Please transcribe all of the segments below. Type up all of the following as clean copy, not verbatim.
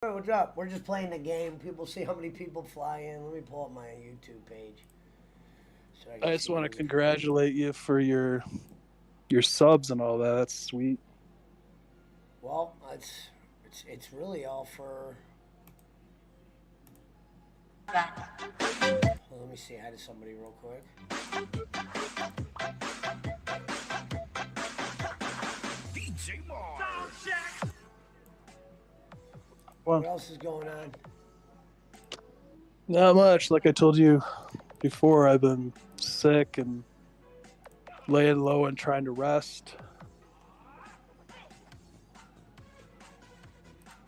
Hey, what's up? We're just playing the game. People see how many people fly in. Let me pull up my YouTube page so I I can just see want to who's. congratulate you for your subs and all that. That's sweet. Well, it's really all for. Well, let me say hi to somebody real quick. DJ Mars. One, What else is going on? not much. Like I told you before, I've been sick and laying low and trying to rest.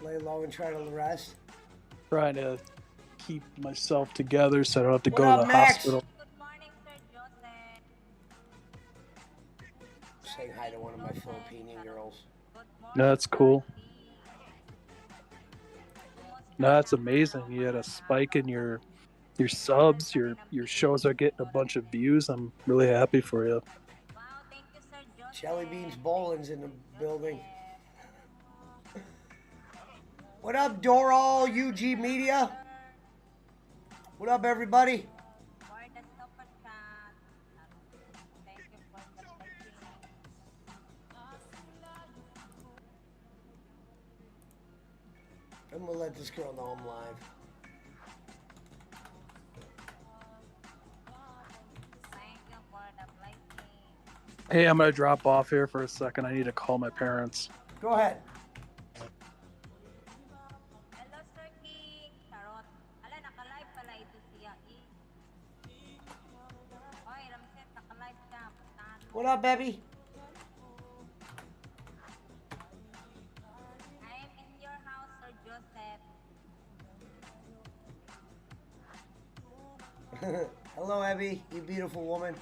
Lay low and try to rest. Trying to keep myself together so I don't have to What go to up, the Max? hospital. Good morning, Sir Joseph. Saying hi to one of my Joseph, Filipinian girls. good No, morning, that's Sir cool. D. Kumusta No, that's ang iyong amazing. You had a spike umaga? in your Tagal subs. pa rin ang Your bigay shows are mo getting a siguro bunch sa of views. Facebook. I'm really happy for you. Wow, thank you, Sir Jelly Beans Joseph. Thank Bowling's you, in the Sir building. Joseph. What up, Good Doral morning, UG Sir Media? Arthur. What up, everybody? For the super chat. Thank you for the blessing. I'm gonna let this girl know I'm live. Thank you for the blessing. Hey, I'm gonna drop off here for a second. I need to call my parents. Go ahead. Hello, Sir King. Charot. Ala, naka-live pala ito siya. Hoy, Ramses, naka-live ka. Puntahan mo. What up, baby? I am in your house, Sir Joseph. Hello, Abby, you beautiful woman.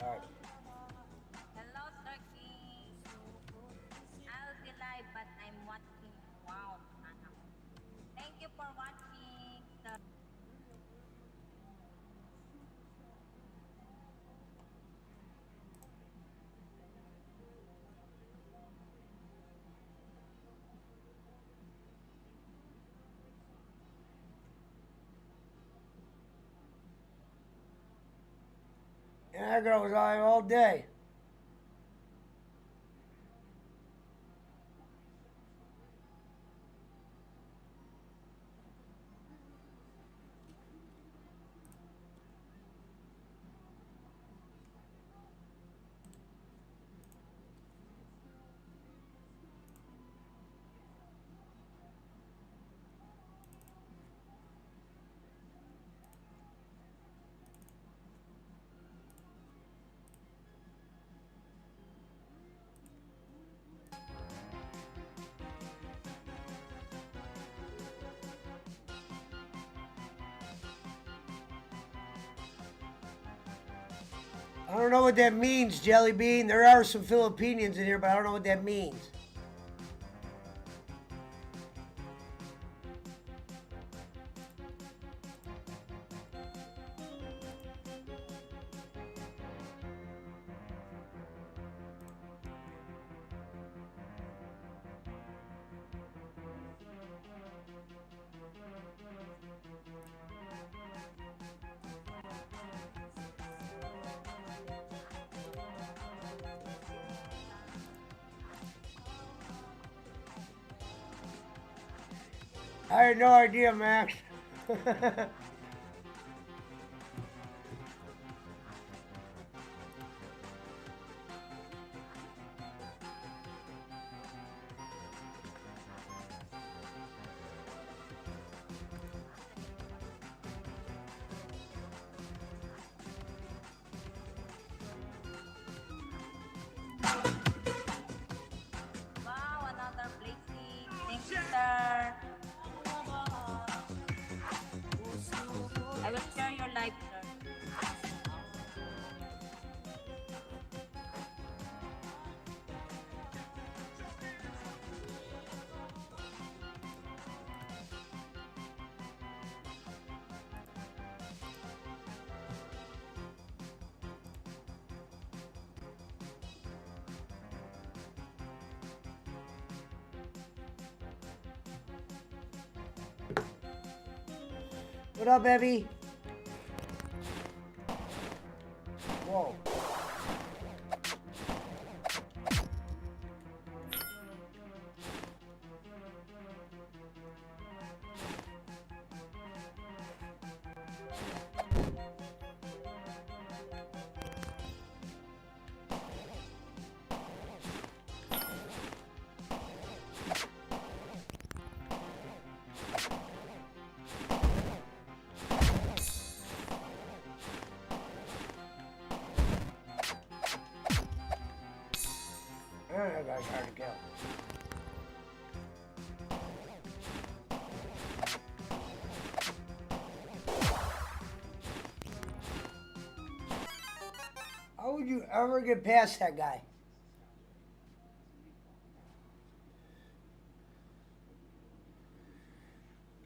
All right. Hello, Sir King. I'll be live, but I'm watching. Wow, sana. Thank you for watching, Sir. And that girl was live all day. I don't know what that means, Jelly Bean. There are some Filipinos in here, but I don't know what that means. I had no idea, Max. Wow, another blessing. Thank you, Sir. What up, Evie? Whoa. That guy's hard to kill. How would you ever get past that guy?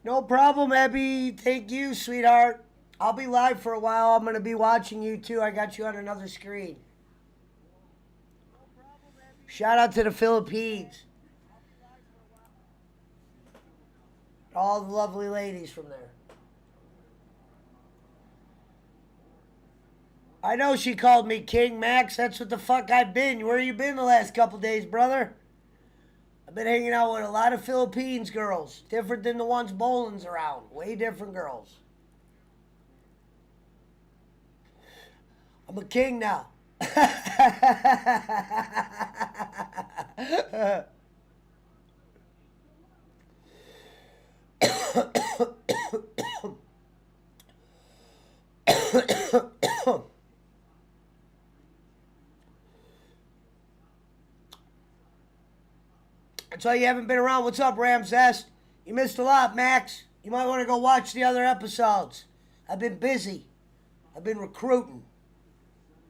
No problem, Abby. Thank you, sweetheart. I'll be live for a while. I'm going to be watching you too. I got you on another screen. Shout out to the Philippines. All the lovely ladies from there. I know she called me King Max. That's what the fuck I've been. Where you been the last couple days, brother? I've been hanging out with a lot of Philippines girls. Different than the ones Bolin's around. Way different girls. I'm a king now. So you haven't been around. What's up, Ramses? You missed a lot, Max. You might want to go watch the other episodes. I've been busy. I've been recruiting.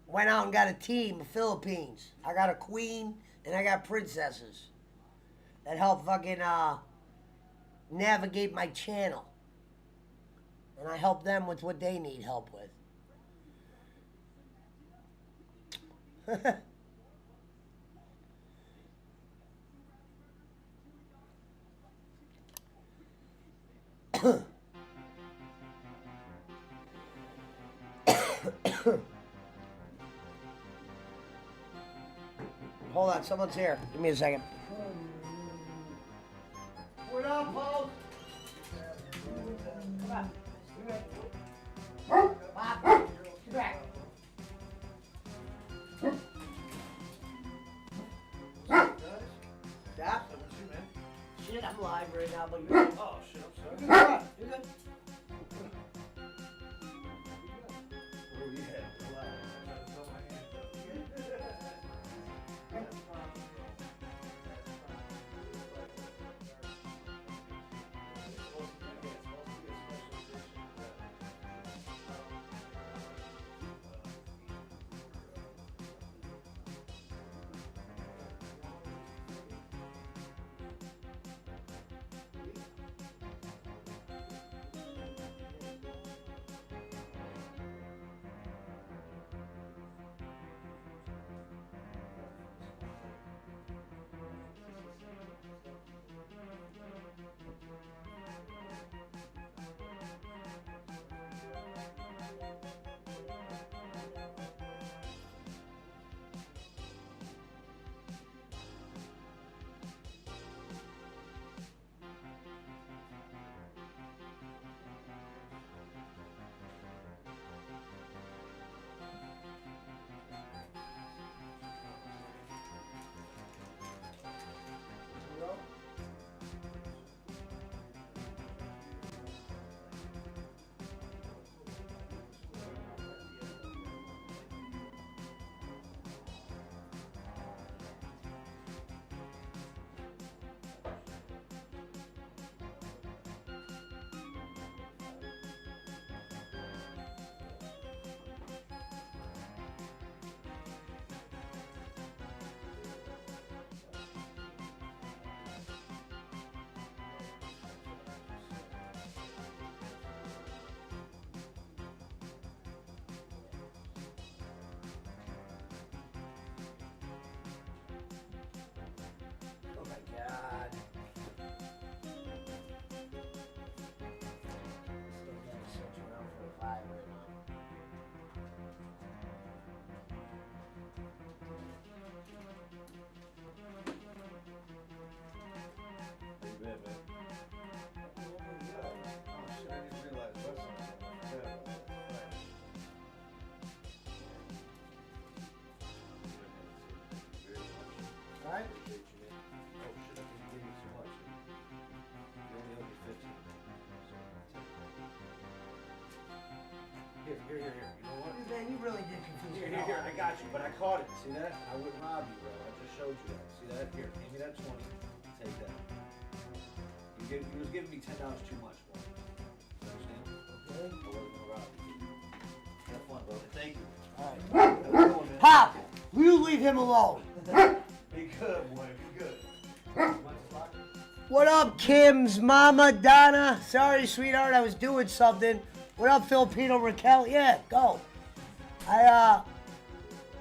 Went out and got a team of Philippines. I got a queen and I got princesses that help fucking navigate my channel. And I help them with what they need help with. Hold on, someone's here. Give me a second. What up, Paul? Come on. Bob, get back. Yeah? Shit, I'm live right now, but you're. Oh, shit, I'm sorry. You're good. Where you headed? Here. You know what? Man, you really did confuse me. Here. I got you, but I caught it. See that? I wouldn't rob you, bro. I just showed you that. See that? Here, hand me that 20. Take that. You was giving me $10 too much, bro. You understand? Okay. I wasn't gonna rob you. Have fun, bro. Thank you. All right. Have a good one, man. Pop, will you leave him alone? Be good, boy. Be good. What up, Kim's mama, Donna? Sorry, sweetheart, I was doing something. What up, Filipino Raquel? Yeah, go.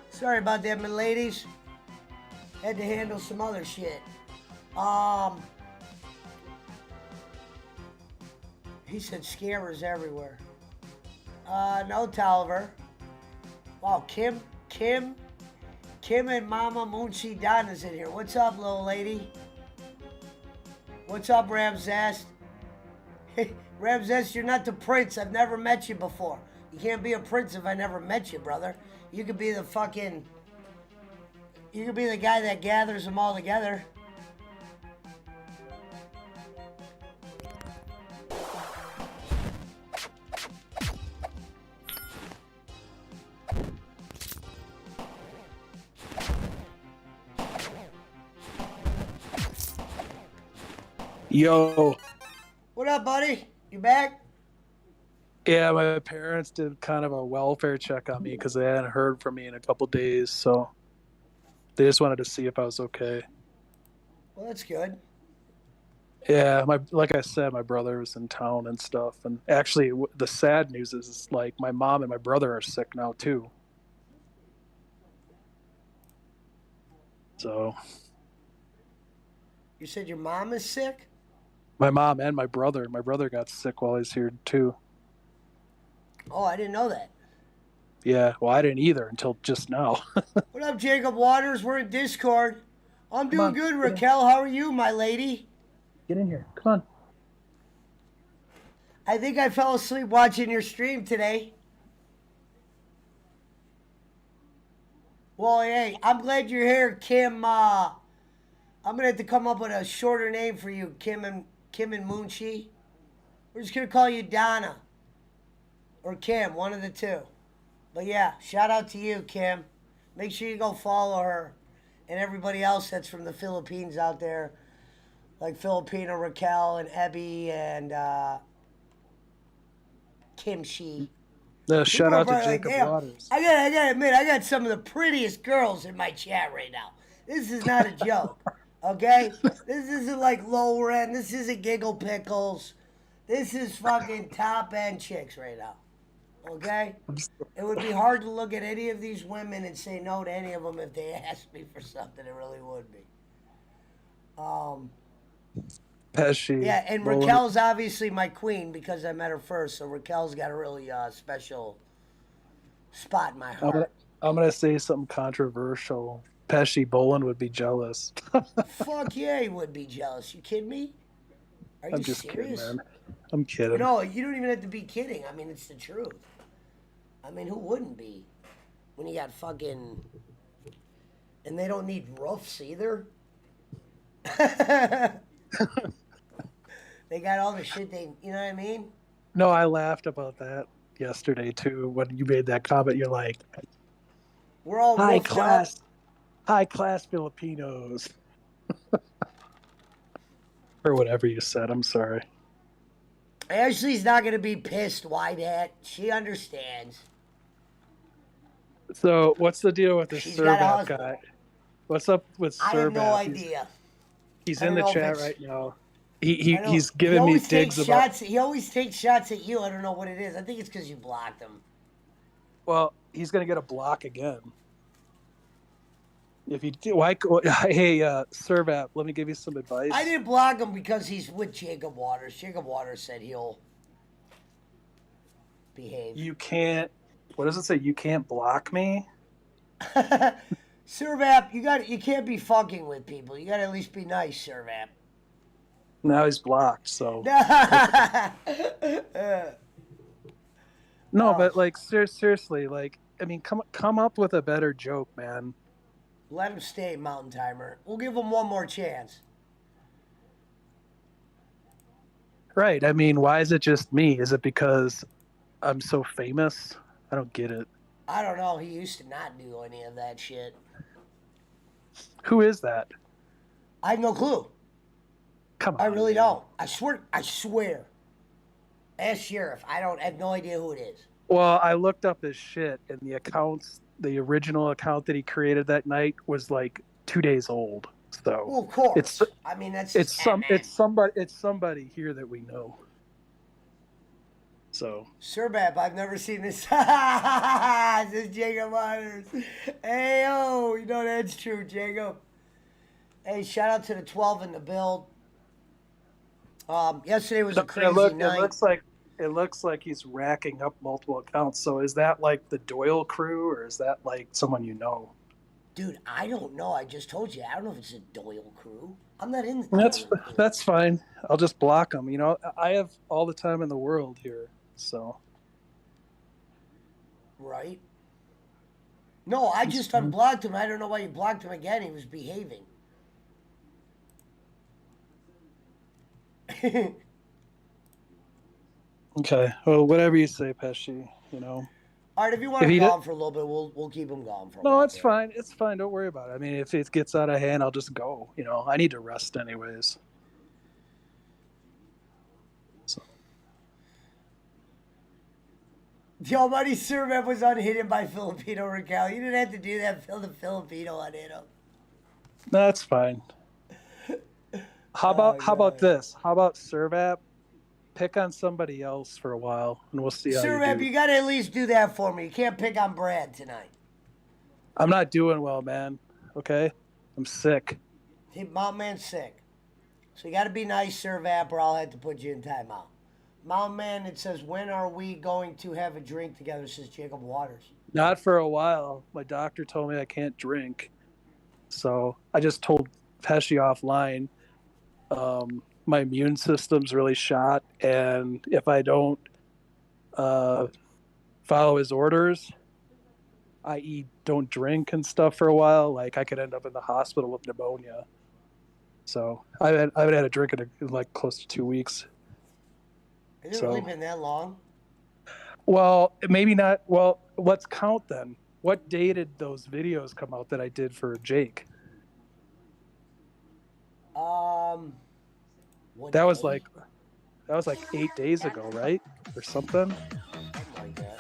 Sorry about that, my ladies. Had to handle some other shit. He said scammers everywhere. No, Tolliver. Wow, Kim and Mama Moonchi Donna's in here. What's up, little lady? What's up, Ramzest? Ramzest, you're not the prince. I've never met you before. You can't be a prince if I never met you, brother. You could be the fucking... You could be the guy that gathers them all together. Yo. What up, buddy? You back? Yeah, my parents did kind of a welfare check on me because they hadn't heard from me in a couple days, so they just wanted to see if I was okay. Well, that's good. Yeah, like I said, my brother was in town and stuff, and actually, the sad news is like my mom and my brother are sick now too. So. You said your mom is sick? My mom and my brother got sick while I was here too. Oh, I didn't know that. Yeah, well, I didn't either until just now. What up, Jacob Waters? We're in Discord. I'm doing on, good, Raquel. How are you, my lady? Get in here. Come on. I think I fell asleep watching your stream today. Well, hey, I'm glad you're here, Kim. I'm gonna have to come up with a shorter name for you, Kim and Moonchi. We're just gonna call you Donna or Kim, one of the two. But yeah, shout out to you, Kim. Make sure you go follow her and everybody else that's from the Philippines out there, like Filipino Raquel and Ebby and Kim Shi. Shout out to Like, Jacob damn, Waters. I gotta admit, I got some of the prettiest girls in my chat right now. This is not a joke, okay? This isn't like lower end. This isn't giggle pickles. This is fucking top end chicks right now, okay? It would be hard to look at any of these women and say no to any of them if they asked me for something. It really would be. Pesci. Yeah, and Roland. Raquel's obviously my queen because I met her first, so Raquel's got a really special spot in my heart. I'm gonna say something controversial. Pesci Boland would be jealous. Fuck yeah, he would be jealous. You kidding me? Are you I'm just serious? kidding, man. I'm kidding. No, you don't even have to be kidding. I mean, it's the truth. I mean, who wouldn't be? When you got fucking... And they don't need roofs either. They got all the shit they... You know what I mean? No, I laughed about that yesterday, too, when you made that comment. You're like, We're all high roofed class, up. high class Filipinos. Or whatever you said. I'm sorry. Ashley's not going to be pissed, White Hat. She understands. So, what's the deal with this She's got a Servat husband. guy? What's up with Servat? I have no idea. He's I in don't the know if chat it's- right now. I know. He's He giving me always digs takes about. shots. He always takes shots at you. I don't know what it is. I think it's because you blocked him. Well, he's gonna get a block again. If you do, why? Hey, Servat, let me give you some advice. I didn't block him because he's with Jacob Waters. Jacob Waters said he'll behave. You can't. What does it say? You can't block me. Servap, you can't be fucking with people. You gotta at least be nice, Servap. Now he's blocked. So no, but like seriously, like I mean, come up with a better joke, man. Let him stay, Mountain Timer. We'll give him one more chance. Right. I mean, why is it just me? Is it because I'm so famous. I don't get it. I don't know. He used to not do any of that shit. Who is that? I have no clue. Come on. I really man. don't. I swear. Ask Sheriff. I have no idea who it is. Well, I looked up his shit, and the original account that he created that night was like 2 days old. So Well, of course. it's I mean, that's it's just some MN. it's somebody here that we know. So Surbap, I've never seen this. This is Jacob Myers. Hey, yo, you know that's true, Jacob. Hey, shout out to the 12 in the build. Yesterday was a crazy night. it looks like he's racking up multiple accounts. So is that like the Doyle crew, or is that like someone you know? Dude, I don't know. I just told you. I don't know if it's a Doyle crew. I'm not in the That's Doyle crew. that's fine. I'll just block him. You know, I have all the time in the world here. So Right? No, I just unblocked him. I don't know why you blocked him again. He was behaving. okay. Well, whatever you say, Pesci. You know. All right, if you want If him he gone for a little bit, we'll keep him gone for a No, while. it's fine. It's fine. Don't worry about it. I mean, if it gets out of hand, I'll just go. You know, I need to rest anyways. So. The almighty Surbap was unhidden by Filipino Regal. You didn't have to do that. Phil the Filipino unhit him. That's fine. How about this? How about Servap? Pick on somebody else for a while, and we'll see how you Surbap, do. you gotta at least do that for me. You can't pick on Brad tonight. I'm not doing well, man. Okay, I'm sick. Hey, Mountain Man's sick. So you gotta be nice, Surbap, or I'll have to put you in timeout. Mountain Man, it says, when are we going to have a drink together, says Jacob Waters. Not for a while. My doctor told me I can't drink, so I just told Pesci offline. My immune system's really shot, and if I don't follow his orders, i.e., don't drink and stuff for a while, like I could end up in the hospital with pneumonia. So I haven't had a drink in like close to 2 weeks. Has it really been that long? Well, maybe not. Well, let's count then. What day did those videos come out that I did for Jake? That was like 8 days ago, right? Or something. Something like that.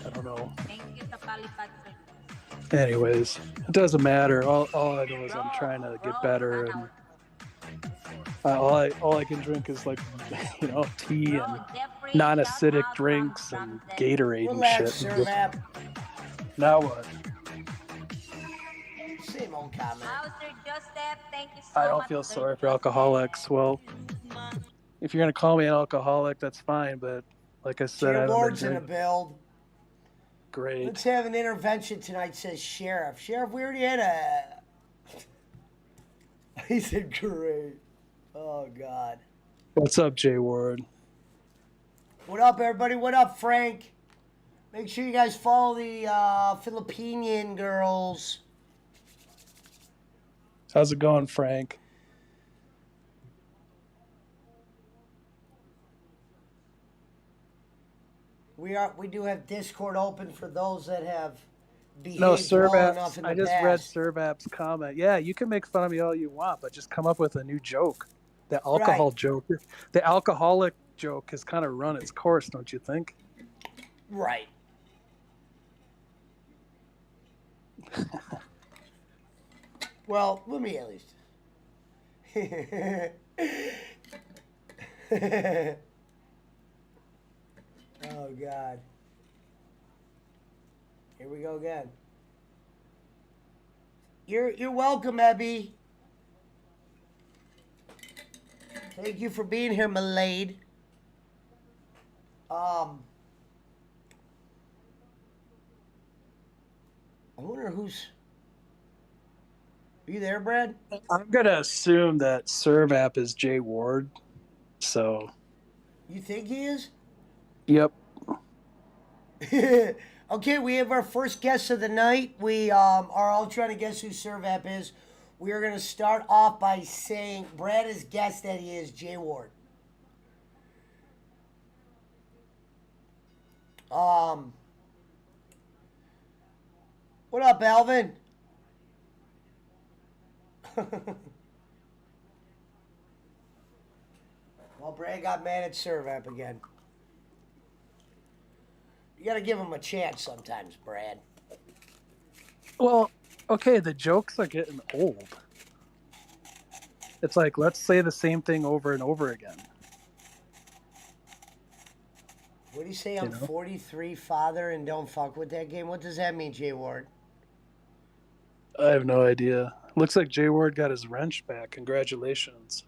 I don't know. Thank you sa palipad, sir. Anyways, it doesn't matter. All I know is I'm trying to get better, and all I can drink is like, you know, tea and non-acidic drinks and Gatorade Relax, and shit. Surbap. Now what? Same old comment. Sir Joseph, thank you so I much. don't feel Sir sorry for Joseph. alcoholics. Well, if you're gonna call me an alcoholic, that's fine. But like I said, I Chair haven't been Lord's in a drinking. build. Great. Let's have an intervention tonight, says Sheriff. Sheriff, we already had a... He said, great. Oh, God. What's up, Jay Ward? What up, everybody? What up, Frank? Make sure you guys follow the Filipinian girls. How's it going, Frank? We do have Discord open for those that have behaved No, well Servap. enough in the I just past. read Servap's comment. Yeah, you can make fun of me all you want, but just come up with a new joke. The alcohol joke. The alcoholic joke has kind of run its course, don't you think? Right. Well, let me at least. Oh, God. Here we go again. You're welcome, Abby. Thank you for being here, my lady. I wonder who's... Are you there, Brad? I'm gonna assume that Servap is Jay Ward. So. You think he is? Yep. Okay, we have our first guest of the night. We are all trying to guess who Servap is. We are going to start off by saying Brad has guessed that he is Jay Ward. What up, Alvin? Well, Brad got mad at Servap again. You got to give him a chance sometimes, Brad. Well, okay, the jokes are getting old. It's like, let's say the same thing over and over again. What do you say? I'm 43, father, and don't fuck with that game. What does that mean, Jay Ward? I have no idea. Looks like Jay Ward got his wrench back. Congratulations.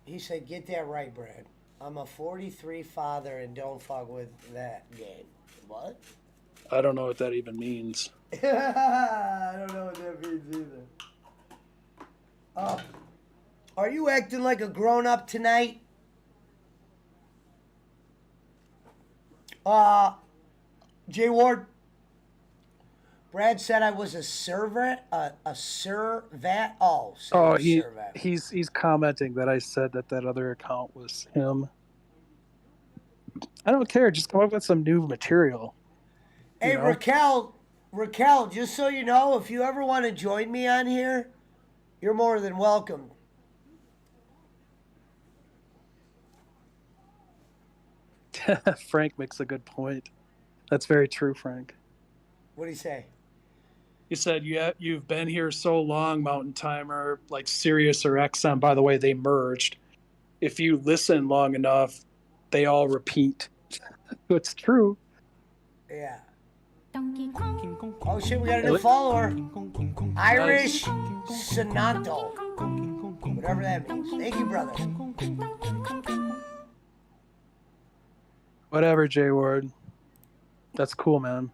He said, get that right, Brad. I'm a 43 father and don't fuck with that game. What? I don't know what that even means. I don't know what that means either. Are you acting like a grown-up tonight? Jay Ward, Brad said I was a servant, a servat. Oh, servat. He's commenting that I said that other account was him. I don't care. Just come up with some new material. Hey, Raquel, just so you know, if you ever want to join me on here, you're more than welcome. Frank makes a good point. That's very true, Frank. What do you say? You said you've been here so long, Mountain Timer, like Sirius or XM. By the way, they merged. If you listen long enough, they all repeat. It's true. Yeah. Oh shit, we got a new follower. Irish Sonato. Whatever that means. Thank you, brother. Whatever, Jay Ward. That's cool, man.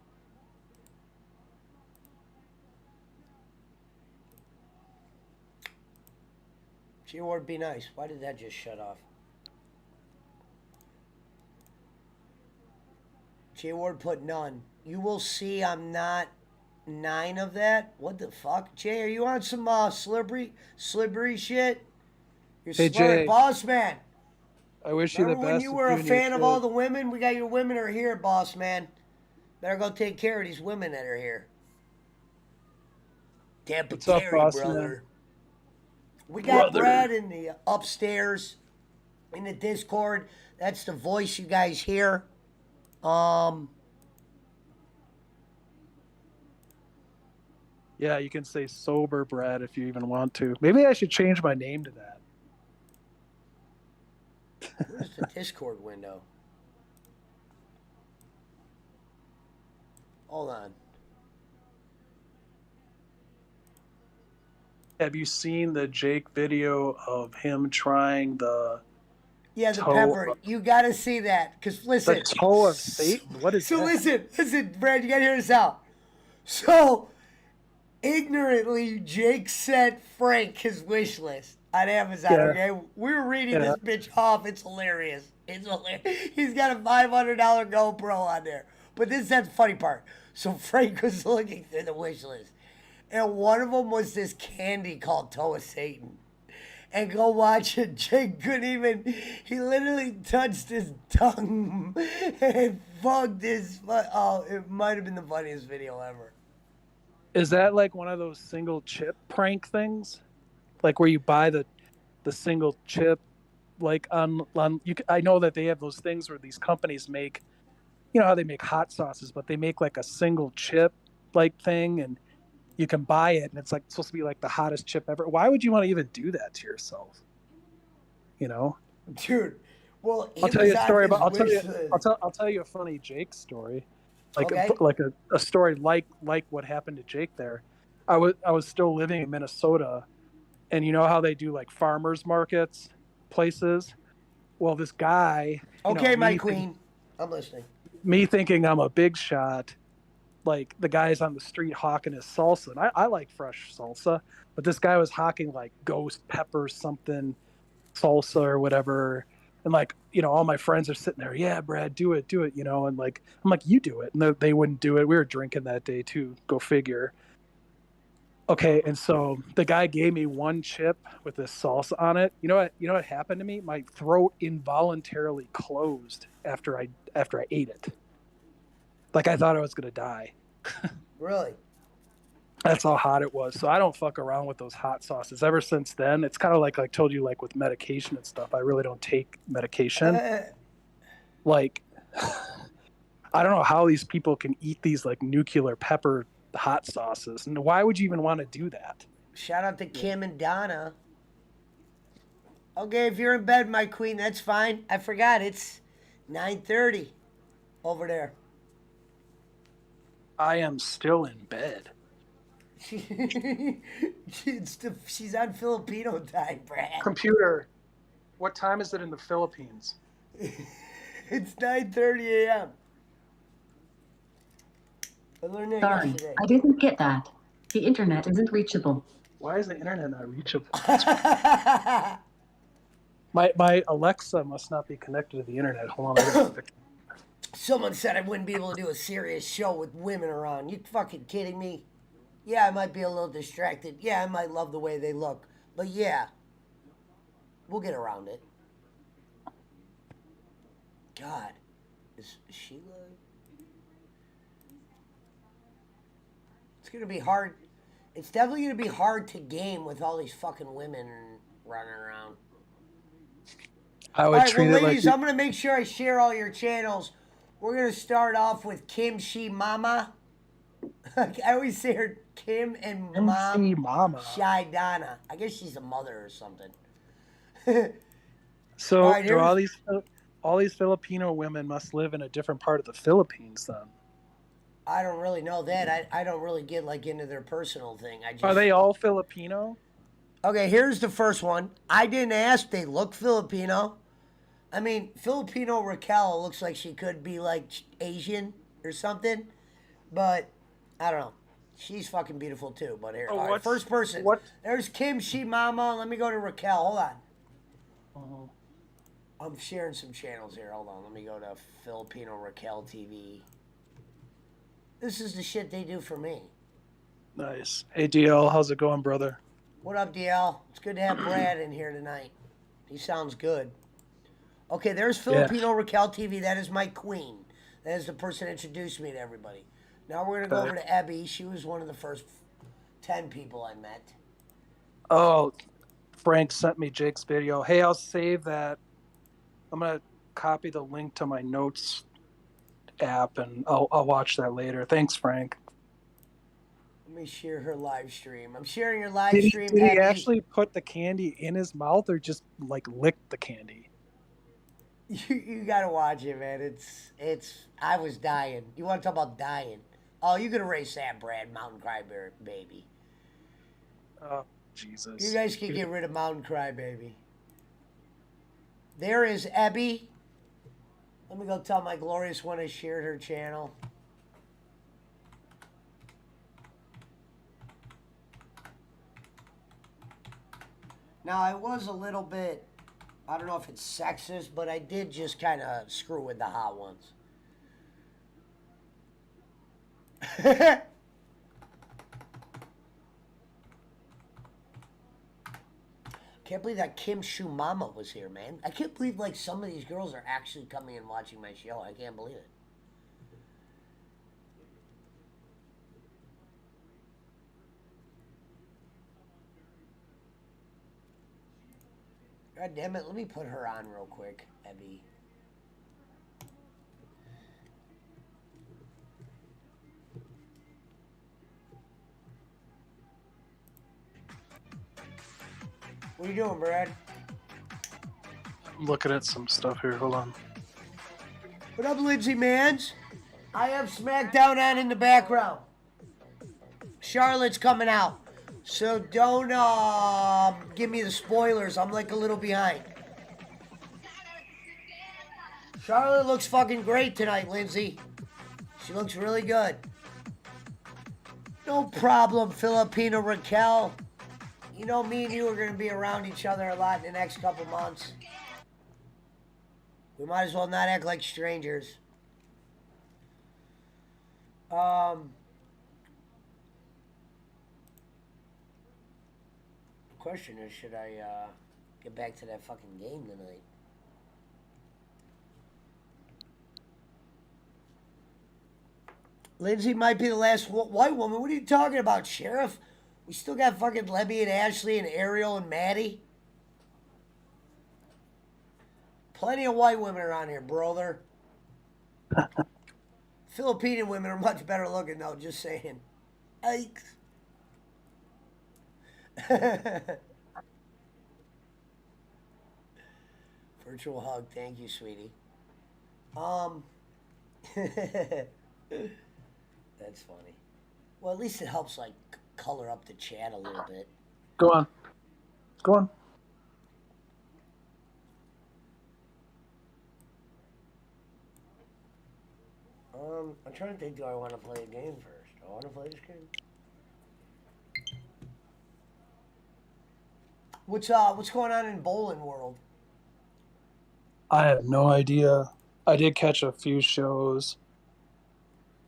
Jay Ward, be nice. Why did that just shut off? Jay Ward put none. You will see I'm not 9 of that. What the fuck? Jay, are you on some slippery shit? You're hey, slurring. Jay. Boss man. I wish you the best. When you were a fan of all the women, we got your women are here, boss man. Better go take care of these women that are here. Tampa Terry, brother. Man? We got Brad in the upstairs in the Discord. That's the voice you guys hear. Yeah, you can say sober Brad if you even want to. Maybe I should change my name to that. Where's the Discord window? Hold on. Have you seen the Jake video of him trying the... Yeah, the pepper. You got to see that. Because listen. The toe of Satan? What is that? So listen, Brad, you got to hear this out. So, ignorantly, Jake sent Frank his wish list on Amazon, okay? We were reading this bitch off. It's hilarious. It's hilarious. He's got a $500 GoPro on there. But this is the funny part. So Frank was looking through the wish list. And one of them was this candy called Toe of Satan. And go watch it. Jake couldn't even... He literally touched his tongue and fucked his... Oh, it might have been the funniest video ever. Is that like one of those single chip prank things? Like where you buy the single chip, like on I know that they have those things where these companies make, you know how they make hot sauces, but they make like a single chip like thing, and you can buy it, and it's like supposed to be like the hottest chip ever. Why would you want to even do that to yourself? You know, dude. Well, I'll tell you a story about. I'll tell you a funny Jake story, like a story like what happened to Jake there. I was still living in Minnesota. And you know how they do like farmers markets places? Well, this guy... Okay, my queen. I'm listening. Me thinking I'm a big shot. Like the guy's on the street hawking his salsa. And I like fresh salsa. But this guy was hawking like ghost pepper something salsa or whatever. And like, you know, all my friends are sitting there. Yeah, Brad, do it, you know. And like, I'm like, you do it. And they wouldn't do it. We were drinking that day too. Go figure. Okay, and so the guy gave me one chip with this salsa on it. You know what? You know what happened to me? My throat involuntarily closed after I ate it. Like I thought I was gonna die. Really? That's how hot it was. So I don't fuck around with those hot sauces. Ever since then, it's kind of like I told you, like with medication and stuff. I really don't take medication. Like I don't know how these people can eat these like nuclear pepper hot sauces, and why would you even want to do that? Shout out to Kim and Donna. Okay, if you're in bed, my queen, that's fine. I forgot it's 9:30 over there. I am still in bed. She's on Filipino time, Brad. Computer, what time is it in the Philippines? It's 9:30 a.m. I learned that Sorry, yesterday. I didn't get that. The internet isn't reachable. Why is the internet not reachable? My Alexa must not be connected to the internet. Hold on. Someone said I wouldn't be able to do a serious show with women around. You fucking kidding me? Yeah, I might be a little distracted. Yeah, I might love the way they look. But yeah, we'll get around it. God, is Sheila? It's gonna be hard. It's definitely gonna be hard to game with all these fucking women running around. I All would right, treat well, it ladies, like I'm gonna make sure I share all your channels. We're gonna start off with Kim She Mama. I always say her Kim and MC Mom Mama. Shy Donna. I guess she's a mother or something. So All right, do here's- all these Filipino women must live in a different part of the Philippines then? I don't really know that. I don't really get like into their personal thing. I just Are they all Filipino? Okay, here's the first one. I didn't ask. They look Filipino. I mean, Filipino Raquel looks like she could be like Asian or something, but I don't know. She's fucking beautiful too. But here, Oh, all right, what's- first person. what- There's Kim She Mama. Let me go to Raquel. Hold on. Uh-huh. I'm sharing some channels here. Hold on. Let me go to Filipino Raquel TV. This is the shit they do for me. Nice. Hey DL, how's it going, brother? What up, DL? It's good to have Brad in here tonight. He sounds good. Okay, there's Filipino Raquel TV. That is my queen. That is the person that introduced me to everybody. Now we're going to go over to Abby. She was one of the first 10 people I met. Oh, Frank sent me Jake's video. Hey, I'll save that. I'm gonna copy the link to my notes app, and I'll watch that later. Thanks, Frank. Let me share her live stream. I'm sharing your live Did stream, he Abby. actually put the candy in his mouth, or just like lick the candy? You got to watch it, man. It's. I was dying. You want to talk about dying? Oh, you could erase that, Brad. Mountain Cry Baby. Oh, Jesus. You guys can get rid of Mountain Cry Baby. There is Abby. Let me go tell my glorious one I shared her channel. Now, I was a little bit, I don't know if it's sexist, but I did just kind of screw with the hot ones. Can't believe that Kim Shu Mama was here, man. I can't believe like some of these girls are actually coming and watching my show. I can't believe it. God damn it, let me put her on real quick, Abby. What are you doing, Brad? I'm looking at some stuff here. Hold on. What up, Lindsay Mans? I have SmackDown on in the background. Charlotte's coming out. So don't give me the spoilers. I'm like a little behind. Charlotte looks fucking great tonight, Lindsay. She looks really good. No problem, Filipino Raquel. You know, me and you are going to be around each other a lot in the next couple months. We might as well not act like strangers. question is, should I get back to that fucking game tonight? Lindsay might be the last white woman. What are you talking about, Sheriff? We still got fucking Lebby and Ashley and Ariel and Maddie. Plenty of white women around here, brother. Filipino women are much better looking, though, just saying. Yikes. Virtual hug. Thank you, sweetie. That's funny. Well, at least it helps, like, color up the chat a little bit. Go on. Go on. I'm trying to think, do I want to play a game first? Do I want to play this game? What's going on in bowling world? I have no idea. I did catch a few shows,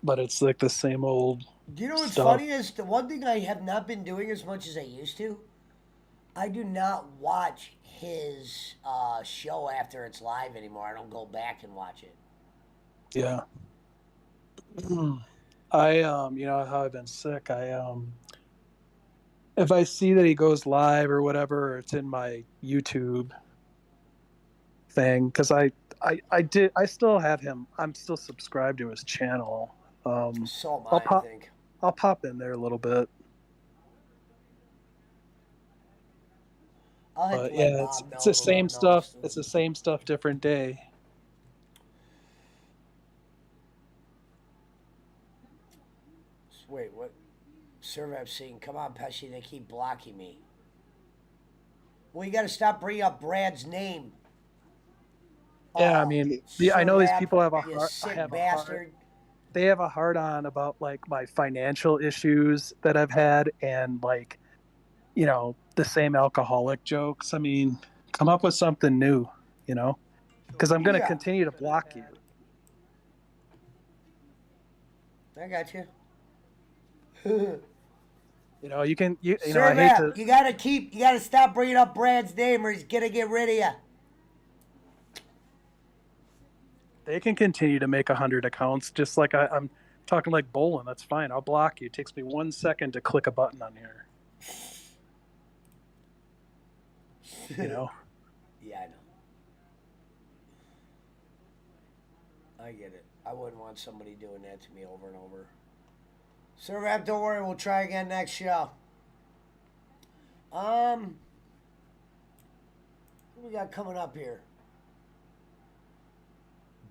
but it's like the same old You know what's stuff. funny is the one thing I have not been doing as much as I used to. I do not watch his show after it's live anymore. I don't go back and watch it. Yeah. I you know how I've been sick. If I see that he goes live or whatever, or it's in my YouTube thing, because I still have him. I'm still subscribed to his channel. So am I'll I pop think. I'll pop in there a little bit. I'll have But to let yeah, Bob know it's the to let same him know. stuff. It's the same stuff, different day. Wait, what? Server I've seen. Come on, Pesci. They keep blocking me. Well, you got to stop bringing up Brad's name. Yeah, I mean, I know these people have a hard. They have a hard on about like my financial issues that I've had, and like, you know, the same alcoholic jokes. I mean, come up with something new, you know, because I'm going to continue to block you. I got you. You know, you can, you Sir know, I hate to. You gotta stop bringing up Brad's name or he's gonna get rid of you. They can continue to make 100 accounts, just like I'm talking like bowling. That's fine. I'll block you. It takes me 1 second to click a button on here. You know? Yeah, I know. I get it. I wouldn't want somebody doing that to me over and over. Sir Rap, don't worry, we'll try again next show. What we got coming up here?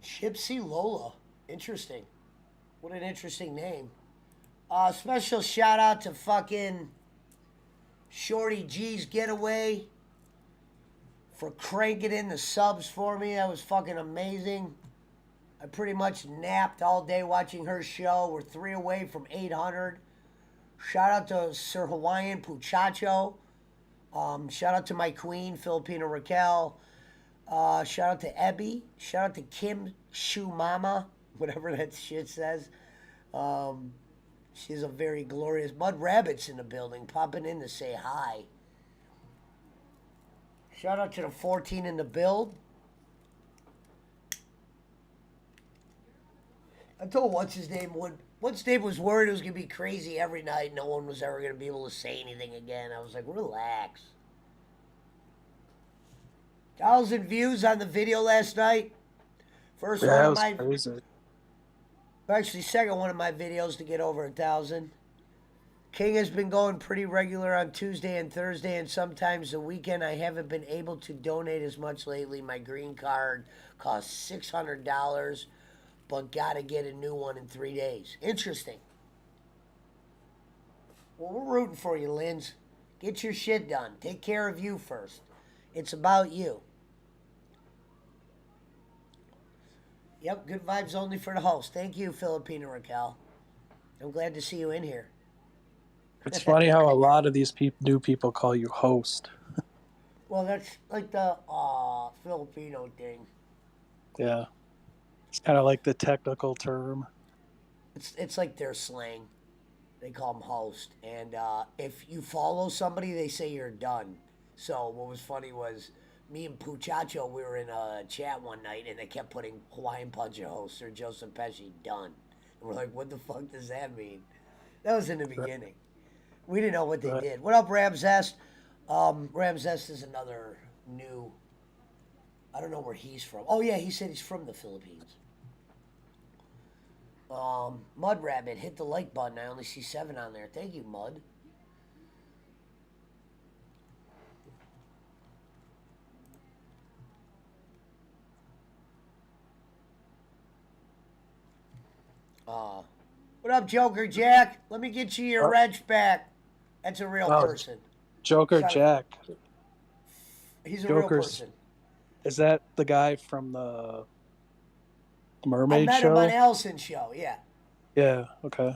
Gypsy Lola. Interesting. What an interesting name. Special shout out to fucking Shorty G's Getaway for cranking in the subs for me. That was fucking amazing. I pretty much napped all day watching her show. We're 3 away from 800. Shout out to Sir Hawaiian Puchacho. Shout out to my queen, Filipina Raquel. Shout out to Ebby. Shout out to Kim Shoe Mama, whatever that shit says. She's a very glorious. Mud Rabbit's in the building, popping in to say hi. Shout out to the 14 in the build. I told what's his name was worried it was gonna be crazy every night. No one was ever gonna be able to say anything again. I was like, relax. 1,000 views on the video last night. First one of my crazy. Actually, second one of my videos to get over 1,000. King has been going pretty regular on Tuesday and Thursday, and sometimes the weekend. I haven't been able to donate as much lately. My green card costs $600, but gotta get a new one in 3 days. Interesting. Well, we're rooting for you, Linz. Get your shit done. Take care of you first. It's about you. Yep, good vibes only for the host. Thank you, Filipina Raquel. I'm glad to see you in here. It's funny how a lot of these new people call you host. Well, that's like the Filipino thing. Yeah. It's kind of like the technical term. It's like their slang. They call them host. And if you follow somebody, they say you're done. So what was funny was me and Puchacho, we were in a chat one night and they kept putting Hawaiian Punch host or Joseph Pesci done. And we're like, what the fuck does that mean? That was in the beginning. We didn't know what they Right. did. What up, Ramzest? Ramzest is another new. I don't know where he's from. Oh yeah, he said he's from the Philippines. Mud Rabbit, hit the like button. I only see 7 on there. Thank you, Mud. What up, Joker Jack? Let me get you your Oh. wrench back. That's a real Oh, person. Joker Sorry. Jack. He's a real Joker's- person. Is that the guy from the I Mermaid met show? him on Elson show. Yeah. Yeah. Okay.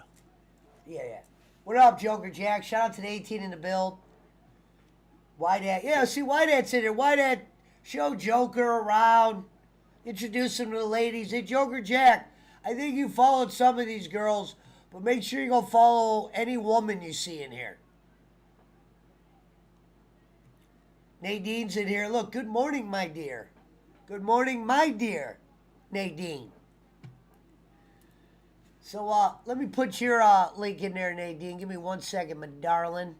Yeah. What up, Joker Jack? Shout out to the 18 in the build. Whitehead. Yeah, see, Whitehead's in there. Whitehead, show Joker around. Introduce him to the ladies. Hey, Joker Jack, I think you followed some of these girls, but make sure you go follow any woman you see in here. Nadine's in here. Look, good morning, my dear. Good morning, my dear Nadine. So, let me put your link in there, Nadine. Give me 1 second, my darling.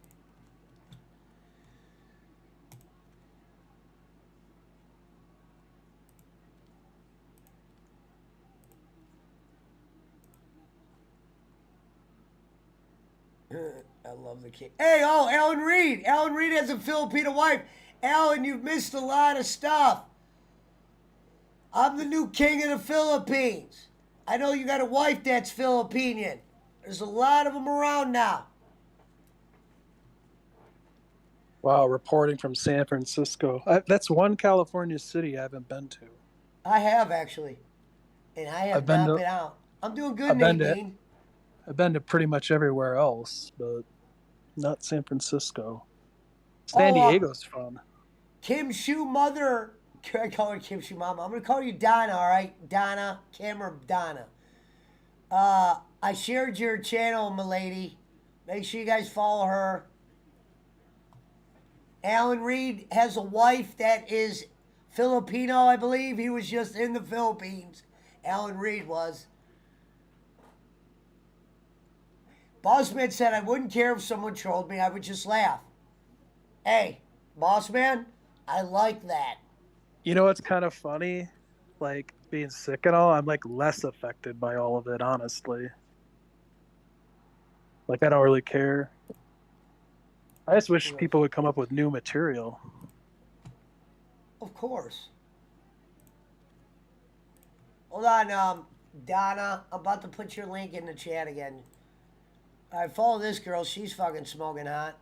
I love the kid. Hey, Alan Reed. Alan Reed has a Filipino wife. Alan, you've missed a lot of stuff. I'm the new king of the Philippines. I know you got a wife that's Filipinian. There's a lot of them around now. Wow, reporting from San Francisco. That's one California city I haven't been to. I have, actually. And I have I've been not to- been out. I'm doing good, I've been to- Nadine. I've been to pretty much everywhere else, but not San Francisco. San Diego's fun. Kim Shoe Mother. Can I call her Kim Shoe Mama? I'm going to call you Donna, all right? Donna, Kim or Donna. I shared your channel, milady. Make sure you guys follow her. Alan Reed has a wife that is Filipino, I believe. He was just in the Philippines. Alan Reed was. Bossman said, I wouldn't care if someone trolled me. I would just laugh. Hey, Bossman, I like that. You know what's kind of funny? Like being sick and all, I'm like less affected by all of it, honestly. Like I don't really care. I just wish people would come up with new material. Of course. Hold on, Donna. I'm about to put your link in the chat again. All right, follow this girl. She's fucking smoking hot.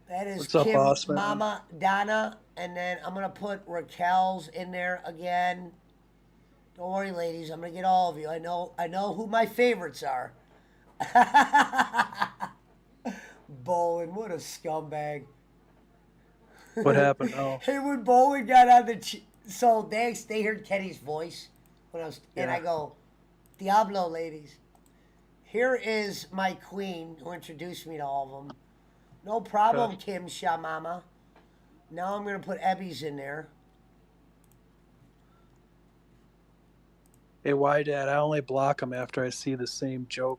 That is What's up, Kim boss man? Mama Donna. And then I'm going to put Raquel's in there again. Don't worry, ladies. I'm going to get all of you. I know who my favorites are. Bowen, what a scumbag. What happened? Oh, Hey, when Bowen got on the... so they heard Kenny's voice. When I was, and Yeah. I go, Diablo, ladies. Here is my queen who introduced me to all of them. No problem, Okay. Kim Shamama. Now I'm going to put Ebby's in there. hey, why, Dad? I only block them after I see the same joke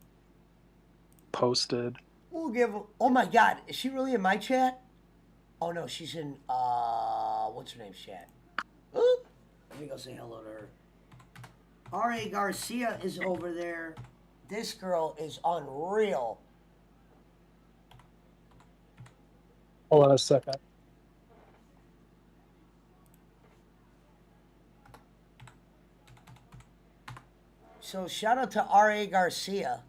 posted. We'll give... Oh, my God. Is she really in my chat? Oh, no. She's in... what's her name's chat? Let me go say hello to her. R.A. Garcia is over there. This girl is unreal. Hold on a second. So shout out to R.A. Garcia.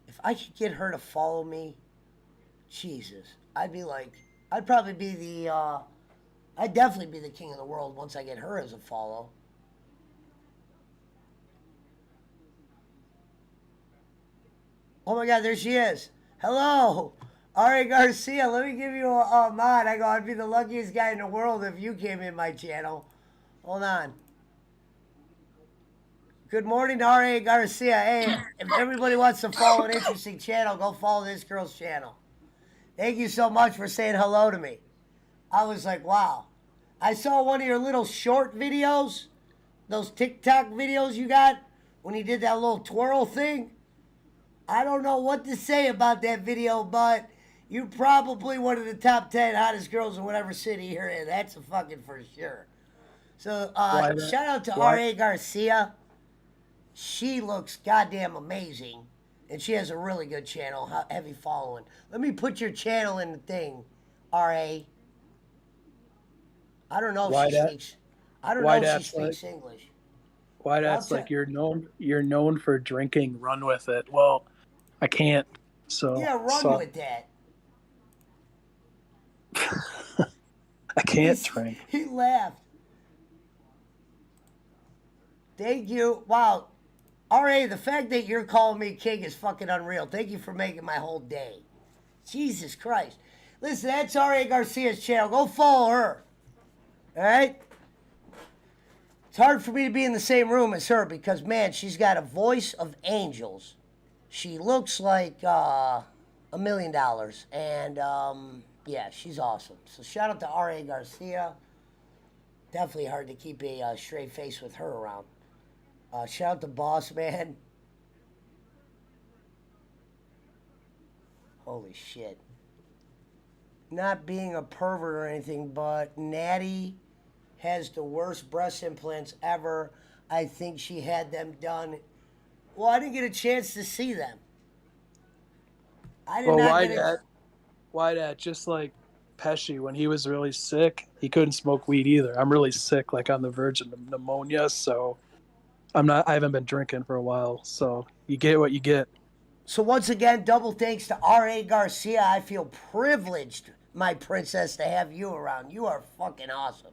If I could get her to follow me, Jesus, I'd probably be I'd definitely be the king of the world once I get her as a follow. Oh my God, there she is. Hello, R.A. Garcia. Let me give you a mod. I go, I'd be the luckiest guy in the world if you came in my channel. Hold on. Good morning, R.A. Garcia. Hey, if everybody wants to follow an interesting channel, go follow this girl's channel. Thank you so much for saying hello to me. I was like, wow. I saw one of your little short videos, those TikTok videos you got when you did that little twirl thing. I don't know what to say about that video, but you're probably one of the top 10 hottest girls in whatever city you're in. That's a fucking for sure. So, Why that? shout out to Why? R.A. Garcia. She looks goddamn amazing. And she has a really good channel, heavy following. Let me put your channel in the thing, R.A. I don't know if Why she that? speaks. I don't Why know if she that's like speaks English. why But I'll that's like tell. you're known for drinking. Run with it. Well, I can't. So Yeah, run so with that. I can't drink. He laughed. Thank you. Wow. R.A., the fact that you're calling me king is fucking unreal. Thank you for making my whole day. Jesus Christ. Listen, that's R.A. Garcia's channel. Go follow her. All right? It's hard for me to be in the same room as her because, man, she's got a voice of angels. She looks like $1 million. And, yeah, she's awesome. So shout out to R.A. Garcia. Definitely hard to keep a straight face with her around. Shout out to Boss Man. Holy shit. Not being a pervert or anything, but Natty has the worst breast implants ever. I think she had them done. Well, I didn't get a chance to see them. I did Well, not why get that? Why that? Just like Pesci, when he was really sick, he couldn't smoke weed either. I'm really sick, like on the verge of pneumonia, so I'm not. I haven't been drinking for a while, so you get what you get. So once again, double thanks to R.A. Garcia. I feel privileged, my princess, to have you around. You are fucking awesome.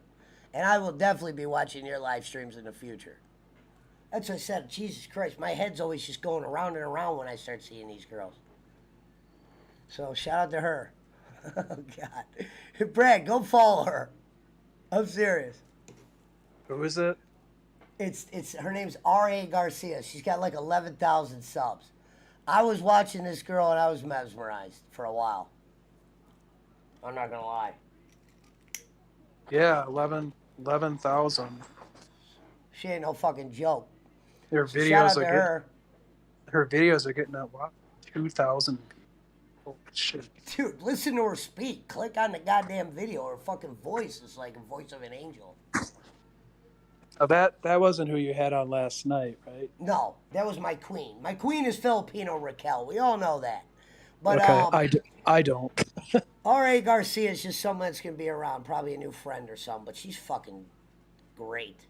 And I will definitely be watching your live streams in the future. That's what I said. Jesus Christ, my head's always just going around and around when I start seeing these girls. So shout out to her. Oh, God. Brad, go follow her. I'm serious. Who is it? It's her name's R.A. Garcia. She's got like 11,000 subs. I was watching this girl and I was mesmerized for a while. I'm not gonna lie. Yeah, 11,000. She ain't no fucking joke. Her So shout videos out are to getting her. her videos are getting up. Wow, 2,000. Holy shit. Dude, listen to her speak. Click on the goddamn video. Her fucking voice is like a voice of an angel. Oh, that wasn't who you had on last night, right? No, that was my queen. My queen is Filipino Raquel. We all know that. But Okay, I don't. R.A. Garcia is just someone that's gonna be around, probably a new friend or something. But she's fucking great.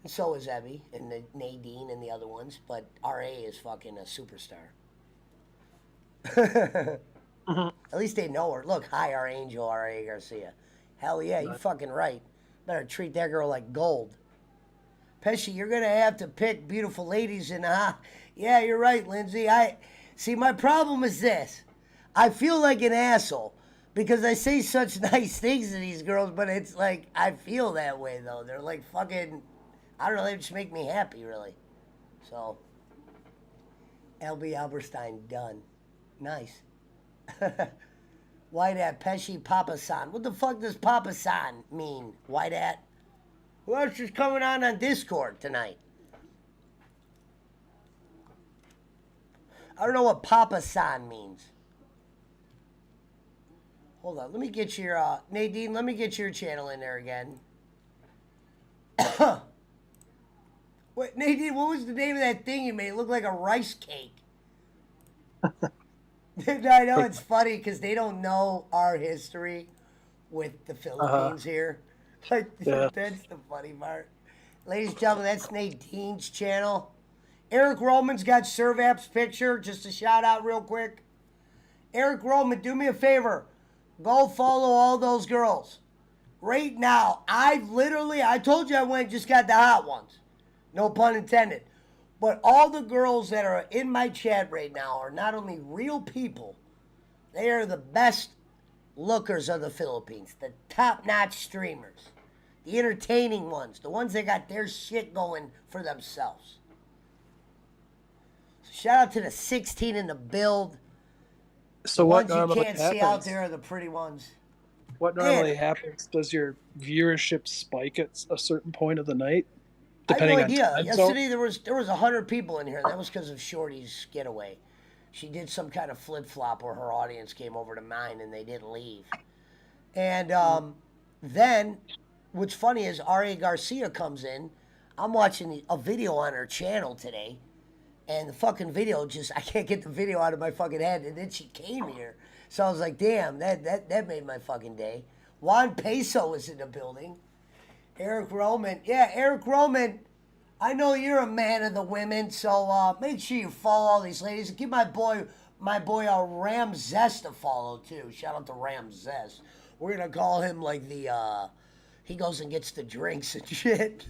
And so is Evie and Nadine and the other ones. But R.A. is fucking a superstar. At least they know her. Look, hi, our angel, R.A. Garcia. Hell yeah, you fucking right. Better treat that girl like gold. Pesci, you're gonna have to pick beautiful ladies in Yeah, you're right, Lindsay. See, my problem is this. I feel like an asshole because I say such nice things to these girls, but it's like I feel that way though. They're like fucking, I don't know, they just make me happy, really. So, LB Alberstein done. Nice. White at Pesci Papa San. What the fuck does Papa San mean? White at? Who else is coming on Discord tonight? I don't know what Papa San means. Hold on, let me get your Nadine. Let me get your channel in there again. Wait, Nadine, what was the name of that thing you made? It looked like a rice cake. I know it's funny because they don't know our history with the Philippines here. Like, Yeah. that's the funny part. Ladies and gentlemen, that's Nadine's channel. Eric Roman's got Servap's picture. Just a shout out real quick. Eric Roman, do me a favor. Go follow all those girls. Right now, I told you I went and just got the hot ones. No pun intended. But all the girls that are in my chat right now are not only real people, they are the best lookers of the Philippines, the top-notch streamers, the entertaining ones, the ones that got their shit going for themselves. So shout out to the 16 in the build. So The what ones you normally can't happens? see out there are the pretty ones. What Man, normally happens? Does your viewership spike at a certain point of the night, I have no depending on idea. time zone? Yesterday there was 100 people in here, and that was because of Shorty's getaway. She did some kind of flip flop where her audience came over to mine, and they didn't leave. And then, what's funny is R.A. Garcia comes in. I'm watching a video on her channel today, and the fucking video just I can't get the video out of my fucking head. And then she came here, so I was like, damn, that made my fucking day. Juan Peso is in the building. Eric Roman, yeah, Eric Roman. I know you're a man of the women, so make sure you follow all these ladies. Give my boy Ramses to follow too. Shout out to Ramses. We're gonna call him like the he goes and gets the drinks and shit.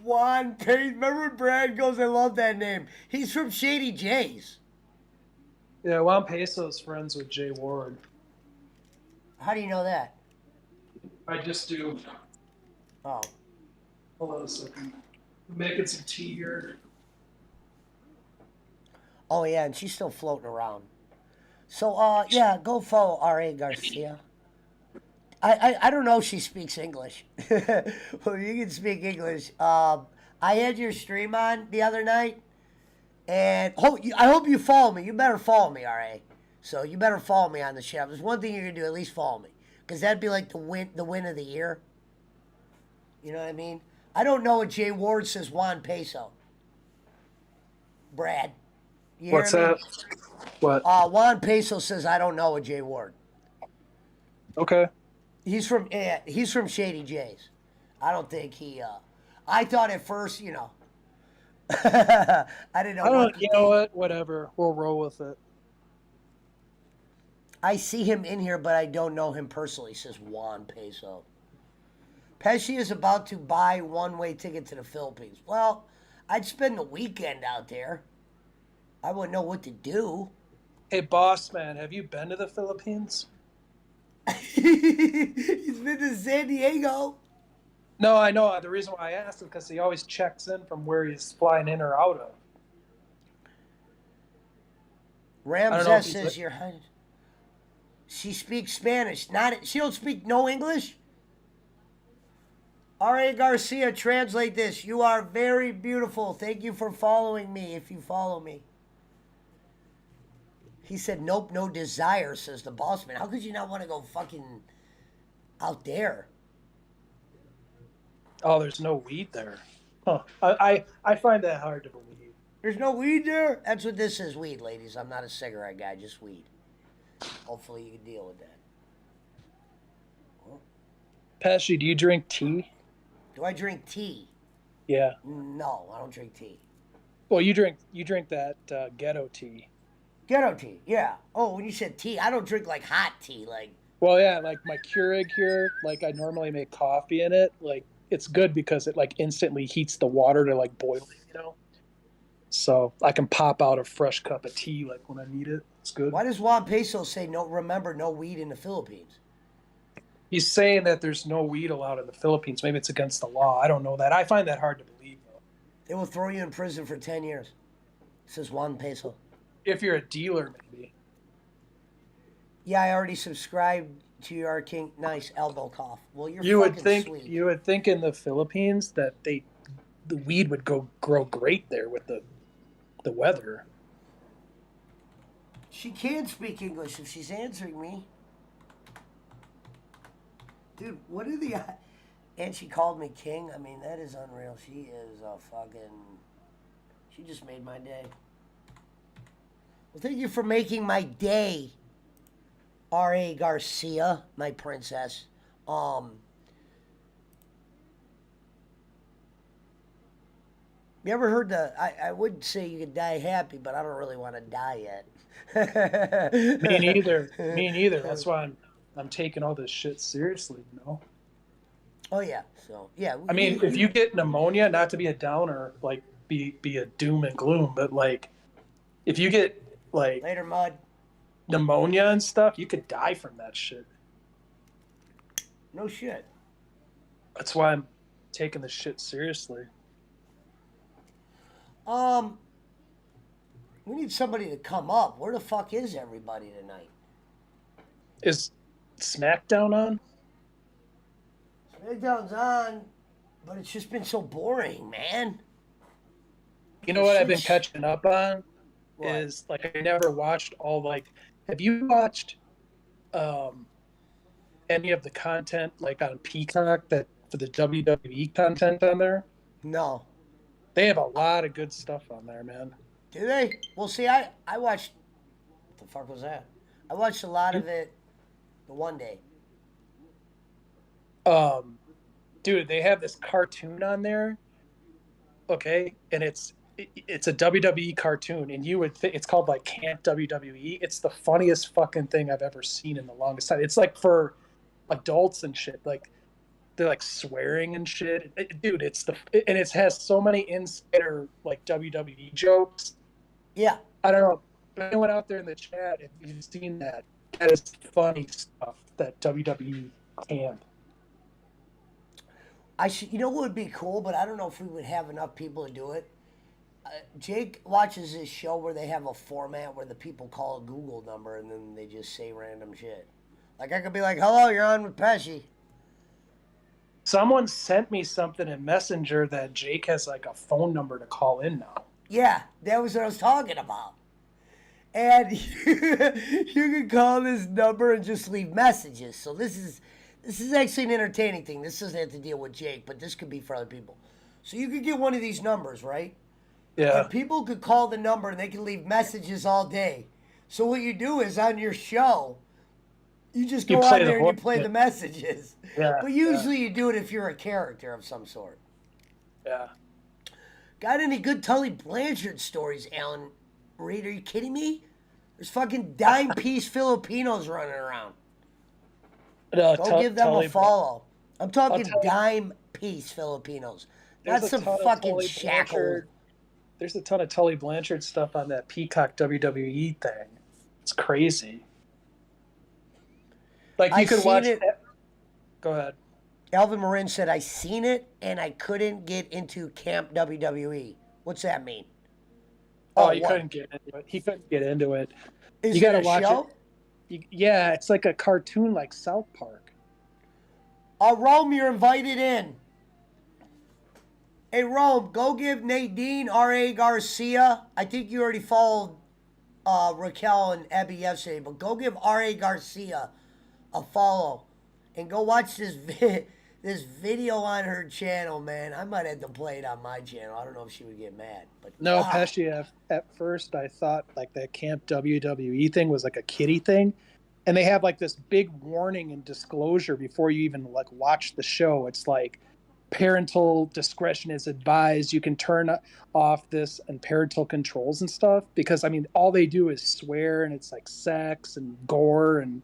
Juan Payne. Remember Brad goes, I love that name. He's from Shady J's. Yeah, Juan Peso's friends with Jay Ward. How do you know that? I just do. Oh. Hold on a second. I'm making some tea here. Oh yeah, and she's still floating around. So yeah, go follow R.A. Garcia. I don't know if she speaks English. Well, you can speak English. I had your stream on the other night, and I hope you follow me. You better follow me, R.A. So you better follow me on the channel. There's one thing you're gonna do, at least follow me, because that'd be like the win of the year. You know what I mean? I don't know what Jay Ward says. Juan Peso. Brad. You hear What's me? that? What? Juan Peso says I don't know what Jay Ward. Okay. He's from Shady J's. I don't think he. I thought at first, I didn't know. I don't. You know what? Whatever. We'll roll with it. I see him in here, but I don't know him personally. Says Juan Peso. Pesci is about to buy one-way ticket to the Philippines. Well, I'd spend the weekend out there. I wouldn't know what to do. Hey, boss man, have you been to the Philippines? He's been to San Diego. No, I know. The reason why I asked is because he always checks in from where he's flying in or out of. Ramses says your Highness. She speaks Spanish. She don't speak no English. R.A. Garcia, translate this. You are very beautiful. Thank you for following me. If you follow me. He said, nope, no desire, says the boss man. How could you not want to go fucking out there? Oh, there's no weed there. Huh. I find that hard to believe. There's no weed there? That's what this is, weed, ladies. I'm not a cigarette guy, just weed. Hopefully you can deal with that. Pesci, do you drink tea? Do I drink tea? Yeah. No, I don't drink tea. Well, you drink that ghetto tea. Ghetto tea, yeah. Oh, when you said tea, I don't drink like hot tea, like. Well, yeah, like my Keurig here, like I normally make coffee in it. Like it's good because it like instantly heats the water to like boiling, So I can pop out a fresh cup of tea like when I need it. It's good. Why does Juan Peso say no? Remember, no weed in the Philippines? He's saying that there's no weed allowed in the Philippines. Maybe it's against the law. I don't know that. I find that hard to believe, though. They will throw you in prison for 10 years. Says Juan Peso. If you're a dealer, maybe. Yeah, I already subscribed to your King. Nice elbow cough. Well, You would think sweet. you would think in the Philippines that the weed would grow great there with the weather. She can speak English if she's answering me. Dude, what are the... And she called me king. I mean, that is unreal. She is a fucking... She just made my day. Well, thank you for making my day, R.A. Garcia, my princess. You ever heard I would say you could die happy, but I don't really want to die yet. Me neither. Me neither. That's why I'm taking all this shit seriously, Oh yeah. So yeah. I mean, if you get pneumonia, not to be a downer, like be a doom and gloom, but like if you get like later mud pneumonia and stuff, you could die from that shit. No shit. That's why I'm taking this shit seriously. We need somebody to come up. Where the fuck is everybody tonight? Is SmackDown on? SmackDown's on, but it's just been so boring, man. You know what I've been catching up on What? is like I never watched all like. Have you watched any of the content like on Peacock that for the WWE content on there? No. They have a lot of good stuff on there, man. Do they? Well, see, I watched. What the fuck was that? I watched a lot of it the one day. Um, Dude, they have this cartoon on there, okay, and it's a WWE cartoon, and you would think it's called like Camp WWE. It's the funniest fucking thing I've ever seen in the longest time. It's like for adults and shit. Like they're like swearing and shit. Dude, and it has so many insider like WWE jokes. Yeah. I don't know. If anyone out there in the chat, if you've seen that, that is funny stuff that WWE camp. You know what would be cool, but I don't know if we would have enough people to do it. Jake watches this show where they have a format where the people call a Google number and then they just say random shit. Like I could be like, "Hello, you're on with Pesci." Someone sent me something in Messenger that Jake has like a phone number to call in now. Yeah, that was what I was talking about. And you can call this number and just leave messages. So this is actually an entertaining thing. This doesn't have to deal with Jake, but this could be for other people. So you could get one of these numbers, right? Yeah. And people could call the number and they can leave messages all day. So what you do is on your show, you just go on there and you play the messages. Yeah. But usually you do it if you're a character of some sort. Yeah. Got any good Tully Blanchard stories, Alan Reed? Are you kidding me? There's fucking dime piece Filipinos running around. No, Go give them a follow. I'm talking dime piece Filipinos. Not some fucking shackled. There's a ton of Tully Blanchard stuff on that Peacock WWE thing. It's crazy. Like you could watch it. Go ahead. Alvin Marin said, "I seen it and I couldn't get into Camp WWE." What's that mean? Oh, you couldn't get into it. He couldn't get into it. You gotta watch it. Yeah, it's like a cartoon like South Park. Rome, you're invited in. Hey, Rome, go give Nadine R.A. Garcia. I think you already followed Raquel and Abby yesterday, but go give R.A. Garcia a follow. And go watch this video on her channel, man. I might have to play it on my channel. I don't know if she would get mad. But no, Pesci, at first I thought like that Camp WWE thing was like a kiddie thing. And they have like this big warning and disclosure before you even like watch the show. It's like parental discretion is advised. You can turn off this and parental controls and stuff. Because, I mean, all they do is swear and it's like sex and gore and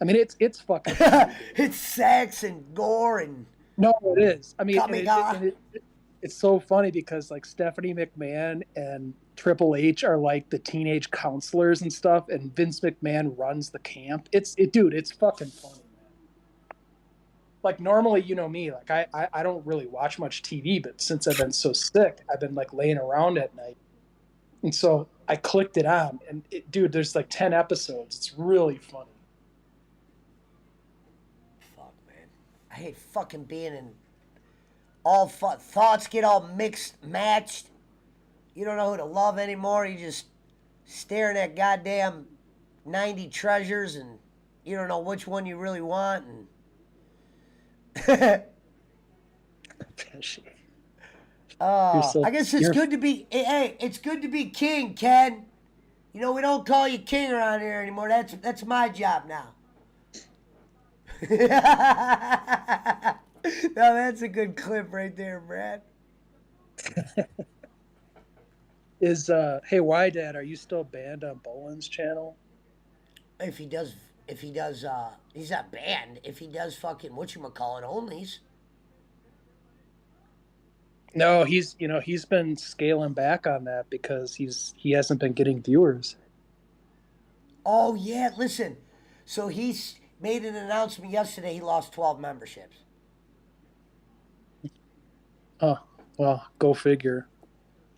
I mean, it's fucking. It's sex and gore and. No, it is. I mean, it's so funny because like Stephanie McMahon and Triple H are like the teenage counselors and stuff, and Vince McMahon runs the camp. Dude, it's fucking funny, man. Like normally, you know me, like I don't really watch much TV, but since I've been so sick, I've been like laying around at night, and so I clicked it on, and dude, there's like 10 episodes. It's really funny. I hate fucking being in all thoughts get all mixed, matched. You don't know who to love anymore. You just staring at goddamn 90 treasures and you don't know which one you really want. And I guess it's good to be. Hey, it's good to be king, Ken. You know we don't call you king around here anymore. That's my job now. No, that's a good clip right there, Brad. Hey, why, Dad? Are you still banned on Boland's channel? If he does, he's not banned. If he does fucking whatchamacallit onlys. No, he's been scaling back on that because he hasn't been getting viewers. Oh yeah, listen. So he's made an announcement yesterday. He lost 12 memberships. Oh, well, go figure.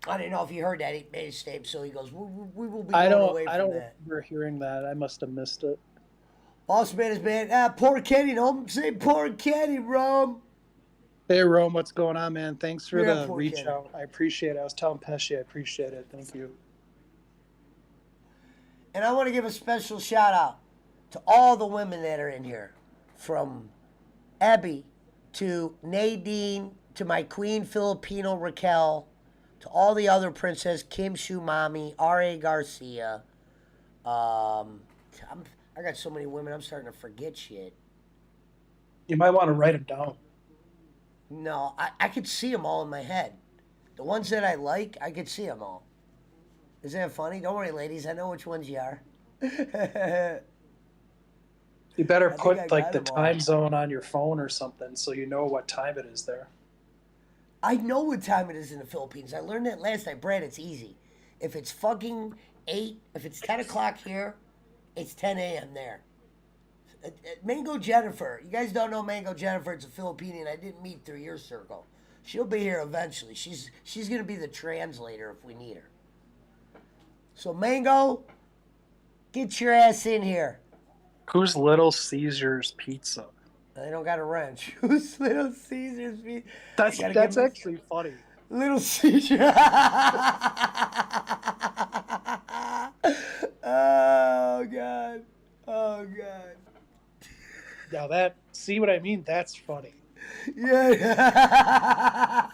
I didn't know if you heard that. He made a statement, so he goes, "We will be going away from that." I don't remember hearing that. I must have missed it. Boss man is man. Poor Kenny. Don't say poor Kenny, Rome. Hey, Rome, what's going on, man? Thanks for Yeah, the poor reach Kenny. out. I appreciate it. I was telling Pesci I appreciate it. Thank you. And I want to give a special shout out to all the women that are in here, from Abby to Nadine to my queen Filipino Raquel to all the other princess Kim Shu Mami, R.A. Garcia. I got so many women, I'm starting to forget shit. You might want to write them down. No, I could see them all in my head. The ones that I like, I could see them all. Isn't that funny? Don't worry, ladies. I know which ones you are. You better I think I put like got the them all. time zone on your phone or something so you know what time it is there. I know what time it is in the Philippines. I learned that last night. Brad, it's easy. If it's fucking 8, if it's 10 o'clock here, it's 10 a.m. there. Mango Jennifer. You guys don't know Mango Jennifer. It's a Filipinian I didn't meet through your circle. She'll be here eventually. She's going to be the translator if we need her. So, Mango, get your ass in here. Who's Little Caesar's Pizza? I don't got a wrench. Who's Little Caesar's? That's actually funny. Little Caesar. Oh God. Oh God. Now see what I mean? That's funny. Yeah.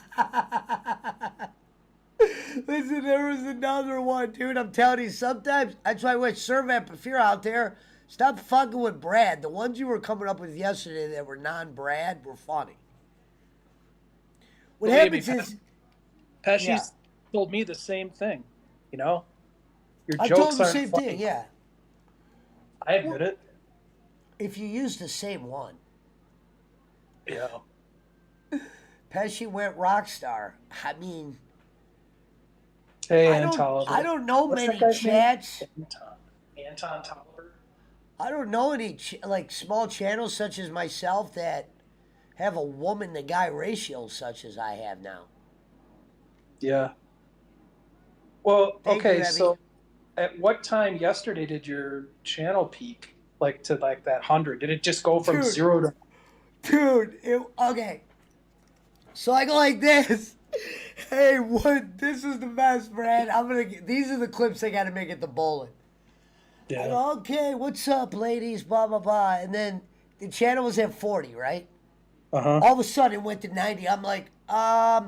Listen, there was another one, dude. I'm telling you, sometimes that's why I wish Servant, if you're out there, stop fucking with Brad. The ones you were coming up with yesterday that were non-Brad were funny. What happens is, Pesci's told me the same thing. You know, your I told jokes him the aren't same funny. thing. Yeah, I admit it. if you use the same one. Yeah. Pesci went rock star. I mean, Hey, I don't know What's many that guy's name? chats. Anton Tolliver. I don't know any like small channels such as myself that have a woman to guy ratio such as I have now. Yeah. Well, Thank you, okay, Abby. so at what time yesterday did your channel peak? Like to like that 100? Did it just go from Dude. 0 to Dude, okay. So I go like this. Hey, what? This is the best, Brad. These are the clips I gotta make at the bowling. I go, okay, what's up, ladies? Blah blah blah. And then the channel was at 40, right? Uh-huh. All of a sudden it went to 90. I'm like, I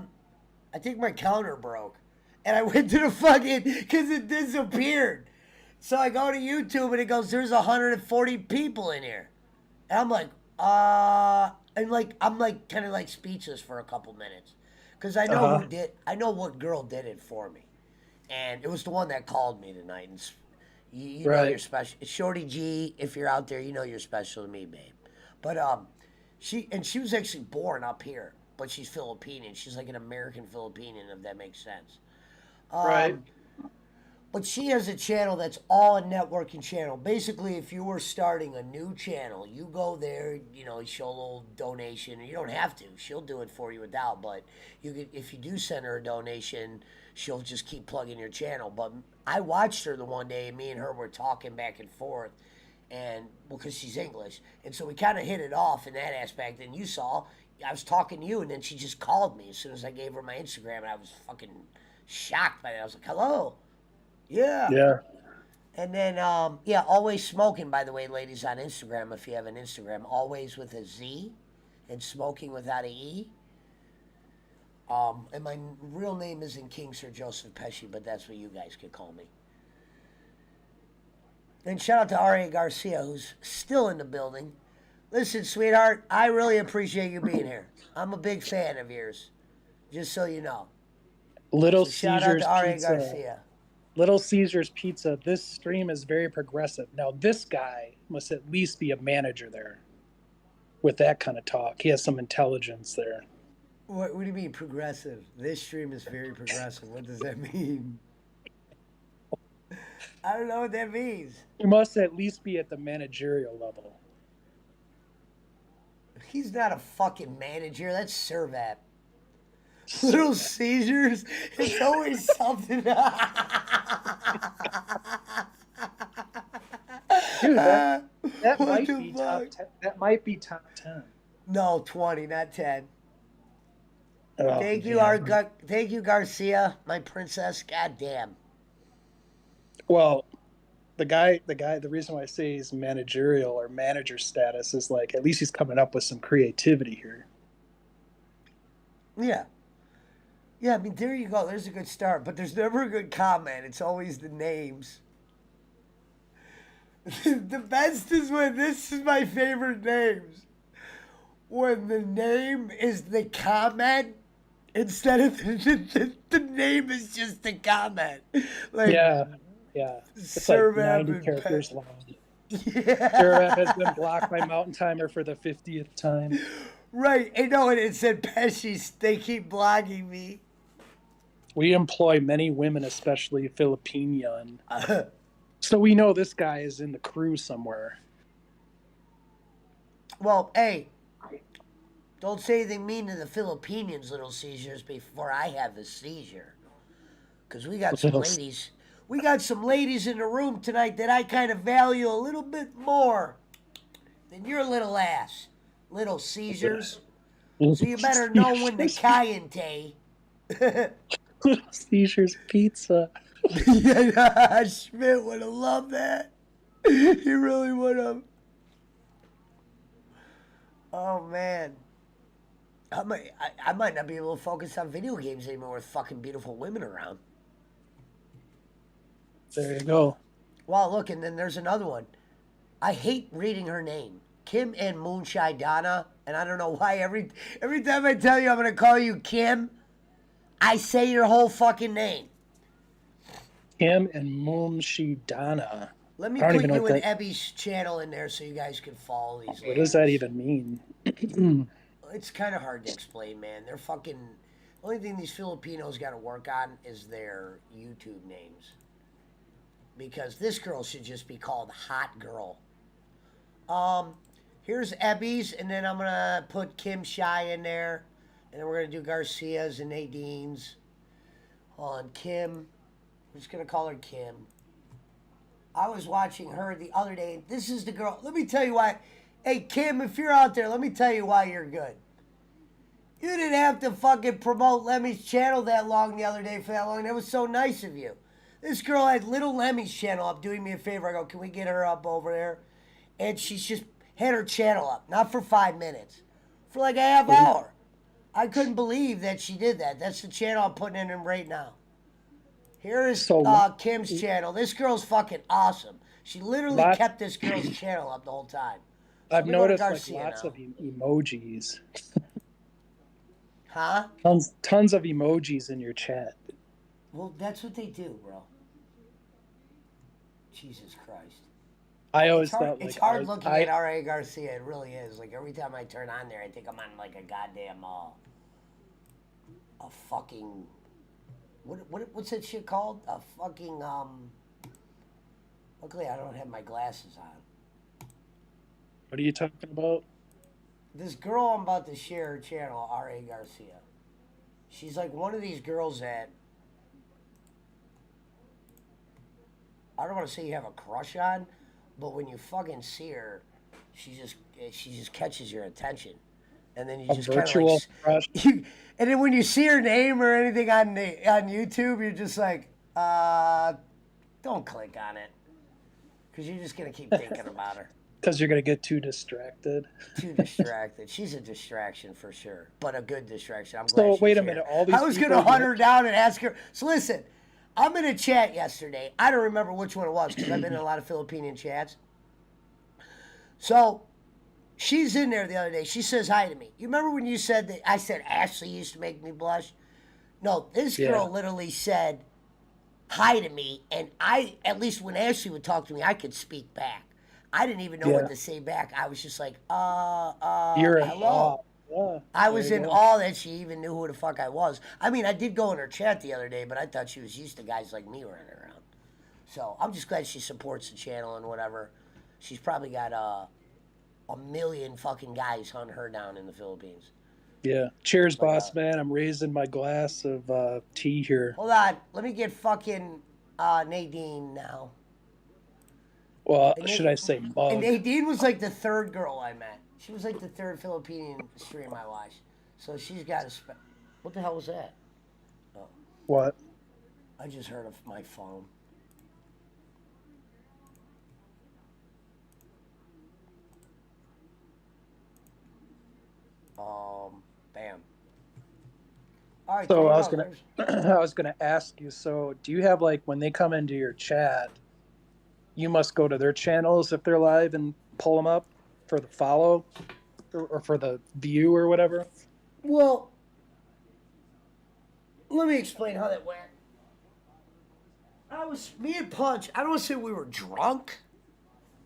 think my counter broke. And I went to the fucking, because it disappeared. So I go to YouTube and it goes, there's 140 people in here. And I'm like, I'm like kind of like speechless for a couple minutes. Because I know I know what girl did it for me. And it was the one that called me tonight. And you know you're special. Shorty G, if you're out there, you know you're special to me, babe. But she was actually born up here, but she's Filipino. She's like an American Filipinian, if that makes sense. Right. But she has a channel that's all a networking channel. Basically, if you were starting a new channel, you go there, you know, show a little donation. You don't have to. She'll do it for you without. But if you do send her a donation, she'll just keep plugging your channel. But I watched her the one day, and me and her were talking back and forth, and because she's English, and so we kind of hit it off in that aspect. And you saw, I was talking to you, and then she just called me as soon as I gave her my Instagram, and I was fucking shocked by that. I was like, hello. Yeah. Yeah. And then, always smoking, by the way, ladies, on Instagram, if you have an Instagram, always with a Z and smoking without a E. And my real name isn't King Sir Joseph Pesci, but that's what you guys could call me. And shout out to R.A. Garcia, who's still in the building. Listen, sweetheart, I really appreciate you being here. I'm a big fan of yours, just so you know. Little So shout out Caesar's to R.A. Pizza. Garcia. Little Caesar's Pizza. This stream is very progressive. Now, this guy must at least be a manager there with that kind of talk. He has some intelligence there. What do you mean progressive? This stream is very progressive. What does that mean? I don't know what that means. He must at least be at the managerial level. He's not a fucking manager. That's Servat. Little Caesars. It's always something. Dude, that What might the be fuck? top 10. That might be top 10. No, 20, not 10. Oh, Thank you, man. thank you, Garcia, my princess. God damn. Well, the reason why I say he's managerial or manager status is like at least he's coming up with some creativity here. Yeah. Yeah, I mean, there you go. There's a good start, but there's never a good comment. It's always the names. The best is when this is my favorite names. When the name is the comment instead of the name is just the comment. Like, Yeah, yeah. It's like Sir 90 Evan characters long. Sir Ev has been Yeah. blocked by Mountain Timer for the 50th time. Right. And no, and it said Pesci, they keep blogging me. We employ many women, especially Filipinian. So we know this guy is in the crew somewhere. Well, hey, don't say anything mean to the Filipinos, Little Caesars, before I have a seizure. Because we got some ladies. We got some ladies in the room tonight that I kind of value a little bit more than your little ass, Little Caesars. So you better know when to caliente. Seizures Pizza. Yeah, Schmidt would have loved that. He really would have. Oh, man. I might not be able to focus on video games anymore with fucking beautiful women around. There you go. Well, look, and then there's another one. I hate reading her name. Kim and Moonshine Donna. And I don't know why every time I tell you I'm going to call you Kim, I say your whole fucking name. Kim and Mumshidana. Let me I don't put even know you what and that. Ebby's channel in there so you guys can follow these. What does that even mean? It's kind of hard to explain, man. They're fucking. The only thing these Filipinos got to work on is their YouTube names. Because this girl should just be called Hot Girl. Here's Ebby's, and then I'm gonna put Kim Shy in there, and then we're gonna do Garcia's and Nadine's. Hold on, Kim. I'm just gonna call her Kim. I was watching her the other day. This is the girl. Let me tell you why. Hey, Kim, if you're out there, let me tell you why you're good. You didn't have to fucking promote Lemmy's channel that long the other day for that long. That was so nice of you. This girl had Little Lemmy's channel up doing me a favor. I go, can we get her up over there? And she's just had her channel up. Not for 5 minutes. For like a half hour. I couldn't believe that she did that. That's the channel I'm putting in right now. Here is Kim's channel. This girl's fucking awesome. She literally kept this girl's channel up the whole time. So I've noticed like lots of emojis. Huh? Tons of emojis in your chat. Well, that's what they do, bro. Jesus Christ. I always thought like it's hard looking at R.A. Garcia. It really is. Like every time I turn on there, I think I'm on like a goddamn a fucking what's that shit called? A fucking Luckily, I don't have my glasses on. What are you talking about? This girl I'm about to share her channel, R.A. Garcia. She's like one of these girls that I don't want to say you have a crush on, but when you fucking see her, she just catches your attention, and then you just kind of like crush. and then when you see her name or anything on YouTube, you're just like, don't click on it, because you're just gonna keep thinking about her. Because you're gonna get too distracted. Too distracted. She's a distraction for sure, but a good distraction. I'm glad. So wait a minute. All these I was gonna hunt her down and ask her. So listen, I'm in a chat yesterday. I don't remember which one it was because I've been in a lot of Filipino chats. So she's in there the other day. She says hi to me. You remember when you said that I said Ashley used to make me blush? No, this girl literally said hi to me, and I, at least when Ashley would talk to me, I could speak back. I didn't even know what to say back. I was just like, You're hello. Yeah, I was in awe that she even knew who the fuck I was. I mean, I did go in her chat the other day, but I thought she was used to guys like me running around. So I'm just glad she supports the channel and whatever. She's probably got a million fucking guys hunting her down in the Philippines. Yeah. Cheers, boss man. I'm raising my glass of tea here. Hold on. Let me get fucking Nadine now. Well, And should I say And mug? Nadine was like the third girl I met. She was like the third Filipino stream I watched. So she's got a What the hell was that? Oh, What? I just heard of my phone. Bam. All right, there So you I was go. gonna, I was gonna ask you. So do you have like when they come into your chat, you must go to their channels if they're live and pull them up for the follow or for the view or whatever? Well, let me explain how that went. Me and Punch, I don't want to say we were drunk.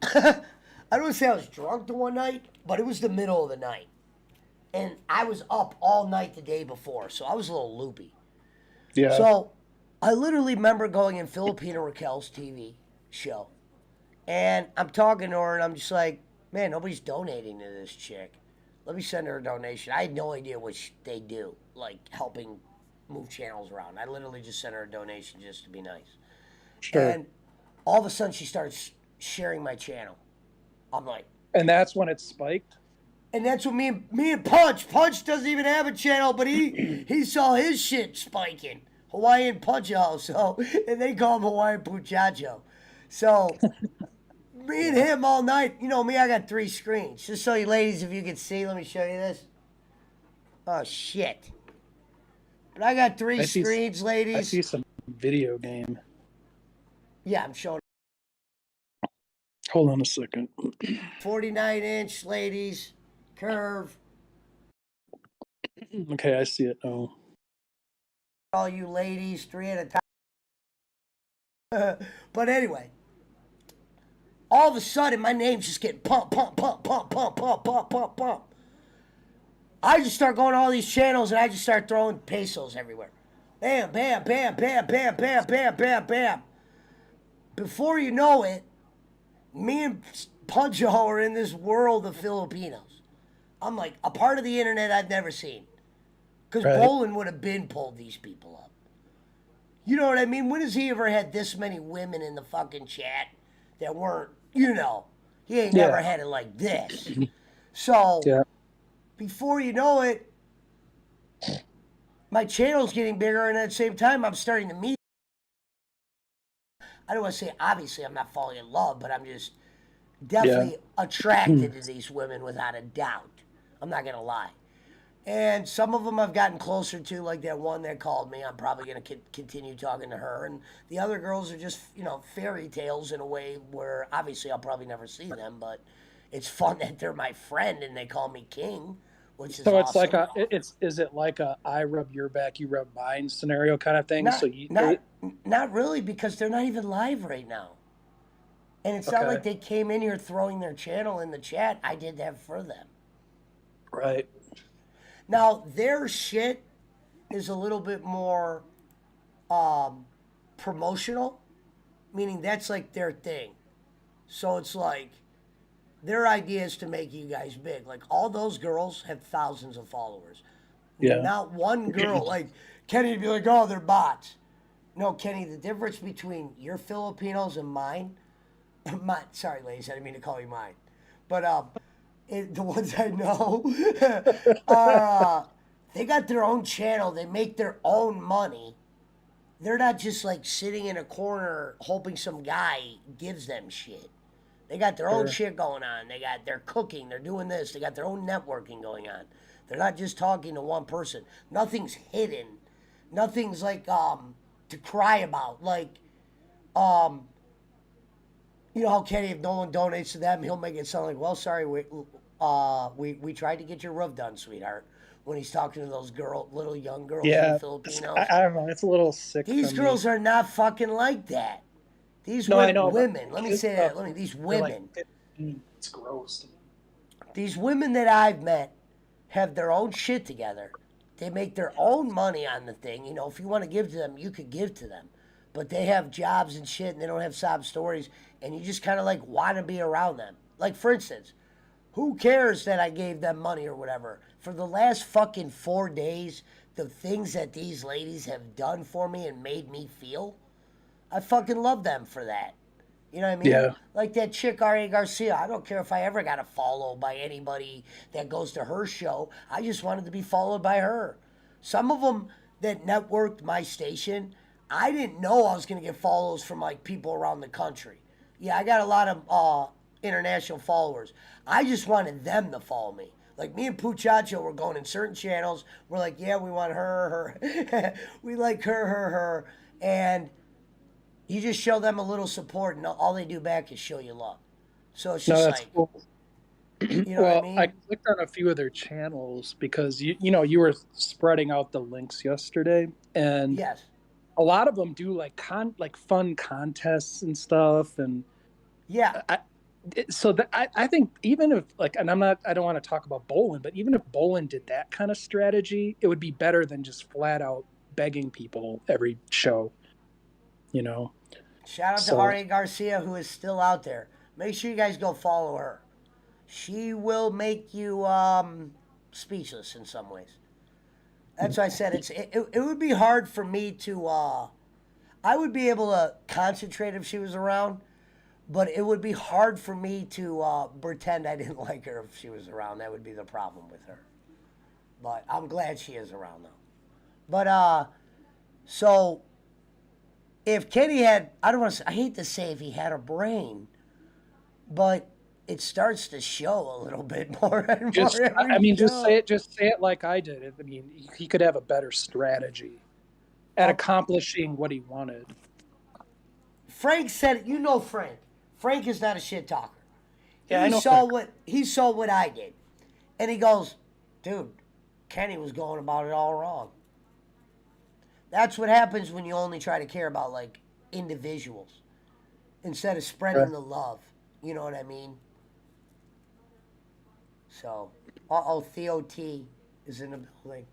I don't want to say I was drunk the one night, but it was the middle of the night. And I was up all night the day before, so I was a little loopy. Yeah. So I literally remember going in Filipina Raquel's TV show. And I'm talking to her, and I'm just like, man, nobody's donating to this chick. Let me send her a donation. I had no idea what they do, like helping move channels around. I literally just sent her a donation just to be nice. Sure. And all of a sudden, she starts sharing my channel. I'm like, And that's when it spiked. and that's what me and Punch doesn't even have a channel, but he saw his shit spiking. Hawaiian Puncho, so and they call him Hawaiian Puchacho. So me and him all night. You know me, I got 3 screens. Just so you ladies, if you can see, let me show you this. Oh shit. But I got 3 screens, ladies. I see some video game. Yeah, I'm showing Hold on a second. 49-inch, ladies. Curve. Okay, I see it now. All you ladies, 3 at a time. But anyway, all of a sudden my name's just getting pump. I just start going to all these channels and I just start throwing pesos everywhere. Bam, bam, bam, bam, bam, bam, bam, bam, bam. Before you know it, me and Puncho are in this world of Filipinos. I'm like a part of the internet I've never seen. Because Right. Bolin would have been pulled these people up. You know what I mean? When has he ever had this many women in the fucking chat that weren't, he ain't never had it like this. So, Yeah. before you know it, my channel's getting bigger, and at the same time, I'm starting to meet. I don't want to say, obviously, I'm not falling in love, but I'm just definitely attracted to these women without a doubt. I'm not going to lie. And some of them I've gotten closer to, like that one that called me. I'm probably going to continue talking to her. And the other girls are just, fairy tales in a way where obviously I'll probably never see them, but it's fun that they're my friend and they call me king, which is So awesome. it's like is it like a I rub your back, you rub mine scenario kind of thing? Not really, because they're not even live right now. And it's not like they came in here throwing their channel in the chat. I did that for them. Right. Now, their shit is a little bit more promotional, meaning that's like their thing. So it's like their idea is to make you guys big. Like all those girls have thousands of followers. Yeah. Not one girl, like Kenny would be like, oh, they're bots. No, Kenny, the difference between your Filipinos and mine, sorry, ladies, I didn't mean to call you mine. But the ones I know are they got their own channel. They make their own money. They're not just like sitting in a corner hoping some guy gives them shit. They got their own shit going on. They're cooking. They're doing this. They got their own networking going on. They're not just talking to one person. Nothing's hidden. Nothing's like to cry about. Like you know how Kenny, if no one donates to them, he'll make it sound like, well, sorry, we tried to get your roof done, sweetheart. When he's talking to those little young girls in the Filipinos. I don't know. It's a little sick. These girls are not fucking like that. These I know, women, let me say that. These women. It's gross. These women that I've met have their own shit together. They make their own money on the thing. If you want to give to them, you could give to them. But they have jobs and shit, and they don't have sob stories, and you just kind of like want to be around them. Like, for instance, who cares that I gave them money or whatever? For the last fucking 4 days, the things that these ladies have done for me and made me feel, I fucking love them for that. You know what I mean? Yeah. Like that chick R.A. Garcia. I don't care if I ever got a follow by anybody that goes to her show. I just wanted to be followed by her. Some of them that networked my station, I didn't know I was going to get follows from like people around the country. Yeah, I got a lot of international followers. I just wanted them to follow me. Like me and Puchacho were going in certain channels. We're like, yeah, we want her, her. We like her. And you just show them a little support, and all they do back is show you love. So it's No, just that's like, cool. you know what I Well, I mean? clicked on a few of their channels because you were spreading out the links yesterday, and Yes. a lot of them do like fun contests and stuff, and Yeah. I, so that I think even if like, and I don't want to talk about Bolin, but even if Bolin did that kind of strategy, it would be better than just flat out begging people every show, you know. Shout out to So R.A. Garcia, who is still out there. Make sure you guys go follow her. She will make you speechless in some ways. That's why I said it would be hard for me to. I would be able to concentrate if she was around, but it would be hard for me to pretend I didn't like her if she was around. That would be the problem with her. But I'm glad she is around though. But so if Kenny had, I don't want to. I hate to say if he had a brain, but it starts to show a little bit more and just, more every I mean, show. just say it like I did. I mean, he could have a better strategy at Oh, accomplishing what he wanted. Frank said it. You know Frank. Frank is not a shit talker. Yeah, I He know saw Frank. what I did, and he goes, "Dude, Kenny was going about it all wrong." That's what happens when you only try to care about like individuals instead of Right. spreading the love. You know what I mean? So, Theo T is in the building.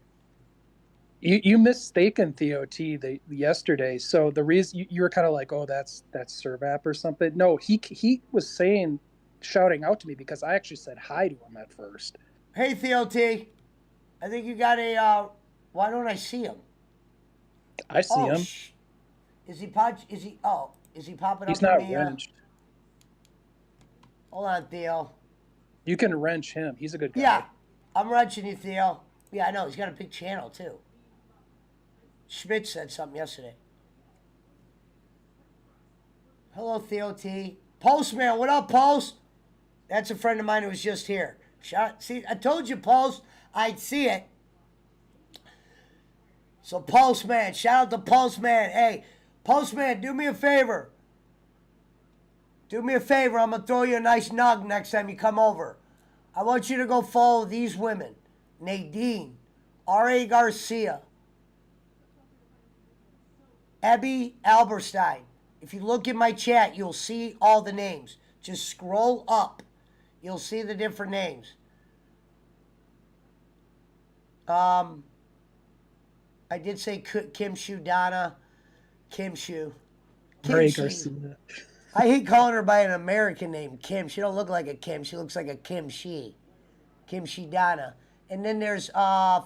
You mistaken Theo T yesterday. So the reason you were kind of like, oh, that's Servap or something. No, he was shouting out to me because I actually said hi to him at first. Hey Theo T, I think you got a. Why don't I see him? I see Oh, him. is he pod? Is he? Oh, is he popping He's up in not the? wrenched. Hold on, Theo. You can wrench him. He's a good guy. Yeah, I'm wrenching you, Theo. Yeah, I know. He's got a big channel too. Schmidt said something yesterday. Hello, Theo T. Postman, what up, Post? That's a friend of mine who was just here. See, I told you, Post, I'd see it. So, Postman, shout out to Postman. Hey, Postman, do me a favor. Do me a favor. I'm going to throw you a nice nug next time you come over. I want you to go follow these women: Nadine, R.A. Garcia, Abby Alberstein. If you look in my chat, you'll see all the names. Just scroll up. You'll see the different names. I did say Kim Shu Donna. Kim Shu. Kim Ray Shu. Garcia. I hate calling her by an American name, Kim. She don't look like a Kim. She looks like a Kim Shi. Kim Shi Donna. And then there's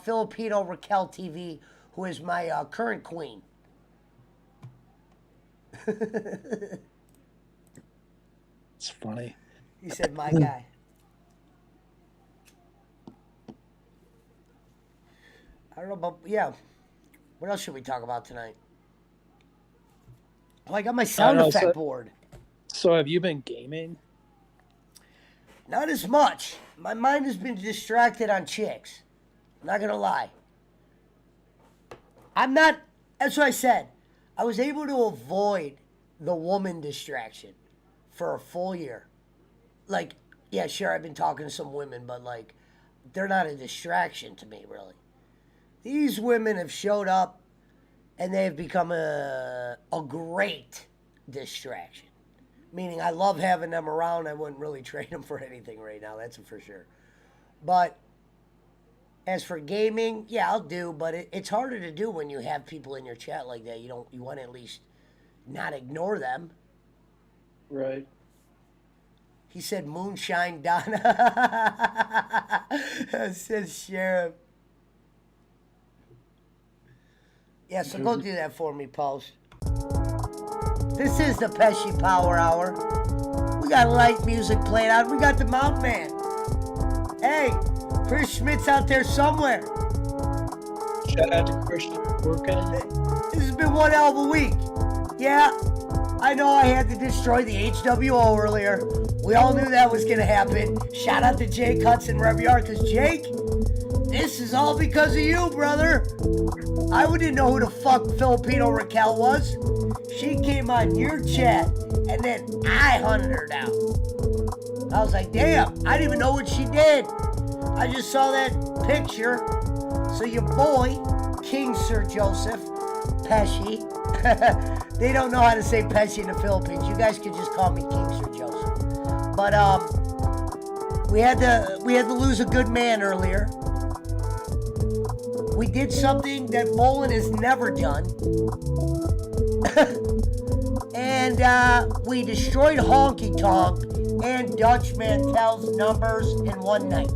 Filipino Raquel TV, who is my current queen. It's funny. He said, my guy. I don't know, but yeah. What else should we talk about tonight? Oh, I got my sound know, effect so- board. So have you been gaming? Not as much. My mind has been distracted on chicks. I'm not gonna lie. I'm not. That's what I said. I was able to avoid the woman distraction for a full year. Like, yeah, sure, I've been talking to some women, but like, they're not a distraction to me, really. These women have showed up, and they have become a great distraction. Meaning, I love having them around. I wouldn't really trade them for anything right now. That's for sure. But as for gaming, yeah, I'll do. But it's harder to do when you have people in your chat like that. You want to at least not ignore them. Right. He said Moonshine Donna. Says Sheriff. Yeah, so go do that for me, Post. This is the Pesci Power Hour. We got light music playing out. We got the Mountain Man. Hey, Chris Schmidt's out there somewhere. Shout out to Christian working. This has been one hell of a week. Yeah, I know I had to destroy the HWO earlier. We all knew that was going to happen. Shout out to Jake Hudson, wherever you are, because Jake, this is all because of you, brother. I didn't know who the fuck Filipino Raquel was. She came on your chat, and then I hunted her down. I was like, damn, I didn't even know what she did. I just saw that picture. So your boy, King Sir Joseph, Pesci, they don't know how to say Pesci in the Philippines. You guys could just call me King Sir Joseph. But we had to lose a good man earlier. We did something that Bolin has never done. And we destroyed Honky Tonk and Dutch Mantel's numbers in one night.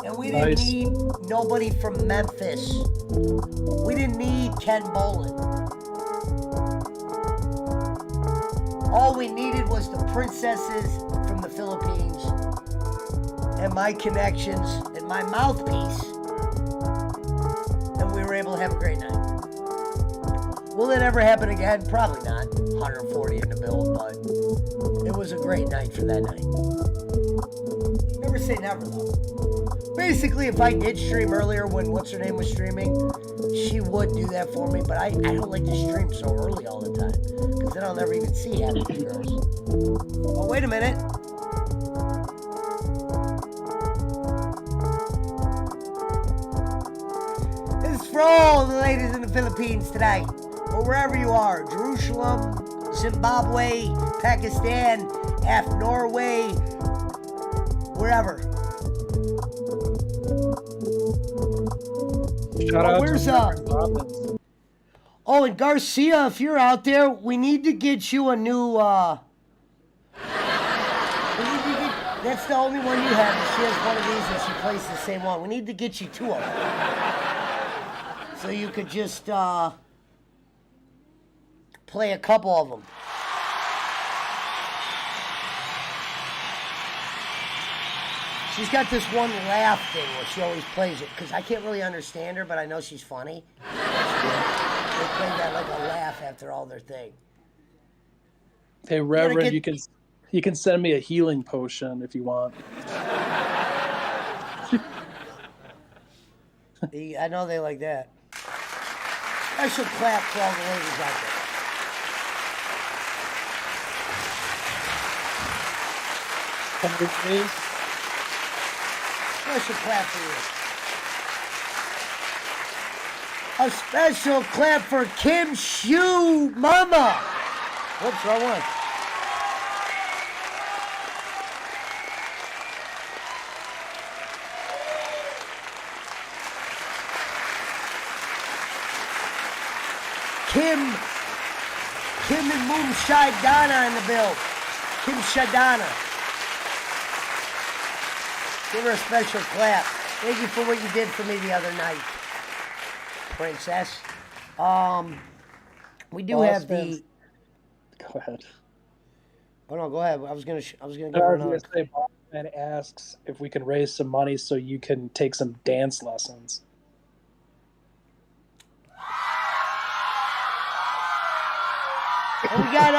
And we didn't need nobody from Memphis. We didn't need Ken Bolin. All we needed was the princesses from the Philippines and my connections and my mouthpiece. And we were able to have a great night. Will it ever happen again? Probably not. 140 in the build, but it was a great night for that night. Never say never, though. Basically, if I did stream earlier when what's-her-name was streaming, she would do that for me, but I don't like to stream so early all the time, because then I'll never even see half of you girls. Oh, wait a minute. This is for all the ladies in the Philippines tonight, or wherever you are, Jerusalem, Zimbabwe, Pakistan, Norway, wherever. Shout out where's to Robbins. Oh, and Garcia, if you're out there, we need to get you a new, that's the only one you have. She has one of these and she plays the same one. We need to get you two of them. So you could just, play a couple of them. She's got this one laugh thing where she always plays it, because I can't really understand her, but I know she's funny. They play that like a laugh after all their thing. Hey, Reverend, you can send me a healing potion if you want. I know they like that. Special clap for all the ladies out there. Special clap for you. A special clap for Kim Shu Mama. Whoops, wrong one. Kim and Moonshine Donna in the build. Kim Shadana. Give her a special clap. Thank you for what you did for me the other night, Princess. We do have the. Go ahead. Oh no, go ahead. I was gonna give I her was another. gonna say, Bossman asks if we can raise some money so you can take some dance lessons. And we got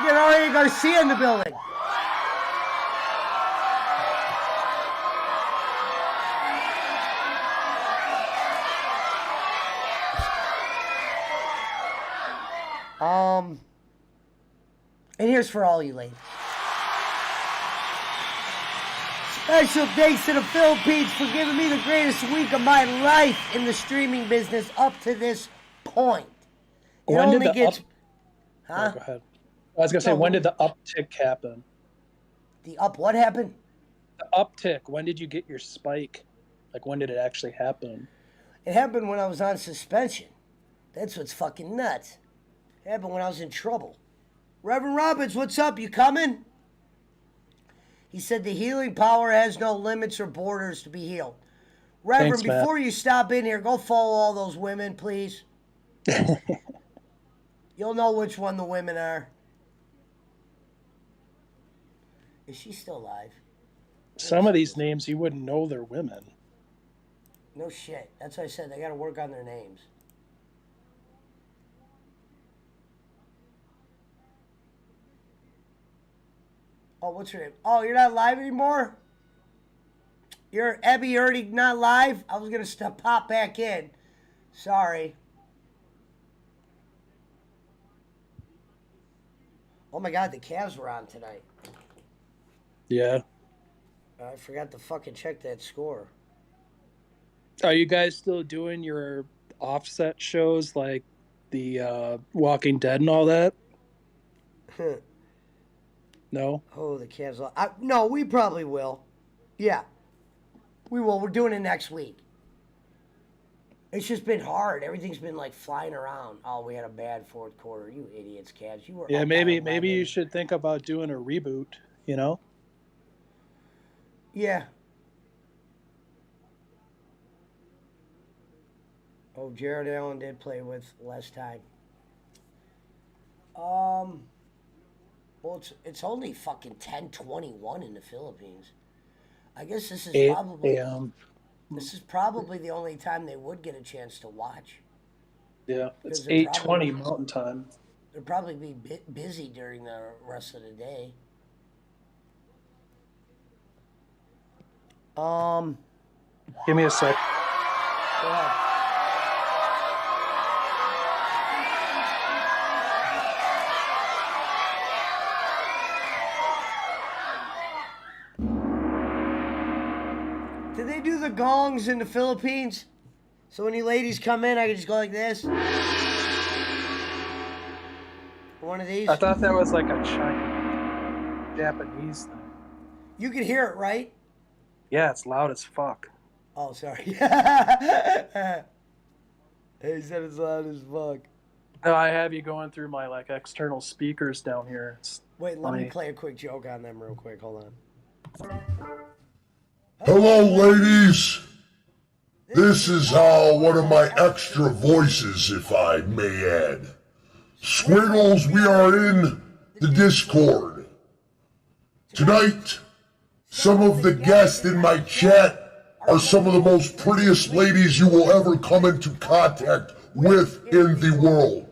Aria Garcia in the building. And here's for all you ladies. Special thanks to the Philippines for giving me the greatest week of my life in the streaming business up to this point. It When only did the gets... Oh, go ahead. I was gonna say, when did the uptick happen? What happened? The uptick. When did you get your spike? Like, when did it actually happen? It happened when I was on suspension. That's what's fucking nuts. It happened when I was in trouble. Reverend Robbins, what's up? You coming? He said the healing power has no limits or borders to be healed. Reverend, Thanks, Matt. before you stop in here, go follow all those women, please. You'll know which one the women are. Is she still alive? Some of these names you wouldn't know they're women. No shit. That's why I said they got to work on their names. Oh, what's your name? Oh, you're not live anymore? You're Abby, you're already not live? I was going to pop back in. Sorry. Oh my God, the Cavs were on tonight. Yeah. I forgot to fucking check that score. Are you guys still doing your offset shows like the Walking Dead and all that? No? Oh, the Cavs. No, we probably will. Yeah, we will. We're doing it next week. It's just been hard. Everything's been like flying around. Oh, we had a bad fourth quarter. You idiots, Cavs. You were Yeah, up by maybe 11. you should think about doing a reboot, you know? Yeah. Oh, Jared Allen did play with less time. Well, it's only fucking 10:21 in the Philippines. I guess this is 8 probably a.m. this is probably the only time they would get a chance to watch. Yeah, it's Because they're 8:20 probably- Mountain Time. They'll probably be busy during the rest of the day. Give me a sec. Go ahead. Do they do the gongs in the Philippines? So when you ladies come in, I can just go like this? One of these? I thought that was like a Japanese thing. You can hear it, right? Yeah, it's loud as fuck. Oh, sorry. He said it's loud as fuck. No, I have you going through my like external speakers down here. It's Wait, let me funny. play a quick joke on them real quick. Hold on. Hello, ladies. This is one of my extra voices, if I may add. Squiggles, we are in the Discord. Tonight, some of the guests in my chat are some of the most prettiest ladies you will ever come into contact with in the world.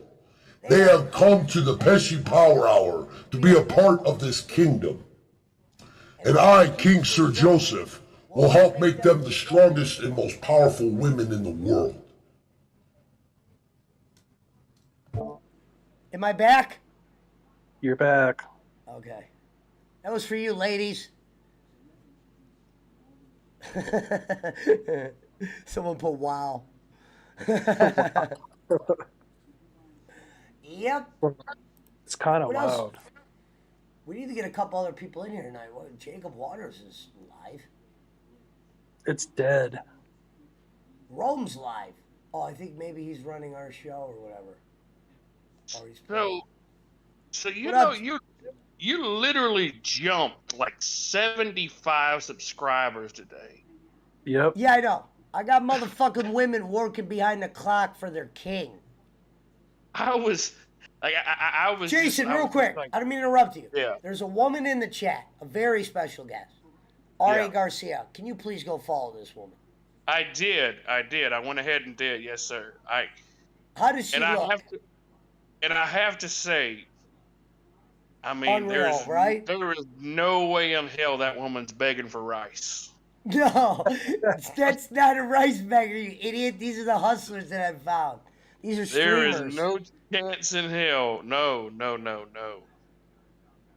They have come to the Pesci Power Hour to be a part of this kingdom. And I, King Sir Joseph, will help make them the strongest and most powerful women in the world. Am I back? You're back. Okay. That was for you, ladies. Someone put wow. Yep. It's kind of What else? loud. We need to get a couple other people in here tonight. Jacob Waters is live. It's dead. Rome's live. Oh, I think maybe he's running our show or whatever. Or he's So you What know up? you literally jumped like 75 subscribers today. Yep. Yeah, I know. I got motherfucking women working behind the clock for their king. I was like I was Jason, just, I real was quick. like, I don't mean to interrupt you. Yeah. There's a woman in the chat, a very special guest. Ari Yeah. Garcia. Can you please go follow this woman? I did. I went ahead and did. Yes, sir. How does she and look? I have to say, I mean, Unreal, right? there is no way in hell that woman's begging for rice. No, that's not a rice bagger, you idiot. These are the hustlers that I've found. These are There streamers. is no chance in hell. No.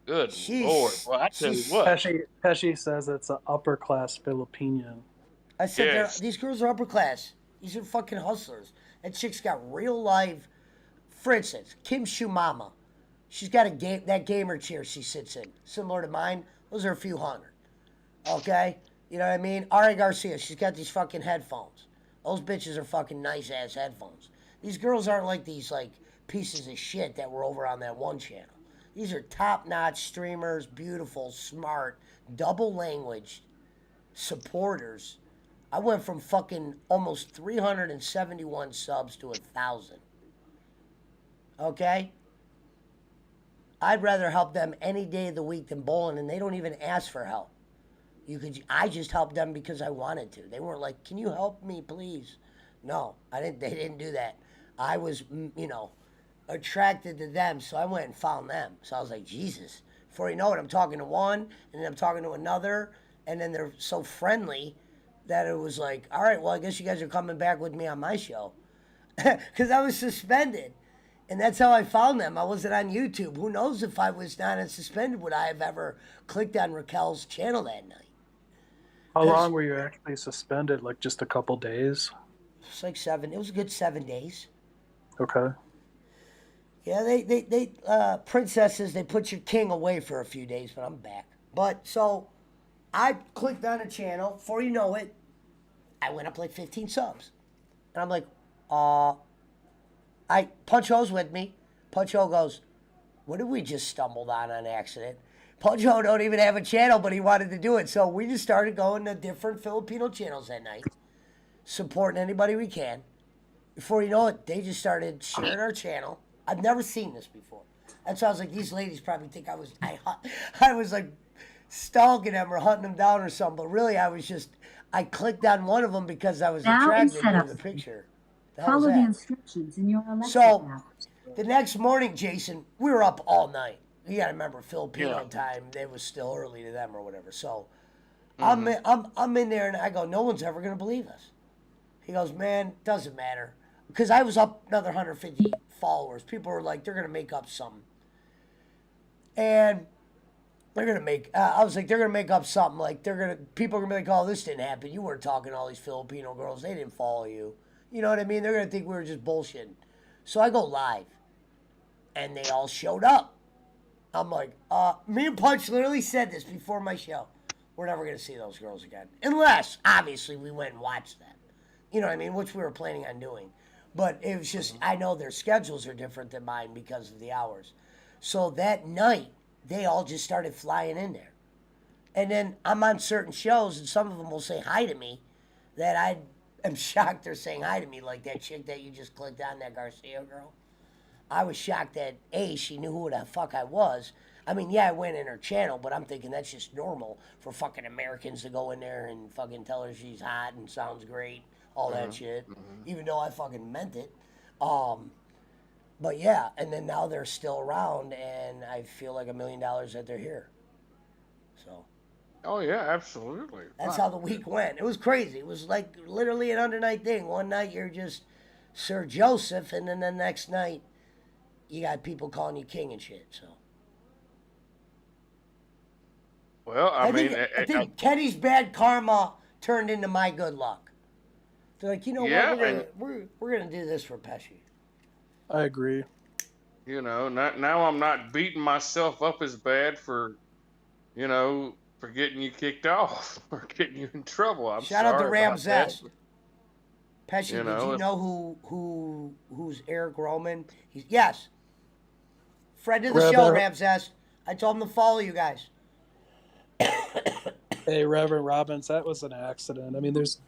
Good She's- Lord. Well, I tell you she's- what. Pesci says it's an upper class Filipinian. I said Yes. these girls are upper class. These are fucking hustlers. That chick's got real life. For instance, Kim Shumama. She's got that gamer chair she sits in, similar to mine. Those are a few hundred. Okay? You know what I mean? Ari Garcia, she's got these fucking headphones. Those bitches are fucking nice ass headphones. These girls aren't like these like pieces of shit that were over on that one channel. These are top notch streamers, beautiful, smart, double language supporters. I went from fucking almost 371 subs to 1,000. Okay? I'd rather help them any day of the week than bowling, and they don't even ask for help. I just helped them because I wanted to. They weren't like, "Can you help me, please?" No, I didn't. They didn't do that. I was, attracted to them, so I went and found them. So I was like, Jesus. Before you know it, I'm talking to one, and then I'm talking to another, and then they're so friendly that it was like, all right, well, I guess you guys are coming back with me on my show, because I was suspended. And that's how I found them. I wasn't on YouTube. Who knows if I was not on suspended, would I have ever clicked on Raquel's channel that night? How long were you actually suspended? Like just a couple days? It's like 7. It was a good 7 days. Okay. Yeah, they princesses, they put your king away for a few days, but I'm back. But so I clicked on a channel. Before you know it, I went up like 15 subs. And I'm like, Punch Ho's with me. Punch Ho goes, what did we just stumbled on accident? Punch Ho don't even have a channel, but he wanted to do it. So we just started going to different Filipino channels that night, supporting anybody we can. Before you know it, they just started sharing our channel. I've never seen this before. That's why I was like, these ladies probably think I was like stalking them or hunting them down or something. But really, I clicked on one of them because I was attracted to the picture. Follow the instructions in your Alexa app. The next morning, Jason, we were up all night. You gotta remember Filipino time; they was still early to them or whatever. So, I'm in there and I go, no one's ever gonna believe us. He goes, man, doesn't matter, because I was up another 150 followers. People were like, they're gonna make up something, and they're gonna make. I was like, they're gonna make up something. Like people are gonna be like, oh, this didn't happen. You weren't talking to all these Filipino girls. They didn't follow you. You know what I mean? They're gonna think we were just bullshitting. So I go live, and they all showed up. I'm like, me and Punch literally said this before my show. We're never going to see those girls again. Unless, obviously, we went and watched them. You know what I mean? Which we were planning on doing. But it was just, I know their schedules are different than mine because of the hours. So that night, they all just started flying in there. And then I'm on certain shows, and some of them will say hi to me that I am shocked they're saying hi to me, like that chick that you just clicked on, that Garcia girl. I was shocked that, A, she knew who the fuck I was. I mean, yeah, I went in her channel, but I'm thinking that's just normal for fucking Americans to go in there and fucking tell her she's hot and sounds great, all that shit, even though I fucking meant it. But yeah, and then now they're still around, and I feel like $1 million that they're here. So. Oh, yeah, absolutely. That's how the week went. It was crazy. It was like literally an undernight thing. One night you're just Sir Joseph, and then the next night, you got people calling you king and shit, so. Well, I think Kenny's bad karma turned into my good luck. They're like, you know what, we're gonna do this for Pesci. I agree. You know, now I'm not beating myself up as bad for getting you kicked off or getting you in trouble. Shout out to Ramses. Pesci, You did know, you know who's Eric Roman? Yes. Friend of the show, Ramses. I told him to follow you guys. Hey, Reverend Robbins, that was an accident. I mean, there's...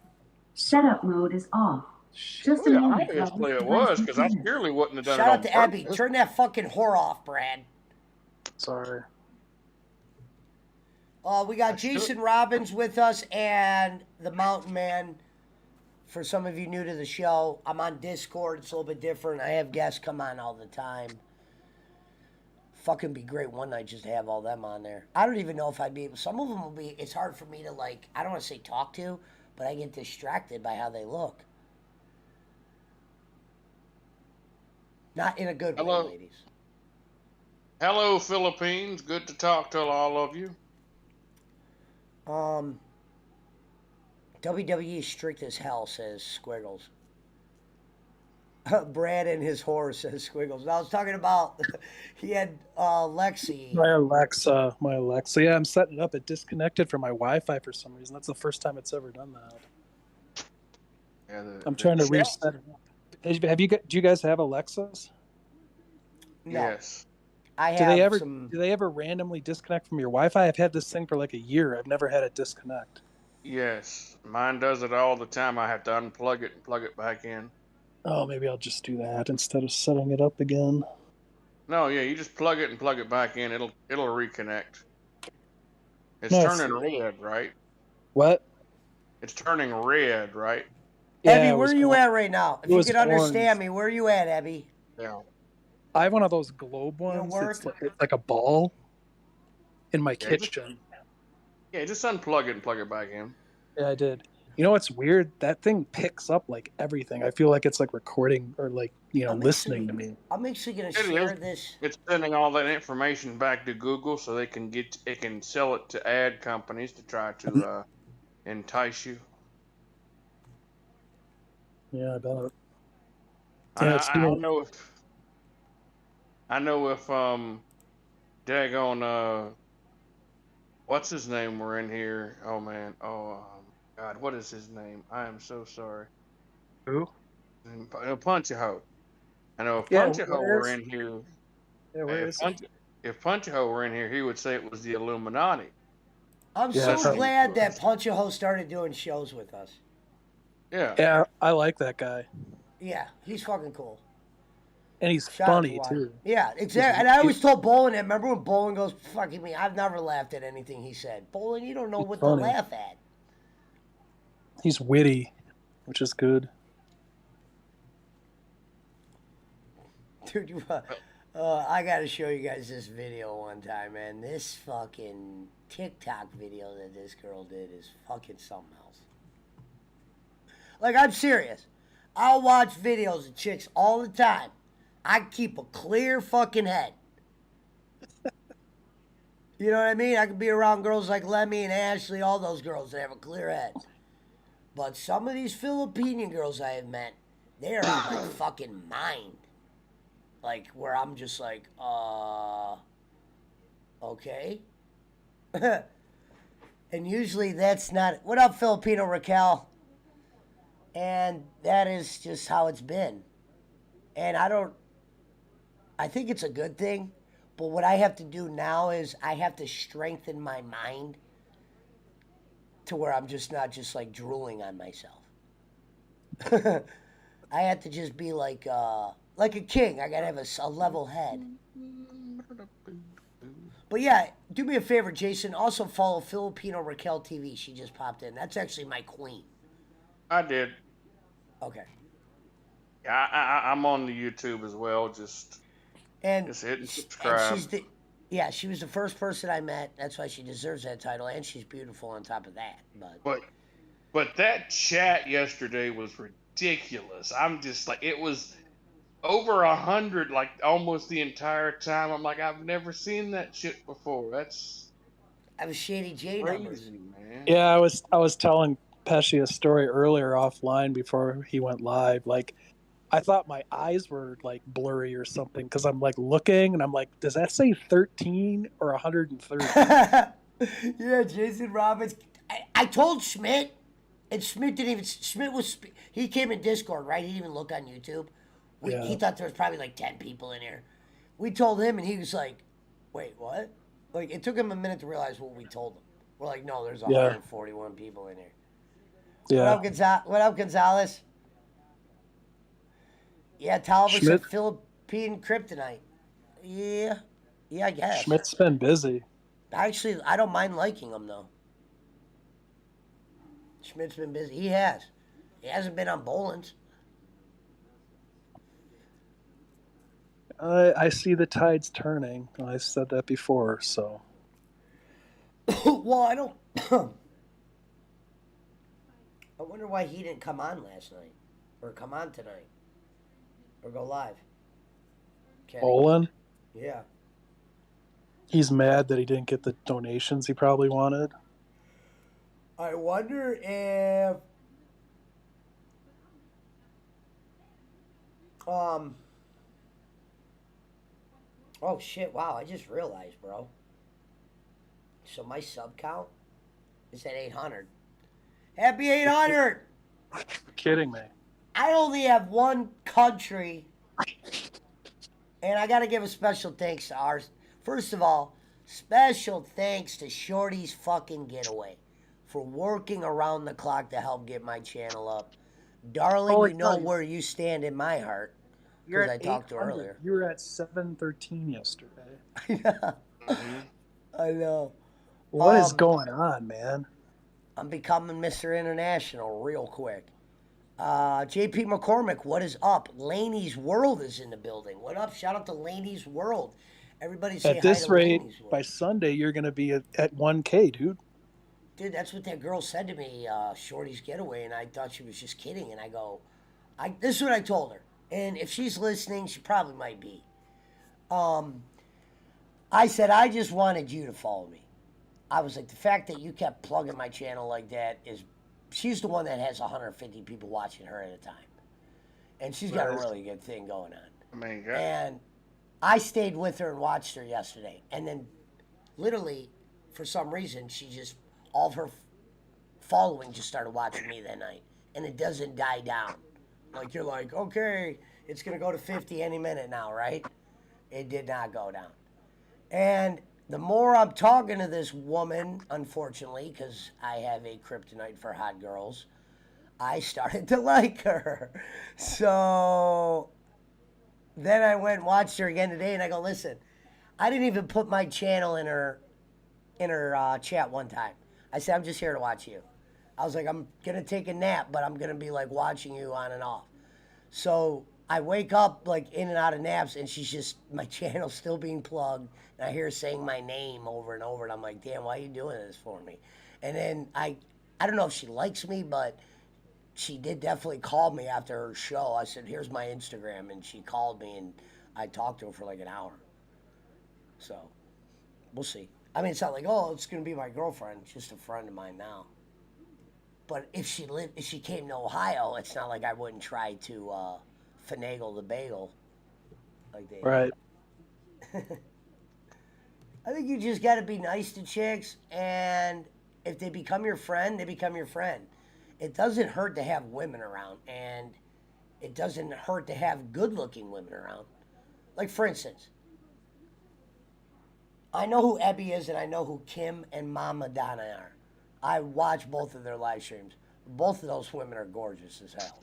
Setup mode is off. Just a moment. Obviously it was, because I surely wouldn't have done Shout it on out to Abby. purpose. Turn that fucking whore off, Brad. Sorry. We got Jason Robbins with us and the Mountain Man. For some of you new to the show, I'm on Discord. It's a little bit different. I have guests come on all the time. Fucking be great one night just to have all them on there. I don't even know if I'd be able. Some of them will be. It's hard for me to like. I don't want to say talk to, but I get distracted by how they look. Not in a good way, ladies. Hello, Philippines. Good to talk to all of you. WWE strict as hell, says Squiggles. Brad and his horse, says Squiggles. I was talking about, he had Lexi. My Alexa. Yeah, I'm setting it up. It disconnected from my Wi-Fi for some reason. That's the first time it's ever done that. Yeah, I'm trying to reset it. Do you guys have Alexas? No. Yes. I have Do they ever randomly disconnect from your Wi-Fi? I've had this thing for like a year. I've never had it disconnect. Yes. Mine does it all the time. I have to unplug it and plug it back in. Oh, maybe I'll just do that instead of setting it up again. No, yeah, you just plug it and plug it back in. It'll reconnect. It's Nice. turning red, right? What? It's turning red, right? Yeah, Abby, it where was are you or- at right now? If it you was could understand orange. me, where are you at, Abby? Yeah. I have one of those globe You at ones. work? It's like a ball in my Yeah, just kitchen. unplug it and plug it back in. Yeah, I did. You know what's weird? That thing picks up like everything. I feel like it's like recording or like, listening to me. I'm actually gonna It share is. this. It's sending all that information back to Google so they can sell it to ad companies to try to entice you. Yeah, I bet. I, Yeah, it's I, I doing. know if daggone what's his name were in here. Oh man. Oh God, what is his name? I am so sorry. Who? Punch a Hoe. I know if Yeah, Punch a Hoe where were is? in here, Yeah, where if is he? Punch if Punch a Hoe were in here, he would say it was the Illuminati. I'm Yeah, so That's how he glad that feels. Punch a Hole started doing shows with us. Yeah. Yeah, I like that guy, Yeah, he's fucking cool. and he's Shout out to funny Juan. too. Yeah, He's, exactly. And I he's always told Bolin that. Remember when Bolin goes, fucking me, I've never laughed at anything he said. Bolin, you don't know what to funny. laugh at. He's witty, which is good. Dude, I gotta show you guys this video one time, man. This fucking TikTok video that this girl did is fucking something else. Like, I'm serious. I'll watch videos of chicks all the time. I keep a clear fucking head. You know what I mean? I could be around girls like Lemmy and Ashley, all those girls that have a clear head. But some of these Filipino girls I have met, they are on my fucking mind. Like, where I'm just like, okay. And usually that's not. What up, Filipino Raquel? And that is just how it's been. And I think it's a good thing. But what I have to do now is I have to strengthen my mind to where I'm just not just like drooling on myself. I have to just be like a king. I gotta have a level head. But yeah, do me a favor, Jason. Also follow Filipino Raquel TV. She just popped in. That's actually my queen. I did. Okay. Yeah, I'm on the YouTube as well. Just And hit and subscribe. she was the first person I met. That's why she deserves that title, and she's beautiful on top of that. But that chat yesterday was ridiculous. I'm just like, it was over 100, like almost the entire time. I'm like, I've never seen that shit before. That's I was Shady J numbers. crazy, man. Yeah, I was telling Pesci a story earlier offline before he went live. Like, I thought my eyes were like blurry or something because I'm like looking and I'm like, does that say 13 or 130? Yeah, Jason Robbins. I told Schmidt, and Schmidt didn't even. He came in Discord, right? He didn't even look on YouTube. Yeah. He thought there was probably like 10 people in here. We told him, and he was like, wait, what? Like, it took him a minute to realize what we told him. We're like, no, there's 141 people in here. Yeah. What up, Gonzalez? Yeah, Tolliver said Schmidt- Philippine kryptonite. Yeah, I guess. Schmidt's been busy. Actually, I don't mind liking him, though. Schmidt's been busy. He has. He hasn't been on Boland's. I see the tides turning. I said that before, so. Well, I don't. I wonder why he didn't come on last night, or come on tonight, or go live. Kenny. Olin, Yeah. he's mad that he didn't get the donations he probably wanted. I wonder if oh shit, wow, I just realized, bro. So my sub count is at 800. Happy 800! You're kidding me. I only have one country, and I gotta give a special thanks to ours. First of all, special thanks to Shorty's fucking getaway for working around the clock to help get my channel up. Darling, Holy you know cow. where you stand in my heart. You're 'cause I at talked to her 800. earlier. You were at 713 yesterday. Hmm. I know. What is going on, man? I'm becoming Mr. International real quick. JP McCormick, what is up? Laney's World is in the building. What up? Shout out to Laney's World. Everybody say At hi this to rate, Laney's World. by Sunday, you're going to be at 1K, dude. Dude, that's what that girl said to me, Shorty's Getaway, and I thought she was just kidding. And I go, this is what I told her. And if she's listening, she probably might be. I said, I just wanted you to follow me. I was like, the fact that you kept plugging my channel like that is, she's the one that has 150 people watching her at a time. And she's got a really good thing going on. I mean, And I stayed with her and watched her yesterday. And then, literally, for some reason, she just, all of her following just started watching me that night. And it doesn't die down. Like, you're like, okay, it's going to go to 50 any minute now, right? It did not go down. And the more I'm talking to this woman, unfortunately, because I have a kryptonite for hot girls, I started to like her. So then I went and watched her again today, and I go, listen, I didn't even put my channel in her chat one time. I said, I'm just here to watch you. I was like, I'm gonna take a nap, but I'm gonna be like watching you on and off. So I wake up like in and out of naps, and she's just, my channel's still being plugged, and I hear her saying my name over and over, and I'm like, damn, why are you doing this for me? And then I don't know if she likes me, but she did definitely call me after her show. I said, here's my Instagram, and she called me, and I talked to her for like an hour. So we'll see. I mean, it's not like, oh, it's gonna be my girlfriend. It's just a friend of mine now. But if she came to Ohio, it's not like I wouldn't try to finagle the bagel like they. Right. I think you just got to be nice to chicks, and if they become your friend, they become your friend. It doesn't hurt to have women around, and it doesn't hurt to have good-looking women around. Like, for instance, I know who Ebby is, and I know who Kim and Mama Donna are. I watch both of their live streams. Both of those women are gorgeous as hell.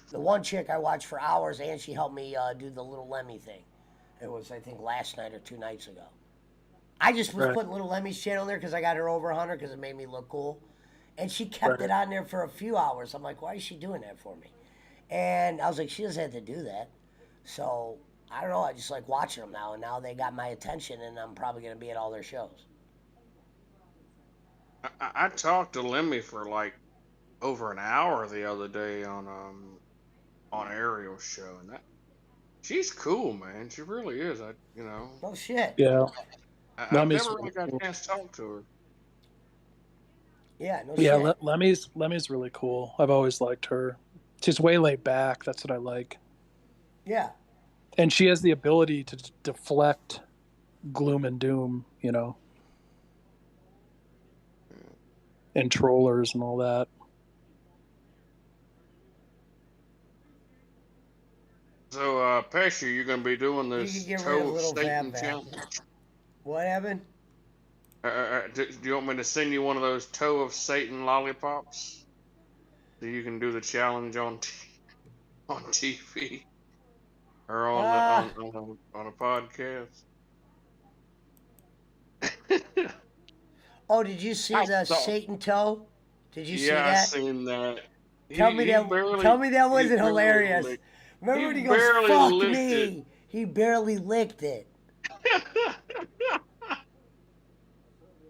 The one chick I watched for hours, and she helped me do the Little Lemmy thing. It was, I think, last night or 2 nights ago. I just was putting Little Lemmy's channel there because I got her over 100 because it made me look cool. And she kept it on there for a few hours. I'm like, why is she doing that for me? And I was like, she doesn't have to do that. So, I don't know. I just like watching them now. And now they got my attention, and I'm probably going to be at all their shows. I talked to Lemmy for like over an hour the other day on Ariel's show, and she's cool, man. She really is. Oh, shit. Yeah. I've never really got a chance to talk to her. Yeah, no Yeah, shit. Lemmy's really cool. I've always liked her. She's way laid back. That's what I like. Yeah. And she has the ability to deflect gloom and doom, and trollers and all that. So, Pesci, you're going to be doing You this can get rid toe of of Little Satan Fat challenge? What happened? Do you want me to send you one of those toe of Satan lollipops so you can do the challenge on TV or on a podcast? Oh, did you see the Satan toe? Did you see Yeah, I that? seen that. Tell me that wasn't hilarious. Remember when he goes, "Fuck me"? He barely licked it.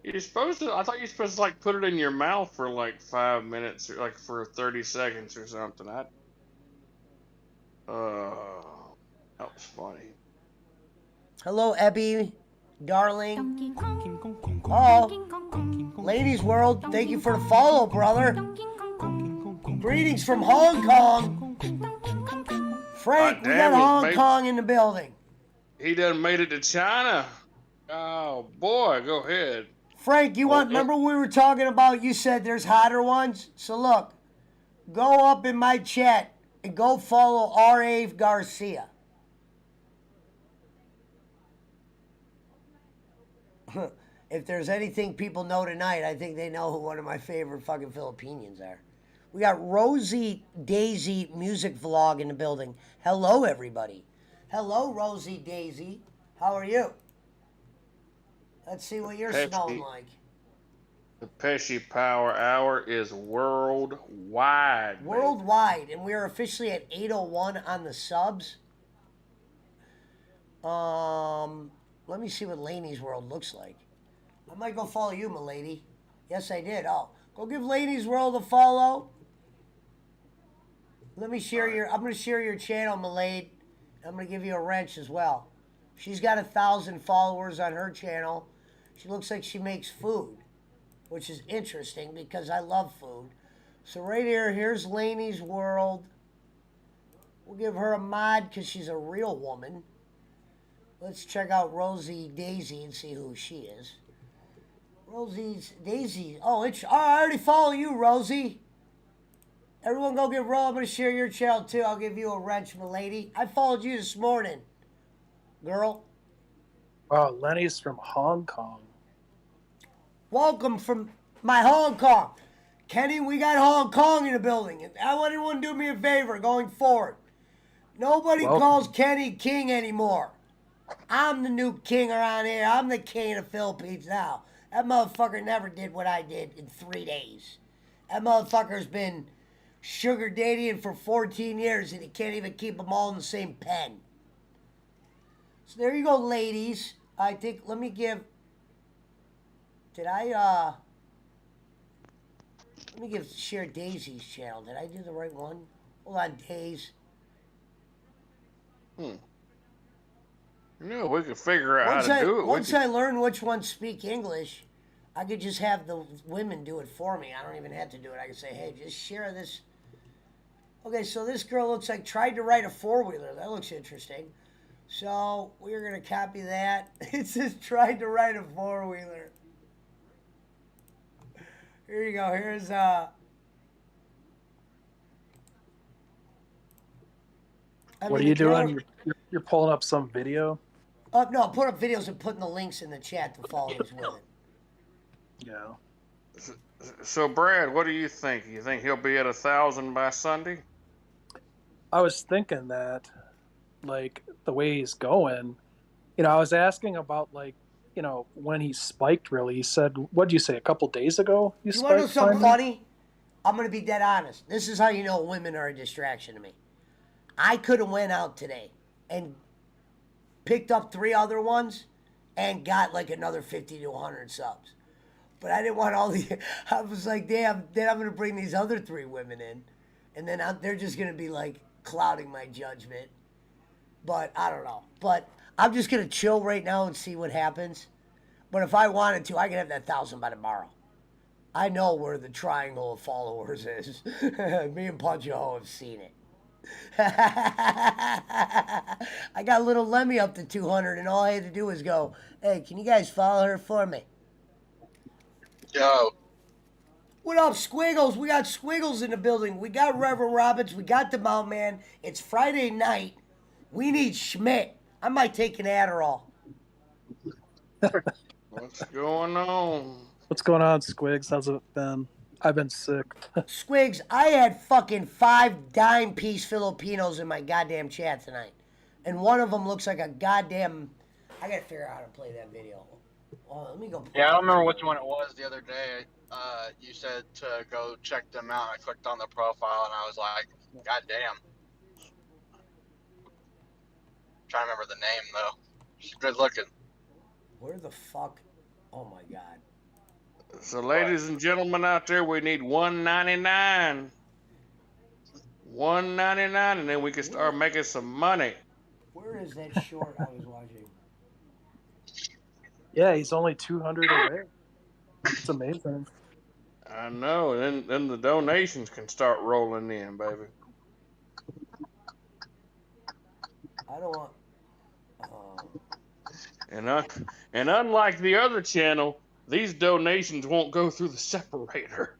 You're supposed to. I thought you're supposed to like put it in your mouth for like 5 minutes or like for 30 seconds or something. That was funny. Hello, Ebby, darling. Oh, Ladies World, thank you for the follow, brother. Greetings from Hong Kong. Frank, we got Hong Kong in the building. He done made it to China. Oh boy, go ahead. Frank, remember we were talking about, you said there's hotter ones? So look, go up in my chat and go follow R.A. Garcia. If there's anything people know tonight, I think they know who one of my favorite fucking Filipinos are. We got Rosie Daisy music vlog in the building. Hello, everybody. Hello, Rosie Daisy. How are you? Let's see what you're smelling Pesci, like. the Pesci Power Hour is worldwide, baby. Worldwide, and we are officially at 801 on the subs. Let me see what Laney's World looks like. I might go follow you, milady. Yes, I did. Oh, go give Laney's World a follow. Let me share your. I'm gonna share your channel, milady. I'm gonna give you a wrench as well. She's got 1,000 followers on her channel. She looks like she makes food, which is interesting because I love food. So right here, here's Laney's World. We'll give her a mod because she's a real woman. Let's check out Rosie Daisy and see who she is. Rosie's Daisy. Oh, I already follow you, Rosie. Everyone go give Ro. I'm going to share your channel too. I'll give you a wrench, milady. I followed you this morning, girl. Wow, Lenny's from Hong Kong. Welcome from my Hong Kong. Kenny, we got Hong Kong in the building. And I want everyone to do me a favor going forward. Nobody calls Kenny king anymore. I'm the new king around here. I'm the king of the Philippines now. That motherfucker never did what I did in 3 days. That motherfucker's been sugar dating for 14 years and he can't even keep them all in the same pen. So there you go, ladies. I think, let me give, let me share Daisy's channel. Did I do the right one? Hold on, Daisy. No, we can figure out how to do it. Once I learn which ones speak English, I could just have the women do it for me. I don't even have to do it. I can say, hey, just share this. Okay, so this girl looks like tried to ride a four-wheeler. That looks interesting. So we're going to copy that. It says tried to ride a four-wheeler. Here you go. Here's What are you doing? You're pulling up some video? No, put up videos and putting the links in the chat to follow these women. Yeah. So, Brad, what do you think? You think he'll be at 1,000 by Sunday? I was thinking that, like, the way he's going, I was asking about, like, when he spiked really. He said, what'd you say, a couple days ago? You want to know something finally? funny? I'm going to be dead honest. This is how you know women are a distraction to me. I could have went out today and picked up 3 other ones and got like another 50 to 100 subs. But I didn't want all the... I was like, damn, then I'm going to bring these other 3 women in. And then they're just going to be like clouding my judgment. But I don't know. But I'm just going to chill right now and see what happens. But if I wanted to, I could have that 1,000 by tomorrow. I know where the triangle of followers is. Me and Punch-O have seen it. I got little Lemmy up to 200, and all I had to do was go, hey, can you guys follow her for me? Yo. What up, Squiggles? We got Squiggles in the building. We got Reverend Roberts. We got the Mount Man. It's Friday night. We need Schmidt. I might take an Adderall. What's going on? What's going on, Squigs? How's it been? I've been sick. Squigs, I had fucking 5 dime-piece Filipinos in my goddamn chat tonight. And one of them looks like a goddamn... I gotta figure out how to play that video. Oh, let me go play Yeah, I don't remember which one it was the other day. You said to go check them out. I clicked on the profile and I was like, God damn. Trying to remember the name though. She's good looking. Where the fuck? Oh my god. So, ladies and gentlemen out there, we need $1.99. $1.99, and then we can start making some money. Where is that short I was watching? Yeah, he's only 200 away. It's amazing. I know. Then the donations can start rolling in, baby. I don't want... And unlike the other channel, these donations won't go through the separator.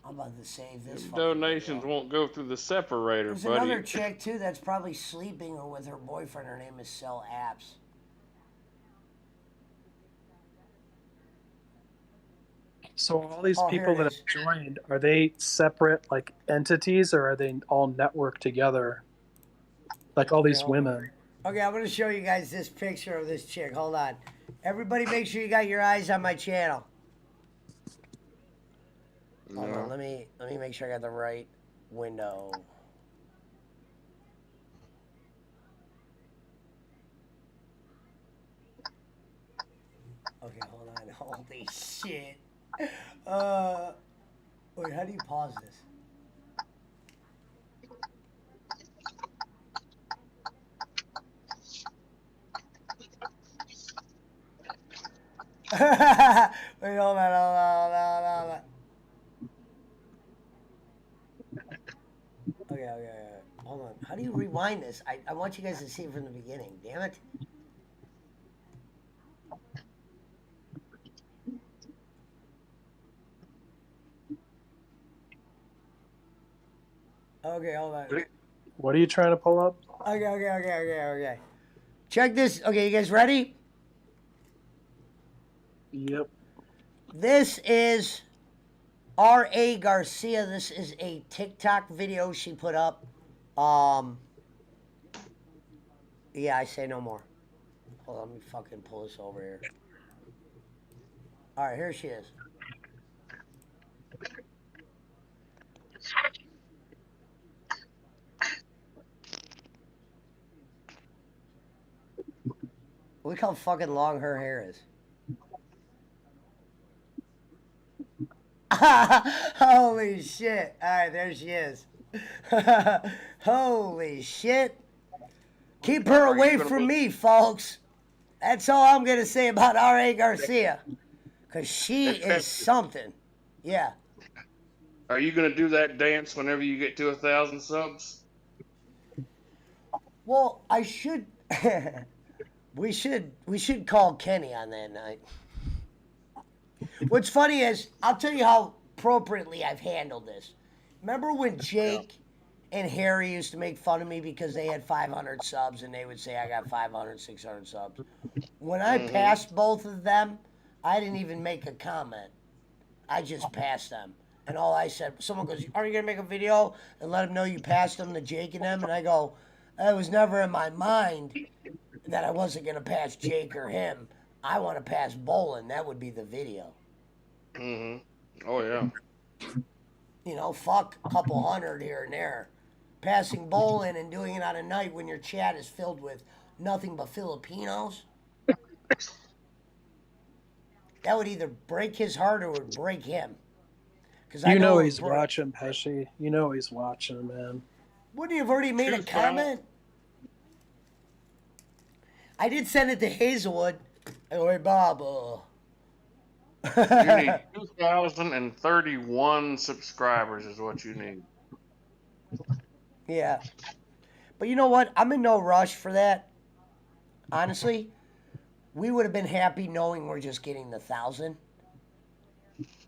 I'm about to save this. Donations won't go through the separator, There's buddy. another chick, too, that's probably sleeping or with her boyfriend. Her name is Sell Apps. So all these Oh, here people it that is. have joined, are they separate like entities or are they all networked together? Like all Okay, these hold on. women. Okay, I'm gonna show you guys this picture of this chick. Hold on. Everybody, make sure you got your eyes on my channel. Hold on. No. Let me make sure I got the right window. Okay, hold on. Holy shit. Wait, how do you pause this? Wait, hold on, hold on. Okay. Hold on. How do you rewind this? I want you guys to see it from the beginning. Damn it. Okay, hold on. What are you trying to pull up? Okay. Check this. Okay, you guys ready? Yep. This is R.A. Garcia. This is a TikTok video she put up. Yeah, I say no more. Hold on, let me fucking pull this over here. All right, here she is. Look how fucking long her hair is. Holy shit. All right, there she is. Holy shit. Keep her Are you away gonna from be- me, folks. That's all I'm going to say about R.A. Garcia. Because she is something. Yeah. Are you gonna do that dance whenever you get to 1,000 subs? Well, I should. we should call Kenny on that night. What's funny is, I'll tell you how appropriately I've handled this. Remember when Jake and Harry used to make fun of me because they had 500 subs and they would say I got 500, 600 subs? When I Mm-hmm. passed both of them, I didn't even make a comment. I just passed them. And all I said, someone goes, "Are you going to make a video and let them know you passed them to Jake and them?" And I go, "It was never in my mind that I wasn't going to pass Jake or him. I want to pass Bolin. That would be the video. Mm-hmm. Oh yeah. You know, fuck a couple hundred here and there. Passing Bolin and doing it on a night when your chat is filled with nothing but Filipinos, that would either break his heart or would break him. Because I You know know it he's would break. watching, Pesci. You know he's watching, man. Wouldn't he have already made a 2,000. comment? I did send it to Hazelwood. Hey, Bob. You need 2,031 subscribers is what you need. Yeah. But you know what? I'm in no rush for that. Honestly, we would have been happy knowing we're just getting the 1,000.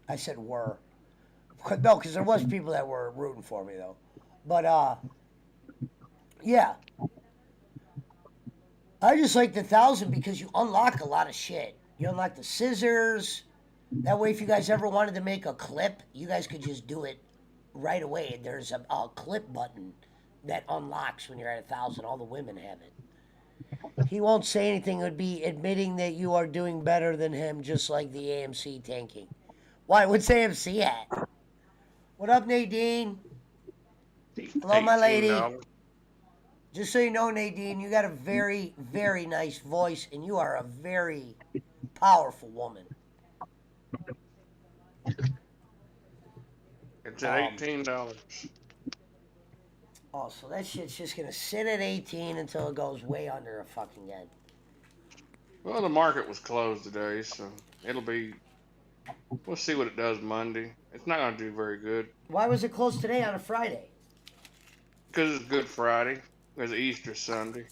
I said were. No, because there was people that were rooting for me though. But yeah. I just like the 1,000 because you unlock a lot of shit. You unlock the scissors. That way, if you guys ever wanted to make a clip, you guys could just do it right away. There's a clip button that unlocks when you're at 1,000. All the women have it. He won't say anything. It would be admitting that you are doing better than him, just like the AMC tanking. Why? What's AMC at? What up, Nadine? Hello, my lady. $18. Just so you know, Nadine, you got a very, very nice voice, and you are a very powerful woman. It's at $18. Oh, so that shit's just gonna sit at 18 until it goes way under a fucking head. Well, the market was closed today, so it'll be. We'll see what it does Monday. It's not gonna do very good Why was it closed today on a Friday? because it's Good Friday. There's Easter Sunday.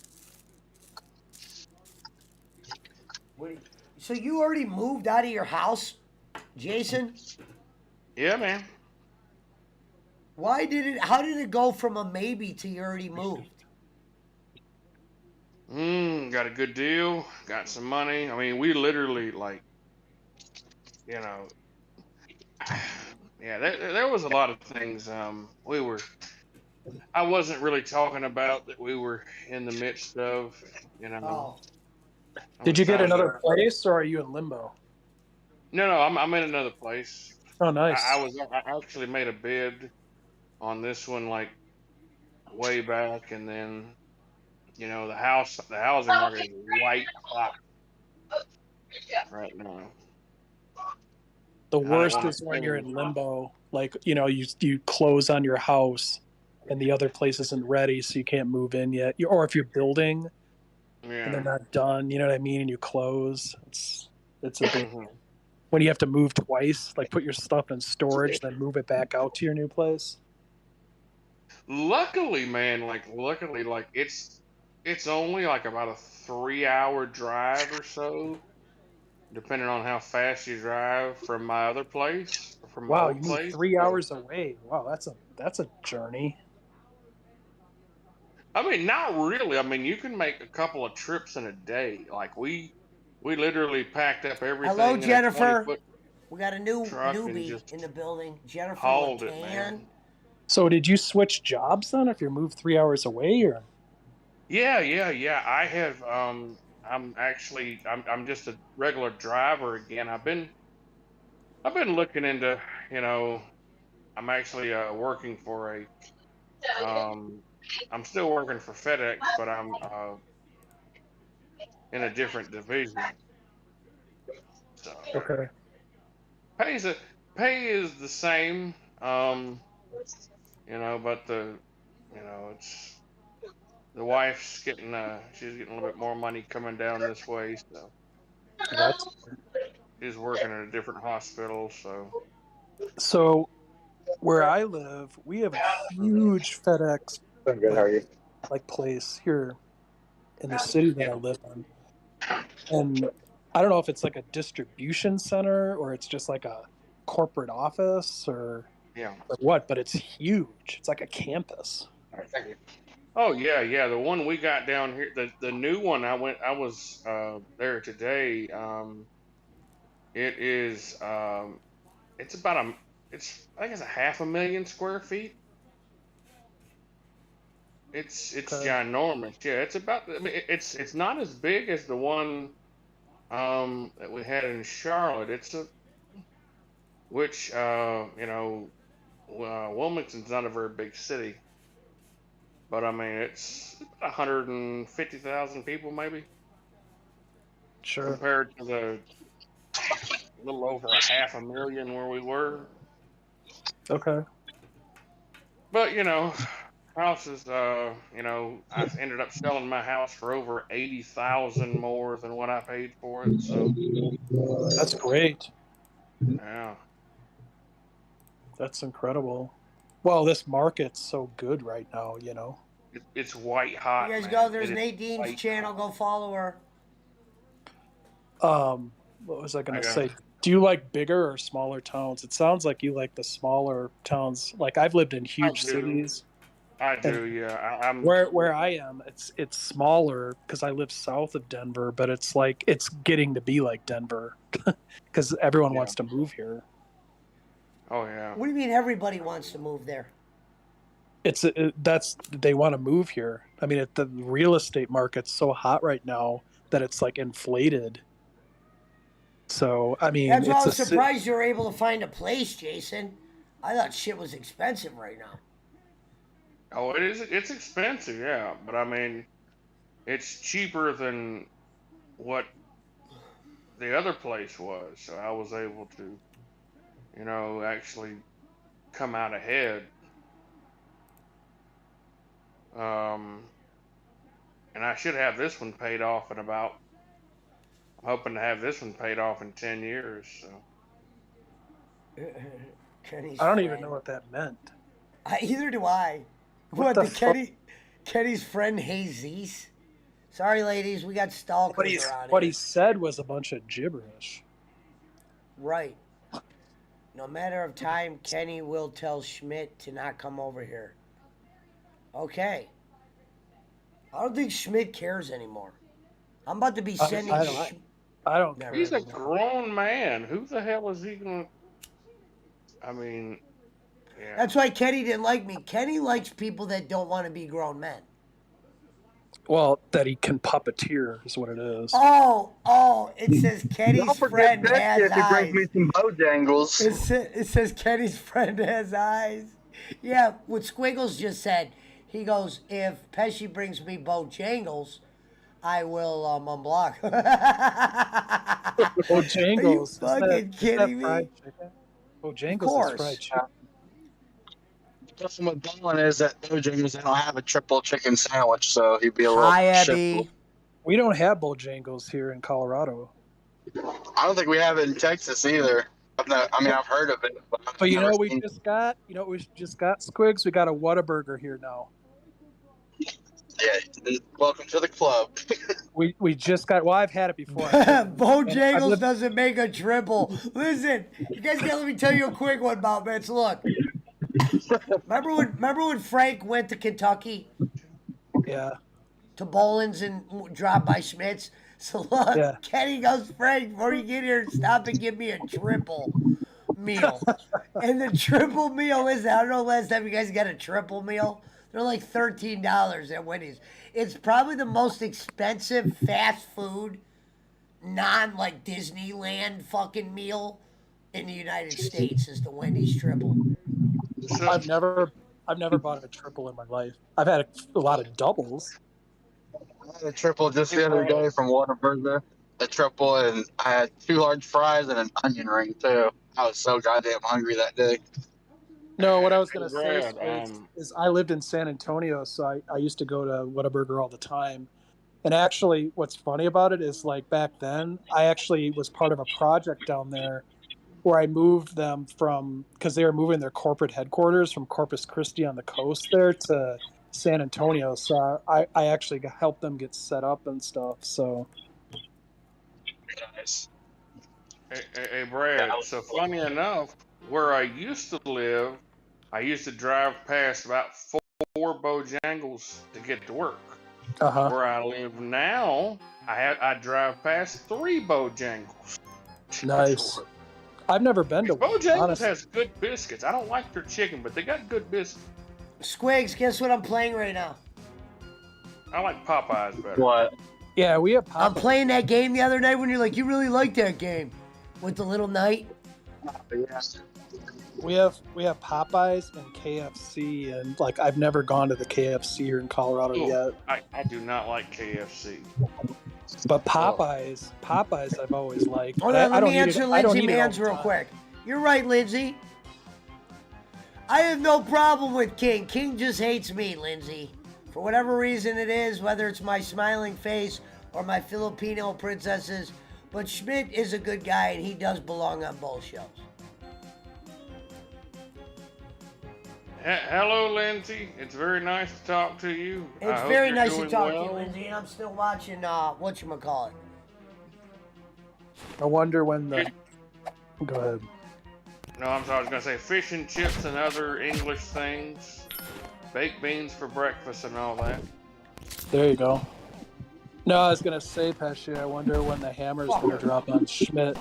So you already moved out of your house, Jason? Yeah, man. Why did it? How did it go from a maybe to you already moved? Got a good deal. Got some money. I mean, we literally like, you know, yeah, there was a lot of things I wasn't really talking about that we were in the midst of. You know, Oh, I Did was you get trying to. another place, or are you in limbo? No, I'm in another place. Oh, I nice. was I actually made a bid on this one like way back, and then the housing market is white hot right now. The I didn't worst want is to when you're spend. in limbo. Like, you close on your house, and the other place isn't ready, so you can't move in yet. Or if you're building and they're Yeah. not done, you know what I mean, and you close. It's a big hmm when you have to move twice, like put your stuff in storage, then move it back out to your new place. Luckily, man, like it's only like about a 3 hour drive or so, depending on how fast you drive from my other place, from my Wow, old you moved place. three So hours away. Wow, that's a journey. I mean, not really. I mean, you can make a couple of trips in a day. Like we literally packed up hello, everything in a 20 Jennifer. foot We got a new truck and newbie in the just building, Jennifer hauled it, Latan. man. So did you switch jobs then if you're moved 3 hours away, or Yeah. I'm just a regular driver again. I've been looking into, you know, I'm actually working for um I'm still working for FedEx, but I'm in a different division. So okay. pays a pay is the same, but it's the wife's getting she's getting a little bit more money coming down this way, so That's she's working at a different hospital, so so where I live, we have a huge FedEx I'm good. How like are you? place here in the city that I live in. And I don't know if it's like a distribution center or it's just like a corporate office yeah. or what, but it's huge. It's like a campus. All right, thank you. Oh yeah. The one we got down here, the new one. I was there today. It is it's about a it's I think it's a half a million square feet. It's Okay. ginormous. Yeah, it's about. I mean, it's not as big as the one that we had in Charlotte. It's a which Wilmington's not a very big city, but I mean it's about 150,000 people maybe Sure. compared to the little over a half a million where we were. Okay. But houses. I ended up selling my house for over 80,000 more than what I paid for it. So That's great. yeah, That's incredible. Well, this market's so good right now. it's white You hot, guys go. man. There's It is Nadine's white channel. hot. Go follow her. What was I I gonna got. say? Do you like bigger or smaller towns? It sounds like you like the smaller towns. Like I've lived in I huge do. cities, I and do. Yeah. I'm. where I am, it's smaller because I live south of Denver, but it's like it's getting to be like Denver because everyone Yeah. wants to move here. Oh yeah. What do you mean everybody wants to move there? That's they want to move here. I mean, the real estate market's so hot right now that it's like inflated. So I mean, That's why I it's was surprised you were able to find a place, Jason. I thought shit was expensive right now. Oh, it is. It's expensive. Yeah, but I mean, it's cheaper than what the other place was. So I was able to, actually come out ahead. Um, and I should have this one paid off in about. I'm hoping to have this one paid off in 10 years. So Kenny's I don't even know friend. what that meant. Either do I. What What the the fuck? Kenny's friend Jesus? Sorry, ladies, we got stalkers around What he here. said was a bunch of gibberish. Right. No matter of time, Kenny will tell Schmidt to not come over here. Okay. I don't think Schmidt cares anymore. I'm about to be I, sending. I don't. I don't Never care he's a mind. anymore. grown man. Who the hell is he gonna? I mean, yeah. That's why Kenny didn't like me. Kenny likes people that don't want to be grown men. Well, that he can puppeteer is what it is. Oh, it says Kenny's Don't forget friend Pesci has if he brings eyes. me some Bojangles. It says Kenny's friend has eyes. Yeah, what Squiggles just said. He goes, if Pesci brings me Bojangles, I will unblock. Bojangles. Are you fucking kidding me? Fried chicken? Bojangles course. is fried chicken. The problem with Bowen is that Bojangles they don't have a triple chicken sandwich, so he'd be a little Hi, shit. Abby. We don't have Bojangles here in Colorado. I don't think we have it in Texas either. I've heard of it, but I've But never we seen just got, Squigs. We got a Whataburger here now. Yeah, welcome to the club. We just got. Well, I've had it before. Bojangles doesn't make a triple. Listen, you guys gotta let me tell you a quick one about Mitch. Look, remember when Frank went to Kentucky Yeah. to Boland's and dropped by Schmidt's? So look, Yeah. Kenny goes, Frank, before you get here, stop and give me a triple meal. And the triple meal is, I don't know last time you guys got a triple meal. They're like $13 at Wendy's. It's probably the most expensive fast food, non like Disneyland fucking meal in the United States is the Wendy's triple. So, I've never bought a triple in my life. I've had a lot of doubles. I had a triple just the other day from Whataburger. A triple, and I had 2 large fries and an onion ring too. I was so goddamn hungry that day. No, what I was going to say Brad, is I lived in San Antonio, so I used to go to Whataburger all the time. And actually, what's funny about it is, like, back then, I actually was part of a project down there where I moved them because they were moving their corporate headquarters from Corpus Christi on the coast there to San Antonio. So I actually helped them get set up and stuff. So Nice. Hey, Brad, so funny enough, where I used to live, I used to drive past about 4 Bojangles to get to work. Where I live now, I drive past 3 Bojangles. Nice. I've never been to Bojangles honestly. has good biscuits. I don't like their chicken, but they got good biscuits. Squigs, guess what I'm playing right now? I like Popeyes better. What? Yeah, we have I'm Popeyes. playing that game the other night when you're like, you really like that game with the little knight. Yes. We have Popeyes and KFC, and like I've never gone to the KFC here in Colorado yet. I do not like KFC. But Popeyes I've always liked. Hold But on, I let don't me eat answer it- I don't Lindsay eat it all Mans the real time. quick. You're right, Lindsay. I have no problem with King. King just hates me, Lindsay. For whatever reason it is, whether it's my smiling face or my Filipino princesses. But Schmidt is a good guy and he does belong on both shows. Hello, Lindsay. It's very nice to talk to you. I It's hope very you're nice to doing talk to well. you, Lindsay, and I'm still watching whatchamacallit. I wonder when the. Go ahead. No, I'm sorry. I was going to say fish and chips and other English things. Baked beans for breakfast and all that. There you go. No, I was gonna say, Pesci. I wonder when the hammer's gonna drop on Schmidt.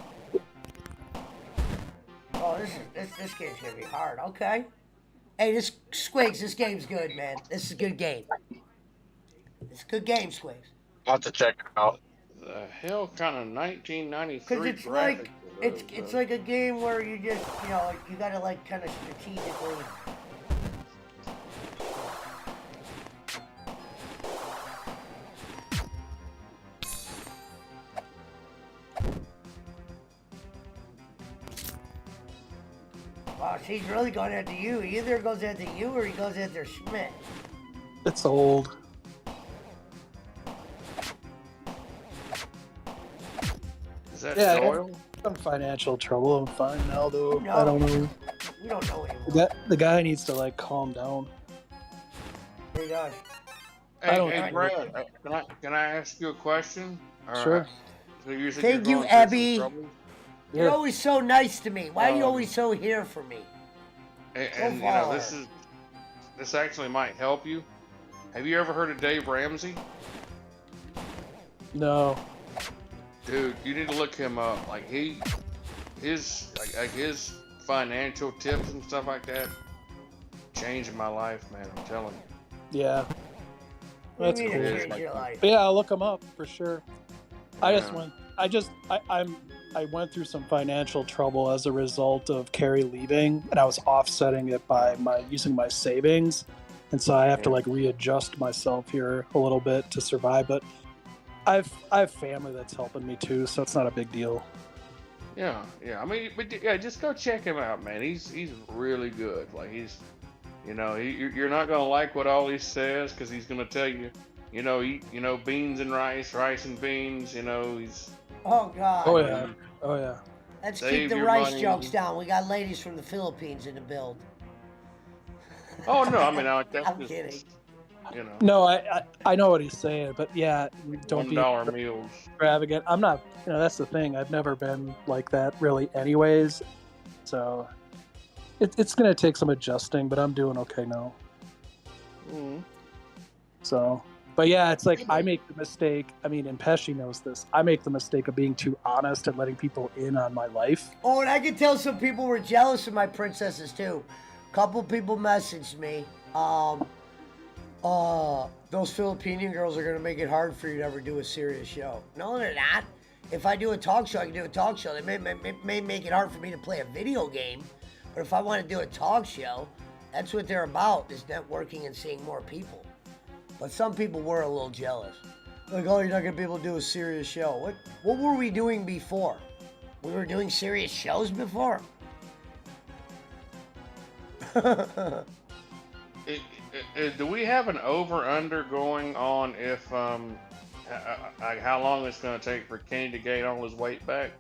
Oh, this game's gonna be hard. Okay. Hey, this Squigs, this game's good, man. This is a good game. It's a good game, Squigs. I'll have to check it out. The hell kind of 1993 Because it's like it's like a game where you just like you gotta like kind of strategically. Wow, she's really going after you. He either goes after you or he goes after Schmidt. It's old. Is that Yeah, Doyle? I'm in financial trouble. I'm fine now, though. No. I don't know. We don't know anymore. The guy needs to like calm down. He does. I don't Hey, think- Brad, can I ask you a question? Or, Sure. so you said Thank you're you, going through some Abby. trouble? You're Yeah. always so nice to me. Why are you Um, always so here for me? And you far. know, this actually might help you. Have you ever heard of Dave Ramsey? No. Dude, you need to look him up. Like his financial tips and stuff like that, changing my life, man. I'm telling you. Yeah, What that's do you mean cool. it It is changed like, your life? But yeah, I'll look them up for sure. I just yeah. went. I went through some financial trouble as a result of Carrie leaving, and I was offsetting it by using my savings, and so I have to Yeah. like readjust myself here a little bit to survive. But I have family that's helping me too, so it's not a big deal. Yeah, yeah. I mean, but yeah, just go check him out, man. He's really good. Like you're not gonna like what all he says because he's gonna tell you, eat beans and rice and beans. He's Oh God. Oh you know yeah, you oh yeah. Let's keep save the your rice money. jokes down. We got ladies from the Philippines in the build. Oh no, I mean that's I'm just kidding. No, I know what he's saying, but yeah, don't be $1 meals. extravagant. I'm not. That's the thing. I've never been like that really, anyways. So it's gonna take some adjusting, but I'm doing okay now. Mm. So, but yeah, it's like I make the mistake. I mean, and Pesci knows this. I make the mistake of being too honest and letting people in on my life. Oh, and I can tell some people were jealous of my princesses too. Couple people messaged me. Those Filipinian girls are gonna make it hard for you to ever do a serious show. No, they're not. If I do a talk show, I can do a talk show. They may make it hard for me to play a video game, but if I want to do a talk show, that's what they're about, is networking and seeing more people. But some people were a little jealous. Like, oh, you're not gonna be able to do a serious show. What were we doing before? We were doing serious shows before? Do we have an over/under going on if how long it's going to take for Kenny to gain all his weight back?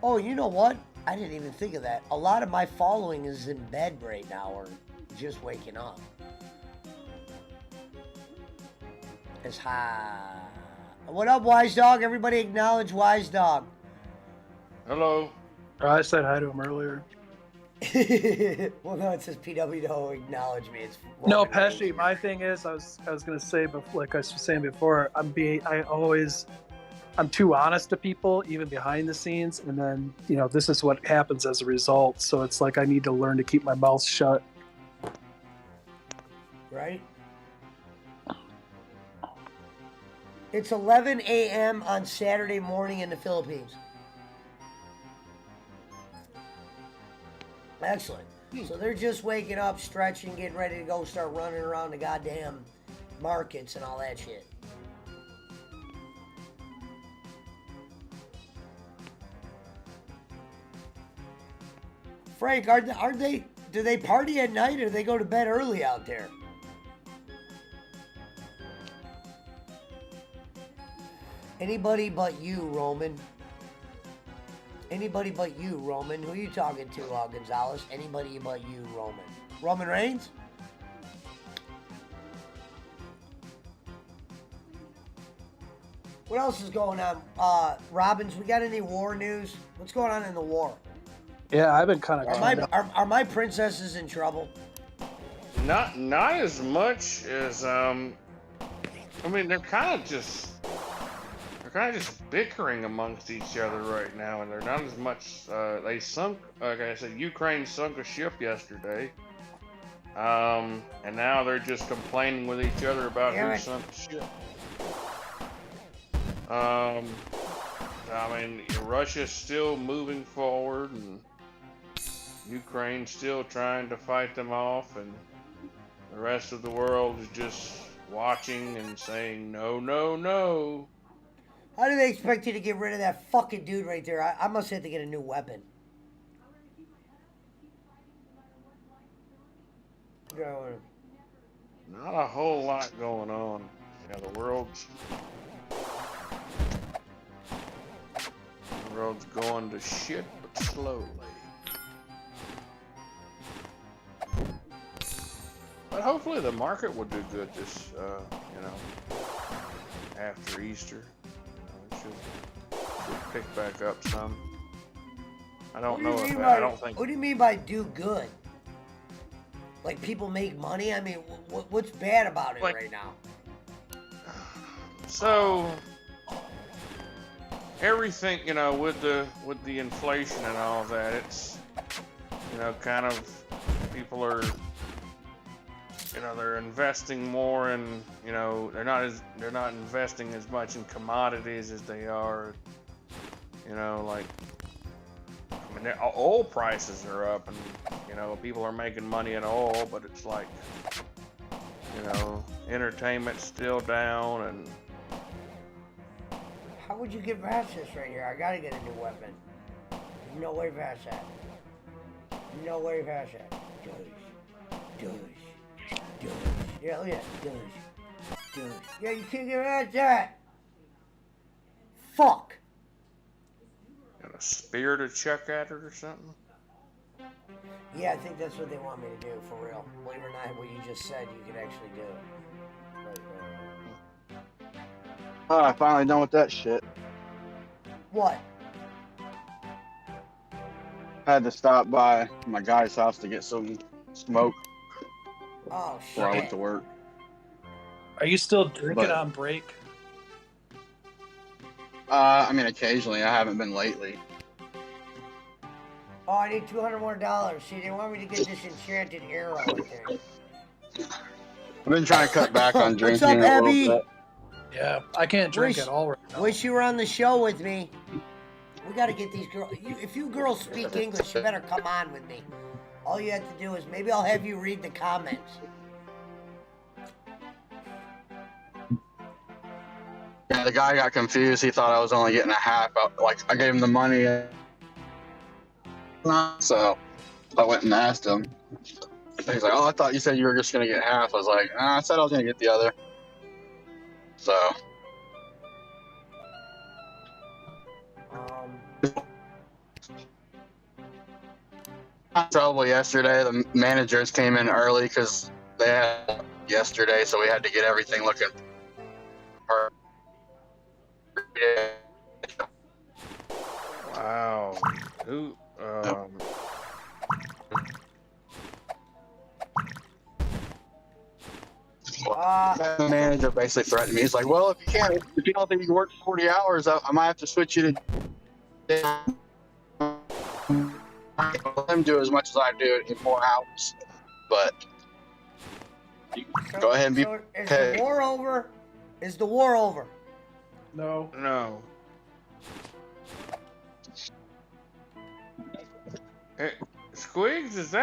Oh, you know what? I didn't even think of that. A lot of my following is in bed right now or just waking up. It's high. What up, Wise Dog? Everybody acknowledge Wise Dog. Hello. I said hi to him earlier. Well, no, it says PW don't acknowledge me. It's No, Roman Pesci. Reigns. My thing is, I was gonna say, but like I was saying before, I'm too honest to people, even behind the scenes, and then this is what happens as a result. So it's like I need to learn to keep my mouth shut. Right? It's 11 a.m. on Saturday morning in the Philippines. Excellent. So they're just waking up, stretching, getting ready to go start running around the goddamn markets and all that shit. Frank, do they party at night or they go to bed early out there? Anybody but you, Roman. Anybody but you, Roman. Who are you talking to, Gonzalez? Anybody but you, Roman. Roman Reigns? What else is going on? Robbins, we got any war news? What's going on in the war? Yeah, I've been kind of. Are my princesses in trouble? Not as much as I mean they're kind of just bickering amongst each other right now, and they're not as much. They sunk, like I said, Ukraine sunk a ship yesterday, and now they're just complaining with each other about who sunk the ship. I mean, Russia's still moving forward, and Ukraine's still trying to fight them off, and the rest of the world is just watching and saying no, no, no. How do they expect you to get rid of that fucking dude right there? I must have to get a new weapon. Not a whole lot going on. Yeah, the world's going to shit, but slowly. But hopefully the market will do good this, after Easter. It should pick back up some. I don't know if I don't think. What do you mean by do good? Like people make money? I mean, what's bad about it right now? So, everything, with the inflation and all that, it's kind of people are they're investing more in they're not investing as much in commodities as they are like oil prices are up, and people are making money in oil, but it's like entertainment's still down. And How would you get past this right here? I gotta get a new weapon. No way past that. No way past that. Douche. Yeah, look at that. Douche. Yeah, you can't get past that. Fuck. a spear to chuck at it or something. Yeah, I think that's what they want me to do, for real. Believe it or not, what you just said, you can actually do it. Oh, I finally done with that shit. What? Had to stop by my guy's house to get some smoke Oh, before I went shit. to work. Are you still drinking But- on break? I mean, occasionally. I haven't been lately. Oh, I need $200 more. See, they want me to get this enchanted arrow, I think. I've been trying to cut back on What's drinking up, a little Abby? bit. Yeah, I can't drink Wish- at all right now. Wish you were on the show with me. We gotta get these girls. If you girls speak English, you better come on with me. All you have to do is maybe I'll have you read the comments. Yeah, the guy got confused. He thought I was only getting a half. I gave him the money. So I went and asked him. He's like, "Oh, I thought you said you were just gonna get half." I was like, "I said I was gonna get the other." So trouble yesterday. The managers came in early because they had yesterday, so we had to get everything looking perfect. Wow. Who? The manager basically threatened me. He's like, "Well, if you don't think you can work 40 hours, I might have to switch you to let him do as much as I do in 4 hours." But go ahead and be So is paid. the war over? Is the war over? No. No. Hey, Squigs, is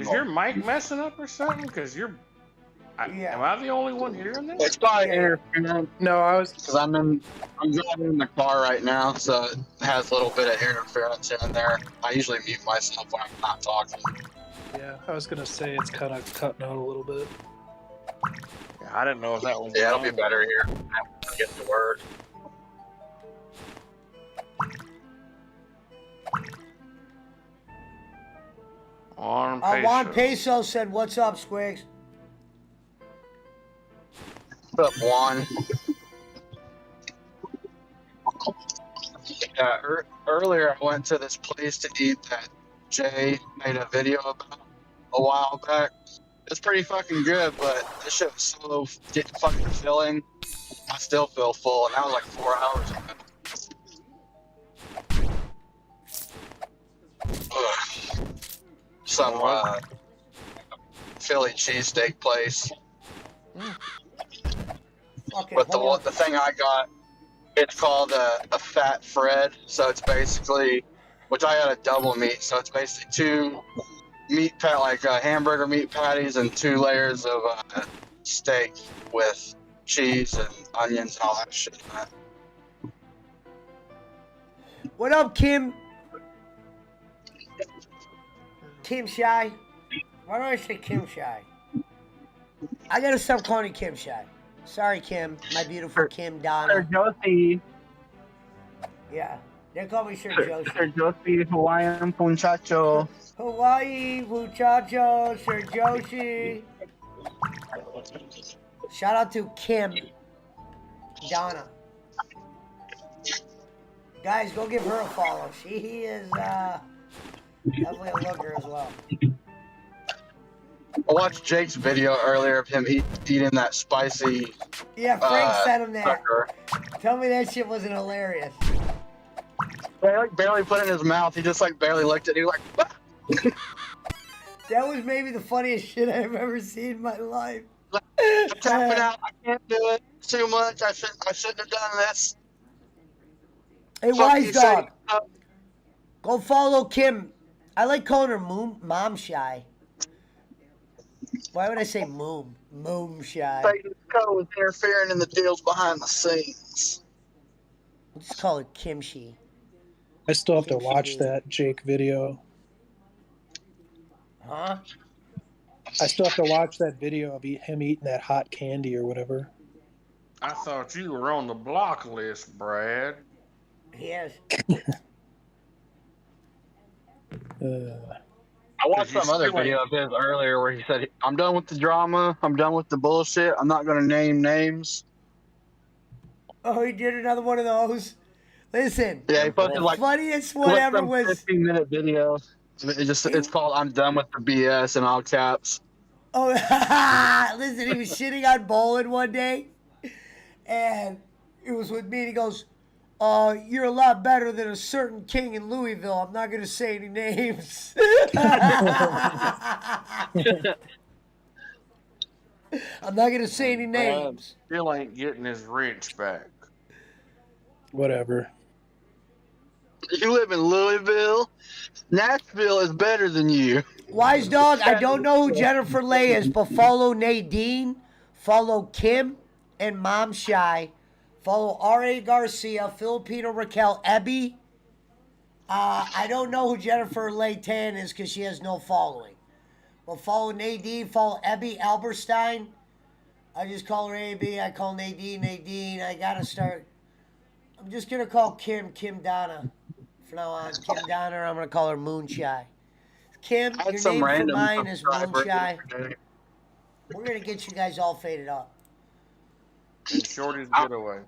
your mic messing up or something? Because Yeah. am I the only one hearing this? It's probably Yeah. interference No, I was. because I'm driving in the car right now, so it has a little bit of interference here and there. I usually mute myself when I'm not talking. Yeah, I was gonna say it's kind of cutting out a little bit. Yeah, I didn't know if that was. Yeah, it'll be better here. I get to work. Juan Peso said, "What's up, Squigs?" What's up, Juan? Yeah, earlier I went to this place to eat that Jay made a video about a while back. It's pretty fucking good, but this shit was so fucking filling. I still feel full, and that was like 4 hours ago. Some Philly cheesesteak place. Fucking But whore. the thing I got, it's called a fat Fred. So it's basically, which I got a double meat. So it's basically two hamburger meat patties and 2 layers of steak with cheese and onions and all that shit. What up, Kim? Kim Shy? Why do I say Kim Shy? I gotta stop calling you Kim Shy. Sorry, Kim. My beautiful Kim Donna. Josie. Yeah. They call me Sir Josie. Josie, Hawaiian Punchacho. Hawaii, muchacho, Sir Josie. Shout out to Kim Donna. Guys, go give her a follow. She is definitely a looker as well. I watched Jake's video earlier of him eating that spicy Yeah, Frank sent him that. sucker. Tell me that shit wasn't hilarious. He like barely put it in his mouth. He just like barely licked it. He was like, "Ah!" That was maybe the funniest shit I've ever seen in my life. I'm tapping out. I can't do it. It's too much. I shouldn't have done this. Hey, Fuck Wise you, Dog, say, go follow Kim. I like calling her Mom Shy. Why would I say Moom? Moom Shy. Satan's code is interfering in the deals behind the scenes. Let's call her Kimchi. I still have to Kimchi watch D. that Jake video. Huh? I still have to watch that video of him eating that hot candy or whatever. I thought you were on the block list, Brad. Yes. I watched you some other still ain't- video of his earlier where he said, I'm done with the drama. I'm done with the bullshit. I'm not going to name names. Oh, he did another one of those. Listen. Yeah, he posted like funniest one ever some was. 15-minute video. It's called I'm done with the BS in all caps. Oh, listen, he was shitting on bowling one day, and it was with me. And he goes, "You're a lot better than a certain king in Louisville. I'm not gonna say any names." I'm not gonna say any names. Still ain't getting his wrench back. Whatever. You live in Louisville. Nashville is better than you. Wise Dog, I don't know who Jennifer Lay is, but follow Nadine, follow Kim and Mom Shy, follow R.A. Garcia, Filipino Raquel, Ebby. I don't know who Jennifer Lay Tan is because she has no following. But follow Nadine, follow Ebby Alberstein. I just call her AB, I call Nadine, Nadine. I gotta start. I'm just gonna call Kim Donna. From now on, Kim Donna, I'm gonna call her Moonshy. Kim, I had your some name for random mine is subscriber Moonshy. yesterday. We're gonna get you guys all faded up. And Shorty's getaway.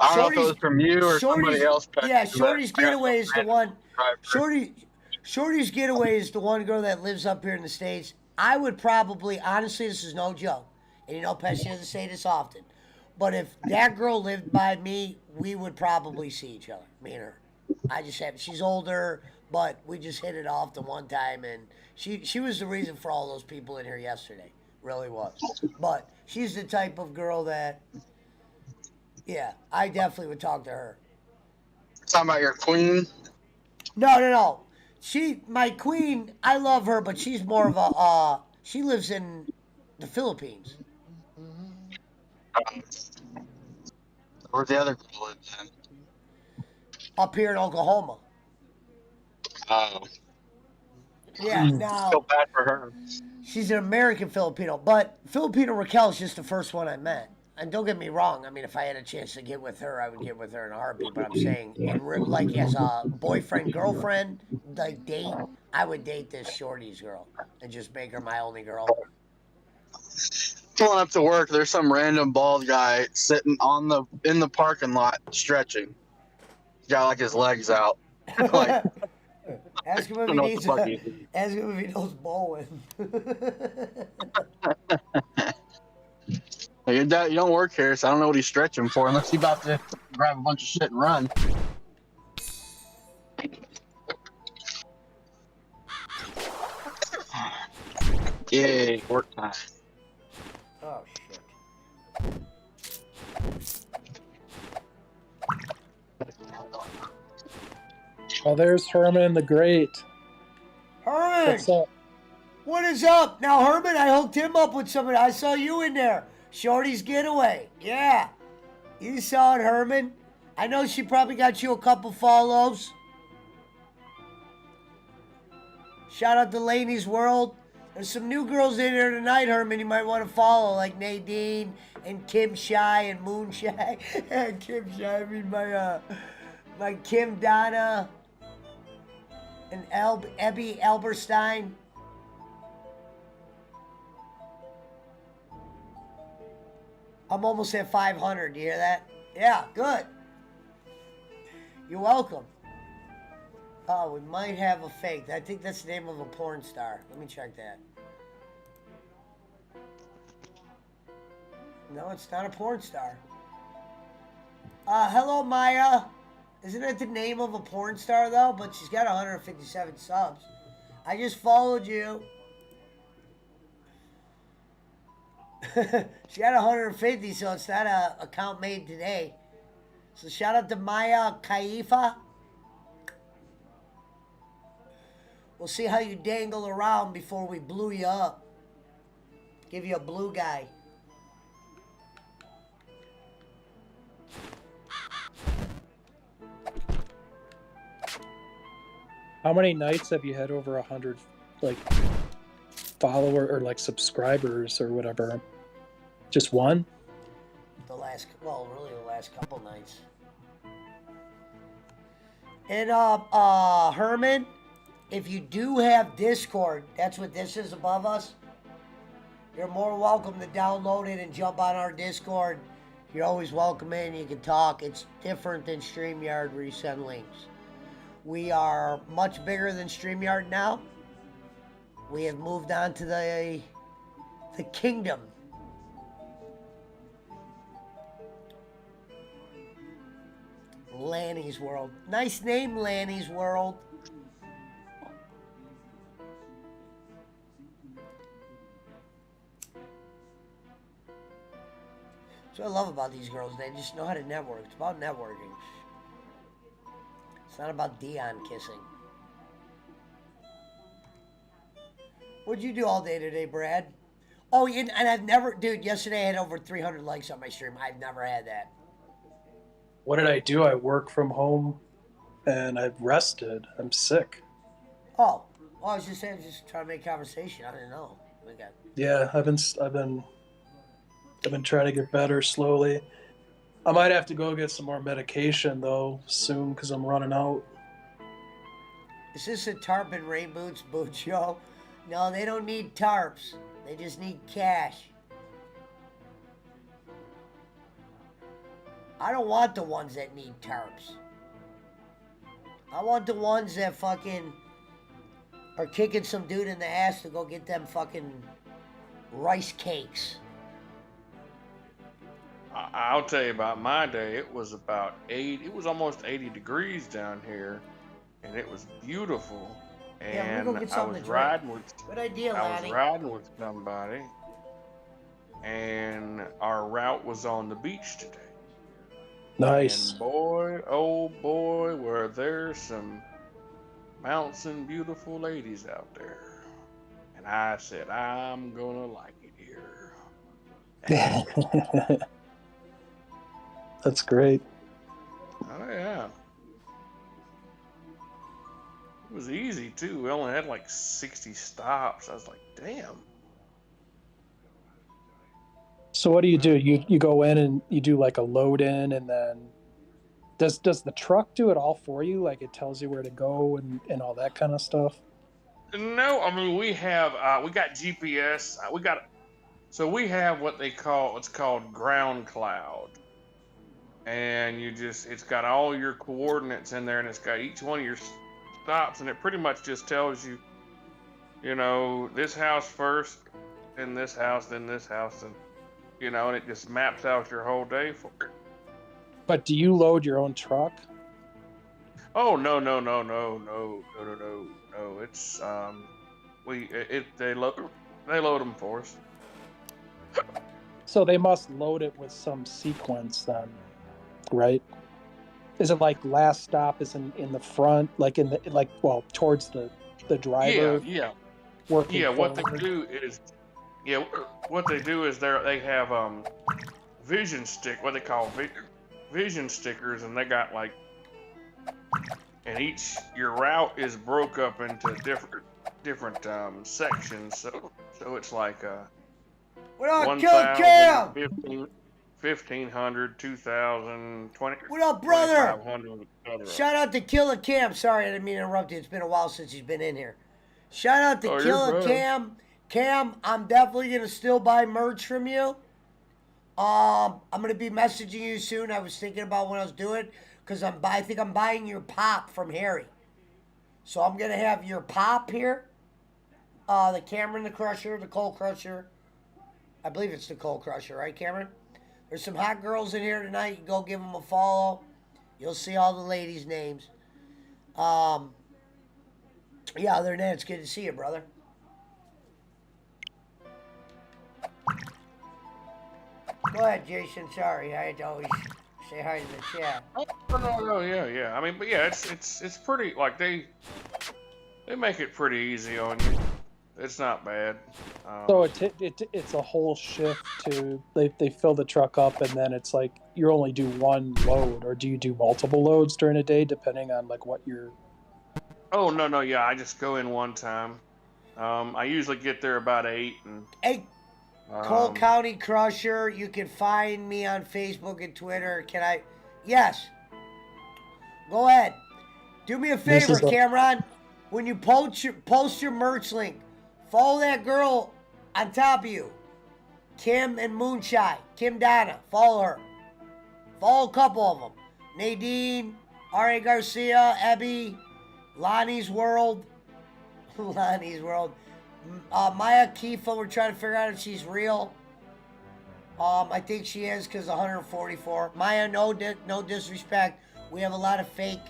I don't know if it was from you or somebody else. Yeah, Pesci, but Shorty's I got Getaway is the some one. subscribers. Shorty's Getaway is the one girl that lives up here in the States. I would probably, honestly, this is no joke. And you know, Pesci doesn't say this often. But if that girl lived by me, we would probably see each other, me and her. She's older, but we just hit it off the one time. And she was the reason for all those people in here yesterday. Really was. But she's the type of girl that, yeah, I definitely would talk to her. Talking about your queen. No. My queen, I love her, but she's more of a, she lives in the Philippines. Where's the other girl live then? Up here in Oklahoma. Oh. Yeah, Feel now, bad for her. she's an American Filipino, but Filipino Raquel is just the first one I met. And don't get me wrong, I mean, if I had a chance to get with her, I would get with her in a heartbeat. But I'm saying, like as a boyfriend, girlfriend, like date, I would date this Shorty's girl and just make her my only girl. Pulling up to work, there's some random bald guy sitting in the parking lot stretching. He's got like his legs out. Like, Ask him if I he don't know what needs. the fuck he is. Ask him if he knows bowling. Like, you don't work here, so I don't know what he's stretching for unless he's about to grab a bunch of shit and run. Yay, work time. Oh shit. Oh, there's Herman the Great. Herman, What's up? what is up? Now Herman, I hooked him up with somebody. I saw you in there. Shorty's Getaway. Yeah. You saw it, Herman. I know she probably got you a couple follows. Shout out to Laney's World. There's some new girls in here tonight, Herman, you might want to follow, like Nadine and Kim Shy and Moon Shy. Kim Shy, I mean my Kim Donna and Ebby Elberstein. I'm almost at 500. Do you hear that? Yeah, good. You're welcome. Oh, we might have a fake. I think that's the name of a porn star. Let me check that. No, it's not a porn star. Hello, Maya. Isn't it the name of a porn star, though? But she's got 157 subs. I just followed you. She had 150, so it's not a account made today. So shout out to Maya Kaifa. We'll see how you dangle around before we blew you up. Give you a blue guy. How many nights have you had over 100 like follower or like subscribers or whatever? Just one? Really the last couple nights. And Herman, if you do have Discord, that's what this is above us. You're more welcome to download it and jump on our Discord. You're always welcome in. You can talk. It's different than StreamYard where you send links. We are much bigger than StreamYard now. We have moved on to the kingdom. Lanny's World. Nice name, Lanny's World. That's what I love about these girls. They just know how to network. It's about networking. It's not about Dion kissing. What'd you do all day today, Brad? Oh, and I've never... Dude, yesterday I had over 300 likes on my stream. I've never had that. What did I do? I work from home and I've rested. I'm sick. Oh. Well, I was just saying, just trying to make conversation. I didn't know. Yeah, I've been trying to get better slowly. I might have to go get some more medication though soon because I'm running out. Is this a tarp and rain boots boot show? No, they don't need tarps. They just need cash. I don't want the ones that need tarps. I want the ones that fucking are kicking some dude in the ass to go get them fucking rice cakes. I'll tell you about my day. It was about 80. It was almost 80 degrees down here, and it was beautiful. Yeah, we're gonna go get something to drink. Good idea, I Lanny. was riding with somebody, and our route was on the beach today. Nice. And boy, oh boy, were there some bouncing beautiful ladies out there. And I said, I'm gonna like it here. That's great. Oh yeah. It was easy too. We only had like 60 stops. I was like, damn. So what do? You go in and you do like a load in, and then does the truck do it all for you? Like it tells you where to go and all that kind of stuff? No, I mean we got GPS. We have what's called ground cloud. And it's got all your coordinates in there, and it's got each one of your stops, and it pretty much just tells you, this house first, then this house, and and it just maps out your whole day for you. But do you load your own truck? Oh no. It's they load them for us. So they must load it with some sequence then, right? Is it like last stop is in the front, like towards the driver? Yeah. Working What they forward? do is they have vision stick, what they call vision stickers, and they got and your route is broke up into different sections. So it's like What up, 1,000, Cam? 1,500, 2,000, 20. What up, brother? 2,500. Shout out to Killer Cam. Sorry, I didn't mean to interrupt you. It's been a while since he's been in here. Shout out to Killer Cam. Cam, I'm definitely gonna still buy merch from you. I'm gonna be messaging you soon. I was thinking about when I was doing, because I think I'm buying your pop from Harry. So I'm gonna have your pop here, the Cameron the Crusher, the Cole Crusher. I believe it's Nicole Crusher, right, Cameron? There's some hot girls in here tonight. You go give them a follow. You'll see all the ladies' names. Yeah, other than that, it's good to see you, brother. Go ahead, Jason. Sorry, I had to always say hi to the chat. No, yeah. I mean, but yeah, it's pretty, like, they make it pretty easy on you. It's not bad. So it's a whole shift to they fill the truck up and then it's like you only do one load, or do you do multiple loads during a day depending on like what you're? Oh no, yeah, I just go in one time. I usually get there about 8 and. Hey, Cole County Crusher, you can find me on Facebook and Twitter. Can I? Yes. Go ahead. Do me a favor, Cameron. When you post your merch link, follow that girl on top of you. Kim and Moonshine. Kim Donna. Follow her. Follow a couple of them. Nadine, R.A. Garcia, Ebby, Lonnie's World. Lonnie's World. Maya Kifa, we're trying to figure out if she's real. I think she is because 144. Maya, no disrespect. We have a lot of fake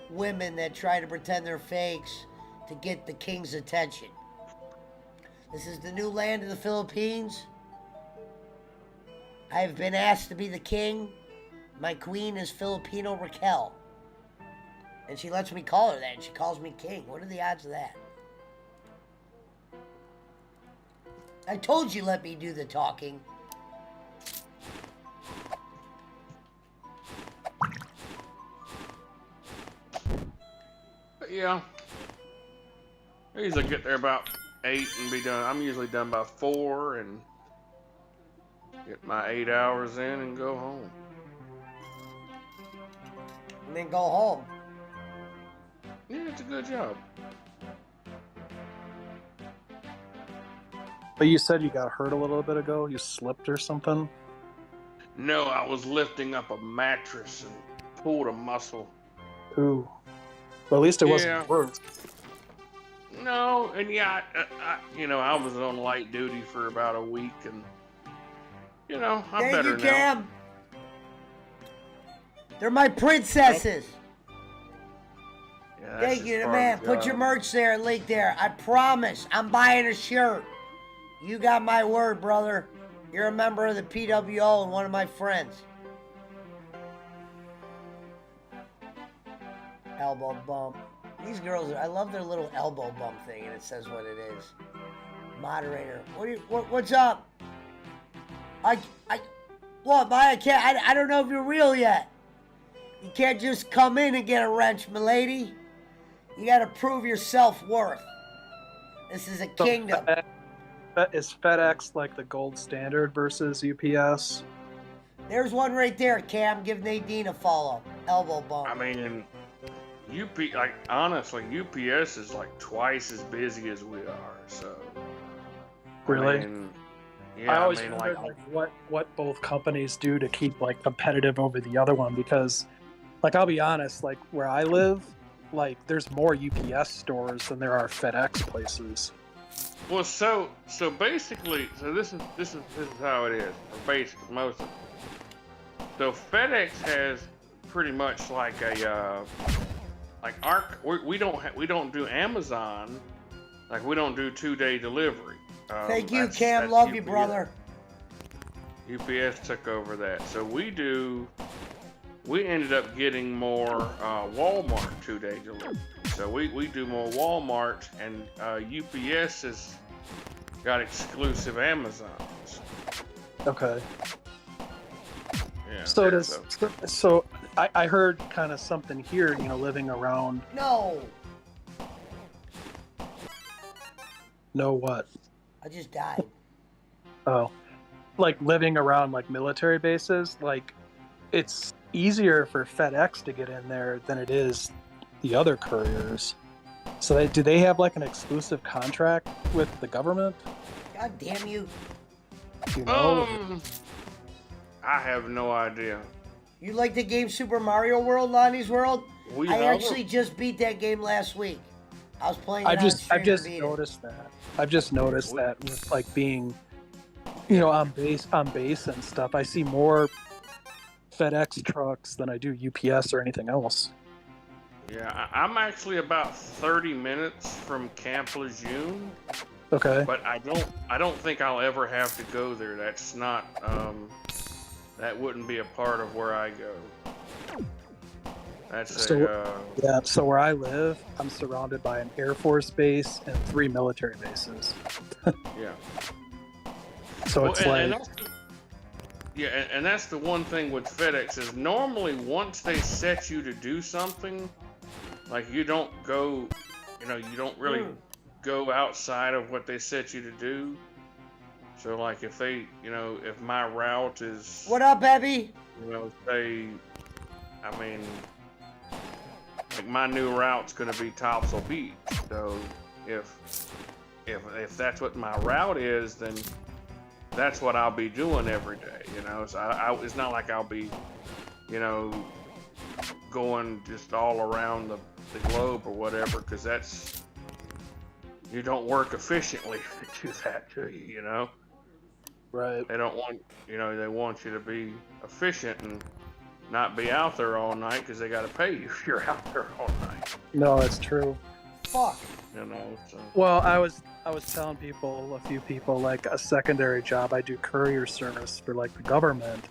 women that try to pretend they're fakes to get the king's attention. This is the new land of the Philippines. I have been asked to be the king. My queen is Filipino Raquel. And she lets me call her that, and she calls me king. What are the odds of that? I told you let me do the talking. Yeah. I usually get there about 8 and be done. I'm usually done by 4 and get my 8 hours in and go home. And then go home. Yeah, it's a good job. But you said you got hurt a little bit ago. You slipped or something? No, I was lifting up a mattress and pulled a muscle. Ooh. Well, at least it wasn't worse. No, and yeah, I was on light duty for about a week, and I'm better now. Thank you, Cam. They're my princesses. Yeah, thank you, man. Put your merch there, link there. I promise, I'm buying a shirt. You got my word, brother. You're a member of the PWO and one of my friends. Elbow bump. These girls, I love their little elbow bump thing, and it says what it is. Moderator, what's up? What, I can't. I don't know if you're real yet. You can't just come in and get a wrench, milady. You got to prove your self-worth. This is a kingdom. Is FedEx like the gold standard versus UPS? There's one right there, Cam. Give Nadine a follow. Elbow bump. I mean, honestly, UPS is like twice as busy as we are. So. Really? Yeah, I always wondered what both companies do to keep like competitive over the other one, because, like, I'll be honest, like where I live, like there's more UPS stores than there are FedEx places. Well, so basically, this is how it is. Basically, most of it. So FedEx has pretty much like a we don't do Amazon, like we don't do 2-day delivery. Thank you, Cam. Love UPS. You, brother. UPS took over that, so we ended up getting more Walmart 2-day delivery. So we do more Walmart, and UPS has got exclusive Amazons. Okay. Yeah. So I heard kind of something here, living around. No. No what? I just died. Oh, like living around like military bases, like it's easier for FedEx to get in there than it is the other couriers. So do they have like an exclusive contract with the government? God damn you. You know? I have no idea. You like the game Super Mario World, Lonnie's World? I actually just beat that game last week. I was playing it I've just noticed that. I've just noticed that with like being, you know, on base and stuff, I see more FedEx trucks than I do UPS or anything else. Yeah, I'm actually about 30 minutes from Camp Lejeune, Okay. but I don't think I'll ever have to go there. That's not that wouldn't be a part of where I go. That's So where I live, I'm surrounded by an Air Force base and 3 military bases. yeah. So it's and that's the one thing with FedEx is normally once they set you to do something, like you don't go, you don't really go outside of what they set you to do. So like if they, if my route is, What up, Abby? say, I mean, like my new route's gonna be Topsail Beach. So if that's what my route is, then that's what I'll be doing every day, So it's not like I'll be, going just all around the globe or whatever, because you don't work efficiently to do that, do you? Right. They don't want, they want you to be efficient and not be out there all night because they got to pay you if you're out there all night. No, it's true. Fuck. So. Well, I was telling a few people, like a secondary job. I do courier service for like the government,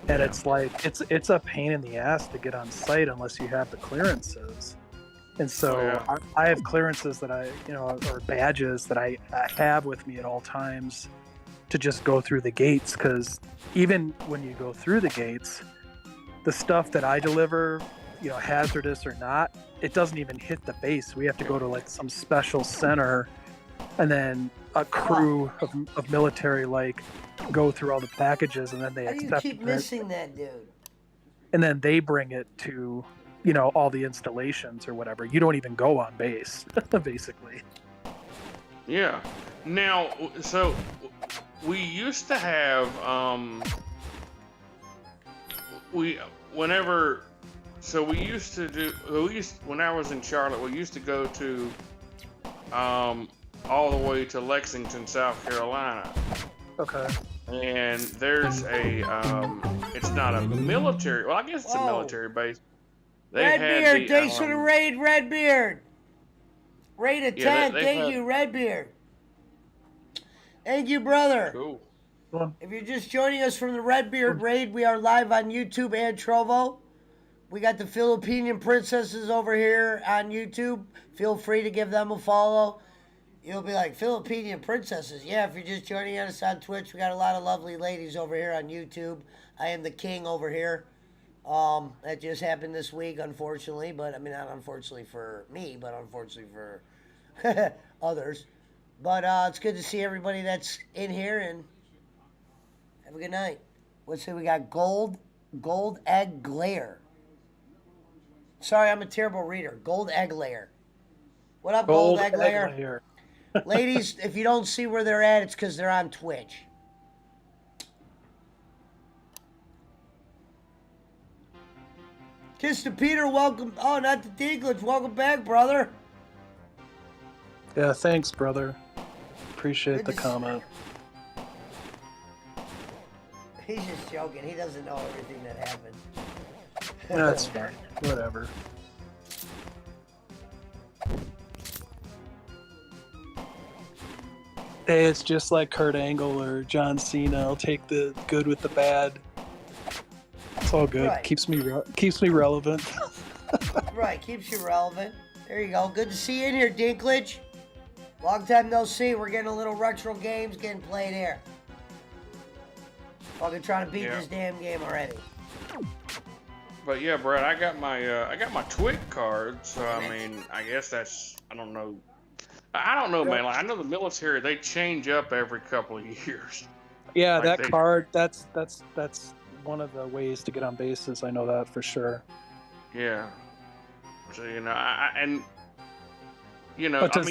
and it's like it's a pain in the ass to get on site unless you have the clearances. And so I have clearances that or badges that I have with me at all times to just go through the gates, because even when you go through the gates, the stuff that I deliver, hazardous or not, it doesn't even hit the base. We have to go to like some special center, and then a crew of military go through all the packages, and then they accept you keep missing that, dude? And then they bring it to all the installations or whatever. You don't even go on base, basically. Yeah. Now, so we used to have when I was in Charlotte, we used to go to all the way to Lexington, South Carolina. Okay. And there's it's not a military, well, I guess it's a military base. Redbeard, thanks for the raid, Redbeard. Raid of 10, thank you, Redbeard. Thank you, brother. Cool. If you're just joining us from the Redbeard raid, we are live on YouTube and Trovo. We got the Filipinian princesses over here on YouTube. Feel free to give them a follow. You'll be like, Filipinian princesses? Yeah, if you're just joining us on Twitch, we got a lot of lovely ladies over here on YouTube. I am the king over here. That just happened this week, unfortunately. But, I mean, not unfortunately for me, but unfortunately for others. But it's good to see everybody that's in here, and have a good night. Let's see, we got Gold Egg Glare. Sorry, I'm a terrible reader. Gold Egg Layer. What up, Gold Egg Layer? Ladies, if you don't see where they're at, it's because they're on Twitch. Kiss to Peter, welcome. Oh, not to Dinklage. Welcome back, brother. Yeah, thanks, brother. Appreciate the comment. He's just joking. He doesn't know everything that happened. That's fine. Whatever. Hey, it's just like Kurt Angle or John Cena. I'll take the good with the bad. It's all good. Right. Keeps me relevant. Right, keeps you relevant. There you go. Good to see you in here, Dinklage. Long time no see. We're getting a little retro games getting played here. Fucking trying to beat this damn game already. But yeah, Brad, I got my Twig card, so I mean, I guess that's, I don't know, man. Like, I know the military, they change up every couple of years. Yeah, like that card, that's one of the ways to get on bases. I know that for sure. Yeah. So but does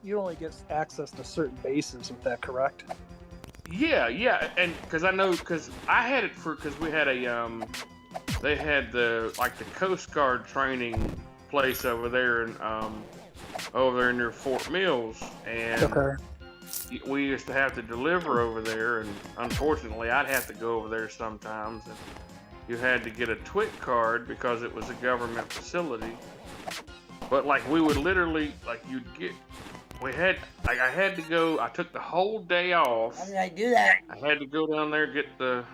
you only get access to certain bases with that, correct? Yeah, and because I had it because we had they had the Coast Guard training place over there near Fort Mills, and we used to have to deliver over there, and unfortunately, I'd have to go over there sometimes. And you had to get a TWIC card because it was a government facility. But like we would literally like I had to go. I took the whole day off. How did I do that? I had to go down there get the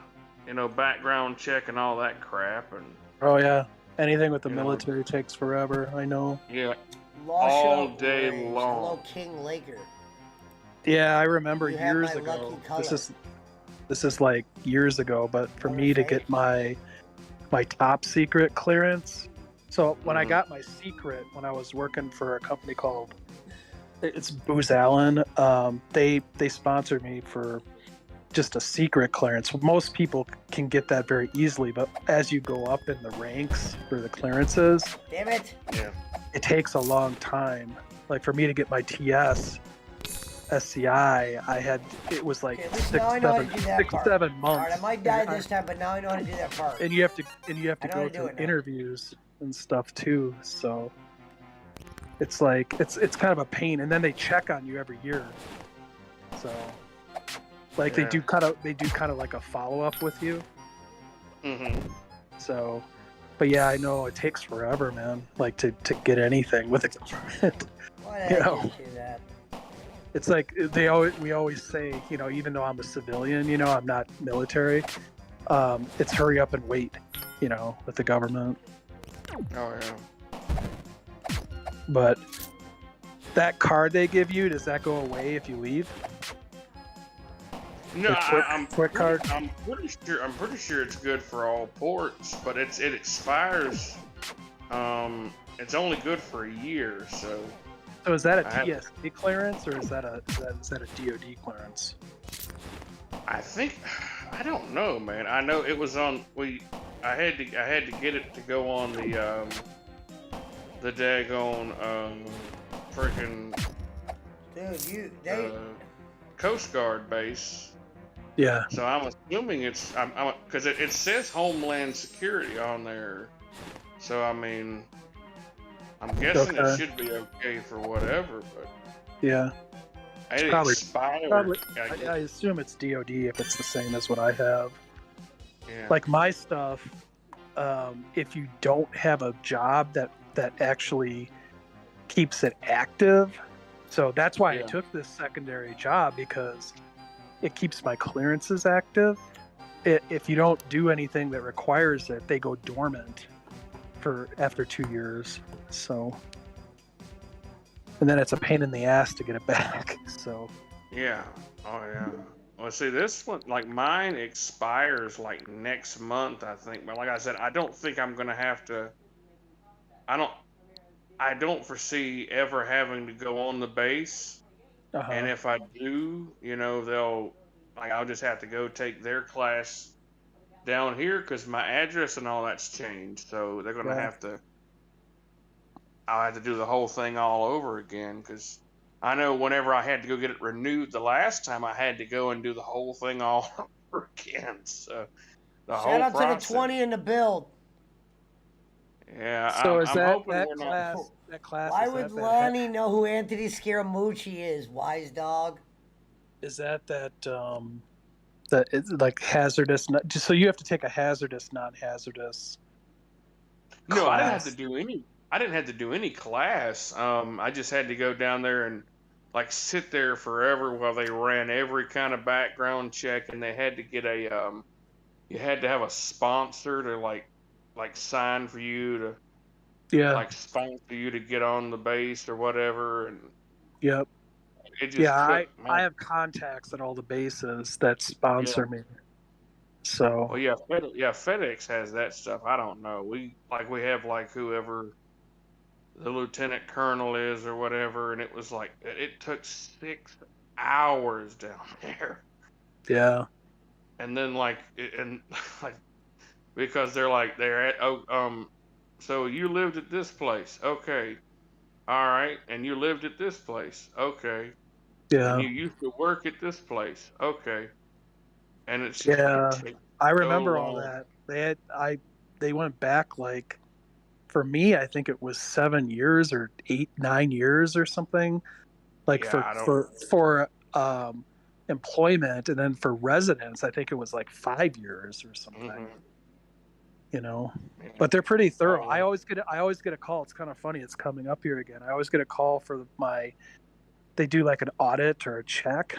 background check and all that crap, and Oh yeah, anything with the You know. military takes forever. I know. yeah, Lusha All day Orange. long. Hello, King Laker. Yeah, I remember You have years my ago. lucky color. This is like years ago, but for Oh, me to okay. get my top secret clearance. So when I Mhm. got my secret, when I was working for a company called Booz Allen, they sponsored me for just a secret clearance. Most people can get that very easily, but as you go up in the ranks for the clearances, Damn it. yeah, it takes a long time. Like for me to get my TS SCI, it was like Okay, at least now I know how to do that part. 7 All months. right, I might die this time, but now I know how to do that part. And you have to I know how go to do through it now. interviews and stuff too. So it's like it's kind of a pain, and then they check on you every year. So like Yeah. they do kind of like a follow up with you. hmm So, but yeah, I know it takes forever, man. Like to get anything with the government. Why did You I know. just do that? It's like we always say, even though I'm a civilian, I'm not military. It's hurry up and wait, with the government. Oh yeah. But that card they give you, does that go away if you leave? No, The quick- I'm quick card? I'm pretty sure it's good for all ports, but it expires. It's only good for a year, so So is that a I have- TSA clearance or is that a DoD clearance? I think I don't know, man. I know it was on. I had to get it to go on the daggone freaking Dude, they Coast Guard base. Yeah. So I'm assuming it's because it says Homeland Security on there. So I mean, I'm guessing Okay. it should be okay for whatever, but Yeah. it probably- expired. Probably. I I assume it's DoD if it's the same as what I have. yeah. Like my stuff, if you don't have a job that actually keeps it active, so that's why I Yeah. took this secondary job, because it keeps my clearances active. If you don't do anything that requires it, they go dormant for after 2 years. So, and then it's a pain in the ass to get it back. So Yeah. Oh yeah. Well, see, this one, like mine, expires like next month, I think. But like I said, I don't think I'm gonna have to. I don't foresee ever having to go on the base. And if I do, I'll just have to go take their class down here because my address and all that's changed. So they're gonna Yeah. I'll have to do the whole thing all over again because I know whenever I had to go get it renewed the last time, I had to go and do the whole thing all over again. So the shout whole out to process. the 20 in the build. Yeah, So I'm, is I'm that hoping we're not. class? Why is would that Lonnie know who Anthony Scaramucci is, wise dog? Is that it's like hazardous? Just so you have to take a hazardous, non-hazardous. No, I didn't class. have to do any. I didn't have to do any class. I just had to go down there and like sit there forever while they ran every kind of background check, and they had to get you had to have a sponsor to like sign for you to Yeah. like sponsor you to get on the base or whatever, and Yep. it just Yeah, I took. have contacts at all the bases that sponsor me. So Well, yeah, FedEx has that stuff. I don't know. We have like whoever the lieutenant colonel is or whatever, and it was like it took 6 hours down there, yeah, and then like because they're at so you lived at this place, okay, all right, and you lived at this place, okay, yeah, and you used to work at this place, okay, and it's just yeah. it takes I so remember all long. that. They went back, like, for me, I think it was 7 years or 8, 9 years or something. Like Yeah, I don't- for employment, and then for residence, I think it was like 5 years or something. Mhm. You know, Yeah. but they're pretty thorough. Oh, I always get a call. It's kind of funny. It's coming up here again. I always get a call for they do like an audit or a check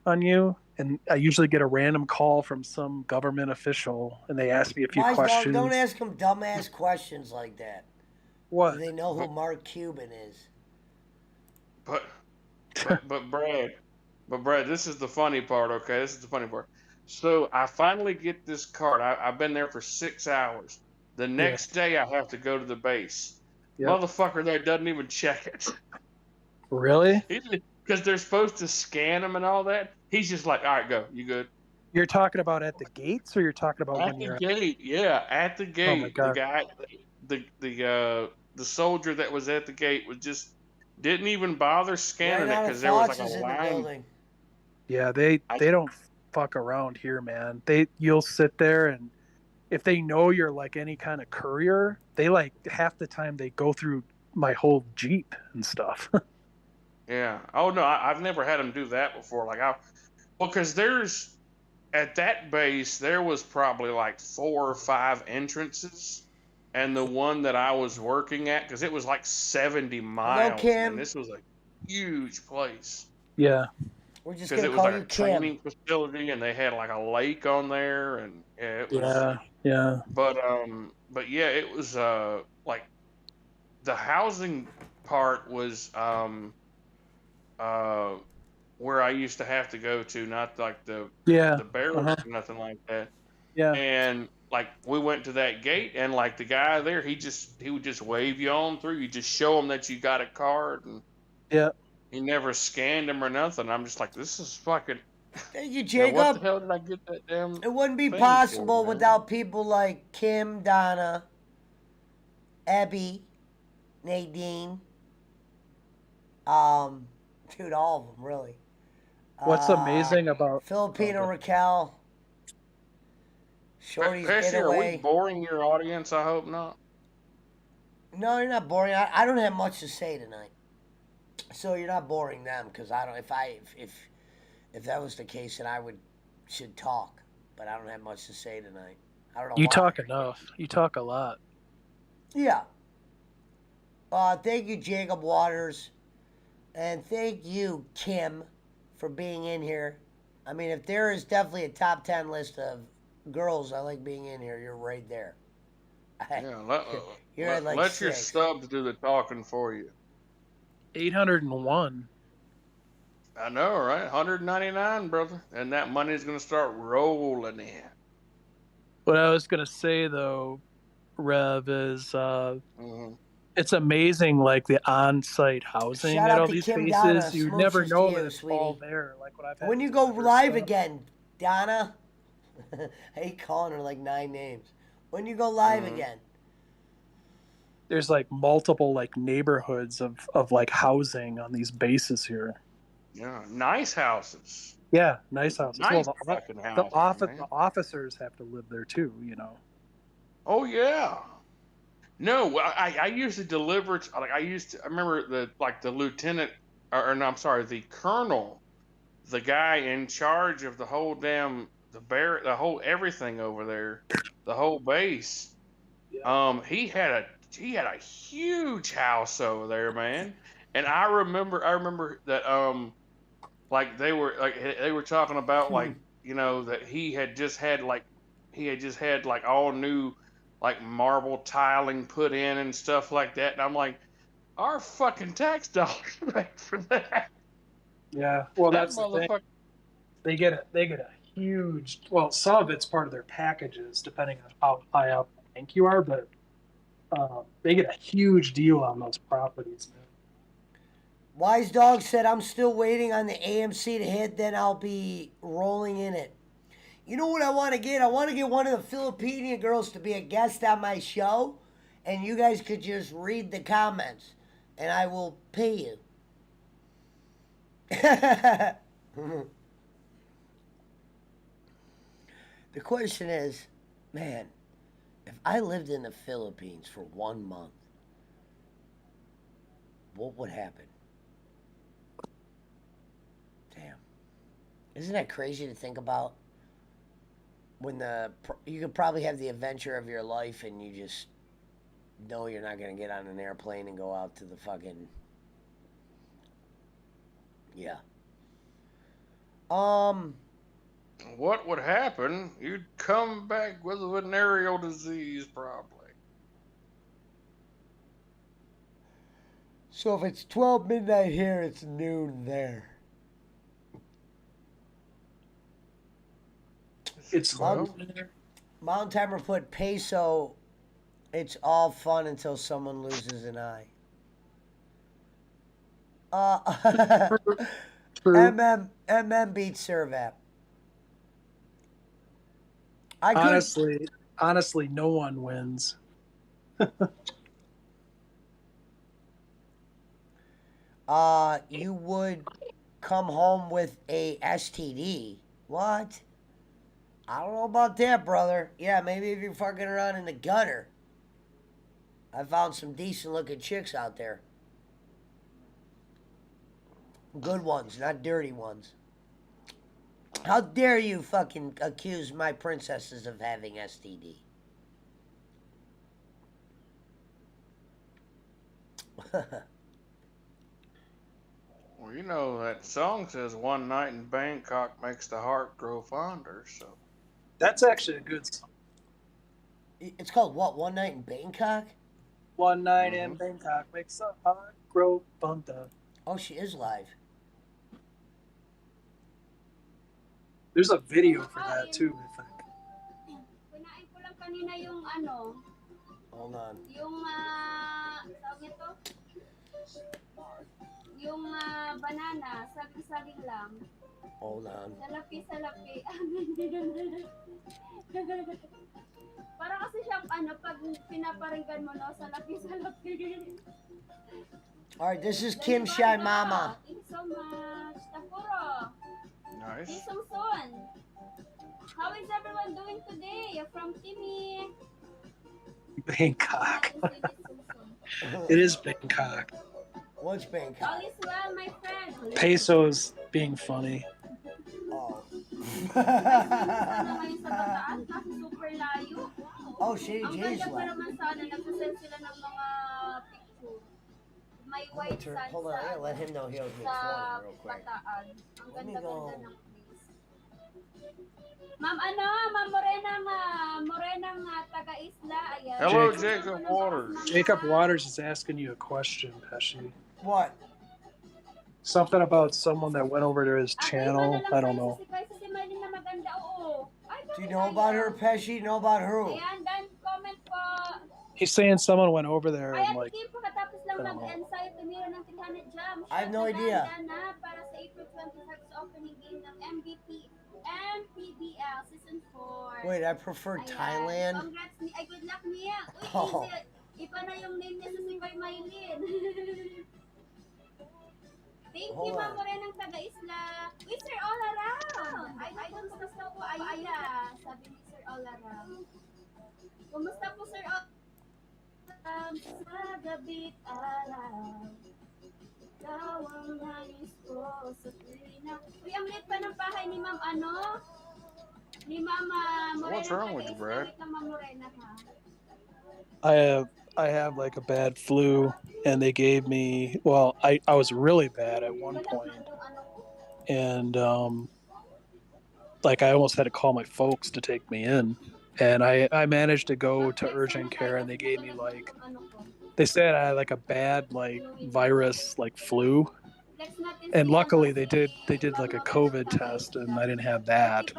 on you, and I usually get a random call from some government official, and they ask me a few Wise dog, questions. don't ask them dumbass questions like that. Do What? they know who Mark Cuban is? but but Brad, this is the funny part. Okay, this is the funny part. So I finally get this card. I've been there for 6 hours. The Yeah. next day I have to go to the base. Yep. Motherfucker there doesn't even check it. Really? Because they're supposed to scan them and all that. He's just like, all right, go. You good? You're talking about at the gates, or you're talking about At when the you're gate, yeah, at the gate. Oh my The God. guy, the soldier that was at the gate was just didn't even bother scanning Ran it out because of there was like thoughts a in the line. building. Yeah, they I- don't fuck around here, man. You'll sit there, and if they know you're like any kind of courier, they like half the time they go through my whole Jeep and stuff. Yeah. Oh no, I've never had him do that before. Because there's at that base there was probably like 4 or 5 entrances, and the one that I was working at, because it was like 70 miles, man. Kim. This was a huge place. Yeah. We're just Because gonna it was call like you a Kim. training facility, and they had like a lake on there, and yeah, it was. Yeah. But yeah, it was like the housing part was uh where I used to have to go to, not like the Yeah. barracks or nothing like that. Yeah. And like we went to that gate, and like the guy there, he would just wave you on through. You just show him that you got a card, and Yeah. he never scanned him or nothing. I'm just like, this is fucking. Thank you, You know, what the Jacob. hell did I get that damn? It wouldn't be thing possible for, man? without people like Kim, Donna, Abby, Nadine. Dude, all of them really. What's amazing about Filipino Raquel. Shorty's Pesci, are we getaway. boring your audience? I hope not. No, you're not boring. I don't have much to say tonight, so you're not boring them because I don't. If that was the case, then I should talk, but I don't have much to say tonight. I don't know. You why. talk enough. You talk a lot. Yeah. Thank you, Jacob Waters, and thank you, Kim, for being in here. I mean, if there is definitely a top 10 list of girls I like being in here, you're right there. Yeah, You're at like let your 6. subs do the talking for you. 801. I know, right? 199, brother, and that money's gonna start rolling in. What I was gonna say though, Rev, is it's amazing, like the on-site housing Shout at out all to these Kim bases. Donna, You never smooches know to that you, it's all sweetie. there. Like when I've had When to you go deliver live stuff. again, Donna. I hate calling her like 9 names. When you go live again. There's like multiple like neighborhoods of like housing on these bases here. Yeah, nice houses. Yeah, nice houses. Nice Well, fucking houses, man. the officers have to live there too, you know. Oh yeah. No, I used to deliver. I remember the lieutenant, or no, I'm sorry, the colonel, the guy in charge of the whole damn the whole everything over there, the whole base. Yeah. He had a huge house over there, man. And I remember that like they were talking about like that he had just had like all new like marble tiling put in and stuff like that, and I'm like, our fucking tax dollars paid for that. Yeah. Well, That that's the thing. motherfucker. They get a huge. Well, some of it's part of their packages, depending on how high up the rank you are, but they get a huge deal on those properties, man. Wise Dog said, I'm still waiting on the AMC to hit, then I'll be rolling in it. You know what I want to get? I want to get one of the Filipino girls to be a guest on my show, and you guys could just read the comments, and I will pay you. The question is, man, if I lived in the Philippines for 1 month, what would happen? Damn. Isn't that crazy to think about? When you could probably have the adventure of your life, and you just know you're not gonna get on an airplane and go out to the fucking yeah. What would happen? You'd come back with a venereal disease, probably. So if it's 12 midnight here, it's noon there. It's Mountain Timer put peso. It's all fun until someone loses an eye. True. MM beats Servap. Honestly, no one wins. You would come home with a STD. What? I don't know about that, brother. Yeah, maybe if you're fucking around in the gutter. I found some decent looking chicks out there. Good ones, not dirty ones. How dare you fucking accuse my princesses of having STD? Well, you know that song says "One night in Bangkok makes the heart grow fonder." So That's actually a good song. It's called what? One Night in Bangkok? One night in Bangkok makes the heart grow fonder. Oh, she is live. There's a video for that too, I think. Kinain ko lang kanina yung ano. Hold on. Yung, tawag nito? Yung banana, saging-saging lang. Hold on. Salapi-salapi. Para kasi siyang pag pinaparinggan mo, no? Salapi-salapi. Alright, this is Kim Shy Mama. Thank you so much. Takuro. nice. See you soon. How is everyone doing today? From Timmy. Bangkok. It is Bangkok. What's Bangkok? All is well, my friend. Peso's being funny. Oh. Sana ngayon sa Bataan kasi super layo. Oh, Shady Ang J's ganda pa live. naman sana, nagsasend sila ng mga picture. May white sand Hold on, I gotta let him know he owes me 20 sa real quick. Bataan. Ang Let me ganda-ganda go. ng place. Ma'am Morenang taga-isla. Ayan. Hello, Jacob. Jacob Waters. Jacob Waters is asking you a question, Pesci. What? Something about someone that went over to his channel. I don't know. Do you know about her, Pesci? Know about who? Ayan, dan comment po. He's saying someone went over there Ay, and like, Team, pagkatapos lang I don't know. mag-ensayo, tumira ng 300 jam. I have no idea. Dana para sa April 25 sa opening game ng MPBL Season 4. Wait, I prefer Ayan. Thailand. Congrats, ay good luck niya. Uy, Oh. easy. Iba na yung name niya sa Sibay Maylin. Thank Hold you, Ma'am on. Morenang taga-isla. Uy, Sir All Around. Ay, kumusta po, Ayla? Sabi ni Sir All Around. Kumusta po, Sir All sa gabi't araw. Ikaw ang nais ko sa tuwina. Uy, ang lit pa ng bahay ni Ma'am Ni Mama Morena. What's wrong with you, Brad? Ma'am Morena, ha? I have like a bad flu, and they gave me. Well, I was really bad at one point, and like I almost had to call my folks to take me in, and I managed to go to urgent care, and they gave me like, they said I had like a bad like virus like flu, and luckily they did like a COVID test, and I didn't have that,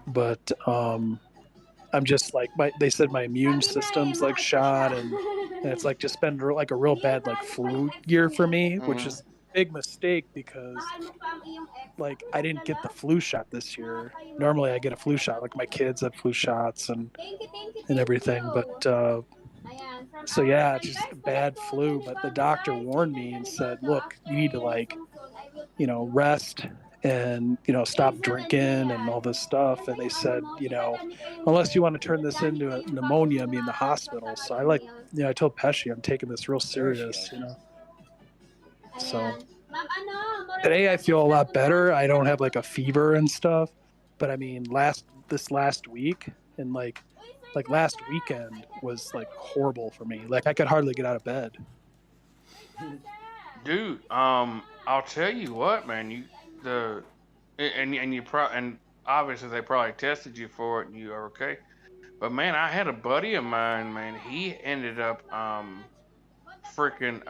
but I'm just like they said my immune system's like shot, and it's like just been like a real bad like flu year for me, which is a big mistake because like I didn't get the flu shot this year. Normally I get a flu shot, like my kids have flu shots and everything, but so yeah, it's just a bad flu. But the doctor warned me and said, look, you need to like, rest and stop drinking and all this stuff, and they said, unless you want to turn this into a pneumonia, be in the hospital. So I told Pesci I'm taking this real serious, so Today I feel a lot better. I don't have like a fever and stuff. But I mean, this last week and like last weekend was like horrible for me. Like I could hardly get out of bed. Dude, I'll tell you what, man. And obviously they probably tested you for it and you are okay. But man, I had a buddy of mine, man. He ended up freaking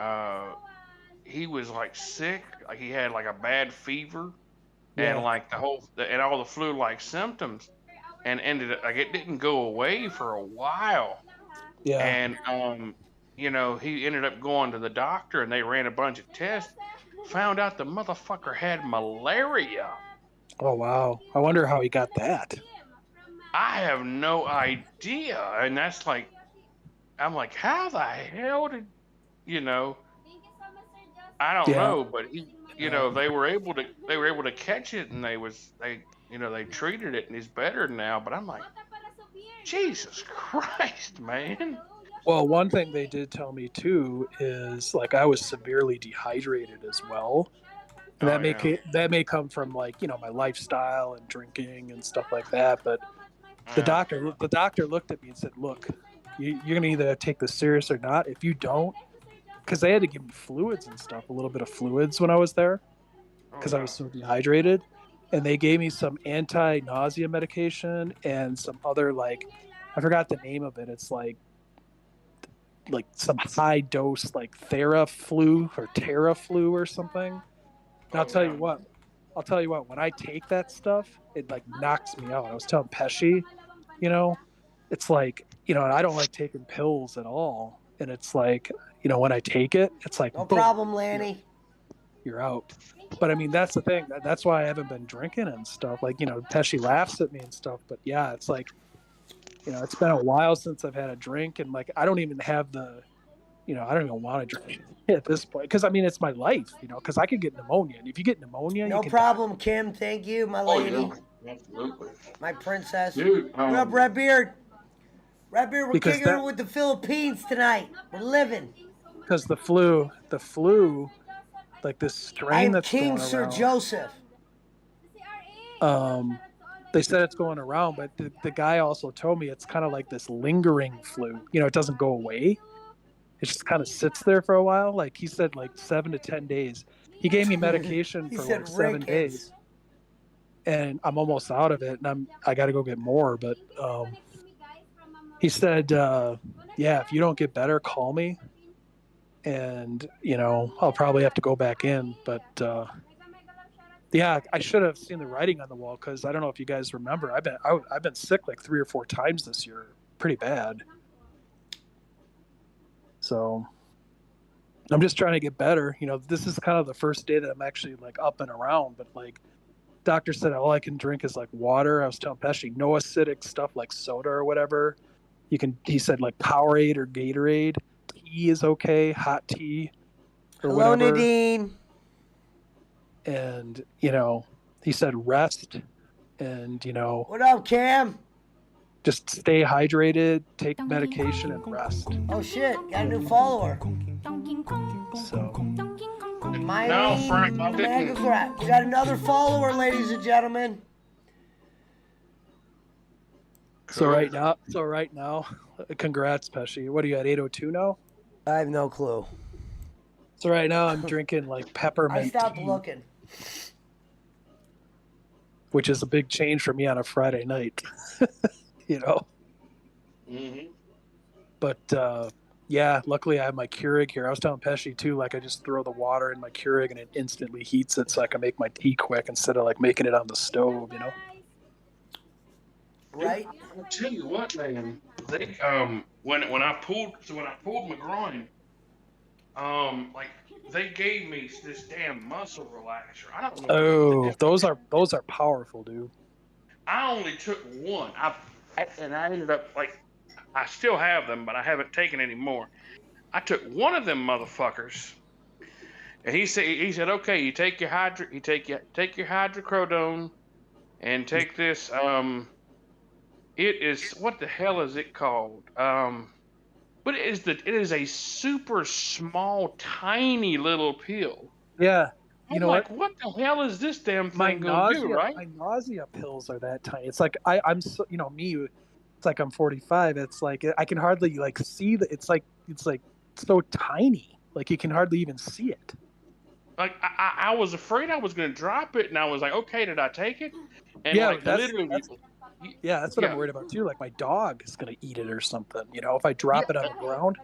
he was like sick, like he had like a bad fever and Yeah. like and all the flu like symptoms, and ended up like it didn't go away for a while. Yeah. And he ended up going to the doctor and they ran a bunch of tests, found out the motherfucker had malaria. Oh wow. I wonder how he got that. I have no idea. And that's like, I'm like, how the hell did I don't Yeah. know, but they were able to catch it, and they treated it, and he's better now. But I'm like, Jesus Christ, man. Well, one thing they did tell me too is like I was severely dehydrated as well. And that may come from like, my lifestyle and drinking and stuff like that, but the doctor looked at me and said, "Look, you're going to either take this serious or not. If you don't," because they had to give me fluids and stuff, a little bit of fluids when I was there because I was so dehydrated. And they gave me some anti-nausea medication and some other, like, I forgot the name of it. It's like some high dose, like Theraflu or something. And I'll tell you what, when I take that stuff, it like knocks me out. I was telling Pesci, it's like, and I don't like taking pills at all. And it's like, when I take it, it's like, no boom, problem, Lanny. You're out. But I mean, that's the thing. That's why I haven't been drinking and stuff. Like, Pesci laughs at me and stuff. But yeah, it's like, it's been a while since I've had a drink. And like, I don't even have I don't even want to drink at this point. Because I mean, it's my life, because I could get pneumonia. And if you get pneumonia, no problem, Kim. Thank you, my lady. Yeah. Absolutely. My princess. Dude, What up, Redbeard? Redbeard, we're Because kicking it with the Philippines tonight. We're living. Because the flu, like this strain that's King going Sir around. Joseph. They said it's going around, but the guy also told me it's kind of like this lingering flu. It doesn't go away. It just kind of sits there for a while. Like he said, like 7 to 10 days. He gave me medication for like 7 days, and I'm almost out of it. And I got to go get more. But he said, yeah, if you don't get better, call me. And I'll probably have to go back in. But yeah, I should have seen the writing on the wall, because I don't know if you guys remember. I've been sick like 3 or 4 times this year, pretty bad. So I'm just trying to get better. This is kind of the first day that I'm actually like up and around. But like, doctor said all I can drink is like water. I was telling Pesci, no acidic stuff like soda or whatever. He said like Powerade or Gatorade. Tea is okay, hot tea or Hello, whatever. Nadine. And he said rest, and What up, Cam? just stay hydrated, take medication, and rest. Oh shit, got a new follower. So Miley Frank, I didn't. Megagrat. We got another follower, ladies and gentlemen. so right now, congrats, Pesci. What are you at, 802 now? I have no clue. So right now I'm drinking like peppermint I stopped tea, looking. which is a big change for me on a Friday night. Mm-hmm. But yeah, luckily I have my Keurig here. I was telling Pesci too, like I just throw the water in my Keurig and it instantly heats it, so I can make my tea quick instead of like making it on the stove. Right? I'll tell you what, man. They when I pulled my groin, like they gave me this damn muscle relaxer. I don't know. Oh, those are powerful, dude. I only took one. I ended up like I still have them, but I haven't taken any more. I took one of them motherfuckers, and he said, okay, you take your hydrocodone, and take this. It is, what the hell is it called? But it is a super small, tiny little pill. Yeah, you know what? What the hell is this damn My thing gonna do, right? nausea pills are that tiny. It's like I'm so, me. It's like I'm 45. It's like I can hardly like see the. It's like so tiny. Like you can hardly even see it. Like I was afraid I was gonna drop it, and I was like, okay, did I take it? And Yeah, like literally, that's what I'm yeah, worried about too. Like my dog is gonna eat it or something. If I drop it on the ground.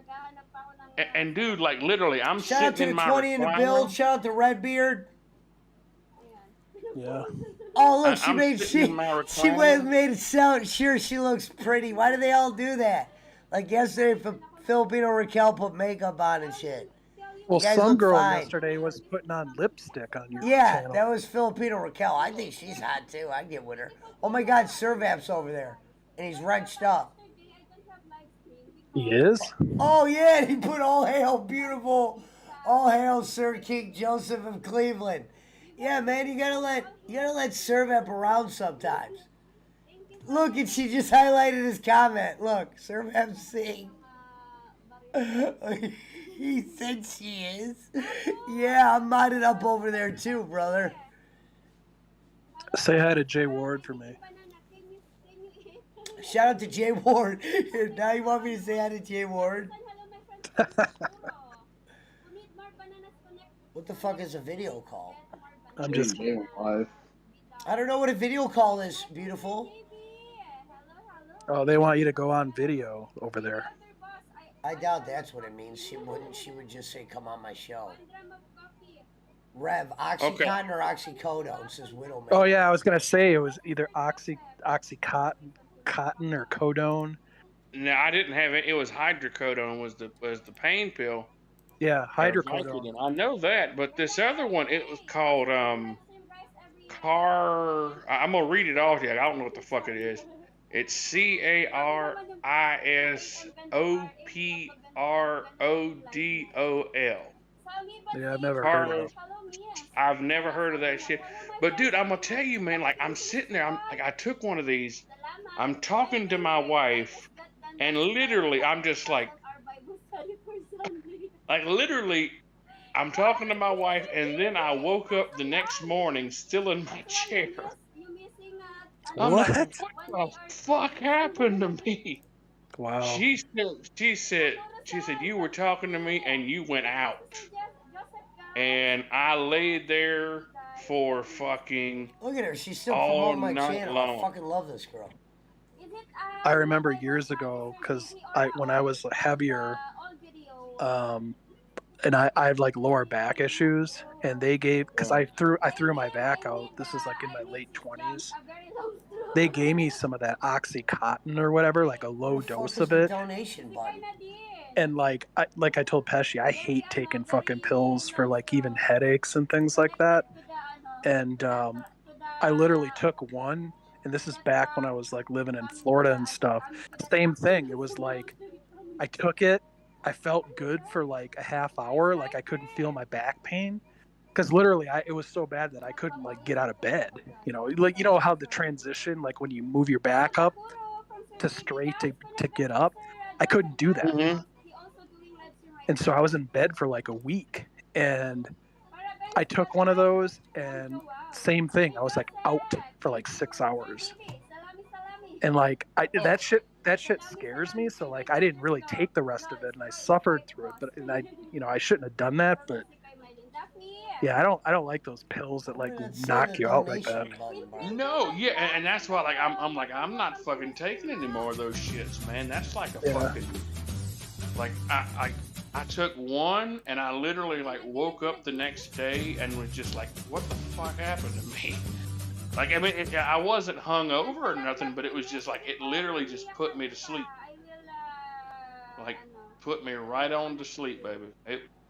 and dude, like literally, I'm Shout out to sitting the in my 20 in the build. recliner. Shout out to Redbeard. Yeah. Oh look, I'm sitting in my she recliner. made it sound sure she looks pretty. Why do they all do that? Like yesterday, Filipino Raquel put makeup on and shit. Well, You guys some look girl fine. yesterday was putting on lipstick on your Yeah, channel. that was Filipino Raquel. I think she's hot too. I'd get with her. Oh my God, Servap's over there, and he's wrenched up. He is? Oh yeah, he put all hail beautiful, all hail Sir King Joseph of Cleveland. Yeah, man, you gotta let Servap around sometimes. Look, and she just highlighted his comment. Look, Servap sing. He said she is. Yeah, I'm modded up over there too, brother. Say hi to Jay Ward for me. Shout out to Jay Ward. Now you want me to say hi to Jay Ward? What the fuck is a video call? I'm just live. I don't know what a video call is, beautiful. Oh, they want you to go on video over there. I doubt that's what it means. She wouldn't. She would just say, "Come on my show." Rev, Oxycontin or Oxycodone, says Widowmaker. Oh yeah, I was gonna say it was either Oxycontin or Codone. No, I didn't have it. It was hydrocodone was the pain pill. Yeah, hydrocodone. I know that, but this other one, it was called I'm gonna read it off to you. I don't know what the fuck it is. It's CARISOPRODOL. Yeah, I've never heard of it. I've never heard of that shit. But dude, I'm gonna tell you, man, like I'm sitting there, I took one of these, I'm talking to my wife, and literally I'm just like literally I'm talking to my wife, and then I woke up the next morning still in my chair. I'm What? like, what the fuck happened to me? Wow. She said you were talking to me and you went out. And I laid there for fucking Look at her. She's still all promoting my night channel. long. I fucking love this girl. I remember years ago because when I was heavier, and I have like lower back issues, and they gave because I threw my back out. This is like in my late 20s. They gave me some of that Oxycontin or whatever, like a low dose of it. Donation button. And like I told Pesci, I hate taking fucking pills for like even headaches and things like that. And I literally took one, and this is back when I was like living in Florida and stuff. Same thing. It was like I took it, I felt good for like a half hour, like I couldn't feel my back pain. Because literally, it was so bad that I couldn't like get out of bed. Like how the transition, like when you move your back up to straight to get up, I couldn't do that. Mm-hmm. And so I was in bed for like a week, and I took one of those, and same thing. I was like out for like 6 hours, and like that shit scares me. So like I didn't really take the rest of it, and I suffered through it. But I shouldn't have done that. But yeah, I don't like those pills that like knock you out like that. No, yeah, and that's why like I'm not fucking taking any more of those shits, man. That's like a fucking like I took one, and I literally like woke up the next day and was just like, what the fuck happened to me? Like, I mean, I wasn't hungover or nothing, but it was just like, it literally just put me to sleep. Like, put me right on to sleep, baby.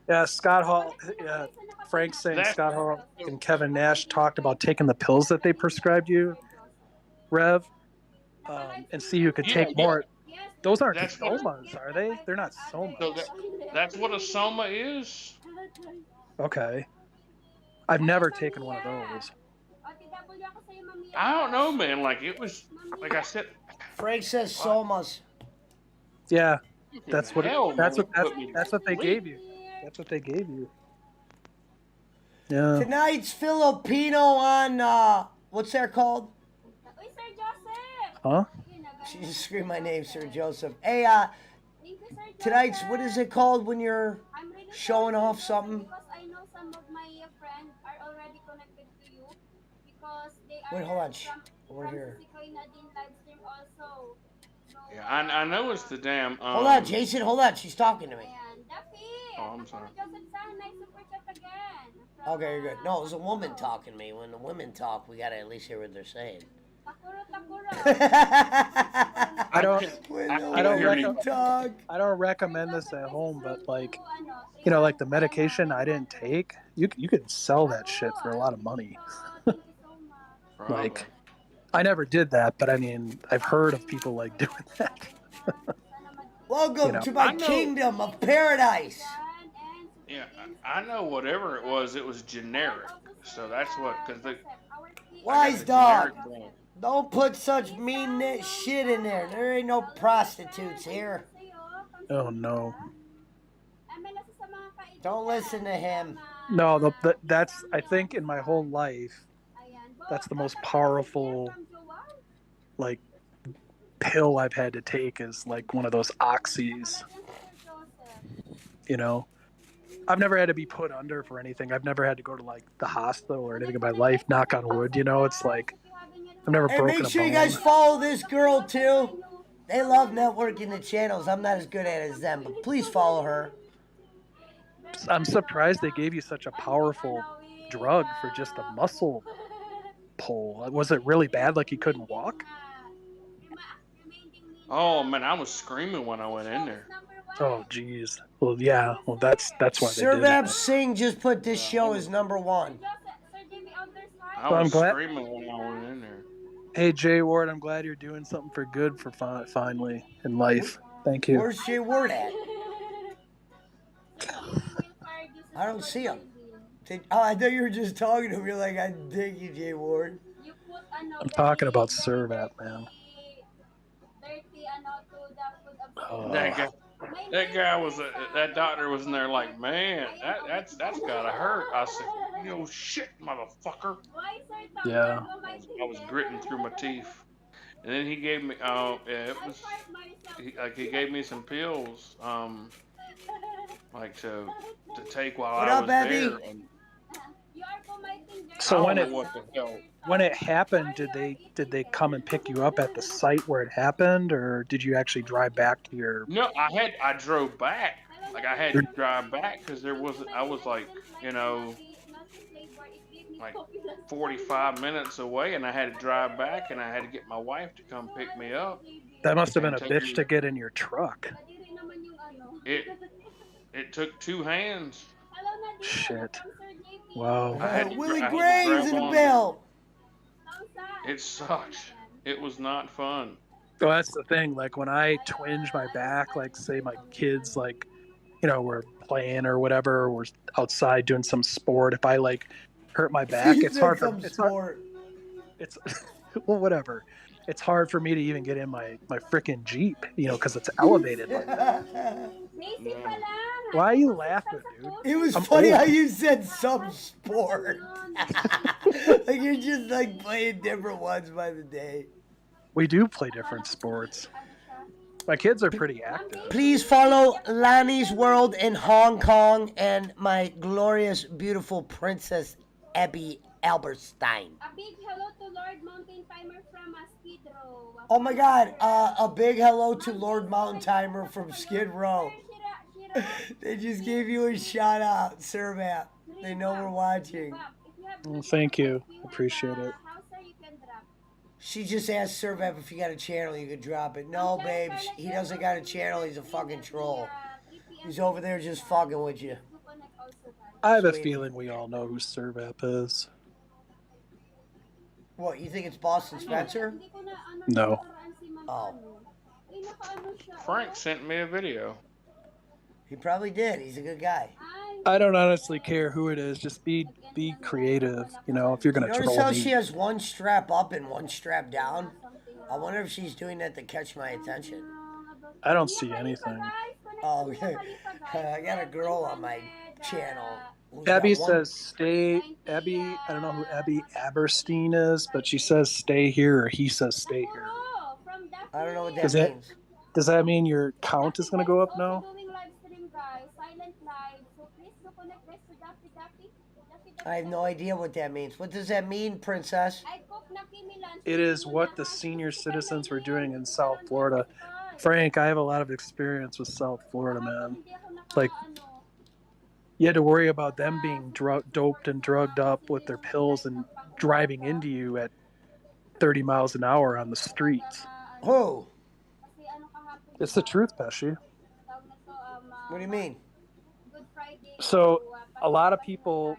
Yeah, Scott Hall, Frank's saying Scott Hall and Kevin Nash talked about taking the pills that they prescribed you, Rev, and see who could take more. Those aren't somas, are they? They're not somas. So that's what a soma is? Okay. I've never taken one of those. I don't know, man. Like, it was, like I said. Frank says somas. Yeah, that's what they gave you. That's what they gave you. Yeah. Tonight's Filipino on, what's that called? Uy, Sir Joseph! Huh? She just screamed my name, Sir Joseph. Hey, Thank you, Sir Joseph. tonight's, what is it called when you're I'm really showing sorry, Sir off Joseph, something? because I know some of my friends are already connected to you because they Wait, are hold on. We're from here. Sisikoy Nadine live stream also. So, Yeah, I know it's the damn Hold on, Jason. Hold on. She's talking to me. ayan, Duffy! Oh, I'm Ako sorry. ni Joseph Sang, nice super chat again. From, Okay, you're good. No, it was a woman talking to me. When the women talk, we gotta at least hear what they're saying. Takuro Takuro. I don't. When I the I don't hear women you. talk. I don't recommend this at home, but like, you know, like the medication I didn't take, you could sell that shit for a lot of money. Thank you so much. Probably. Like, I never did that, but I mean, I've heard of people like doing that. Welcome You know. to my I know. kingdom of paradise. Yeah, I know. Whatever it was generic. So that's what, because I got Wise the dog. generic brand. Don't put such mean shit in there. There ain't no prostitutes here. Oh no. Don't listen to him. No, that's I think in my whole life, that's the most powerful like pill I've had to take is like one of those oxys. You know, I've never had to be put under for anything. I've never had to go to like the hospital or anything in my life. Knock on wood. You know, it's like I've never Hey, broken make a sure bone. you guys follow this girl too. They love networking the channels. I'm not as good at it as them, but please follow her. I'm surprised they gave you such a powerful drug for just a muscle pull. Was it really bad? Like you couldn't walk? Oh man, I was screaming when I went in there. Oh, geez. Well, yeah. Well, that's why they did Survab it. Singh just put this show as number one. I Well, I'm was glad. screaming when I went in there. Hey, Jay Ward, I'm glad you're doing something for good for finally in life. Thank you. Where's Jay Ward at? I don't see him. I thought you were just talking to him. You're like, I dig you, Jay Ward. I'm talking about Servat, man. That Oh, guy, that doctor was in there like, man, that's gotta hurt. I said, yo, shit, motherfucker. yeah. I was gritting through my teeth, and then he gave me, yeah, it was, he gave me some pills, like to take while What I up, was Abby? there, and So I when don't it know what the hell. when it happened, did they come and pick you up at the site where it happened, or did you actually drive back to your? No, I drove back. Like I had to drive back because I was like, like 45 minutes away, and I had to drive back, and I had to get my wife to come pick me up That must have been and a take bitch me. to get in your truck. It took two hands. Shit. Wow. Willie I had to Gray's grab in the on. bill. It sucked. It was not fun. So that's the thing. Like when I twinge my back, like say my kids, like, you know, we're playing or whatever, or we're outside doing some sport. If I like hurt my back, He it's said hard for some it's hard, sport. it's well, whatever. It's hard for me to even get in my freaking Jeep, you know, because it's elevated like that. Why are you laughing, dude? It was I'm funny old. how you said some sport. Like you're just like playing different ones by the day. We do play different sports. My kids are pretty active. Please follow Lani's World in Hong Kong and my glorious, beautiful princess Abby Alberstein. A big hello to Lord Mountain Timer from Skid Row. Oh my God! A big hello to Lord Mountain Timer from Skid Row. They just gave you a shout out, Servat. They know we're watching. Well, thank you. Appreciate it. She just asked Servat if you got a channel you could drop it. No, babe, he doesn't got a channel. He's a fucking troll. He's over there just fucking with you. I have a Sweetie. feeling we all know who Servap is. What, you think it's Boston Spencer? No. Oh, Frank sent me a video. he probably did. He's a good guy. I don't honestly care who it is. Just be creative. You know, if you're gonna Notice troll how me. she has one strap up and one strap down? I wonder if she's doing that to catch my attention. I don't see anything. Oh, okay. I got a girl on my channel. Who's got Abby one? says stay. Abby, I don't know who Abby Aberstein is, but she says stay here, or he says stay here. Nakuro from Daphne. I don't know what that Does that means. does that mean your count is Daphne going to guys go is up also now? doing live stream, guys. Silent live. So please do connect guys to Daphne. Daphne. I have no idea what that means. What does that mean, princess? I cook na Kimi lunch. It is what the senior citizens were doing in South Florida. Frank, I have a lot of experience with South Florida, man. Like, you had to worry about them being doped and drugged up with their pills and driving into you at 30 miles an hour on the streets. Who? It's the truth, Pesci. What do you mean? So a lot of people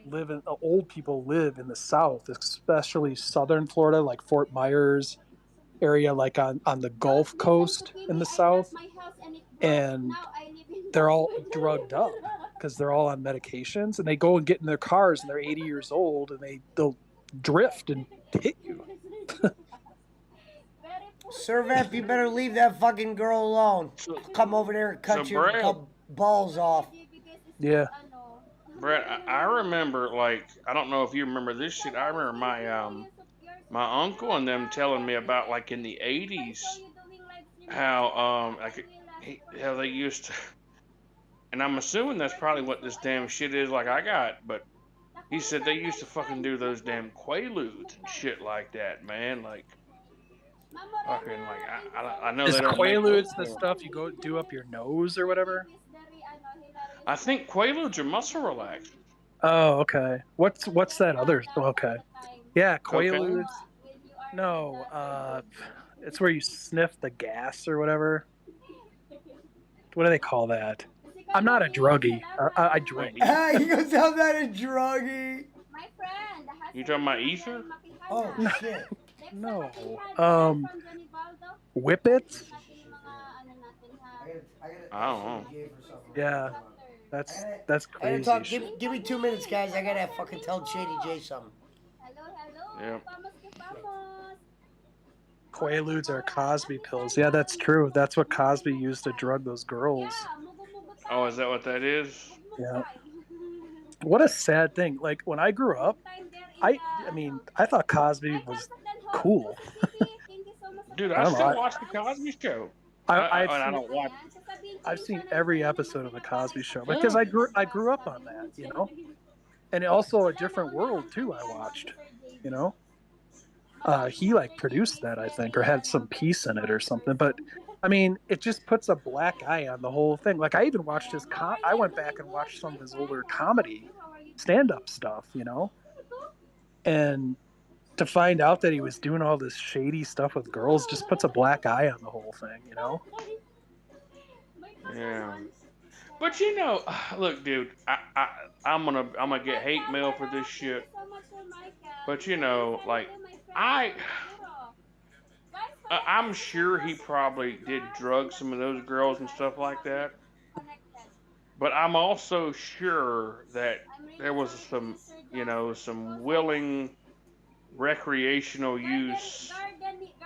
old people live in the South, especially Southern Florida, like Fort Myers area, like on the Gulf Coast in the South. And they're all drugged up because they're all on medications, and they go and get in their cars and they're 80 years old and they'll drift and hit you. Servant, you better leave that fucking girl alone. I'll come over there and cut your balls off. Yeah. Brett, I remember, like, I don't know if you remember this shit. I remember my uncle and them telling me about, like, in the 80s, how how they used to, and I'm assuming that's probably what this damn shit is like I got, but he said they used to fucking do those damn quaaludes and shit like that, man. Like, fucking, like, I know Is they don't quaaludes make the stuff you go do up your nose or whatever? I think quaaludes are muscle relaxers. Oh, okay. What's that other? Okay. Yeah, quaaludes. Okay. No, it's where you sniff the gas or whatever. What do they call that? I'm not a druggie. I drink. He goes, I'm not a druggie. You talking about ether? Oh, shit. No. Whippets? I don't know. Yeah. That's I gotta crazy. talk. Give me 2 minutes, guys. I gotta fucking tell Shady J something. Yeah. Quaaludes are Cosby pills. Yeah, that's true. That's what Cosby used to drug those girls. Oh, is that what that is? Yeah. What a sad thing. Like, when I grew up, I mean, I thought Cosby was cool. Dude, I I don't still know. watch the Cosby Show. I don't watch. I've seen every episode of the Cosby Show because I grew up on that, you know. And also A Different World too. I watched, you know. He like produced that, I think, or had some piece in it or something. But I mean, it just puts a black eye on the whole thing. Like, I even watched his I went back and watched some of his older comedy stand-up stuff, you know. And to find out that he was doing all this shady stuff with girls just puts a black eye on the whole thing, you know. Yeah. But you know, look, dude, I'm gonna get hate mail for this shit. But you know, like, I'm sure he probably did drug some of those girls and stuff like that. But I'm also sure that there was some willing recreational use,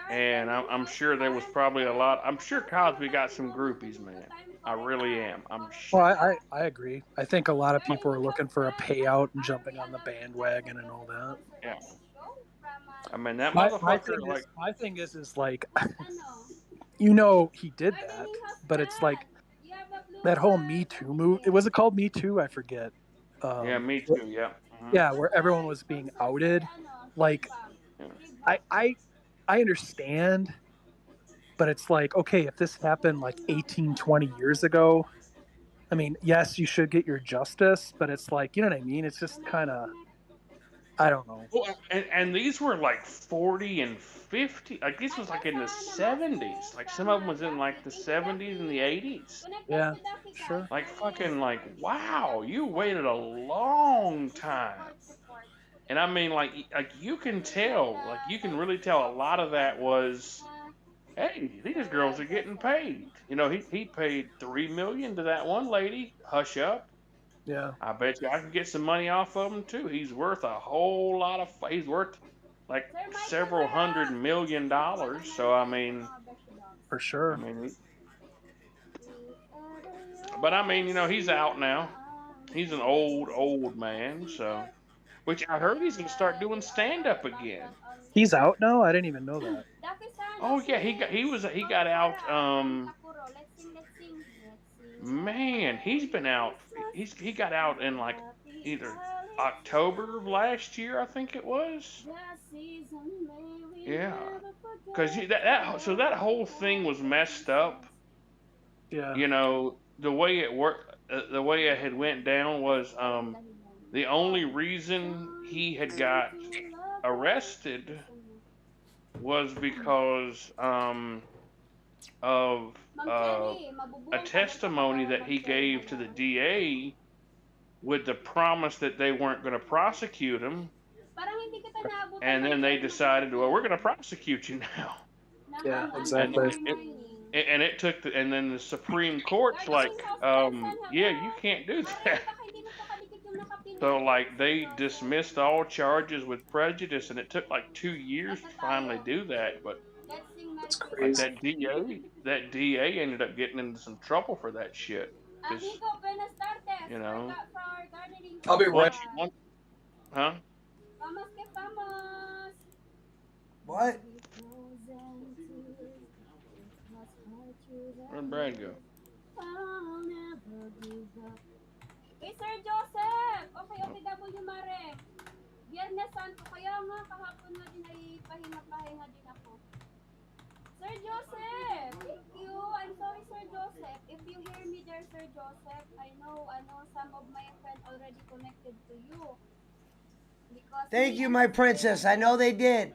and I'm sure there was probably a lot. I'm sure Cosby got some groupies, man. I really am. I'm sure. Well, I agree. I think a lot of people are looking for a payout and jumping on the bandwagon and all that. Yeah. I mean, that My motherfucker, thing is like, you know, he did that, but it's like that whole Me Too move. Was it called Me Too? I forget. Yeah, Me Too. Yeah. Mm-hmm. Yeah, where everyone was being outed. Like, I understand, but it's like, okay, if this happened like 18, 20 years ago, I mean, yes, you should get your justice, but it's like, you know what I mean? It's just kind of, I don't know. Well, and these were like 40 and 50. Like, this was like in the 70s. Like, some of them was in like the 70s and the 80s. Yeah, sure. Like, fucking, like, wow, you waited a long time. And I mean, like you can tell, like, you can really tell a lot of that was, hey, these girls are getting paid. You know, he paid $3 million to that one lady. Hush up. Yeah. I bet you I can get some money off of him too. He's worth a whole lot of. He's worth like several $100 million. So I mean, for sure. I mean, but I mean, you know, he's out now. He's an old man. So, which I heard he's gonna start doing stand up again. He's out now. I didn't even know that. Oh yeah, he got out. Let's sing. Man, he's been out. He got out in like either October of last year, I think it was. Yeah, because that whole thing was messed up. Yeah. You know the way it worked, the way it had went down was the only reason he had got arrested was because of a testimony that he gave to the DA with the promise that they weren't going to prosecute him, and then they decided, well, we're going to prosecute you now. Yeah, And exactly. it took and then the Supreme Court's like, yeah, you can't do that. So like they dismissed all charges with prejudice, and it took like 2 years to finally do that. But That's like crazy. that DA ended up getting into some trouble for that shit. 'Cause, you know, I'll be right. huh? What? Where'd Brad go? Hey, Sir Joseph! Okay, OTW Mare. Biyernes Santo, kaya nga kahapon nga din ay pahinga-pahinga din ako. Sir Joseph! Thank you! I'm sorry, Sir Joseph. If you hear me there, Sir Joseph, I know some of my friends already connected to you. Thank you, my princess. I know they did.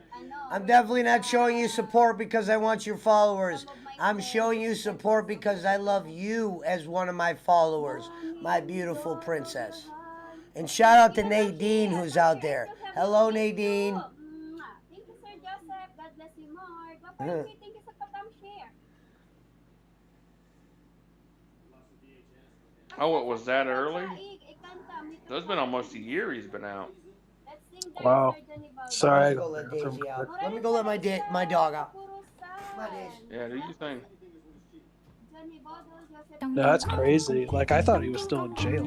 I'm definitely not showing you support because I want your followers. I'm showing you support because I love you as one of my followers, my beautiful princess. And shout out to Nadine who's out there. Hello, Nadine. Thank you, Sir Joseph. God bless you more. Thank you sa patam share. Oh, it was that early? So it's been almost a year he's been out. Wow. Sorry. Let me go let Daisy out. Let me go let my dog out. Come on, Daisy. Yeah, do you think? No, that's crazy. Like I thought he was still in jail.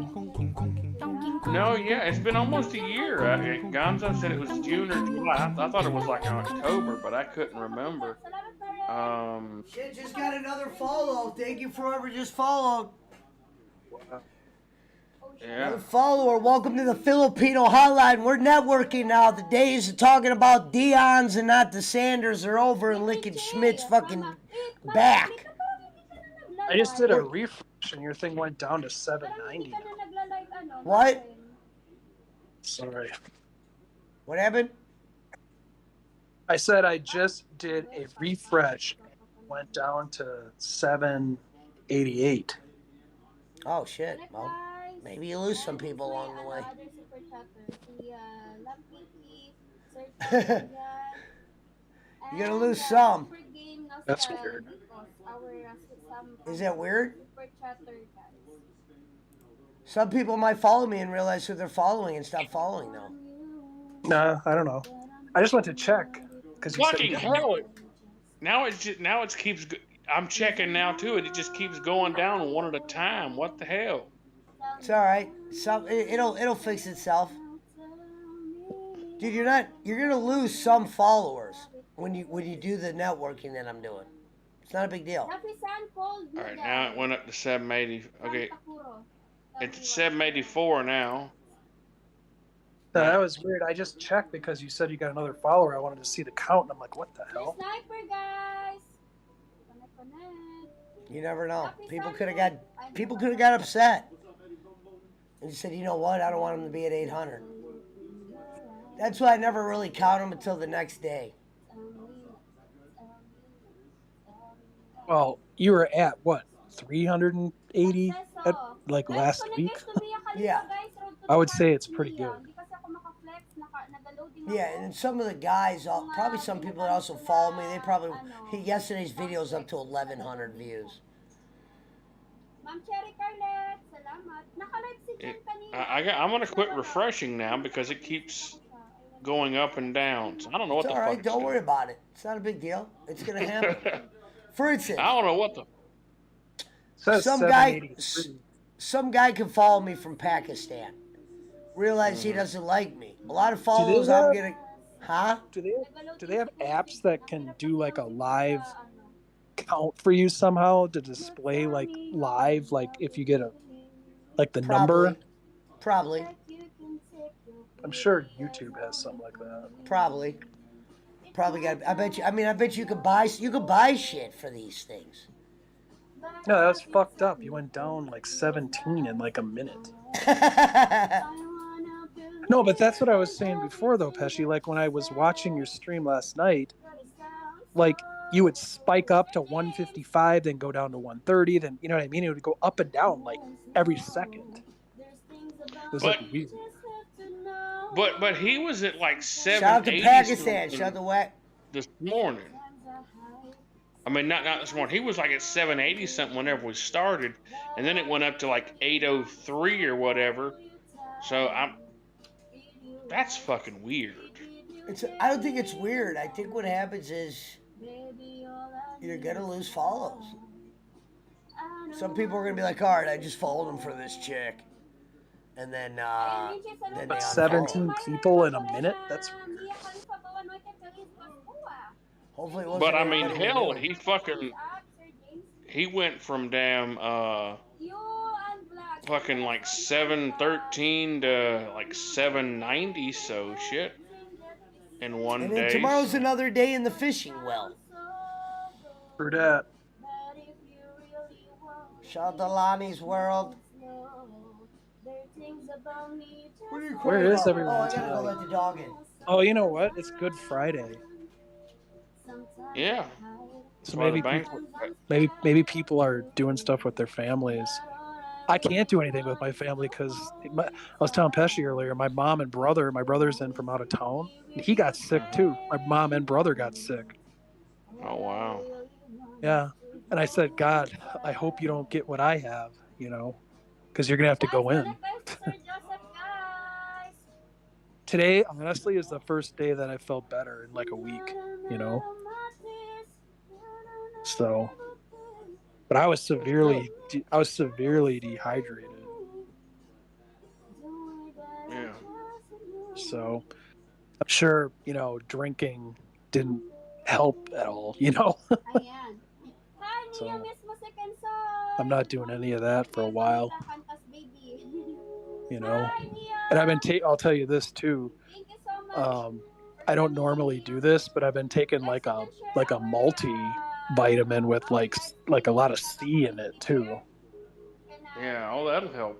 No, yeah, it's been almost a year. Gonzo said it was June or July. I thought it was like October, but I couldn't remember. Shit, just got another follow. Thank you for whoever just followed. Yeah. Another follower. Welcome to the Filipino Hotline. We're networking now. The days of talking about Dion's and not the Sanders are over and licking Schmidt's fucking back. I just did a refresh and your thing went down to 790. What? Sorry. What happened? I said I just did a refresh. Went down to 788. Oh, shit. Well, maybe you lose some people along the way. You're gonna lose some. That's weird. Is that weird? Some people might follow me and realize who they're following and stop following though. Nah, I don't know. I just went to check because you Fucking said hell! Now it keeps. I'm checking now too, and it just keeps going down one at a time. What the hell? It's all right. It'll fix itself. Dude, you're gonna lose some followers when you do the networking that I'm doing. It's not a big deal. All right, now it went up to 780. Okay, it's 784 now. No, that was weird. I just checked because you said you got another follower. I wanted to see the count, and I'm like, what the hell? Sniper, guys. You never know. People could have got upset and said, you know what? I don't want them to be at 800. That's why I never really count them until the next day. Well, you were at what, 380 at like last week? Yeah. I would say it's pretty good. Yeah, and some of the guys, probably some people that also follow me, yesterday's video's up to 1,100 views. I'm gonna quit refreshing now because it keeps going up and down. So I don't know what It's the all fuck. right. Don't worry about it. It's not a big deal. It's gonna happen. For instance, I don't know what the. Says some some guy can follow me from Pakistan. Realize he doesn't like me. A lot of follows I'm have- getting. Huh? Do they have apps that can do like a live count for you somehow to display like live, like if you get a like the number? Probably. I'm sure YouTube has something like that. Probably. Probably got. I bet you. I mean, I bet you could buy shit for these things. No, that was fucked up. You went down like 17 in like a minute. No, but that's what I was saying before, though, Pesci. Like when I was watching your stream last night, like you would spike up to 155, then go down to 130, then you know what I mean? It would go up and down like every second. It was like weird. But he was at like Shout out to 780 Pakistan. Shout out to what? this morning. I mean, not this morning. He was like at 780 something whenever we started, and then it went up to like 803 or whatever. So that's fucking weird. I don't think it's weird. I think what happens is you're gonna lose follows. Some people are gonna be like, "All right, I just followed him for this chick," and then they But unfollow. 17 people in a minute? That's weird. Hopefully, it wasn't But I mean, everybody we hell, knew. he went from damn fucking like 713 to like 790. So shit, in one And then day. tomorrow's another day in the fishing well. For that. Shout out to Lonnie's World. Where is everyone Oh, I gotta tonight? go let the dog in. Oh, you know what? It's Good Friday. Yeah. So Why the maybe bank- people, maybe people are doing stuff with their families. I can't do anything with my family because I was telling Pesci earlier, my brother's in from out of town. He got sick too. My mom and brother got sick. Oh wow. Yeah. And I said, God, I hope you don't get what I have, you know, because you're going to have to go in. Today, honestly, is the first day that I felt better in like a week, you know. So, but I was severely dehydrated. Yeah. So, I'm sure, you know, drinking didn't help at all, you know. So, I'm not doing any of that for a while, you know. And I'll tell you this too. I don't normally do this, but I've been taking like a multivitamin with like a lot of C in it too. Yeah. Oh, that'll help.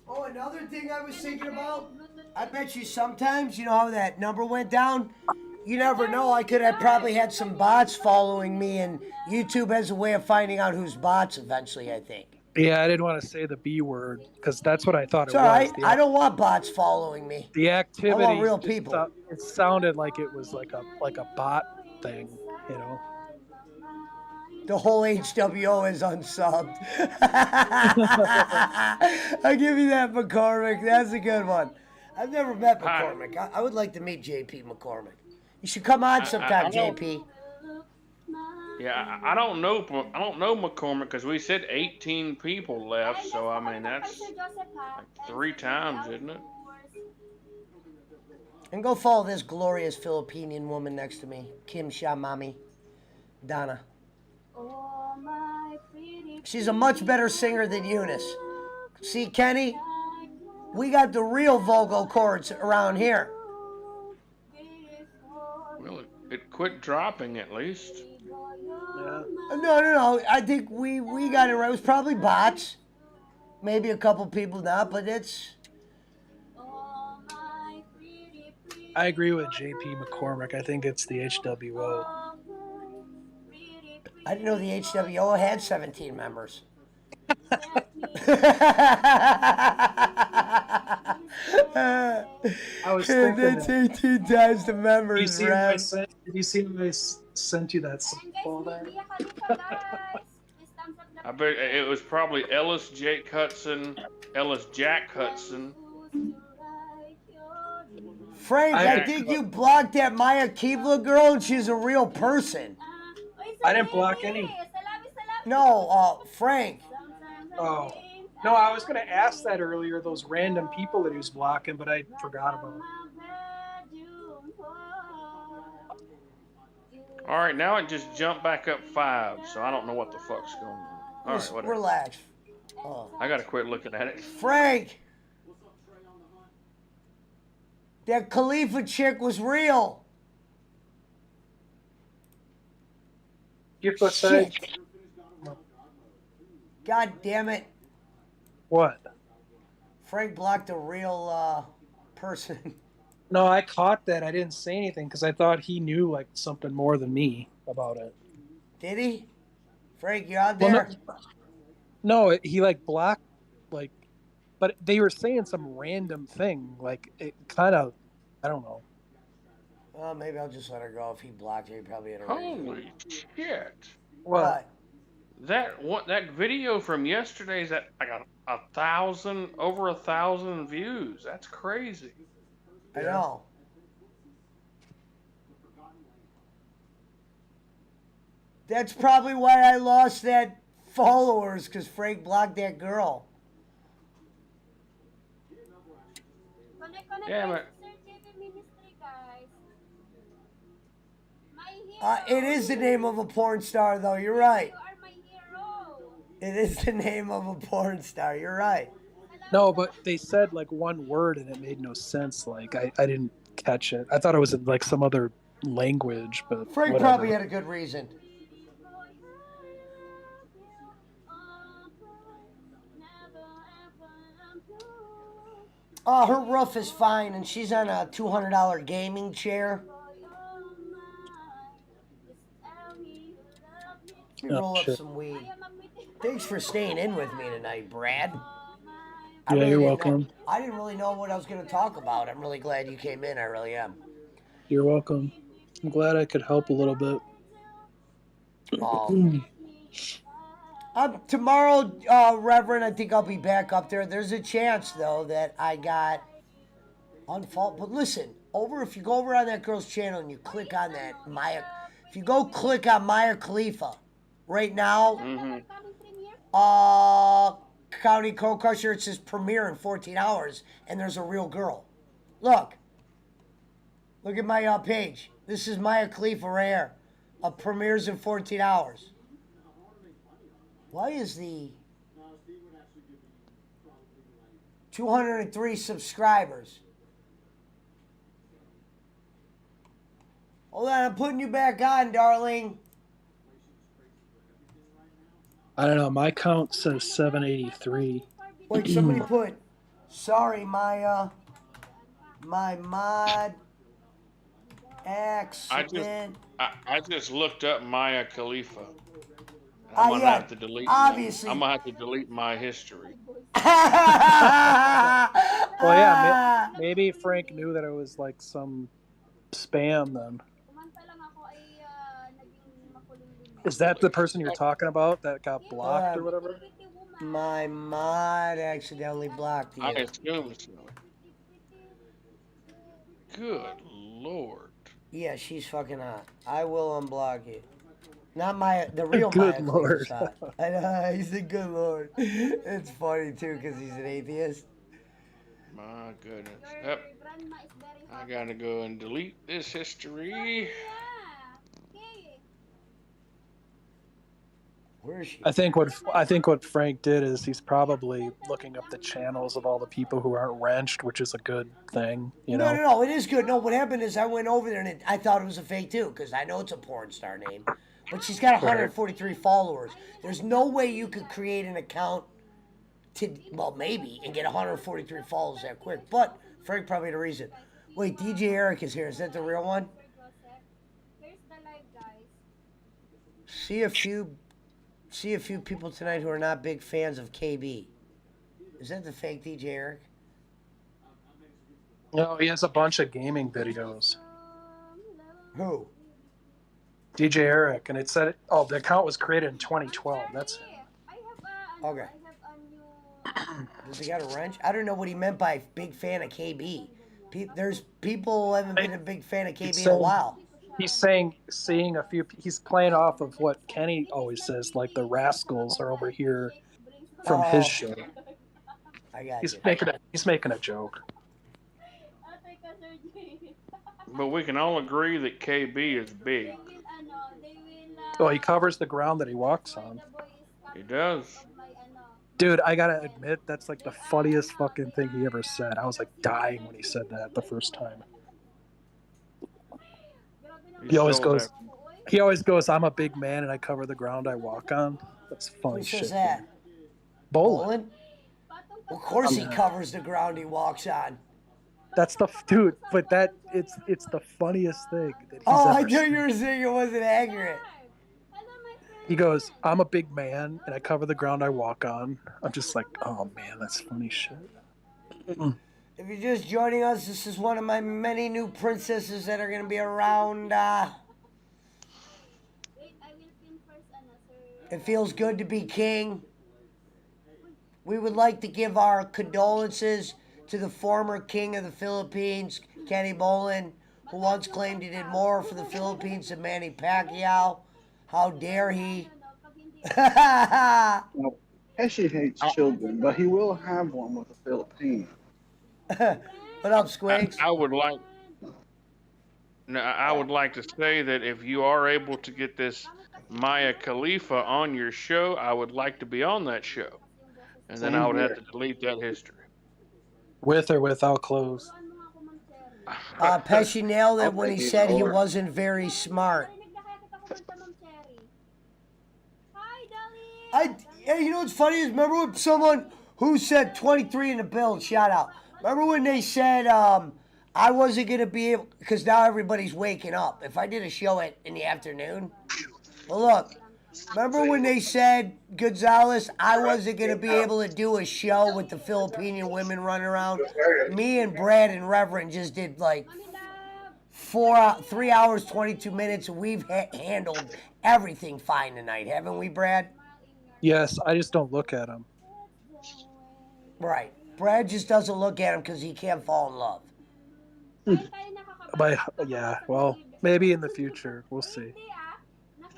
Oh, another thing I was thinking about. I bet you sometimes, you know how that number went down? You never know. I could have probably had some bots following me, and YouTube has a way of finding out who's bots eventually, I think. Yeah, I didn't want to say the B word because that's what I thought It's it all was. right. I don't want bots following me. The activity. I want real people. It sounded like it was like a bot thing, you know. The whole HWO is unsubbed. I'll give you that, McCormick. That's a good one. I've never met McCormick. I would like to meet JP McCormick. You should come on sometime, I don't- JP. Yeah, I don't know McCormick because we said 18 people left, so I mean that's like 3 times, isn't it? And go follow this glorious Filipinian woman next to me, Kim Shamami, Donna. She's a much better singer than Eunice. See, Kenny, we got the real vocal cords around here. Well, it quit dropping at least. Yeah. No. I think we got it right. It was probably bots. Maybe a couple people not, but it's... I agree with JP McCormick. I think it's the HWO. I didn't know the HWO had 17 members. I was thinking That's that. 18 times the members, Did you see when I sent you that sample there? I bet it was probably Ellis Jack Hudson. Frank, I think you blocked that Maya Kevla girl and she's a real person. I didn't block any. No, Frank. Oh. No, I was going to ask that earlier, those random people that he was blocking, but I forgot about it. All right, now it just jumped back up 5, so I don't know what the fuck's going on. All right, Just whatever. relax. Oh. I gotta quit looking at it. Frank! That Khalifa chick was real. Gift said, Shit. God damn it. what? Frank blocked a real person. No, I caught that. I didn't say anything because I thought he knew like something more than me about it. Did he? Frank, you out Well, there? no, he like blocked, like, but they were saying some random thing. Like, it kind of, I don't know. Well, maybe I'll just let her go. If he blocked her, he probably had a reason. Holy shit! What? That video from yesterday's at like over 1,000 views. That's crazy. I know. That's probably why I lost that followers, because Frank blocked that girl. Yeah, but It is the name of a porn star, though. You're right. It is the name of a porn star. You're right. No, but they said like one word and it made no sense. Like, I didn't catch it. I thought it was in like some other language, but Frank whatever. probably had a good reason. Oh, her roof is fine, and she's on a $200 gaming chair. Let me roll up some weed. Thanks for staying in with me tonight, Brad. Yeah, you're welcome. I didn't really know what I was going to talk about. I'm really glad you came in. I really am. You're welcome. I'm glad I could help a little bit. Tomorrow, Reverend, I think I'll be back up there. There's a chance, though, that I got unfollowed. But listen, if you go over on that girl's channel and you click on that if you go click on Maya Khalifa right now, County Crow Crusher, it says premiere in 14 hours, and there's a real girl. Look at my page. This is Maya Khalifa right here. Premieres in 14 hours. Why is the 203 subscribers? Hold on, I'm putting you back on, darling. I don't know. My count says 783. Wait, somebody put. Sorry, my mod accident. I just looked up Maya Khalifa. I'm gonna have to delete. Obviously. I'm gonna have to delete my history. Well, yeah, maybe Frank knew that it was like some spam then. Is that the person you're talking about that got blocked or whatever? My mod accidentally blocked you. I assume so. Good Lord. Yeah, she's fucking hot. I will unblock you. Not the real good Maya Lord. Hot. I know, he's a good Lord. It's funny, too, because he's an atheist. My goodness. Yep. I gotta go and delete this history. Where is she? I think what Frank did is he's probably looking up the channels of all the people who aren't wrenched, which is a good thing, you know. No, it is good. No, what happened is I went over there and I thought it was a fake too, because I know it's a porn star name, but she's got 143 followers. There's no way you could create an account maybe, and get 143 followers that quick. But Frank probably had a reason. Wait, DJ Eric is here. Is that the real one? See a few people tonight who are not big fans of KB. Is that the fake DJ Eric? No, he has a bunch of gaming videos. Who? DJ Eric, and it said, the account was created in 2012. That's him. Okay. Does he got a wrench? I don't know what he meant by big fan of KB. There's people who haven't been a big fan of KB in a while. He's he's playing off of what Kenny always says, like the rascals are over here from his show. I got He's you. making a joke. Ate ka, Sir Jay. But we can all agree that KB is big. Oh, he covers the ground that he walks on. He does. Dude, I gotta admit, that's like the funniest fucking thing he ever said. I was like dying when he said that the first time. He always goes, "I'm a big man and I cover the ground I walk on." That's funny Who shit. says that? Bolin. Bolin? Of course he covers the ground he walks on. That's the dude, but it's the funniest thing that he's Oh, I ever thought said. you were saying it wasn't accurate. He goes, "I'm a big man and I cover the ground I walk on." I'm just like, oh man, that's funny shit. If you're just joining us, this is one of my many new princesses that are going to be around. It feels good to be king. We would like to give our condolences to the former king of the Philippines, Kenny Bolin, who once claimed he did more for the Philippines than Manny Pacquiao. How dare he? Now, Pesci hates children, but he will have one with the Philippines. What up, Squigs? I would like. No, I would like to say that if you are able to get this Maya Khalifa on your show, I would like to be on that show, and then I Same would have here. to delete that history. With or without clothes. Pesci nailed it I'll when he take it, said he or- wasn't very smart. You know what's funny is, remember when someone who said 23 in the build, shout out. Remember when they said I wasn't going to be able, because now everybody's waking up. If I did a show in the afternoon, well, look, remember when they said, Gonzalez, I wasn't going to be able to do a show with the Filipino women running around? Me and Brad and Reverend just did like 3 hours, 22 minutes, and we've handled everything fine tonight, haven't we, Brad? Yes, I just don't look at him. Right. Brad just doesn't look at him because he can't fall in love. But yeah, well, maybe in the future, we'll see.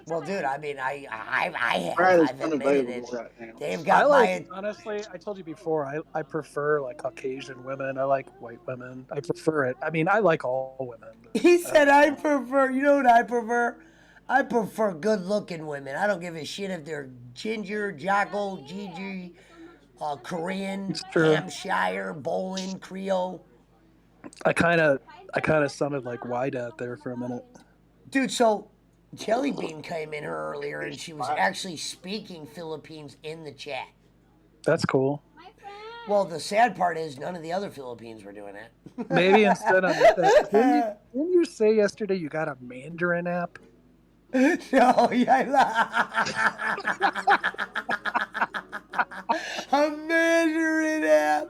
Well, dude, I mean, I have. Brad is I've admitted it. unavailable right now. They've I got like, honestly, I told you before, I prefer like Caucasian women. I like white women. I prefer it. I mean, I like all women. He said I prefer, you know what I prefer? I prefer good-looking women. I don't give a shit if they're ginger, Jocko, Gigi, Korean, Hampshire, Bolin, Creole. I kind of sounded like Wydat there for a minute. Dude, so Jelly Bean came in here earlier and she was actually speaking Philippines in the chat. That's cool. Well, the sad part is none of the other Philippines were doing that. Maybe instead of didn't you say yesterday you got a Mandarin app? No, yeah. A Mandarin app.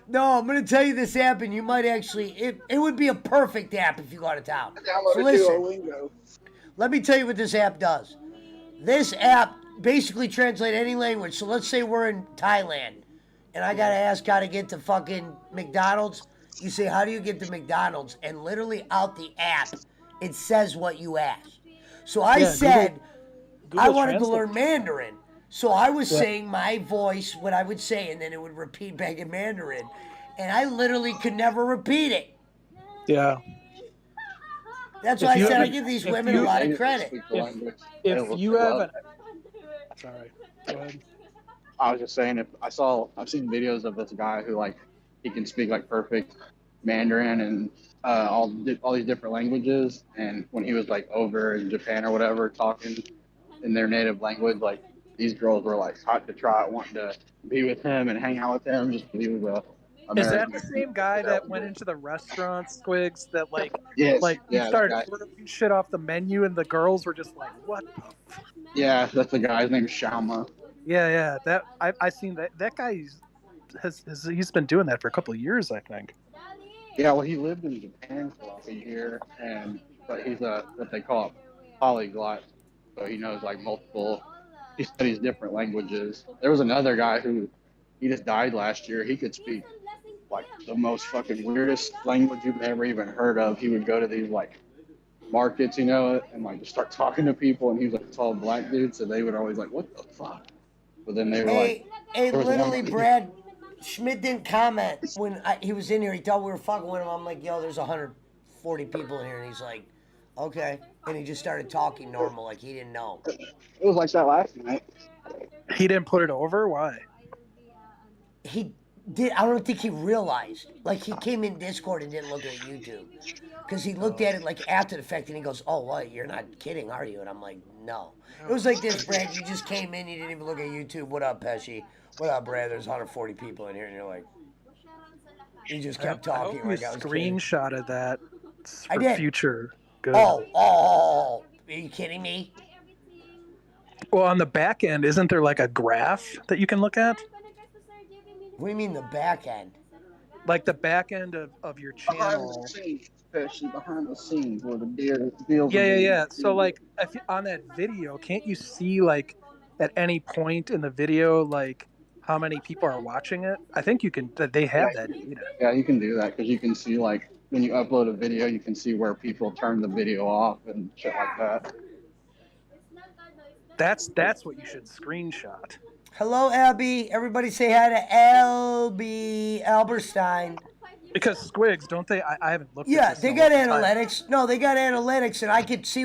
No, I'm going to tell you this app, and you might actually, it would be a perfect app if you go out of town. So listen, let me tell you what this app does. This app basically translates any language. So let's say we're in Thailand, and I got to ask how to get to fucking McDonald's. You say, how do you get to McDonald's? And literally out the app, it says what you asked. So I said, Google I wanted to Translate. learn Mandarin. So I was saying my voice, what I would say, and then it would repeat back in Mandarin. And I literally could never repeat it. Yeah. That's why I said I give these women a lot of credit. If you have an... Sorry. Go ahead. I was just saying, I've seen videos of this guy who like he can speak like perfect Mandarin and all these different languages. And when he was like over in Japan or whatever, talking in their native language, like these girls were like hot to trot, wanting to be with him and hang out with him. Just because he was Is that the same guy that went into the restaurant, Squigs, that Yes, he yeah, started that guy. ordering shit off the menu and the girls were just like, what the fuck? Yeah, that's the guy. His name's Shauma. Yeah. That I seen that guy he's been doing that for a couple of years, I think. Yeah, well, he lived in Japan for like a year, but he's what they call a polyglot, so he knows like he studies different languages. There was another guy who, he just died last year. He could speak like the most fucking weirdest language you've ever even heard of. He would go to these like markets, and like just start talking to people, and he was like a tall black dude, so they would always like, what the fuck? But then they were like, Hey, literally, Brad, Schmidt didn't comment when he was in here. He thought we were fucking with him. I'm like, yo, there's 140 people in here, and he's like, okay, and he just started talking normal, like he didn't know. It was like that last night. He didn't put it over? Why? He did. I don't think he realized. Like he came in Discord and didn't look at YouTube, because he looked at it like after the fact, and he goes, "Oh, what? You're not kidding, are you?" And I'm like, "No." It was like this, Brad. You just came in, you didn't even look at YouTube. What up, Pesci? What up, Brad? There's 140 people in here, and you're like, you just kept I hope talking you like I was kidding. screenshotted that I for did. future good. Oh, are you kidding me? Well, on the back end, isn't there like a graph that you can look at? What do you mean the back end? Like the back end of your Behind channel. the scenes, especially behind the scenes where the deals are Yeah. being So like if on that video, can't you see like at any point in the video like how many people are watching it? I think you can. They have that data. Yeah, you can do that because you can see like when you upload a video, you can see where people turn the video off and shit like that. That's what you should screenshot. Hello, Abby. Everybody say hi to Albie Alberstein. Because Squigs, don't they? I haven't looked at Yeah, this. they in a got long time. analytics. No, they got analytics, and I could see.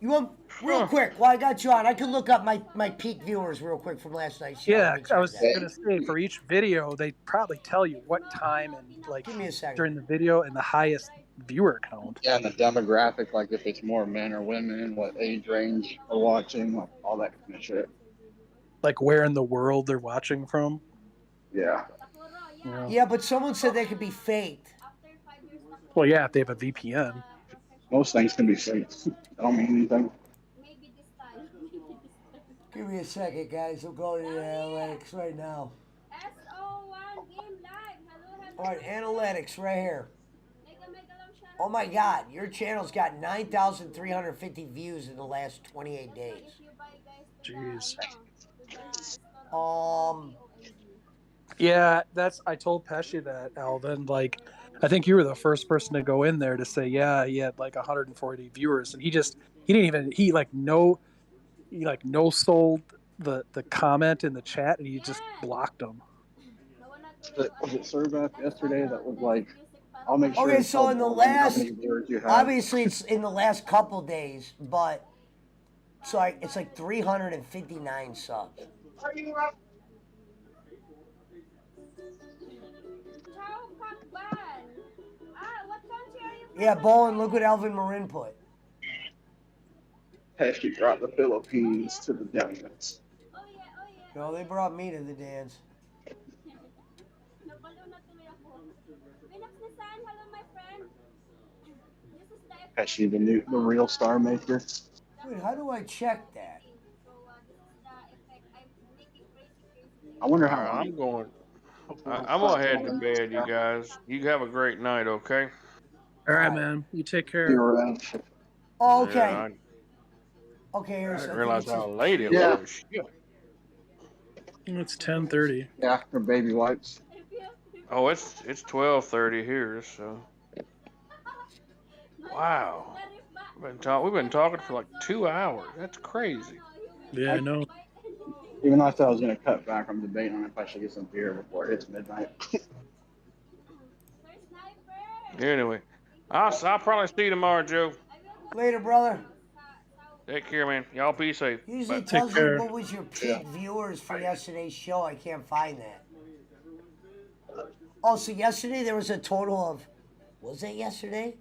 You want real quick? While I got you on, I could look up my peak viewers real quick from last night's show. Yeah, Let me I check was that. gonna say for each video, they probably tell you what time and like Give me a second. during the video and the highest viewer count. Yeah, and the demographic, like if it's more men or women, what age range are watching, like all that kind of shit. Like where in the world they're watching from. Yeah. Yeah, but someone said they could be faked. Well, yeah, if they have a VPN. Most things can be faked. I don't mean anything. Give me a second, guys. I'm going to the analytics right now. All right, analytics right here. Oh my God, your channel's got 9,350 views in the last 28 days. Jeez. Yeah, I told Pesci that, Alvin. Like, I think you were the first person to go in there to say, yeah, he had like 140 viewers, and he no sold the comment in the chat, and he just blocked them. Was it Serveth yesterday that was like, I'll make sure. Okay, so in the last, how many viewers you have. obviously it's in the last couple days, but it's like 359 subs. Yeah, Bowen, look what Alvin Marin put. Pesci brought the Philippines to the dance. No, they brought me to the dance. Pesci, the real star maker. Wait, how do I check that? I wonder how. I'm gonna head to bed, you guys. You have a great night, okay? All right, man. You take care. You're right. Oh, okay. Yeah, Okay, I here's didn't something. realize how late it Yeah. was. Shit. It's 10:30. Yeah, for baby wipes. Oh, it's 12:30 here, so. Wow. We've been talking for like 2 hours. That's crazy. Yeah, I know. Even though I thought I was going to cut back, I'm debating on if I should get some beer before it hits midnight. Anyway, I'll probably see you tomorrow, Joe. Later, brother. Take care, man. Y'all be safe. Usually Bye. tells you care. what was your peak viewers for yesterday's show. I can't find that. Oh, so yesterday there was a total of, was it yesterday?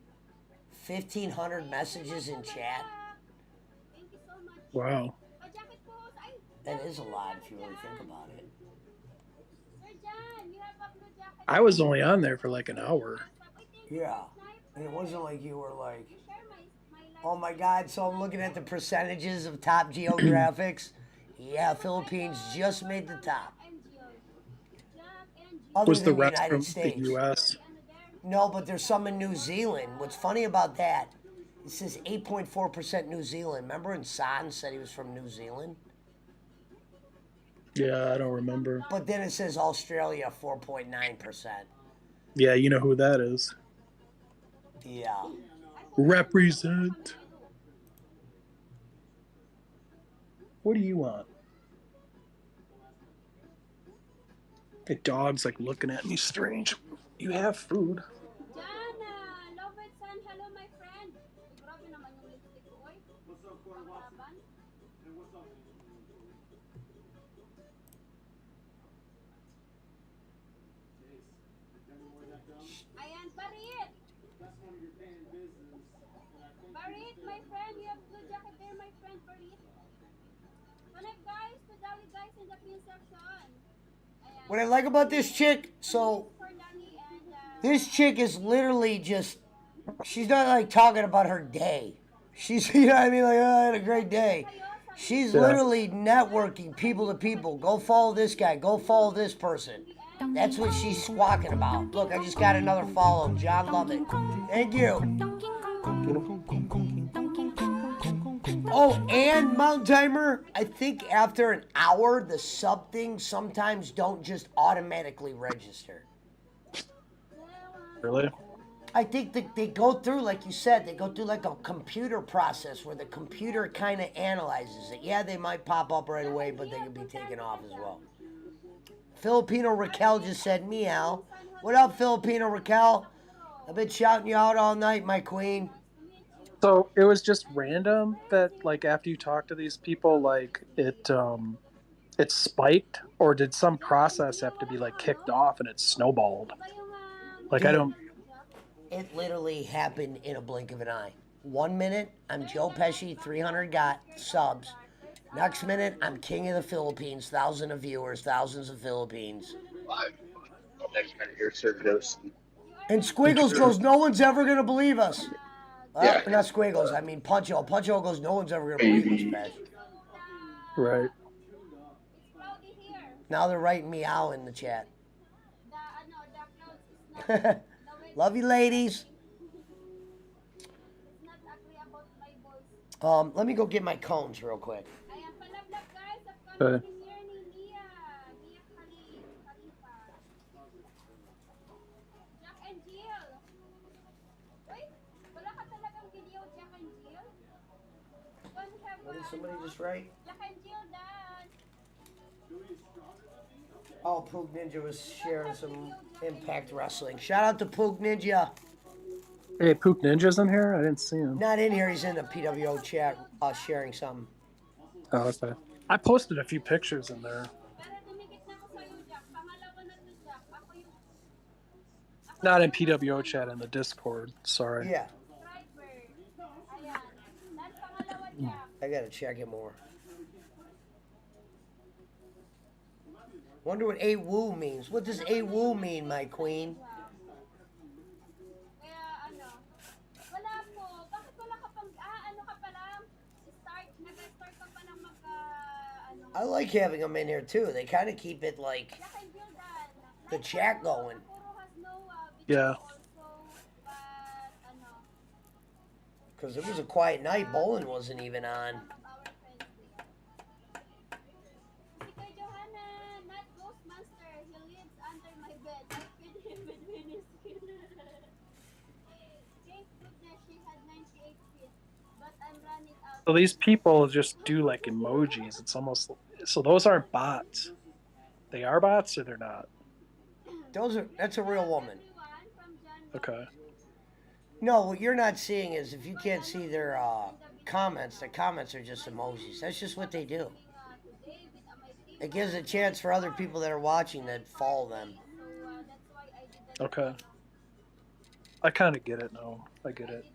1,500 messages in chat. Wow. That is a lot if you really think about it. I was only on there for like an hour. Yeah. And it wasn't like you were like, oh my God, so I'm looking at the percentages of top geographics. Yeah, Philippines just made the top. Other Was the than the rest United from States. the U.S.? No, but there's some in New Zealand. What's funny about that, it says 8.4% New Zealand. Remember when San said he was from New Zealand? Yeah, I don't remember. But then it says Australia 4.9%. Yeah, you know who that is. Yeah. Represent. What do you want? The dog's like looking at me strange. You have food. Jana, Lovett San, hello my friend. Ay, grabe naman yung lipstick ko, oy. Panglaban. Ayan, Barit. Barit, my friend, you have good jacket there, my friend, Barit. Connect guys to Dali guys in the pin section. Ayan. What I like about this chick, so For Dali and, this chick is literally just, she's not like talking about her day. She's, you know what I mean? Like, oh, I had a great day. She's literally networking people to people. Go follow this guy. Go follow this person. That's what she's squawking about. Look, I just got another follow. John Lovett. Thank you. Oh, and Mount Timer, I think after an hour, the sub things sometimes don't just automatically register. Really? I think that they go through, like you said, they go through like a computer process where the computer kind of analyzes it. Yeah, they might pop up right away, but they can be taken off as well. Filipino Raquel just said meow. What up, Filipino Raquel? I've been shouting you out all night, my queen. So it was just random that like after you talk to these people, like it spiked, or did some process have to be like kicked off and it snowballed? Like I don't. It literally happened in a blink of an eye. 1 minute, I'm Joe Pesci, 300 subs. Next minute, I'm king of the Philippines, thousands of viewers, thousands of Philippines. Next minute, you're Cerdos. And Squiggles goes, no one's ever going to believe us. Yeah. Not Squiggles, I mean Puncho. Puncho goes, no one's ever going to believe us, Pesci. Right. Now they're writing meow in the chat. Love you, ladies. Let me go get my cones real quick. Okay. Jack and Jill. Wait, wala ka talagang video, Jack and Jill? What did somebody just write? Jack and Jill dance. Oh, Poog Ninja was sharing some Impact Wrestling. Shout out to Poog Ninja. Hey, Pook Ninja's in here? I didn't see him. Not in here. He's in the PWO chat sharing something. Oh, okay. I posted a few pictures in there. Not in PWO chat, in the Discord. Sorry. Yeah. I gotta check it more. Wonder what A Woo means. What does A Woo mean, my queen? Wala po. Bakit wala ka pang, ano ka pa lang? Nag-start ka pa lang I like having them in here too. They kind of keep it like the chat going. Yeah. Because it was a quiet night. Bowling wasn't even on. So these people just do like emojis. It's almost so those aren't bots. They are bots or they're not? That's a real woman. Okay. No, what you're not seeing is if you can't see their comments, the comments are just emojis. That's just what they do. It gives a chance for other people that are watching that follow them. Okay. I kind of get it now. I get it.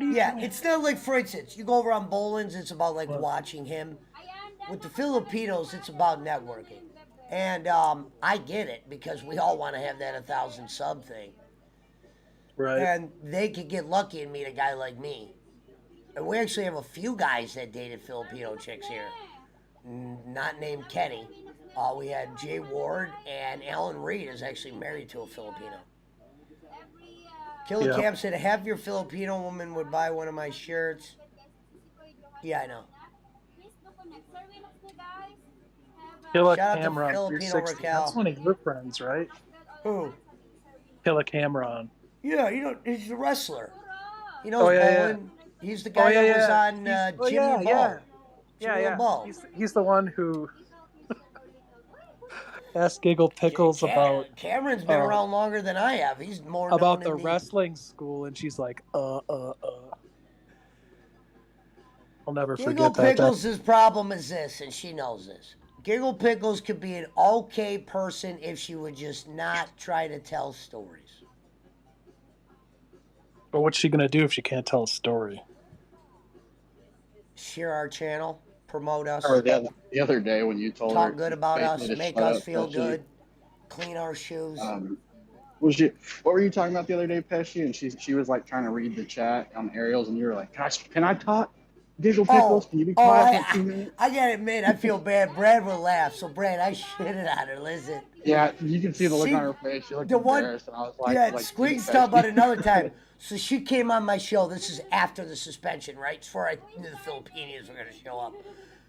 Yeah, it's not like, for instance, you go over on Bolin's, it's about like watching him. With the Filipinos, it's about networking. And I get it because we all want to have that 1,000 sub thing. Right. And they could get lucky and meet a guy like me. And we actually have a few guys that dated Filipino chicks here. Not named Kenny. We had Jay Ward, and Alan Reed is actually married to a Filipino. Killer Camp said, have your Filipino woman would buy one of my shirts. Yeah, I know. Killer Shout out to Cameron, Filipino 360. Raquel. That's one of your friends, right? Who? Killer Cameron. Yeah, he's a wrestler. He knows yeah, Bolin. He's the guy that was on Jimmy Ball. Yeah. He's the one who Ask Giggle Pickles about Cameron's been around longer than I have. He's more about known the in wrestling school, and she's like, I'll never Giggle forget that. Pickles' problem is this, and she knows this. Giggle Pickles could be an okay person if she would just not try to tell stories. But what's she gonna do if she can't tell a story? Share our channel, promote us, Or the other day when you told her talk good about us, basically to make shut us up, feel Pesci, good, clean our shoes. What were you talking about the other day, Pesci? And she was like trying to read the chat on Ariel's, and you were like, can I talk? Giggle Pickles, can you be quiet for 2 minutes? I gotta admit, I feel bad. Brad will laugh. So, Brad, I shitted on her. Listen. Yeah, you can see the look on her face. She looked embarrassed, and I was like, Squeaks talked about it another time. So she came on my show. This is after the suspension, right? Before I knew the Filipinos were gonna show up.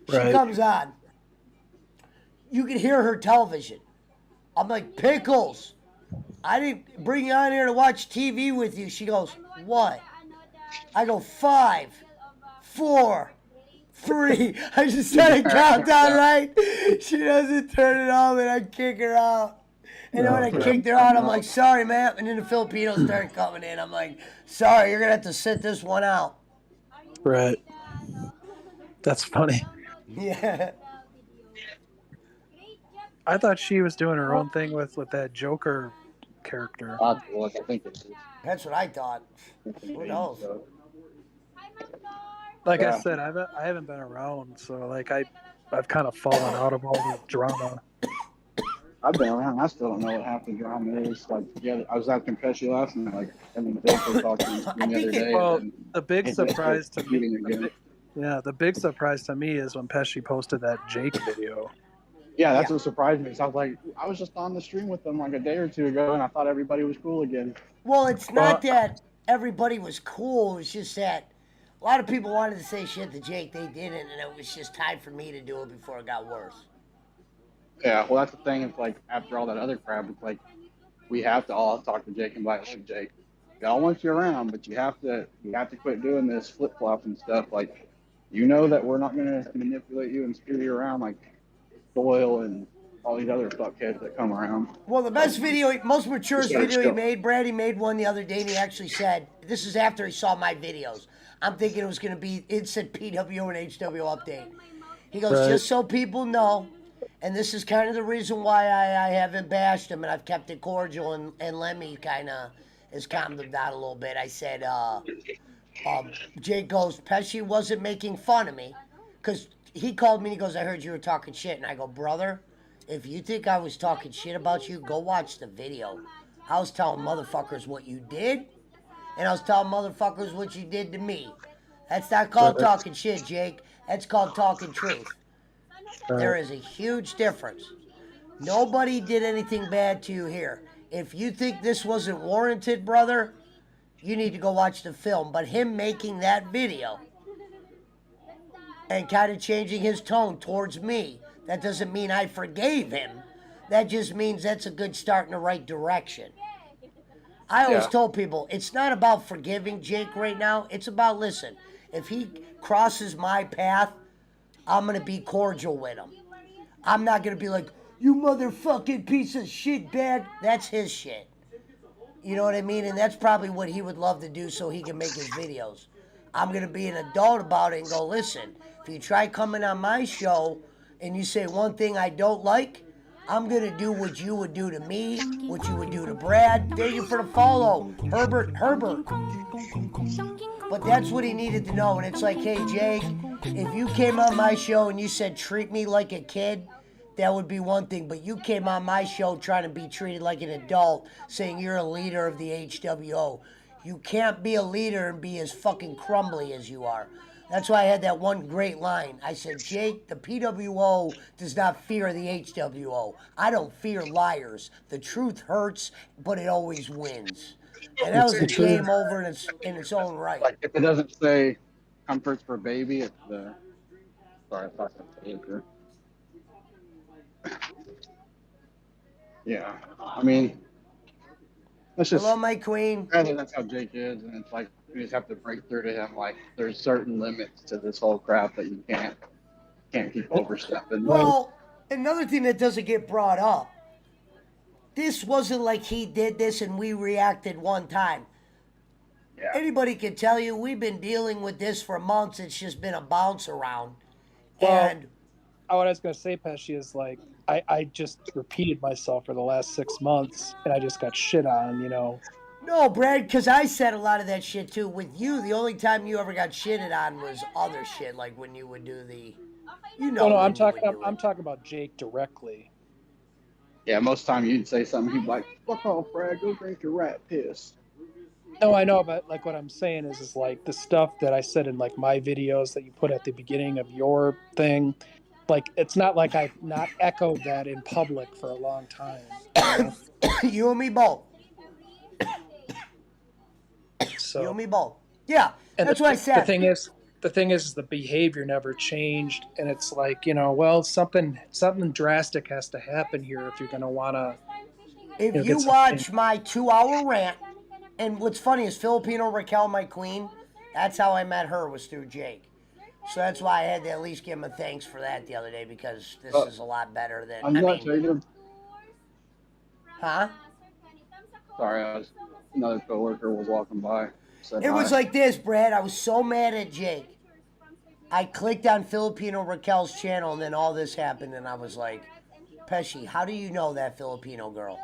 She comes on. You can hear her television. I'm like, Pickles, I didn't bring you on here to watch TV with you. She goes, what? I go, 5, 4, 3. I just started a countdown, right? She doesn't turn it off, and I kick her out. And then when I kicked her out, I'm like, sorry, ma'am. And then the Filipinos started coming in. I'm like, sorry, you're going to have to sit this one out. Right. That's funny. Yeah. I thought she was doing her own thing with that Joker character. I think it is. That's what I thought. Who knows? Like I said, I haven't been around, so like I've kind of fallen out of all the drama. I've been around. I still don't know what half the drama is. Like, yeah, I was asking Pesci last night, like, and then they were talking the other day. Well, the big surprise to me, the big surprise to me is when Pesci posted that Jake video. Yeah, that's what surprised me. So I was like, I was just on the stream with them like a day or two ago, and I thought everybody was cool again. Well, it's not that everybody was cool. It's just that a lot of people wanted to say shit to Jake. They didn't, and it was just time for me to do it before it got worse. Yeah, well, that's the thing. It's like, after all that other crap, it's like, we have to all talk to Jake and be like, look, Jake, y'all want you around, but you have to quit doing this flip-flop and stuff. Like, you know that we're not going to manipulate you and steer you around like Doyle and all these other fuckheads that come around. Well, the best video, most mature video he made, Brad, he made one the other day, and he actually said, this is after he saw my videos. I'm thinking it was going to be, it said PWO and HWO update. He goes, just so people know, and this is kind of the reason why I haven't bashed him, and I've kept it cordial, and Lemmy kind of has calmed him down a little bit. I said, Jake goes, Pesci wasn't making fun of me, because he called me and he goes, I heard you were talking shit. And I go, brother, if you think I was talking shit about you, go watch the video. I was telling motherfuckers what you did, and I was telling motherfuckers what you did to me. That's not called talking shit, Jake. That's called talking truth. There is a huge difference. Nobody did anything bad to you here. If you think this wasn't warranted, brother, you need to go watch the film. But him making that video and kind of changing his tone towards me, that doesn't mean I forgave him. That just means that's a good start in the right direction. I always told people, it's not about forgiving Jake right now. It's about, listen, if he crosses my path, I'm going to be cordial with him. I'm not going to be like, you motherfucking piece of shit, Dad. That's his shit. You know what I mean? And that's probably what he would love to do so he can make his videos. I'm going to be an adult about it and go, listen, if you try coming on my show and you say one thing I don't like, I'm going to do what you would do to me, what you would do to Brad. Thank you for the follow, Herbert. But that's what he needed to know. And it's like, hey, Jake, if you came on my show and you said treat me like a kid, that would be one thing. But you came on my show trying to be treated like an adult, saying you're a leader of the HWO. You can't be a leader and be as fucking crumbly as you are. That's why I had that one great line. I said, Jake, the PWO does not fear the HWO. I don't fear liars. The truth hurts, but it always wins. And that was a game over in its own right. Like, if it doesn't say comforts for baby, it's the... Sorry, I thought that was Yeah, I mean... That's just, hello, my queen. I think that's how Jake is, and it's like, you just have to break through to him. Like, there's certain limits to this whole crap that you can't keep overstepping. Well, another thing that doesn't get brought up, this wasn't like he did this and we reacted one time. Yeah. Anybody can tell you we've been dealing with this for months. It's just been a bounce around. Well, And what I was going to say, Pesci, is like I just repeated myself for the last 6 months, and I just got shit on. no, Brad, because I said a lot of that shit too. With you, the only time you ever got shitted on was other shit, like when you would do the, No, when I'm you would talking. do I'm it. talking about Jake directly. Yeah, most time you'd say something, he'd be like, "Fuck off, Brad. Go drink your rat piss." No, I know, but like what I'm saying is like the stuff that I said in like my videos that you put at the beginning of your thing. Like it's not like I've not echoed that in public for a long time. You and me both. So You and me both. Yeah, and that's what I the said. thing is the behavior never changed, and it's like well, something drastic has to happen here if you're going to want to If you get something. watch my 2 hour rant, and what's funny is Filipino Raquel, my queen, that's how I met her, was through Jake. So that's why I had to at least give him a thanks for that the other day, because this is a lot better than, I'm not Jacob. Huh? Sorry, another coworker was walking by. Said It was hi. like this, Brad. I was so mad at Jake. I clicked on Filipino Raquel's channel, and then all this happened, and I was like, Pesci, how do you know that Filipino girl?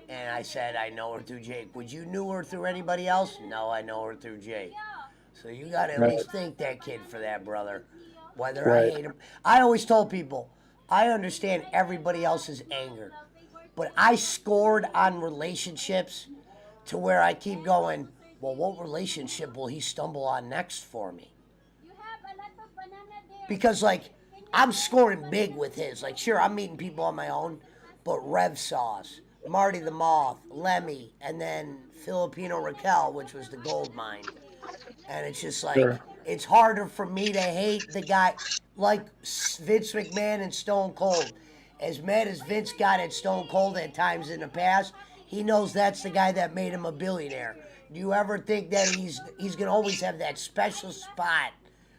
And I said, I know her through Jake. Would you knew her through anybody else? No, I know her through Jake. So you got to at Right. least thank that kid for that, brother. Whether I Right. hate him. I always told people, I understand everybody else's anger. But I scored on relationships to where I keep going, well, what relationship will he stumble on next for me? Because, like, I'm scoring big with his. Like, sure, I'm meeting people on my own, but Rev Sauce, Marty the Moth, Lemmy, and then Filipino Raquel, which was the gold mine. And it's just like, Sure. it's harder for me to hate the guy like Vince McMahon and Stone Cold. As mad as Vince got at Stone Cold at times in the past, he knows that's the guy that made him a billionaire. Do you ever think that he's gonna always have that special spot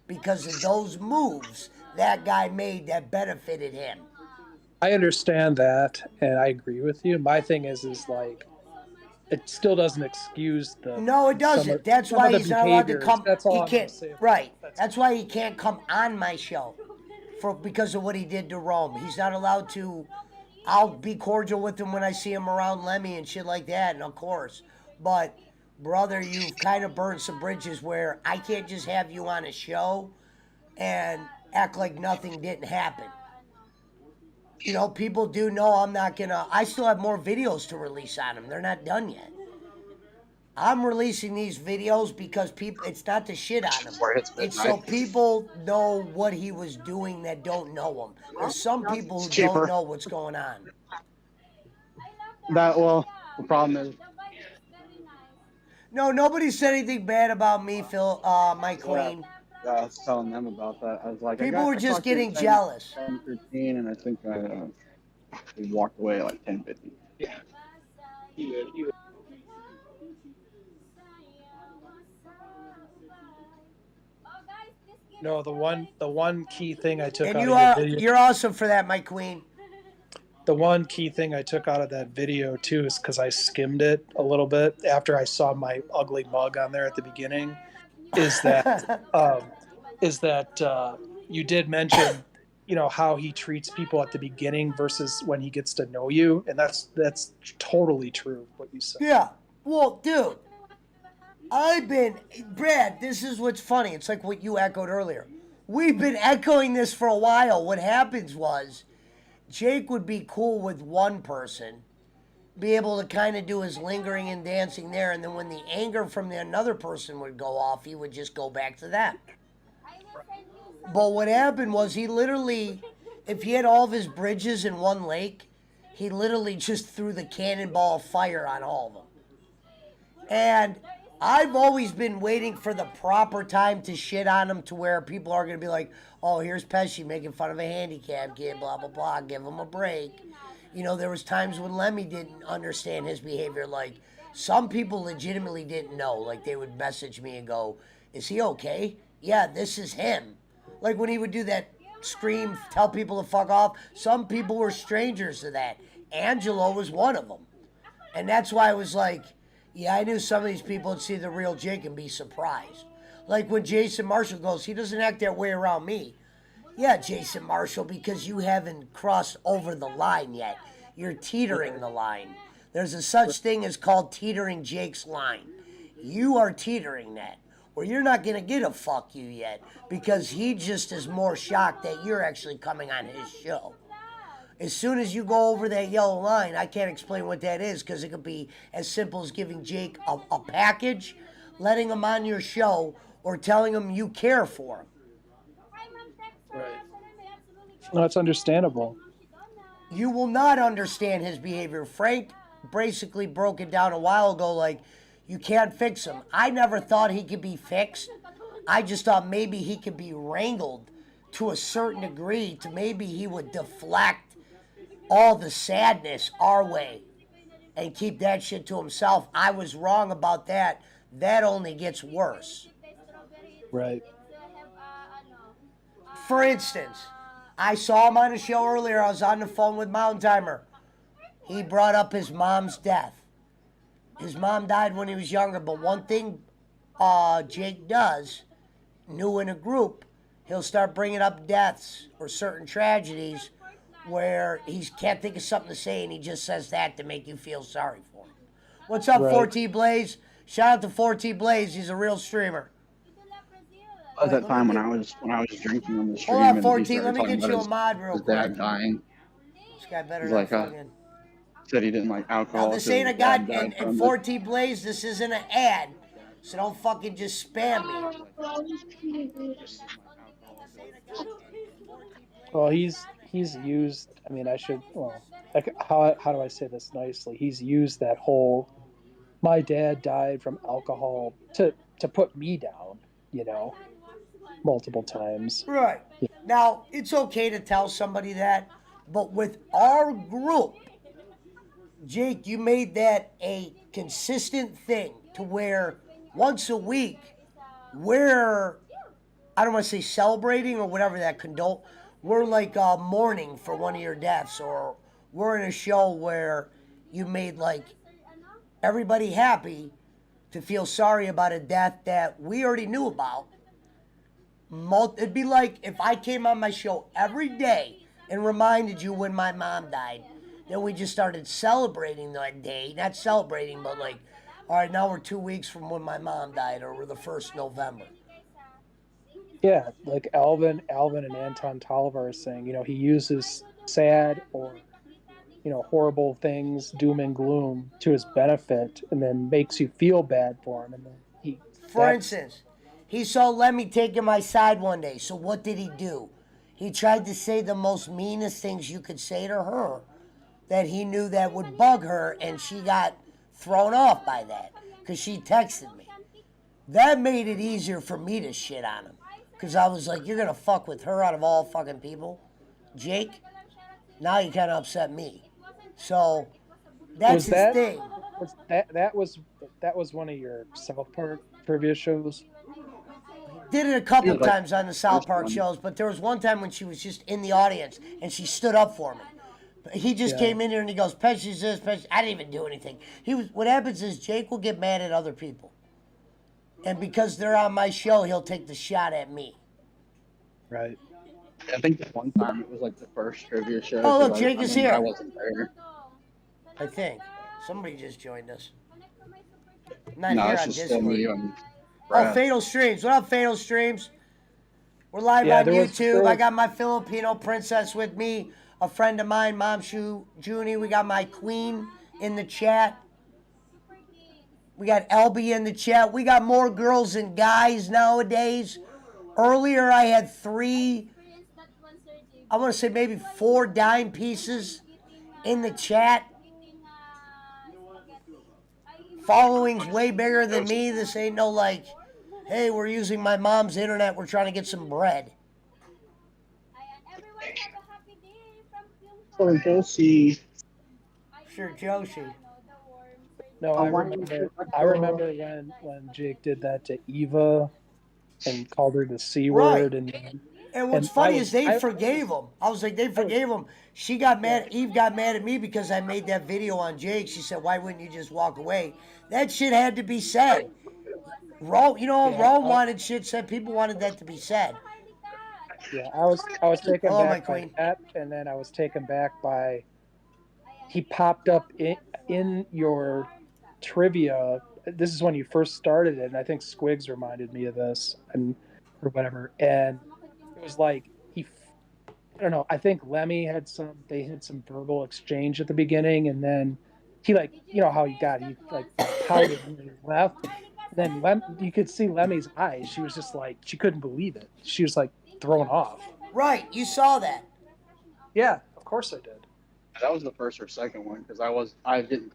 because of those moves that guy made that benefited him? I understand that, and I agree with you. My thing is like, it still doesn't excuse the. No, it doesn't. That's some why of the he's not allowed to behaviors. come. That's all He I'm gonna can't. say about Right. it. That's why he can't come on my show, because of what he did to Rome. He's not allowed to. I'll be cordial with him when I see him around Lemmy and shit like that, and of course. But brother, you've kind of burned some bridges where I can't just have you on a show and act like nothing didn't happen. People do know I'm not gonna. I still have more videos to release on him. They're not done yet. I'm releasing these videos because people. It's not to shit on him. Before it hits It's so midnight. people know what he was doing that don't know him. There's some people who It's cheaper. don't know what's going on. The problem is, No, nobody said anything bad about me, Phil. My queen. I was telling them about that. I was like, People were I just clocked in getting 10, jealous. 10:13, and I think we walked away at like 10:50. No, the one key thing I took And out you of your are video. you're awesome for that, my queen. The one key thing I took out of that video too is because I skimmed it a little bit after I saw my ugly mug on there at the beginning. Is that you did mention, how he treats people at the beginning versus when he gets to know you, and that's totally true what you said. Yeah. Well, dude, Brad, this is what's funny. It's like what you echoed earlier. We've been echoing this for a while. What happens was Jake would be cool with one person, be able to kind of do his lingering and dancing there, and then when the anger from the another person would go off, he would just go back to that. But what happened was he literally, if he had all of his bridges in one lake, he literally just threw the cannonball of fire on all of them. And I've always been waiting for the proper time to shit on him to where people are going to be like, oh, here's Pesci making fun of a handicap kid, blah, blah, blah, give him a break. There was times when Lemmy didn't understand his behavior. Like, some people legitimately didn't know. Like, they would message me and go, is he okay? Yeah, this is him. Like, when he would do that scream, tell people to fuck off, some people were strangers to that. Angelo was one of them. And that's why I was like, yeah, I knew some of these people would see the real Jake and be surprised. Like when Jason Marshall goes, he doesn't act that way around me. Yeah, Jason Marshall, because you haven't crossed over the line yet. You're teetering the line. There's a such thing as called teetering Jake's line. You are teetering that, where you're not going to get a fuck you yet, because he just is more shocked that you're actually coming on his show. As soon as you go over that yellow line, I can't explain what that is, because it could be as simple as giving Jake a package, letting him on your show, or telling him you care for him. Right. No, it's understandable. You will not understand his behavior. Frank basically broke it down a while ago like, you can't fix him. I never thought he could be fixed. I just thought maybe he could be wrangled to a certain degree to maybe he would deflect all the sadness our way and keep that shit to himself. I was wrong about that. That only gets worse. Right. For instance, I saw him on a show earlier. I was on the phone with Mountain Timer. He brought up his mom's death. His mom died when he was younger, but one thing Jake does, new in a group, he'll start bringing up deaths or certain tragedies where he can't think of something to say and he just says that to make you feel sorry for him. What's up, Right. 4T Blaze? Shout out to 4T Blaze. He's a real streamer. At that time when I was drinking on the stream, Hold on, and he 4T. started Let me talking get about you a mod real his quick. dad dying. This guy better He's not like, fucking... said he didn't like alcohol. Now, this so ain't a his dad god, died and from it. 4T Blaze, this isn't an ad. So don't fucking just spam me. Well, he's used. I mean, I should. Well, like, how do I say this nicely? He's used that whole "my dad died from alcohol" to put me down. You know, multiple times. Right. Now, it's okay to tell somebody that, but with our group, Jake, you made that a consistent thing to where once a week we're, I don't want to say celebrating or whatever that condole, we're like mourning for one of your deaths, or we're in a show where you made like everybody happy to feel sorry about a death that we already knew about. It'd be like if I came on my show every day and reminded you when my mom died. Then we just started celebrating that day. Not celebrating, but like, all right, now we're 2 weeks from when my mom died, or we're the 1st November. Yeah, like Alvin and Anton Tolliver are saying, you know, he uses sad or, you know, horrible things, doom and gloom, to his benefit, and then makes you feel bad for him. And then For instance, he saw Lemmy taking my side one day. So what did he do? He tried to say the most meanest things you could say to her that he knew that would bug her, and she got thrown off by that because she texted me. That made it easier for me to shit on him because I was like, you're going to fuck with her out of all fucking people? Jake? Now you kind of upset me. So that's his thing. That was one of your South Park trivia shows? Did it a couple of times on the South Park shows, but there was one time when she was just in the audience and she stood up for me. He just came in here and he goes, Pesci's this, Pesci. I didn't even do anything. What happens is Jake will get mad at other people. And because they're on my show, he'll take the shot at me. Right. I think that one time it was like the first trivia show. Oh, look, Jake is here. I wasn't there. I think. Somebody just joined us. Not No, here it's on just Discord. me and Oh, Brad. Fatal Streams. What up, Fatal Streams? We're live on YouTube. I got my Filipino princess with me. A friend of mine, Mom Shu Junie. We got my queen in the chat. We got LB in the chat. We got more girls than guys nowadays. Earlier, I had 3, I want to say maybe 4 dime pieces in the chat. Following's way bigger than me. This ain't no like, hey, we're using my mom's internet. We're trying to get some bread. So Josie. Sure, Josie. No, I remember when Jake did that to Eva and called her the C word, and And what's And funny is they forgave him. I was like, they forgave him. She got mad. Eve got mad at me because I made that video on Jake. She said, "Why wouldn't you just walk away?" That shit had to be said. Rome, Rome wanted shit said. People wanted that to be said. Yeah, I was taken Hello, my back by queen. that, and then I was taken back by he popped up in your trivia. This is when you first started it, and I think Squigs reminded me of this, and or whatever. And it was like I don't know. I think Lemmy they had some verbal exchange at the beginning, and then he like, how he like pouted and he left. And then you could see Lemmy's eyes. She was just like, she couldn't believe it. She was like thrown off. Right, you saw that. Yeah, of course I did. That was the first or second one because I wasn't Hey, in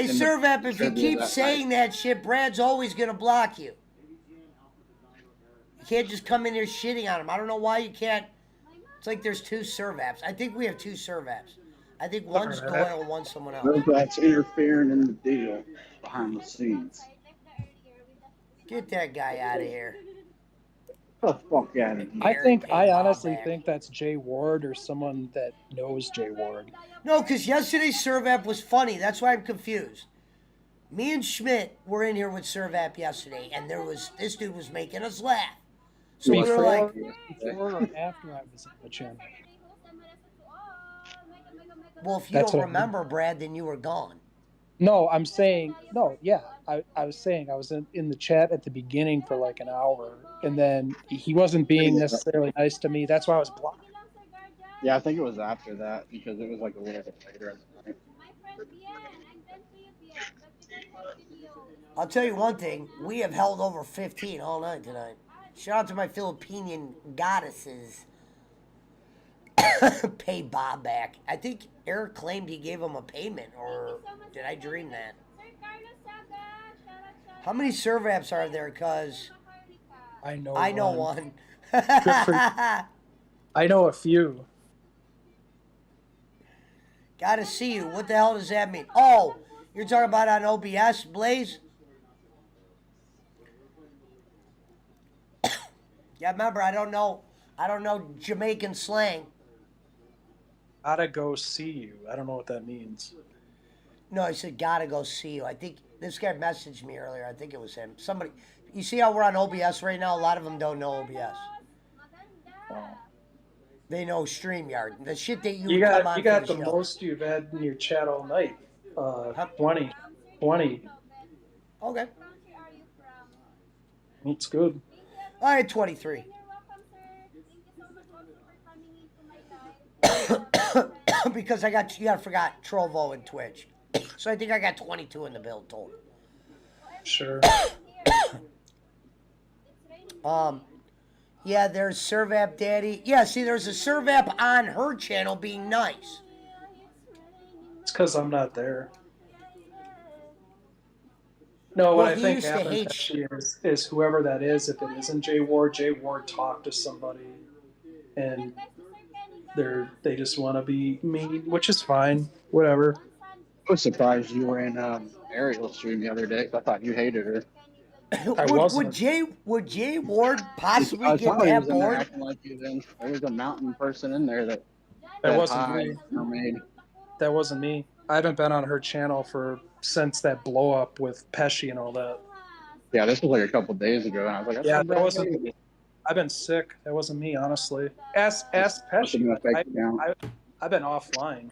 the Servap, if you trivia keep that saying night. that shit, Brad's always gonna block you. You can't just come in here shitting on him. I don't know why you can't. It's like there's two Servaps. I think we have two Servaps. I think one's Alright. Doyle and one's someone else. Well, that's interfering in the deal behind the scenes. Get that guy out of here. Get the fuck out of here. I honestly think that's Jay Ward or someone that knows Jay Ward. No, because yesterday's Servap was funny. That's why I'm confused. Me and Schmidt were in here with Servap yesterday, and this dude was making us laugh. So we were like, before or after I was on the channel. well, if you That's don't what I mean. remember, Brad, then you were gone. No, I'm saying no. Yeah, I was saying I was in the chat at the beginning for like an hour, and then he wasn't being necessarily nice to me. That's why I was blocked. Yeah, I think it was after that because it was like a little bit later in the night. I'll tell you one thing. We have held over 15 all night tonight. Shout out to my Filipinian goddesses. Pay Bob back. I think Eric claimed he gave him a payment, or did I dream that? How many Servaps are there? Because I know one. I know a few. Gotta see you. What the hell does that mean? Oh, you're talking about on OBS, Blaze? Yeah, remember, I don't know Jamaican slang. Gotta go see you. I don't know what that means. No, I said gotta go see you. I think this guy messaged me earlier. I think it was him. Somebody. You see how we're on OBS right now? A lot of them don't know OBS. They know StreamYard. The shit that you got come on you got for the show. most you've had in your chat all night. 20. Okay. It's good. I had 23. Because you forgot Trovo and Twitch. So I think I got 22 in the build total. Sure. Yeah, there's Servap Daddy. Yeah, see, there's a Servap on her channel being nice. It's because I'm not there. No, what I think happened is whoever that is, if it isn't Jay Ward talked to somebody, and they just want to be mean, which is fine. Whatever. I was surprised you were in Ariel's stream the other day. I thought you hated her. Would Jay Ward possibly get that bored? Acting like you then. There was a mountain person in there that wasn't me. That wasn't me. I haven't been on her channel since that blow up with Pesci and all that. Yeah, this was like a couple days ago, and I was like, yeah, that wasn't me. I've been sick. That wasn't me, honestly. Ask Pesci. I've been offline.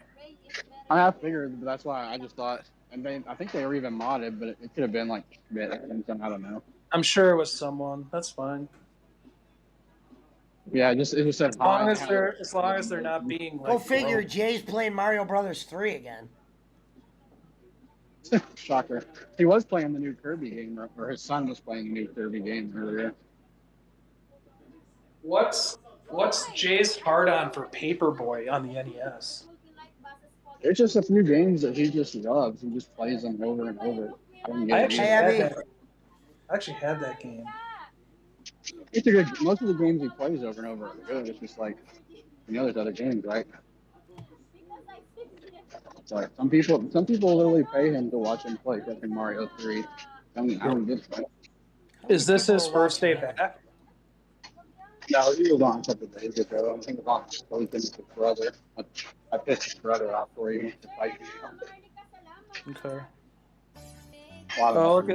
I figured, but that's why I just thought. And I think they were even modded, but it could have been like Schmidt or something. I don't know. I'm sure it was someone. That's fine. Yeah, it just said as long as they're not being like. Go figure. Jay's playing Mario Brothers 3 again. Shocker. He was playing the new Kirby game, or his son was playing the new Kirby game earlier. What's Jay's hard on for Paperboy on the NES? There's just a few games that he just loves. He just plays them over and over. I actually had that game. It's a good. Most of the games he plays over and over are good. It's just like, there's other games, right? It's like some people literally pay him to watch him play fucking Mario 3. I don't get that. Is this his first day back? No, he was on a couple of days ago. I think about weekend with his brother. I pissed his brother out for you to fight me. Okay. A lot Oh, of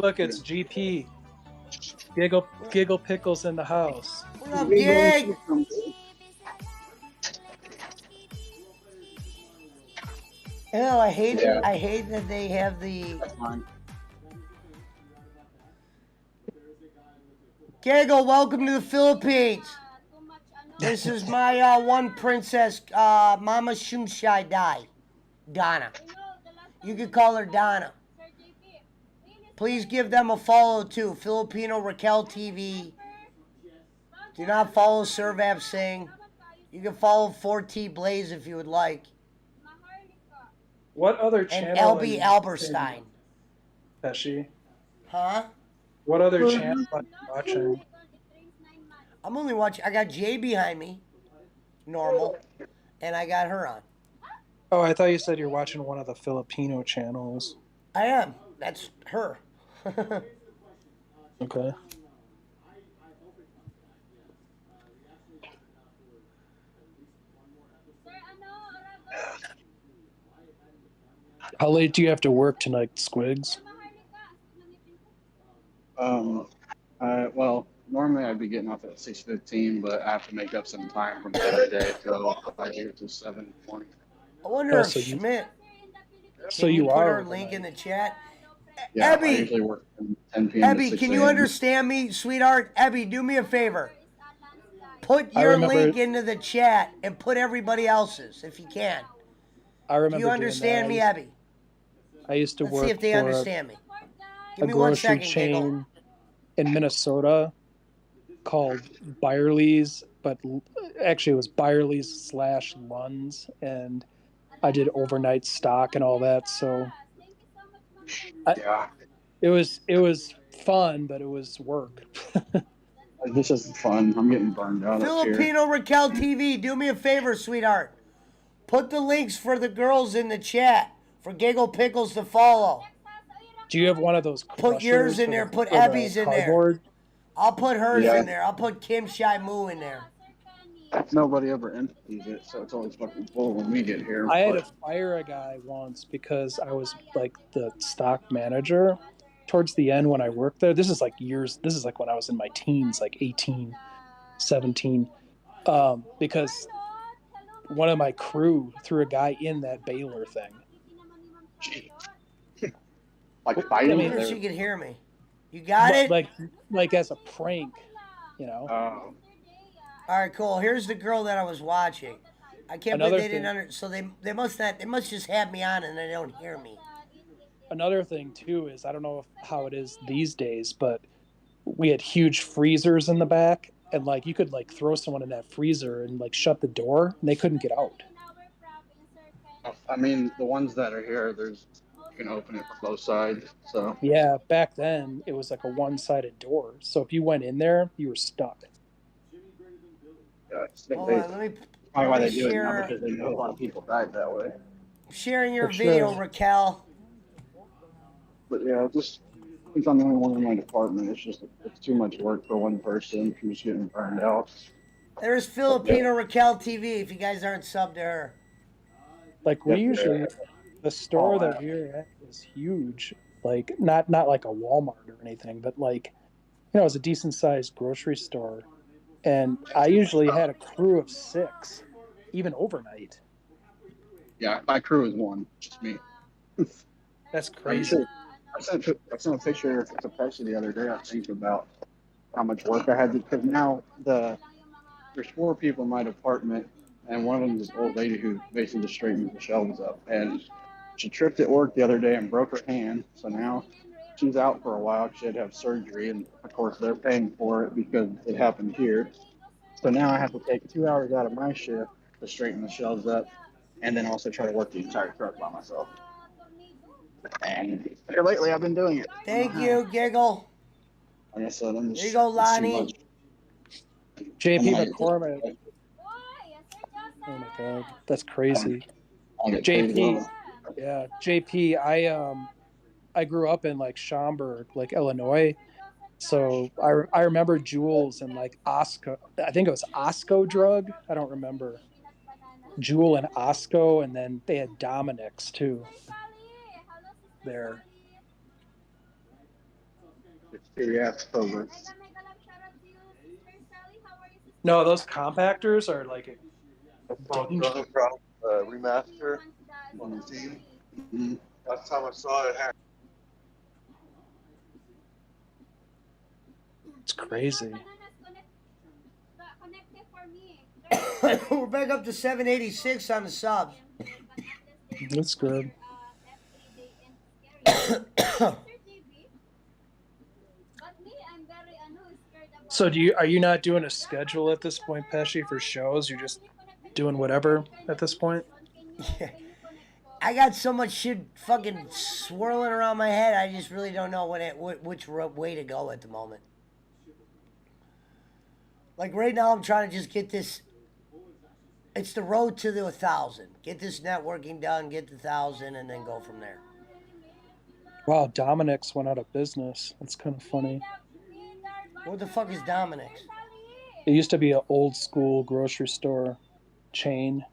look, it's GP. Giggle Pickles in the house. What up, Gig? Oh, I hate Yeah. I hate that they have the That's fine. Giggle. Welcome to the Philippines. This is my one princess, Mama Shunshai Dai, Donna. You could call her Donna. Please give them a follow too. Filipino Raquel TV. Do not follow Servav Singh. You can follow 4T Blaze if you would like. What other And channel? LB Alberstein. Pesci. Huh? What other channel are you watching? I'm only watching. I got Jay behind me. Normal. And I got her on. Oh, I thought you said you're watching one of the Filipino channels. I am. That's her. Okay. How late do you have to work tonight, Squigs? Well, normally I'd be getting off at 6:15, but I have to make up some time from the other day, so I here till 7:20. I wonder Oh, if so you- Schmidt. So Can you put are her link in the chat? Yeah, I Ebby! usually work from 10 p.m. to Ebby, 6 can you a.m. understand me, sweetheart? Ebby, do me a favor. Put I your remember- link into the chat and put everybody else's if you can. I remember. Do you understand me, doing that. Ebby? I used to Let's work see if they for understand me. a Give me 1 grocery second, chain Giggle. in Minnesota called Byerly's, but actually it was Byerly's / Lund's, and I did overnight stock and all that. So Yeah, it was fun, but it was work. this is fun. I'm getting burned out up here. Filipino Raquel TV, do me a favor, sweetheart. Put the links for the girls in the chat for Giggle Pickles to follow. Do you have one of those? Put yours in there. Put Abby's in there. Cardboard? I'll put hers Yeah. in there. I'll put Kim Shai Moo in there. Nobody ever empties it, so it's always fucking full when we get here. I had to but- fire a guy once because I was like the stock manager. Towards the end when I worked there, this is like when I was in my teens, like 18, 17. Because one of my crew threw a guy in that baler thing. Gee. Like fighting. I wonder if she could hear me. You got it? Like as a prank, you know. Oh. All right, cool. Here's the girl that I was watching. I can't Another believe they didn't thing- under. So they must just have me on and they don't hear me. Another thing too is I don't know how it is these days, but we had huge freezers in the back, and like you could like throw someone in that freezer and like shut the door, and they couldn't get out. I mean, the ones that are here, you can open it from both sides. So Yeah, back then it was like a one-sided door, so if you went in there, you were stuck. yeah, it's- Hold they- on, let me probably why let they me do it now share. because they know a lot of people died that way. Sharing your For video, sure. Raquel. But yeah, just since I'm the only one in my department, it's too much work for one person. I'm just getting burned out. There's Filipino Raquel TV. If you guys aren't subbed to her. Like we Yeah. usually, the store Oh, that wow. we're at is huge. Like not like a Walmart or anything, but like it's a decent-sized grocery store, and I usually had a crew of 6, even overnight. Yeah, my crew is one, just me. That's I crazy. sent a picture to Pesci the other day. I think about how much work I had to, because now there's 4 people in my department, and one of them is this old lady who basically just straightens the shelves up. And she tripped at work the other day and broke her hand. So now she's out for a while. She had to have surgery, and of course they're paying for it because it happened here. So now I have to take 2 hours out of my shift to straighten the shelves up, and then also try to work the entire truck by myself. And lately I've been doing it. Thank you, Giggle. Like I said, I'm just, There you go, it's too Lonnie. much. JP I'm not- McCormick. Oh my god, that's crazy. I get paid JP. well. Yeah, JP. I grew up in like Schaumburg, like Illinois, So I remember Jules and like Osco. I think it was Osco drug. I don't remember. Jewel and Osco, and then they had Dominic's too. There. Yes, over. No, those compactors are like Brother Brown remaster on the team. Mhm. Last time I saw it, it's crazy. We're back up to 786 on the subs. That's good. So are you not doing a schedule at this point, Pesci, for shows? You're just doing whatever at this point? Yeah. I got so much shit fucking swirling around my head. I just really don't know which way to go at the moment. Like right now, I'm trying to just get this. It's the road to the 1,000. Get this networking done, get the 1,000, and then go from there. Wow, Dominic's went out of business. That's kind of funny. What the fuck is Dominic's? It used to be an old school grocery store chain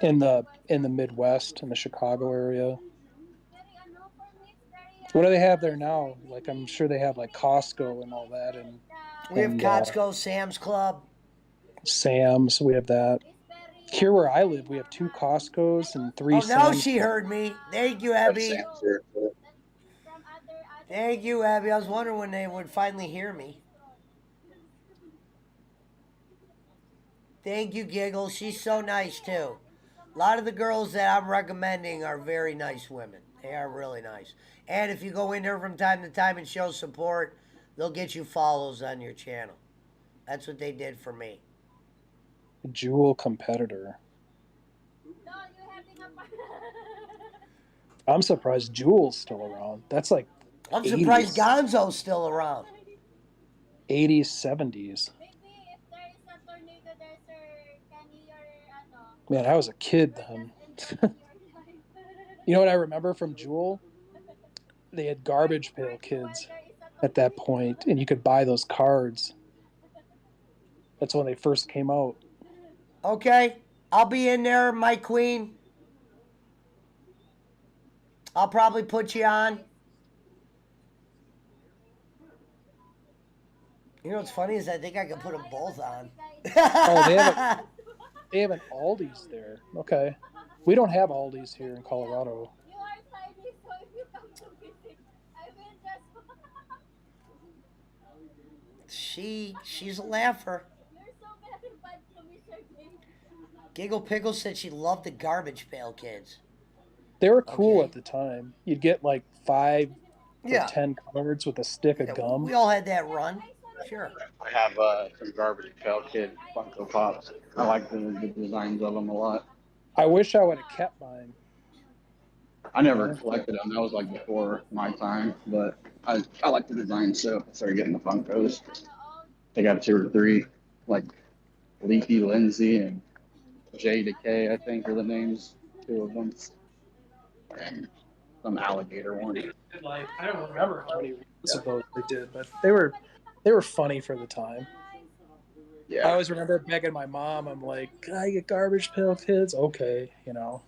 in the Midwest, in the Chicago area. What do they have there now? Like, I'm sure they have like Costco and all that, and we have Costco, Sam's Club, Sam's. We have that. Here where I live, we have 2 Costco's and 3. Oh, now Sam's. she heard me. Thank you, Abby. Thank you, Abby. I was wondering when they would finally hear me. Thank you, Giggle. She's so nice too. A lot of the girls that I'm recommending are very nice women. They are really nice. And if you go in there from time to time and show support, they'll get you follows on your channel. That's what they did for me. Jewel competitor. I'm surprised Jewel's still around. That's like I'm surprised Gonzo's still around. 80s, 70s. Man, I was a kid then. You know what I remember from Jewel? They had Garbage Pail Kids at that point, and you could buy those cards. That's when they first came out. Okay, I'll be in there, my queen. I'll probably put you on. You know what's funny is I think I can put them both on. Oh, they have an Aldi's there. Okay. We don't have Aldi's here in Colorado. She's a laugher. Giggle Pickle said she loved the Garbage Pail Kids. They were cool at the time. You'd get like 5 or 10 cards with a stick of gum. We all had that run. Sure. I have some Garbage Pail Kid Funko Pops. I like the designs of them a lot. I wish I would have kept mine. I never collected them. That was like before my time, but I like the design, so I started getting the Funkos. They got 2 or 3, like Leafy Lindsay and J Decay, I think are the names, 2 of them. And some alligator one. Like, I don't remember how many of those they did, but they were funny for the time. Yeah. I always remember begging my mom, I'm like, can I get Garbage Pail Kids? Okay, you know.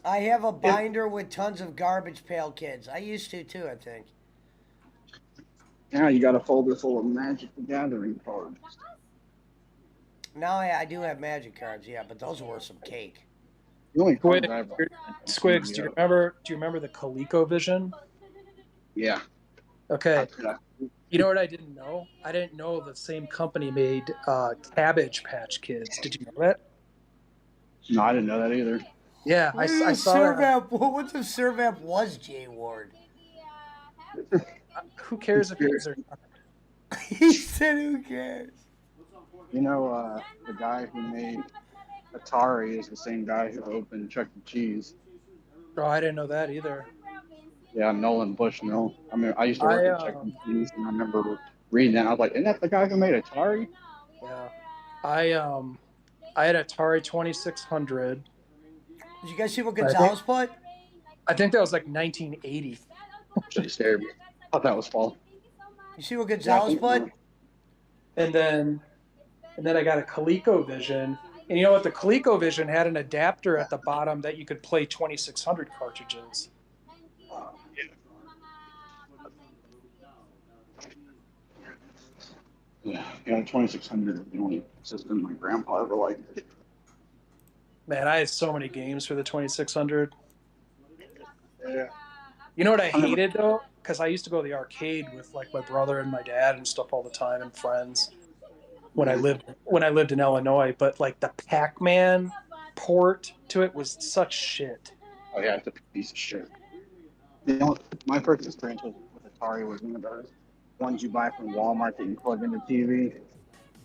I have a binder with tons of Garbage Pail Kids. I used to too, I think. Now you got a folder full of Magic the Gathering cards. Now I do have Magic cards, yeah, but those were some cake. The only cards Squigs, do you remember the ColecoVision? Yeah. Okay. You know what I didn't know? I didn't know the same company made Cabbage Patch Kids. Did you know that? No, I didn't know that either. Yeah, I saw that. What if Servamp was Jay Ward? Who cares if he is or not? He said, who cares? You know, the guy who made Atari is the same guy who opened Chuck E. Cheese. Oh, I didn't know that either. Yeah, Nolan Bushnell. I mean, I used to work at Chuck E. Cheese, and I remember reading that. I was like, isn't that the guy who made Atari? Yeah. I had Atari 2600. Did you guys see what Gonzalez put? I think that was like 1980. Actually scared me. Thought that was fall. You see what Yeah, I Gonzalez think put? And then I got a ColecoVision. And you know what? The ColecoVision had an adapter at the bottom that you could play 2600 cartridges. Yeah, 2600 is the only system my grandpa ever liked. Man, I had so many games for the 2600. Yeah. You know what I hated though? Because I used to go to the arcade with like my brother and my dad and stuff all the time and friends when I lived in Illinois. But like the Pac-Man port to it was such shit. Oh yeah, it's a piece of shit. You know, my first experience with Atari was one of those ones you buy from Walmart that you plug into TV.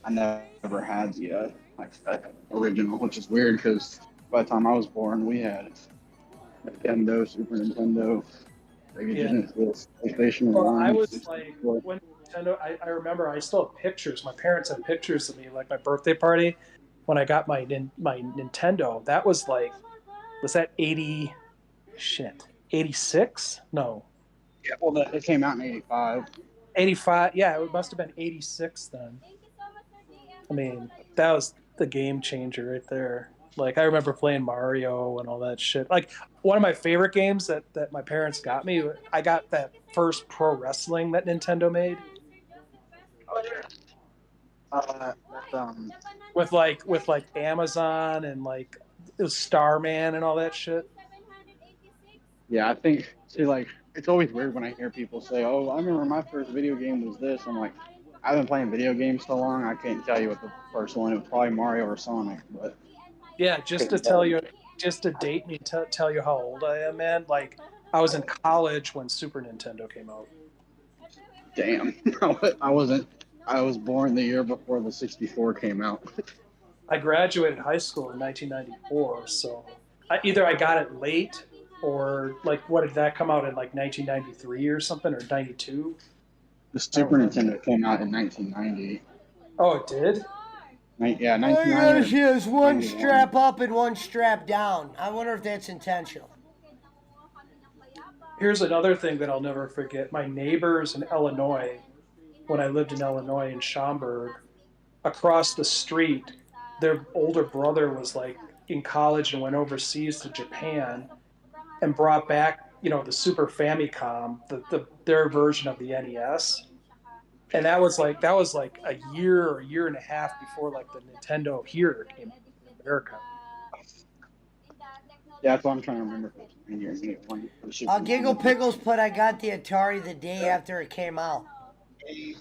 I never had the original, which is weird because by the time I was born, we had Nintendo, Super Nintendo, Sega Yeah. Genesis, PlayStation Well, 1. I was like, when Nintendo, I remember I still have pictures. My parents had pictures of me, like my birthday party when I got my Nintendo. That was like, was that 86? No, Yeah, well, it came out in '85. 85. Yeah, it must have been 86 then. I mean, that was the game changer right there. Like, I remember playing Mario and all that shit. Like, one of my favorite games that my parents got me, I got that first pro wrestling that Nintendo made. Oh yeah. With like Amazon and like it was Starman and all that shit. Yeah, I think, see, like, it's always weird when I hear people say, oh, I remember my first video game was this. I'm like, I've been playing video games so long, I can't tell you what the first one. It was probably Mario or Sonic, but Yeah, just to tell you, just to date me, tell you how old I am, man. Like, I was in college when Super Nintendo came out. damn, I wasn't. I was born the year before the 64 came out. I graduated high school in 1994, so either I got it late or like what did that come out in like 1993 or something or 92? The Super Nintendo came out in 1990. Oh, it did? Yeah, All you 1990. gotta see is one 91. strap up and one strap down. I wonder if that's intentional. Here's another thing that I'll never forget. My neighbors in Illinois, when I lived in Illinois in Schaumburg, across the street, their older brother was like in college and went overseas to Japan and brought back, the Super Famicom, their version of the NES. And that was like a year or a year and a half before like the Nintendo here came to America. Yeah, that's what I'm trying to remember. Giggle Pickles put I got the Atari the day after it came out. You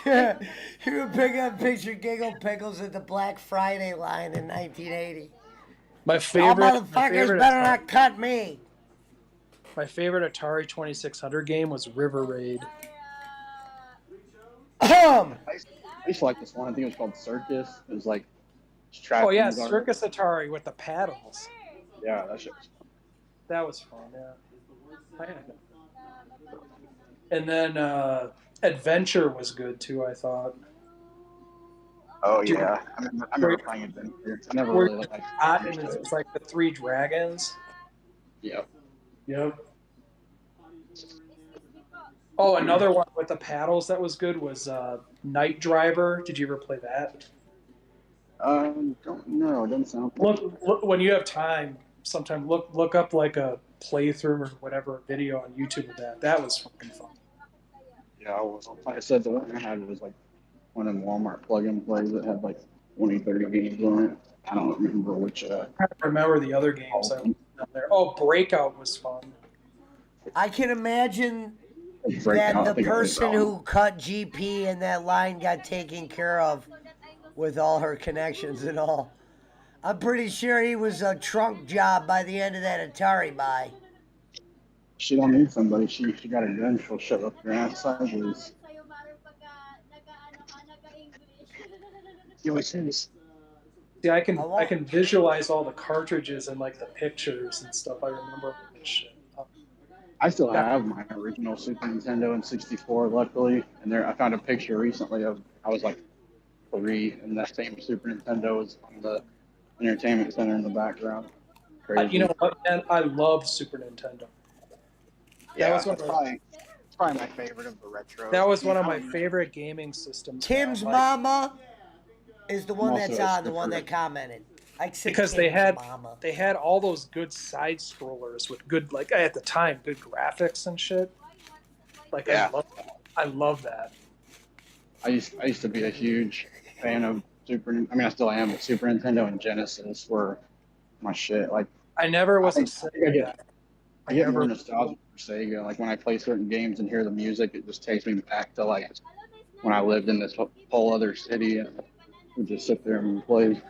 would pick up picture Giggle Pickles at the Black Friday line in 1980. My favorite, Y'all motherfuckers better not cut me. My favorite Atari 2600 game was River Raid. I used to like this one. I think it was called Circus. It was like oh yeah, Circus Atari with the paddles. Yeah, that shit was fun. That was fun. Yeah. And then Adventure was good too. I thought. Oh yeah, I remember playing Adventure. I never really liked it. It's like the Three Dragons. Yep. Yep. Oh, another one with the paddles that was good was Night Driver. Did you ever play that? Don't know. It doesn't sound. Look when you have time. Sometime look up like a playthrough or whatever video on YouTube of that. That was fucking fun. Yeah, like I said, the one I had was like one of Walmart plug-in plays that had like 20, 30 games on it. I don't remember which. I can't remember the other games I was on there. Oh, Breakout was fun. I can imagine that the person who cut GP in that line got taken care of with all her connections and all. I'm pretty sure he was a trunk job by the end of that Atari buy. She don't need somebody. She got a gun. She'll shut up your ass sideways. See, I can visualize all the cartridges and like the pictures and stuff. I remember this shit. I still have my original Super Nintendo and 64, luckily. And I found a picture recently of I was like 3, and that same Super Nintendo was on the entertainment center in the background. crazy. You know what, man? I love Super Nintendo. Yeah, That was one of it's probably my favorite of the retro. That was one of my favorite gaming systems. Tim's man. Like, mama is the one I'm also that's a on, the one skipper. that commented. Like because Tim's mama. they had all those good side scrollers with good, like, at the time, good graphics and shit. Like, Yeah. I love that. I used to be a huge fan of I still am, but Super Nintendo and Genesis were my shit. Like, I never was a I Sega guy. get more nostalgic for Sega. Like when I play certain games and hear the music, it just takes me back to like when I lived in this whole other city and would just sit there and play.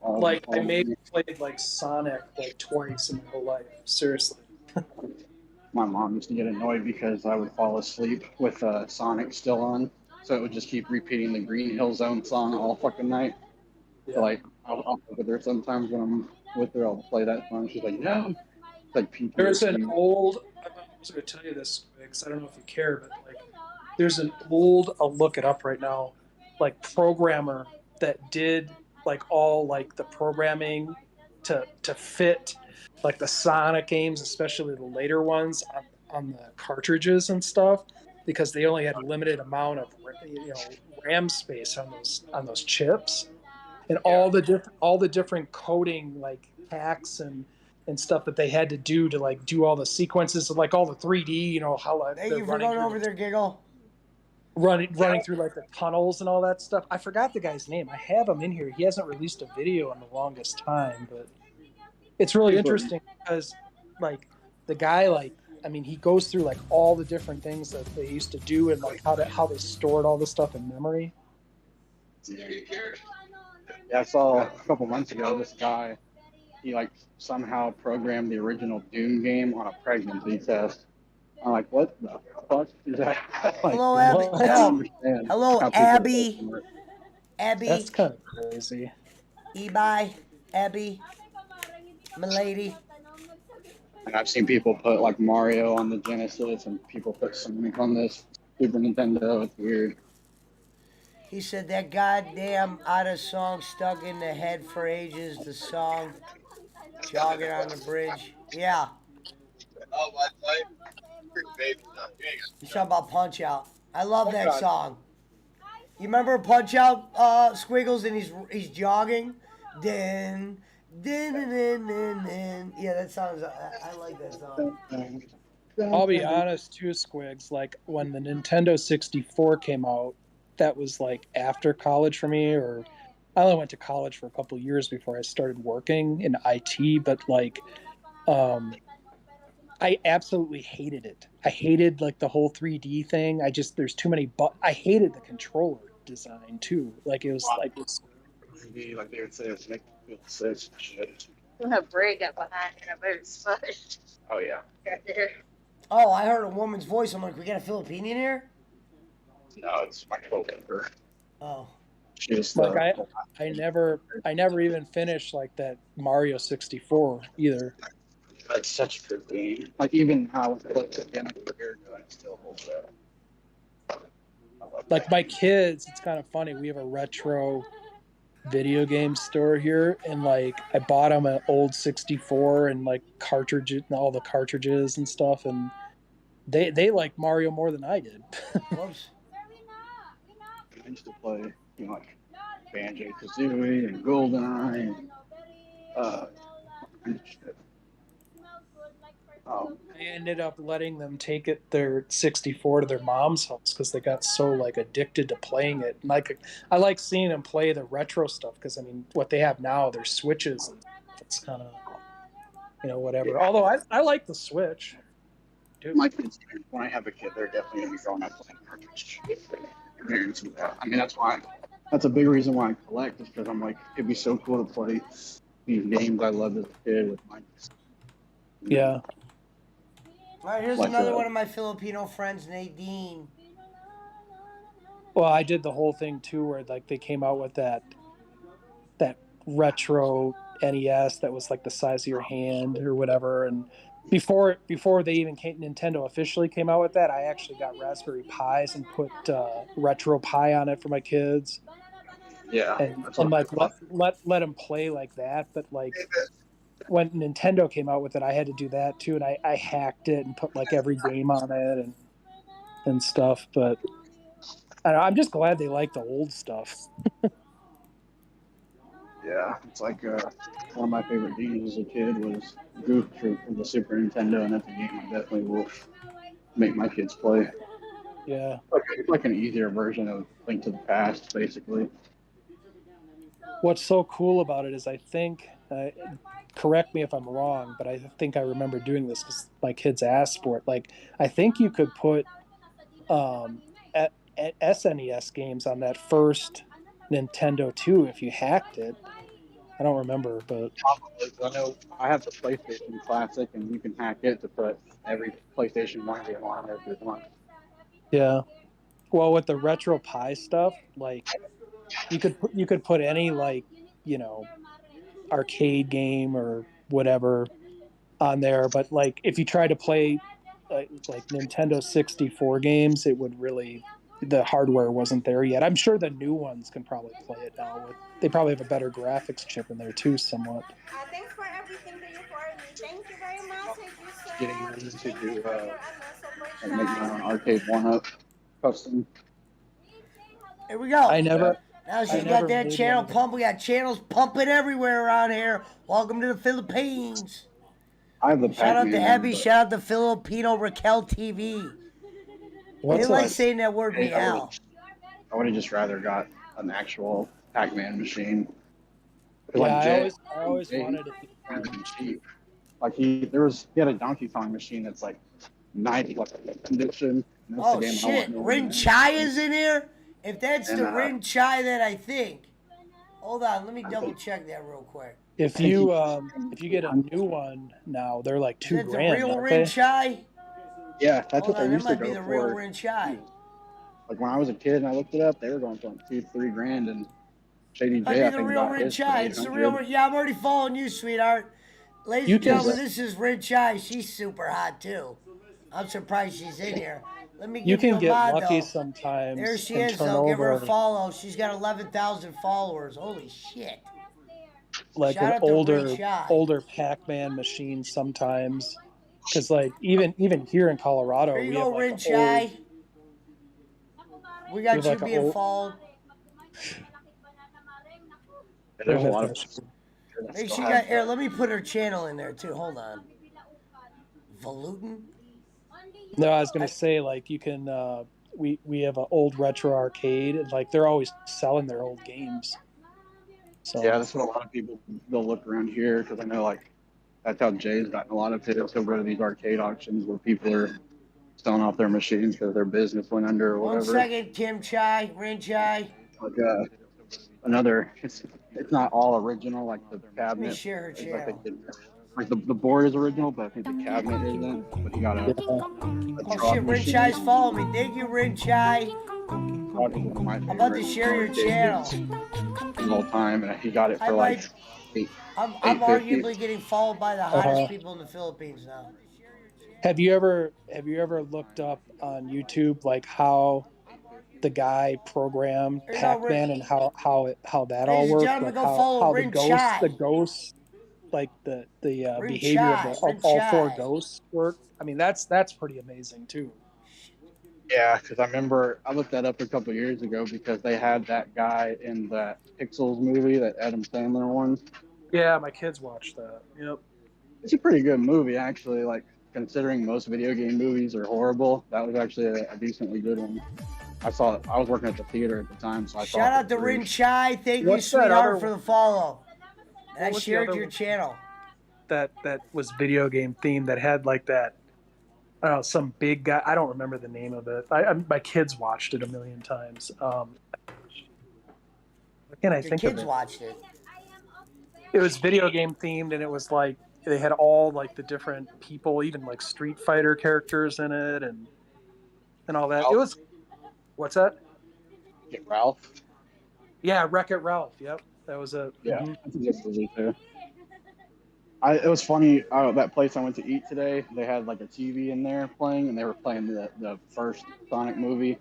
Like, I maybe played like Sonic like twice in my whole life. Seriously. My mom used to get annoyed because I would fall asleep with Sonic still on, so it would just keep repeating the Green Hill Zone song all fucking night. Yeah. So like I'll play with her sometimes when I'm with her. I'll play that song. She's like, no. It's like PTSD. There's an old. I was going to tell you this because I don't know if you care, but like, there's an old. I'll look it up right now. Like programmer that did like all like the programming to fit like the Sonic games, especially the later ones on the cartridges and stuff, because they only had a limited amount of RAM space on those chips, and all the different coding like hacks and stuff that they had to do to like do all the sequences of like all the 3D, how like Thank you for going over there, Giggle. running through like the tunnels and all that stuff. I forgot the guy's name. I have him in here. He hasn't released a video in the longest time, but it's really interesting because like the guy, like, I mean, he goes through like all the different things that they used to do and like how they stored all the stuff in memory. Yeah, I saw a couple months ago this guy, he like somehow programmed the original Doom game on a pregnancy test. I'm like, what the fuck is that? Like, Hello, Abby. I don't understand Hello, how people Abby. work. Abby. That's kind of crazy. Ebi. Abby. Milady. And I've seen people put like Mario on the Genesis and people put Sonic on this Super Nintendo. It's weird. He said that goddamn out of song stuck in the head for ages. The song Jogging on the Bridge. Yeah. Oh, my life. Baby stuff. He's talking about Punch Out. I love that song. You remember Punch Out, Squiggles, and he's jogging? Din, din, din, din, din, din. Yeah, that song's, I like that song. I'll be honest too, Squigs. Like when the Nintendo 64 came out, that was like after college for me, or I only went to college for a couple of years before I started working in IT, but like, I absolutely hated it. I hated like the whole 3D thing. There's too many, I hated the controller design too. Like it was like, like they would say, it's make you feel sick. Shit. Una break behind a very smudged. Oh yeah. Oh, I heard a woman's voice. I'm like, we got a Filipinian here? No, it's my coworker. Oh. She's like I never even finished like that Mario 64 either. That's such a good game. Like even now with it again a year ago, it still holds up. Like my kids, it's kind of funny. We have a retro video game store here, and like I bought them an old 64 and like cartridges, all the cartridges and stuff, and they like Mario more than I did. Whoops. I used to play, like Banjo Kazooie and GoldenEye and shit. I ended up letting them take their 64 to their mom's house because they got so like addicted to playing it. And like I like seeing them play the retro stuff because I mean what they have now, their Switches, and it's kind of whatever. Yeah. Although I like the Switch. Dude. My kids, when I have a kid, they're definitely gonna be growing up playing cartridge. I mean that's a big reason why I collect is because I'm like it'd be so cool to play these games I loved as a kid with my. Yeah. All right, here's another one of my Filipino friends, Nadine. Well, I did the whole thing too, where like they came out with that retro NES that was like the size of your hand or whatever, and before they even Nintendo officially came out with that, I actually got Raspberry Pis and put Retro Pi on it for my kids. Yeah, and like let them play like that, but like when Nintendo came out with it, I had to do that too, and I hacked it and put like every game on it and stuff. But I don't know, I'm just glad they like the old stuff. Yeah, it's like one of my favorite games as a kid was Goof for the Super Nintendo, and that's a game I definitely will make my kids play. Yeah. It's like an easier version of Link to the Past, basically. What's so cool about it is I think, correct me if I'm wrong, but I think I remember doing this because my kids asked for it. Like, I think you could put at SNES games on that first Nintendo 2 if you hacked it. I don't remember, but I know I have the PlayStation Classic, and you can hack it to put every PlayStation 1 game on there if you want. yeah. Well, with the Retro Pie stuff, like you could put any like, you know, arcade game or whatever on there, but like if you try to play like Nintendo 64 games, it would really, the hardware wasn't there yet. I'm sure the new ones can probably play it now. They probably have a better graphics chip in there too, somewhat. Thanks for everything that you for me. Thank you very much. Thank you, sir. Getting ready to Thank do you for your super make my own arcade one-up custom. Here we go. I never Now she's I got never that made channel one of them. pump. We got channels pumping everywhere around here. Welcome to the Philippines. I have the Shout out to Pac-Man Abby. one, but Shout out to Filipino Raquel TV. What's They like a saying that word hey, meow. I would have just rather got an actual Pac-Man machine. yeah, Like Jay, I always Jay wanted it. had been cheap. Like he had a Donkey Kong machine that's like 90 like condition. And that's Oh the game shit, I want Rin more Chai than is in here? If that's And, the Rin Chai that I think. Hold on, let me double check that real quick. If you get a new one now, they're like Is that the $2,000, real aren't Rin they? Chai? yeah, that's Hold what they on, that used to might be go the real for. Rin Chai. Like when I was a kid and I looked it up, they were going for like $2-3 grand, and Shady Might J be I the think real got Rin his for Chai. It's the real 800. Rin. Yeah, I'm already following you, sweetheart. Ladies You and can gentlemen, this is Rin Chai. She's super hot too. I'm surprised she's in here. Let me you give you can a get mod lucky though. sometimes There she and is turn though. Give her a over follow. She's got 11,000 followers. Holy shit. like an Shout out to Rin older Chai. Pac-Man machine sometimes. Because like even here in Colorado, There you we go, have like Rin an old Chai. We we got have you like an being old followed. There's a lot of Hey, she got here. Let me put her channel in there too. Hold on. Valutin? No, I was gonna say like you can we have an old retro arcade and like they're always selling their old games. So yeah, that's what a lot of people they'll look around here because I know like that's how Jay's gotten a lot of hits. He'll go to these arcade auctions where people are selling off their machines because their business went under or 1 whatever. second, Kim Chai, Rin Chai. Like another, it's not all original. Like the Let me cabinet, share her I channel. think like the board is original, but I think the cabinet isn't. But he got a Oh drop shit, Rin machine. Chai's following me. Thank you, Rin Chai. Probably one of my I'm about to favorite share your arcade channel. games of all time, and he got it I for like might. eight. I'm 850. arguably getting followed by the hottest people in the Philippines now. have you ever looked up on YouTube like how the guy programmed Here you go, Pac-Man and how that all ladies and worked? gentlemen, Like go follow how Rin Chai. the ghosts like the Rin behavior Chai, of Rin all four Chai. ghosts work. I mean that's pretty amazing too. Yeah, because I remember I looked that up a couple years ago because they had that guy in that Pixels movie, that Adam Sandler one. Yeah, my kids watch that. Yep. It's a pretty good movie, actually. Like considering most video game movies are horrible, that was actually a decently good one. I saw it. I was working at the theater at the time, so I saw Shout it. out to Rin Chai. Thank you, What's that sweetheart, other for the follow. And I what was the shared other your one channel. that was video game themed that had like that? I don't know, some big guy. I don't remember the name of it. My kids watched it a million times. What can I Your think of kids it? watched it. It was video game themed, and it was like they had all like the different people, even like Street Fighter characters in it, and all that. It was what's that? Get Ralph. Yeah, Wreck It Ralph. Yep, that was a. Yeah, that's a good movie too. It was funny. That place I went to eat today, they had like a TV in there playing, and they were playing the first Sonic movie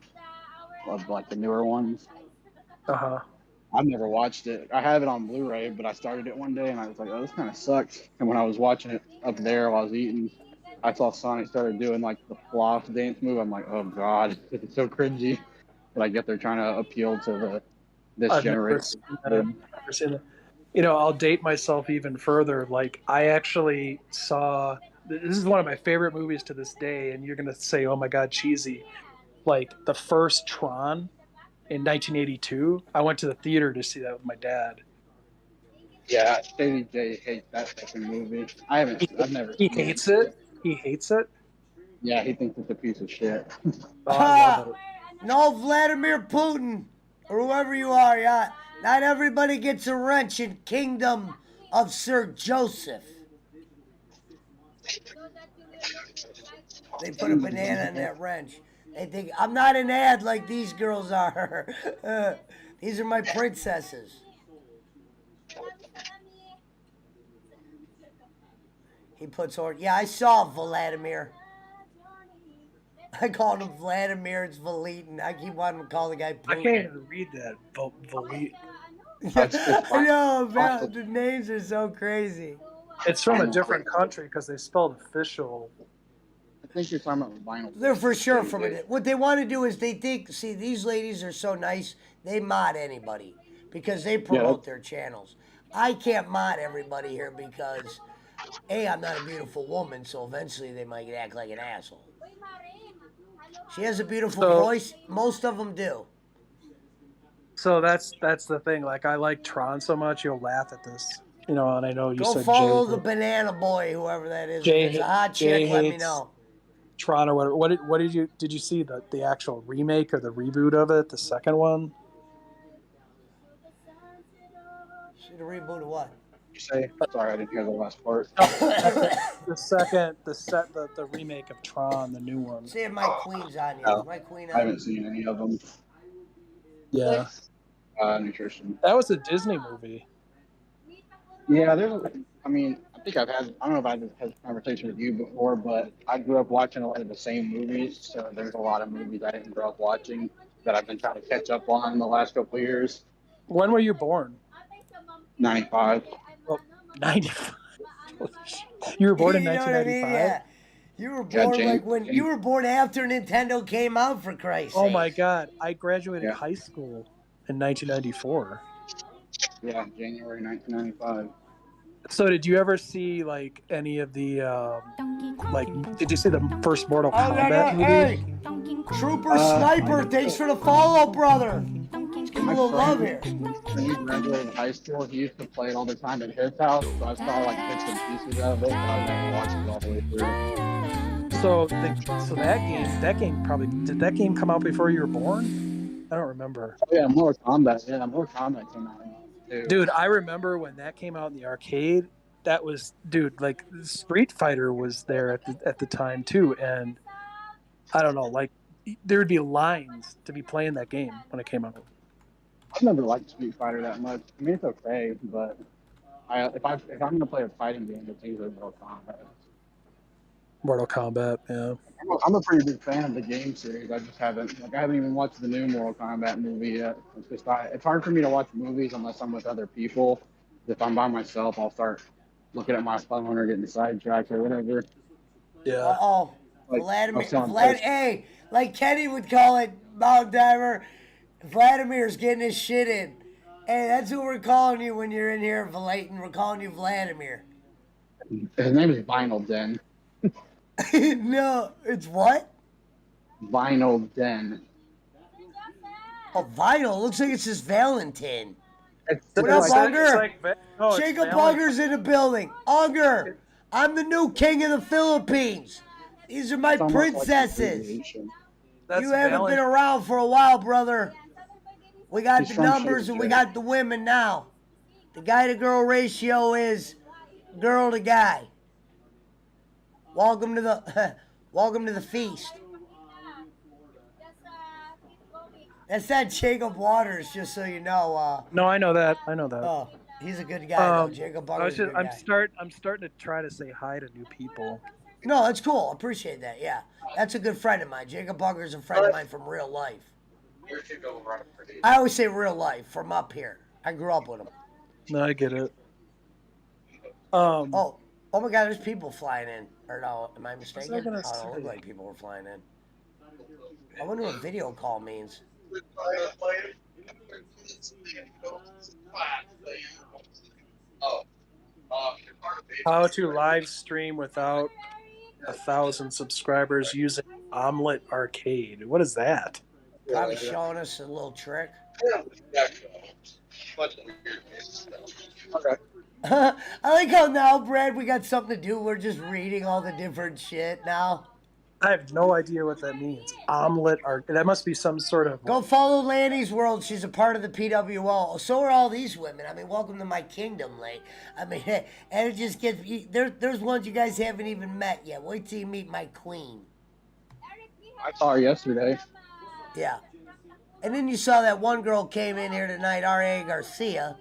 of like the newer ones. Uh huh. I've never watched it. I have it on Blu-ray, but I started it one day and I was like, oh, this kind of sucks. And when I was watching it up there while I was eating, I saw Sonic started doing like the floss dance move. I'm like, oh god, it's so cringy. But I get they're trying to appeal to this I've never generation. seen that. Never seen that. I'll date myself even further. Like, I actually saw. This is one of my favorite movies to this day, and you're gonna say, "Oh my god, cheesy!" Like the first Tron in 1982. I went to the theater to see that with my dad. Yeah, Stevie J hates that fucking movie. I've never He seen hates it. it. He hates it. Yeah, he thinks it's a piece of shit. Oh, I love it. No, Vladimir Putin, or whoever you are, yeah. Not everybody gets a wrench in Kingdom of Sir Joseph. They put a banana in that wrench. They think, I'm not an ad like these girls are. These are my princesses. He puts on, yeah, I saw Vladimir. I called him Vladimir, it's Valitin. I keep wanting to call the guy Putin. I can't even read that. Valit. I know, man. The names are so crazy. It's from a different country because they spelled official. I think you're talking about vinyl. They're for sure from it. What they want to do is they think, see, these ladies are so nice, they mod anybody because they promote their channels. I can't mod everybody here because, A, I'm not a beautiful woman, so eventually they might act like an asshole. She has a beautiful voice. Most of them do. So that's the thing. Like, I like Tron so much, you'll laugh at this. And I know you Go said follow the banana boy, whoever that is. If it's a hot chick, let me know. Tron or whatever. What did you see the actual remake or the reboot of it? The second one? See the reboot of what? You say? Sorry, I didn't hear the last part. the remake of Tron, the new one. See if my queen's on you. Is my queen on? I haven't seen any of them. Yeah. Nutrition. That was a Disney movie. Yeah, I think I don't know if I've had this conversation with you before, but I grew up watching a lot of the same movies. So there's a lot of movies I didn't grow up watching that I've been trying to catch up on in the last couple of years. When were you born? 95. Oh, 95. You were born in 1995? Yeah. You were born you were born after Nintendo came out, for Christ's sake. Oh my God. I graduated high school in 1994. Yeah, January 1995. So did you ever see like any of the did you see the first Mortal Kombat movie? Hey, Trooper Sniper, thanks for the follow, brother. Let's give a little love here. When he graduated high school, he used to play it all the time at his house, so I saw like bits and pieces of it, but I never watched it all the way through. So that game probably, did that game come out before you were born? I don't remember. Oh yeah, Mortal Kombat. Yeah, Mortal Kombat came out. Dude, I remember when that came out in the arcade. That was, like Street Fighter was there at the time too, and I don't know, like there would be lines to be playing that game when it came out. I've never liked Street Fighter that much. I mean, it's okay, but if I'm gonna play a fighting game, it's usually Mortal Kombat. Mortal Kombat, yeah. I'm a pretty big fan of the game series. I haven't even watched the new Mortal Kombat movie yet. It's hard for me to watch movies unless I'm with other people. If I'm by myself, I'll start looking at my phone or getting sidetracked or whatever. Yeah. Hey, like Kenny would call it, Mount Diver, Vladimir's getting his shit in. Hey, that's who we're calling you when you're in here, Valatin. We're calling you Vladimir. His name is Vinyl Den. No, it's what? Vinyl Den. Oh, Vinyl. Looks like it says Valentin. What up, Unger? Jacob Unger's in the building. Unger, I'm the new king of the Philippines. These are my princesses. You haven't been around for a while, brother. We got the numbers and we got the women now. The guy-to-girl ratio is girl to guy. Welcome to the feast. That's not Jacob Waters, just so you know. No, I know that. Oh, he's a good guy, though. Jacob Waters. I'm starting to try to say hi to new people. No, that's cool. I appreciate that. Yeah, that's a good friend of mine. Jacob Bunker's a friend of mine from real life. I always say real life from up here. I grew up with them. No, I get it. Oh my God! There's people flying in. Or no, am I What was I mistaken? gonna Oh, it don't look say? like people were flying in. I wonder what video call means. How to live stream without 1,000 subscribers using Omelet Arcade. What is that? Probably showing us a little trick. Okay. I like how now, Brad, we got something to do. We're just reading all the different shit now. I have no idea what that means. Omelet Arcade. That must be some sort of. Go follow Lanny's world. She's a part of the PWO. So are all these women. I mean, welcome to my kingdom, Lane. I mean, and it just gets. There's ones you guys haven't even met yet. Wait till you meet my queen. I saw her yesterday. Yeah. And then you saw that one girl came in here tonight, R.A. Garcia.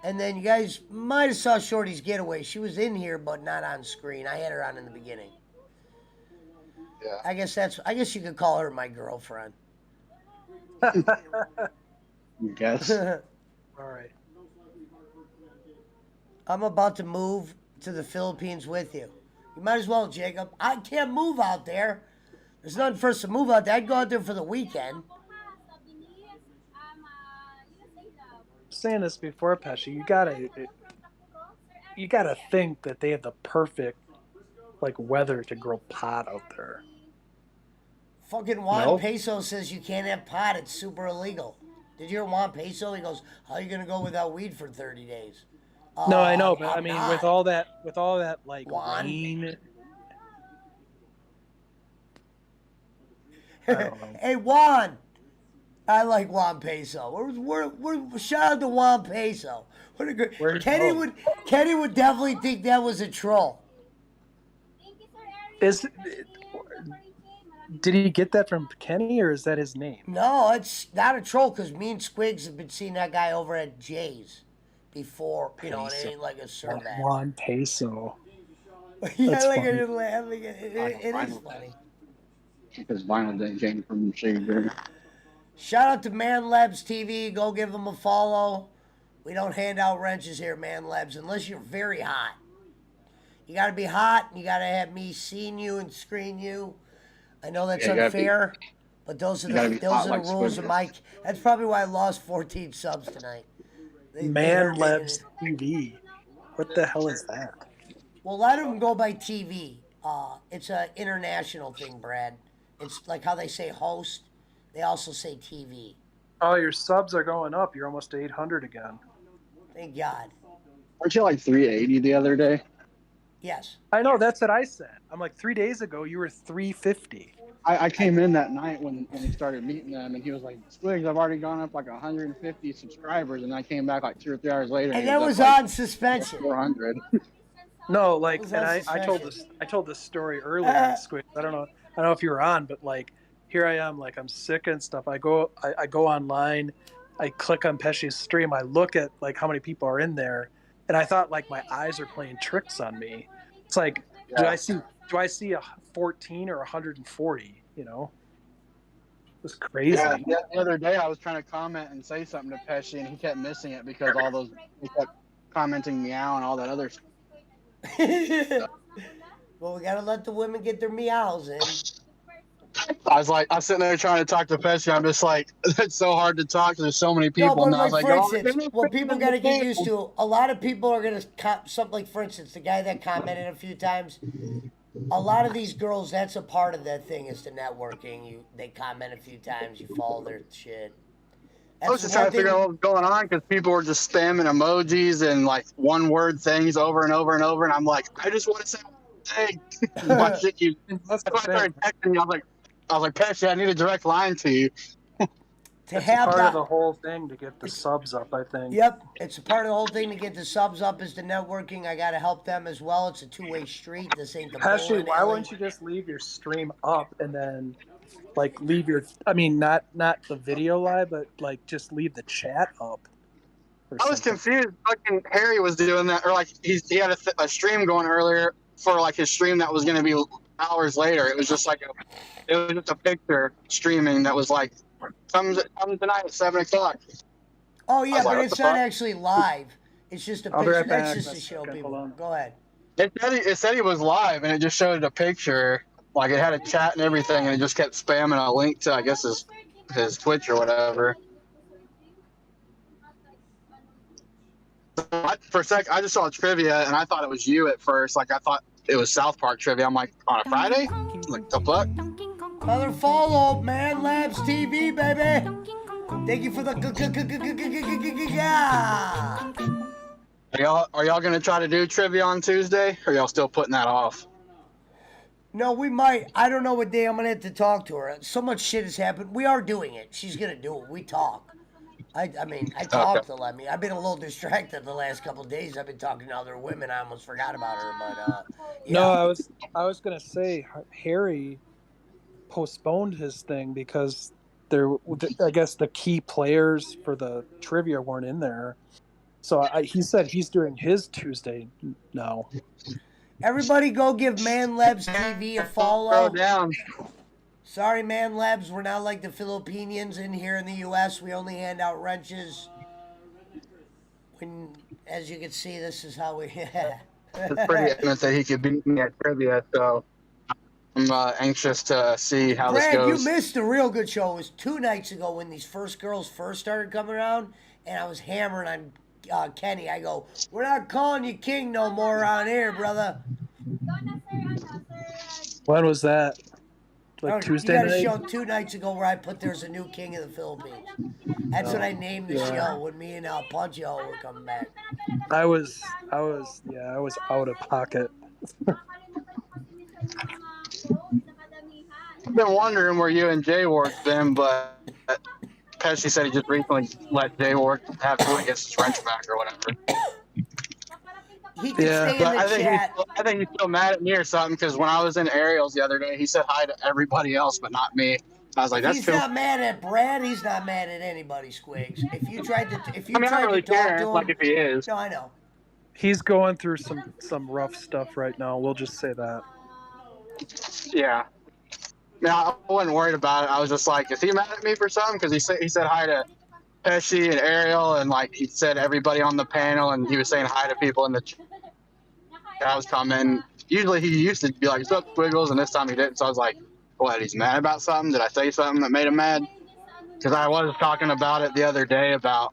And then you guys might have saw Shorty's getaway. She was in here, but not on screen. I had her on in the beginning. Yeah. I guess you could call her my girlfriend. Guess. All right. I'm about to move to the Philippines with you. You might as well, Jacob. I can't move out there. There's nothing for us to move out there. I'd go out there for the weekend. Saying this before, Pesci, you gotta think that they have the perfect weather to grow pot out there. Fucking Juan No? Peso says you can't have pot. It's super illegal. Did you hear Juan Peso? He goes, "How are you gonna go without weed for 30 days?" No, I know, but I'm I mean, not. with all that Juan. rain. I don't know. Hey Juan, I like Juan Peso. We're shout out to Juan Peso. What a good Where'd he Kenny go? would definitely think that was a troll. Did he get that from Kenny, or is that his name? No, it's not a troll because me and Squigs have been seeing that guy over at Jay's before, and it ain't like a survey. Juan Peso. Yeah, That's like I funny. didn't laugh. Like, it is funny. Because vinyl didn't change from Shaver. Shout out to Man Labs TV. Go give them a follow. We don't hand out wrenches here, Man Labs, unless you're very hot. You got to be hot, and you got to have me seeing you and screen you. I know that's Yeah, you gotta unfair, but those are you gotta the be hot like rules of Squidward. my. That's probably why I lost 14 subs tonight. They Man hurt me. Labs TV. What the hell is that? Well, a lot of them go by TV. It's an international thing, Brad. It's like how they say host. They also say TV. Oh, your subs are going up. You're almost to 800 again. Thank God. Weren't you like 380 the other day? Yes. I know, that's what I said. I'm like, 3 days ago, you were 350. I came in that night when we started meeting them, and he was like, "Squigs, I've already gone up like 150 subscribers," and I came back like 2 or 3 hours later, And he that up was like on suspension. 400. No, was and on I told this story earlier, Squid. I don't know if you were on, but here I am, I'm sick and stuff. I go online, I click on Pesci's stream, I look at how many people are in there, and I thought my eyes are playing tricks on me. It's like, do I see a 14 or 140? It was crazy. Yeah, the other day I was trying to comment and say something to Pesci, and he kept missing it because he kept commenting meow and all that other stuff. Well, we gotta let the women get their meows in. I was sitting there trying to talk to Pesci. I'm just like, it's so hard to talk. There's so many people. No, but and I was like, like, for oh, instance, what people got to get used to, a lot of people are going to, something like, for instance, the guy that commented a few times, a lot of these girls, that's a part of that thing is the networking. They comment a few times, you follow their shit. I was just trying to figure out what was going on because people were just spamming emojis and one word things over and over and over. And I'm like, I just want to say one thing. Why should you? That's why I started texting you. I was like, Pesci, I need a direct line to you. It's part of the whole thing to get the subs up, I think. Yep, it's a part of the whole thing to get the subs up is the networking. I got to help them as well. It's a two-way street. This ain't the Pesci, why wouldn't you just leave your stream up and then leave your, not the video live, but just leave the chat up? I was confused. Fucking Harry was doing that, or he had a stream going earlier for his stream that was going to be hours later, it was just like a picture streaming that was like, come tonight at 7 o'clock. Oh yeah, was like, but what it's the not fuck? actually live. It's just a I'll be picture. right That's back. just to show Okay, people. hold on. Go ahead. It said he was live, and it just showed a picture. Like, it had a chat and everything, and it just kept spamming a link to, I guess, his Twitch or whatever. For a sec, I just saw trivia, and I thought it was you at first. Like, I thought it was South Park trivia. I'm like, on a Friday? I'm like, the fuck? Another follow, Man Labs TV, baby. Thank you for the. Are y'all gonna try to do trivia on Tuesday, or are y'all still putting that off? No, we might. I don't know what day I'm gonna have to talk to her. So much shit has happened. We are doing it. She's gonna do it. We talk. I talk to Lemmy. I've been a little distracted the last couple of days. I've been talking to other women. I almost forgot about her, but yeah. No, I was gonna say Harry postponed his thing because I guess the key players for the trivia weren't in there. So he said he's doing his Tuesday now. Everybody go give Man Labs TV a follow. Down. Sorry, Man Labs, we're not like the Philippines in here in the U.S. We only hand out wrenches. When, as you can see, this is how we. It's pretty evident that he could beat me at trivia, so I'm anxious to see how Brad, this goes. you missed a real good show. It was 2 nights ago when these first girls first started coming around, and I was hammering on Kenny. I go, we're not calling you king no more around here, brother. When was that? Like Tuesday you got night? a show 2 nights ago where I put there's a new king of the Philippines. That's what I named the show when me and Poncho were coming back. I was out of pocket. I've been wondering where you and Jay Ward's been, but Pesci said he just recently let Jay Ward have to against his wrench back or whatever. He can stay in the chat. I think he's still mad at me or something, because when I was in Ariel's the other day, he said hi to everybody else, but not me. I was like, that's He's cool. not mad at Brad. He's not mad at anybody, Squigs. If you tried to, I don't really care, to him, like, if he is. No, I know. He's going through some rough stuff right now. We'll just say that. Yeah. No, I wasn't worried about it. I was just like, is he mad at me for something? Because he said hi to Pesci and Ariel, and like he said everybody on the panel, and he was saying hi to people in the chat. I was coming. Usually he used to be like, what's up, Squiggles? And this time he didn't. So I was like, what, he's mad about something? Did I say something that made him mad? Because I was talking about it the other day, about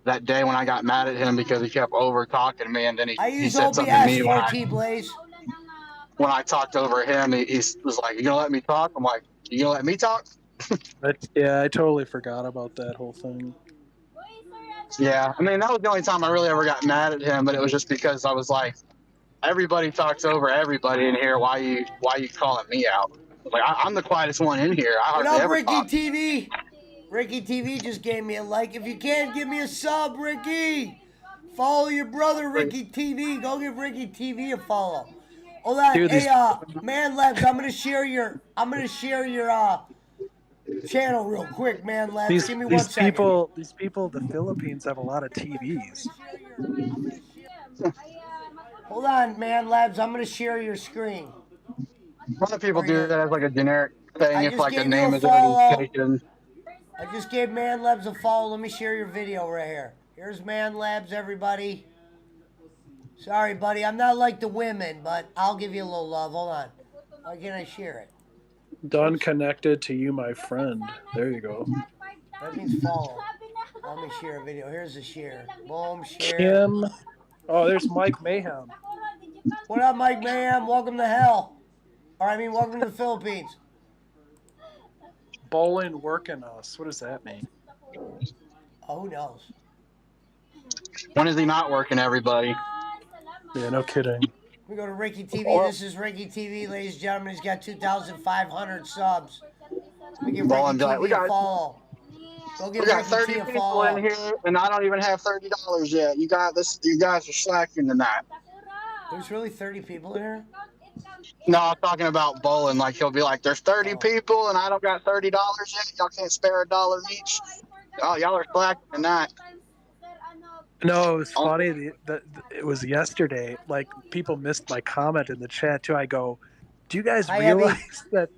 that day when I got mad at him because he kept over talking me, and then he said something to me when I talked over him. He was like, you gonna let me talk? I'm like, you gonna let me talk? Yeah, I totally forgot about that whole thing. Yeah, I mean, that was the only time I really ever got mad at him, but it was just because I was like, everybody talks over everybody in here. Why you calling me out? Like, I'm the quietest one in here. I What hardly up, ever Ricky talk. TV? Ricky TV just gave me a like. If you can, give me a sub, Ricky. Follow your brother, Ricky TV. Go give Ricky TV a follow. Hold on, Dude, hey, Man Labs, I'm gonna share your channel real quick, Man Labs. Give me 1 second. These people in the Philippines have a lot of TVs. Hold on, Man Labs. I'm gonna share your screen. A lot of people do that as like a generic thing, I if just like a gave you name a is already follow. taken. I just gave Man Labs a follow. Let me share your video right here. Here's Man Labs, everybody. Sorry, buddy. I'm not like the women, but I'll give you a little love. Hold on. Why can't I share it? Done connected to you, my friend. There you go. That means follow. Let me share a video. Here's the share. Boom, share. Kim. Oh, there's Mike Mayhem. What up, Mike Mayhem? Welcome to hell. Or I mean, welcome to the Philippines. Bowling working us. What does that mean? Oh, who knows? When is he not working, everybody? Yeah, no kidding. We go to Ricky TV. This is Ricky TV, ladies and gentlemen. He's got 2,500 subs. We give Ricky TV a follow. Go give We got Ricky 30 T a people follow. in here, and I don't even have $30 yet. You guys are slacking tonight. There's really 30 people in here? No, I'm talking about bowling. Like, he'll be like, there's 30 people, and I don't got $30 yet. Y'all can't spare $1 each. Oh, y'all are slacking tonight. No, it was funny. It was yesterday. Like, people missed my comment in the chat, too. I go, Do you guys Hi, Abby. realize that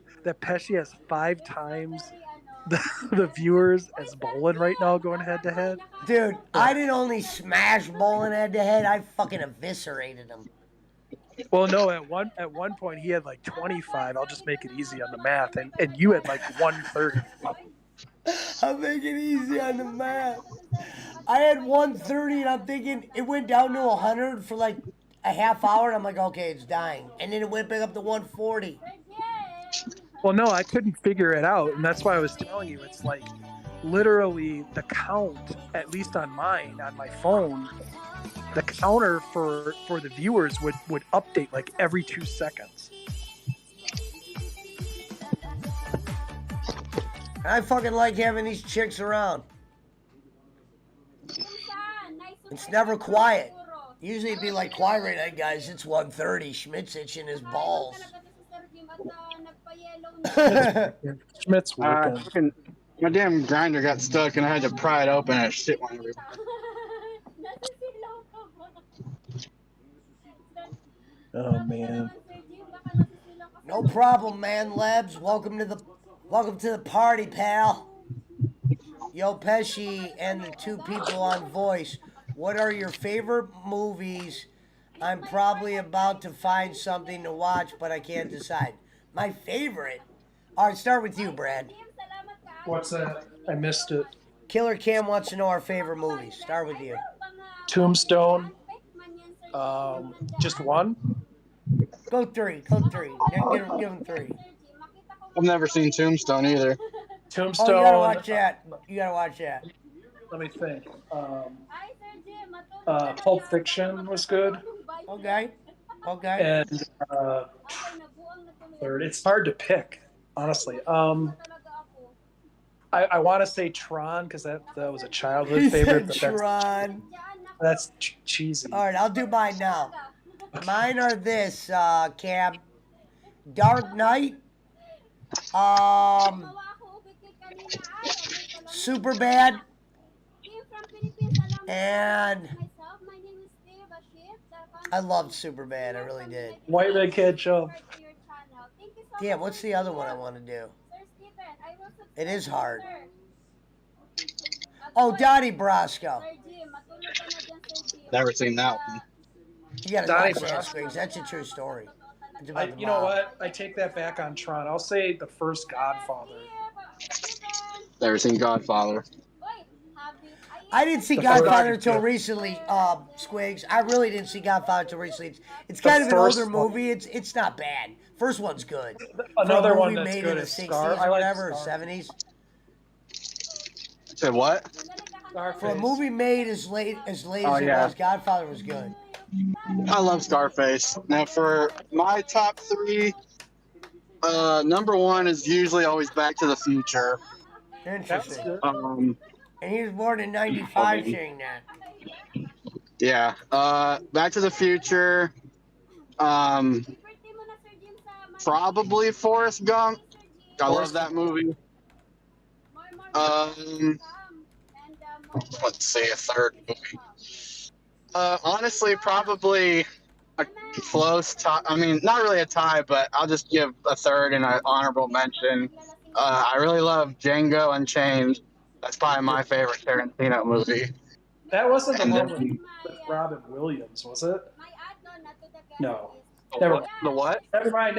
Pesci has 5 times the viewers as Bolin right now going head to head? Dude, I didn't only smash Bolin head to head, I fucking eviscerated him. Well, no, at one point he had like 25. I'll just make it easy on the math, and you had like 130. I'm making it easy on the math. I had 130 and I'm thinking it went down to 100 for like a half hour and I'm like, okay, it's dying. And then it went back up to 140. Well, no, I couldn't figure it out, and that's why I was telling you. It's like literally the count, at least on mine, on my phone, the counter for the viewers would update like every 2 seconds. I fucking like having these chicks around. It's never quiet. Usually it'd be like, quiet right now, guys. It's 1:30. Schmidt's itching his balls. Schmidt's working. My damn grinder got stuck and I had to pry it open and shit went everywhere. Oh man. No problem, man. Lebs, welcome to the party, pal. Yo, Pesci and the 2 people on voice. What are your favorite movies? I'm probably about to find something to watch, but I can't decide. My favorite? All right, start with you, Brad. What's that? I missed it. Killer Cam wants to know our favorite movies. Start with you. Tombstone. Just one? Go 3. Go 3. Give him 3. I've never seen Tombstone either. Tombstone. Oh, you gotta watch that. You gotta watch that. Let me think. Pulp Fiction was good. Okay. Okay. And third, it's hard to pick, honestly. I want to say Tron because that was a childhood favorite. But Tron. That's cheesy. All right, I'll do mine now. Mine are this, Cam. Dark Knight. Superbad. And I loved Superbad. I really did. White Red Ketchup. Yeah, what's the other one I want to do? It is hard. Oh, Donnie Brasco. Never seen that one. You gotta Donnie watch that, Brasco. Squiggs. That's a true story. It's about the You know mob. what? I take that back on Tron. I'll say the first Godfather. Never seen Godfather. I didn't see The Godfather first- until recently, Squiggs. I really didn't see Godfather until recently. It's kind of an first older one. movie. It's not bad. First one's good. Another For a one movie that's made good in the is 60s Scar. or I like whatever, or Scar. 70s. Say what? For a movie made as late as it yeah. was, Godfather was good. I love Scarface. Now for my top 3, number 1 is usually always Back to the Future. Interesting. Um, And he was born in 95, saying that. yeah. Back to the Future. Probably Forrest Gump. I love that movie. Let's see, a third movie. Honestly, probably a close tie. I mean, not really a tie, but I'll just give a third and an honorable mention. I really love Django Unchained. That's probably my favorite Tarantino movie. That wasn't the And one then- with Robin Williams, was it? No. The what? Never mind.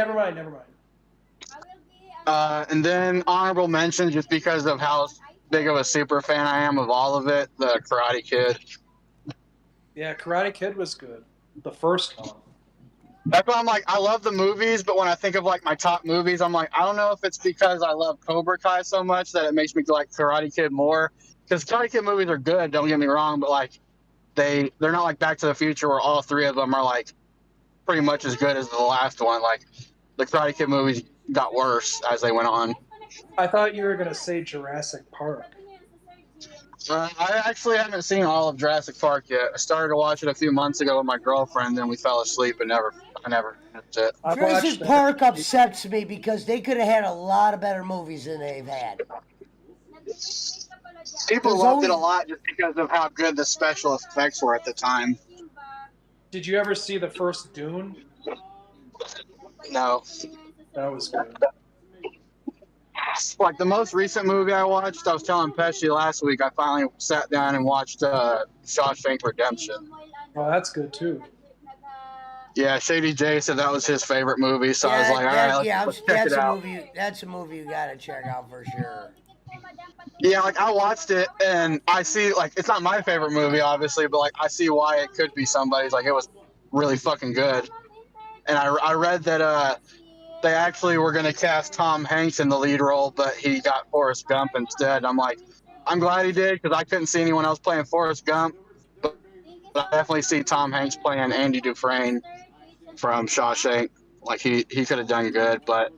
And then honorable mention, just because of how big of a super fan I am of all of it, the Karate Kid. Yeah, Karate Kid was good. The first one. That's why I'm like, I love the movies, but when I think of like my top movies, I'm like, I don't know if it's because I love Cobra Kai so much that it makes me like Karate Kid more. Because Karate Kid movies are good, don't get me wrong, but like they're not like Back to the Future where all 3 of them are like pretty much as good as the last one. Like the Karate Kid movies got worse as they went on. I thought you were gonna say Jurassic Park. I actually haven't seen all of Jurassic Park yet. I started to watch it a few months ago with my girlfriend, then we fell asleep and I never finished it. I Jurassic watched Park upsets me because they could have had a lot of better movies than they've had. People There's loved it a always- lot just because of how good the special effects were at the time. Did you ever see the first Dune? No. That was good. Like the most recent movie I watched, I was telling Pesci last week. I finally sat down and watched Shawshank Redemption. Oh, that's good too. Yeah, Shady J said that was his favorite movie, so I was like, all right, let's check it out. That's a movie you gotta check out for sure. Yeah, like I watched it and I see like it's not my favorite movie, obviously, but like I see why it could be somebody's. Like it was really fucking good. And I read that they actually were gonna cast Tom Hanks in the lead role, but he got Forrest Gump instead. I'm like, I'm glad he did because I couldn't see anyone else playing Forrest Gump. But I definitely see Tom Hanks playing Andy Dufresne from Shawshank. Like he could have done good, but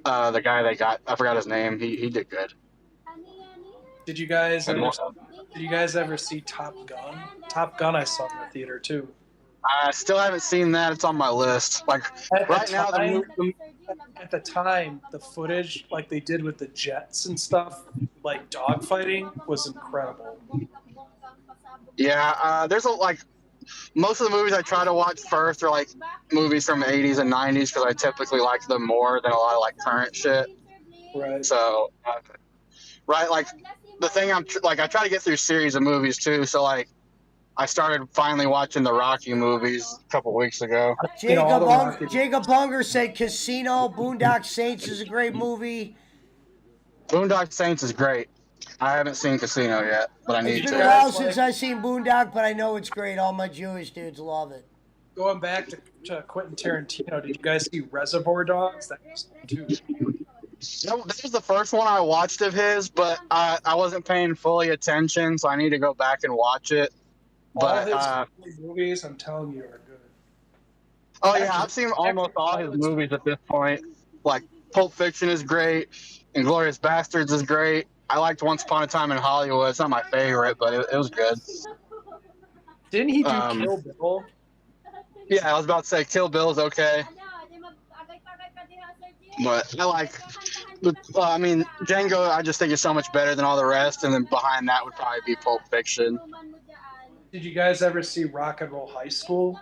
the guy they got, I forgot his name. He did good. Did you guys ever see Top Gun? Top Gun I saw in the theater too. I still haven't seen that. It's on my list. Like right now, at the time, the footage like they did with the jets and stuff, like dogfighting, was incredible. Yeah, there's most of the movies I try to watch first are like movies from the 80s and 90s because I typically like them more than a lot of like current shit. Right. So, right, like the thing I try to get through series of movies too. So like I started finally watching the Rocky movies a couple weeks ago. Jacob Unger said Casino, Boondock Saints is a great movie. Boondock Saints is great. I haven't seen Casino yet, but I need to. It's been a while since I've seen Boondock, but I know it's great. All my Jewish dudes love it. Going back to Quentin Tarantino, did you guys see Reservoir Dogs? That was too. This was the first one I watched of his, but I wasn't paying fully attention, so I need to go back and watch it. But all his movies, I'm telling you, are good. Oh yeah, I've seen almost all his movies at this point. Like Pulp Fiction is great, Inglourious Bastards is great. I liked Once Upon a Time in Hollywood. It's not my favorite, but it was good. Didn't he do Kill Bill? Yeah, I was about to say Kill Bill is okay. But I like, I mean, Django I just think is so much better than all the rest, and then behind that would probably be Pulp Fiction. Did you guys ever see Rock and Roll High School?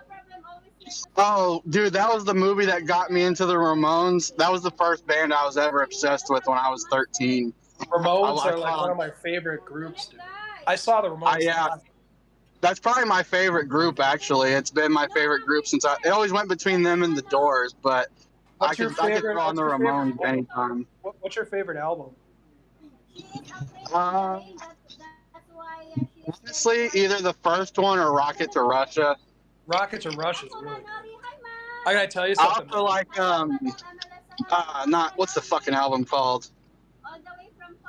Oh, dude, that was the movie that got me into the Ramones. That was the first band I was ever obsessed with when I was 13. Ramones are like one of my favorite groups, dude. I saw the Ramones. Yeah, that's probably my favorite group, actually. It's been my favorite group since it always went between them and the Doors, but I could throw on the Ramones anytime. What's your favorite album? Honestly, either the first one or Rocket to Russia. Rocket to Russia is really good. I gotta tell you something. I also like what's the fucking album called?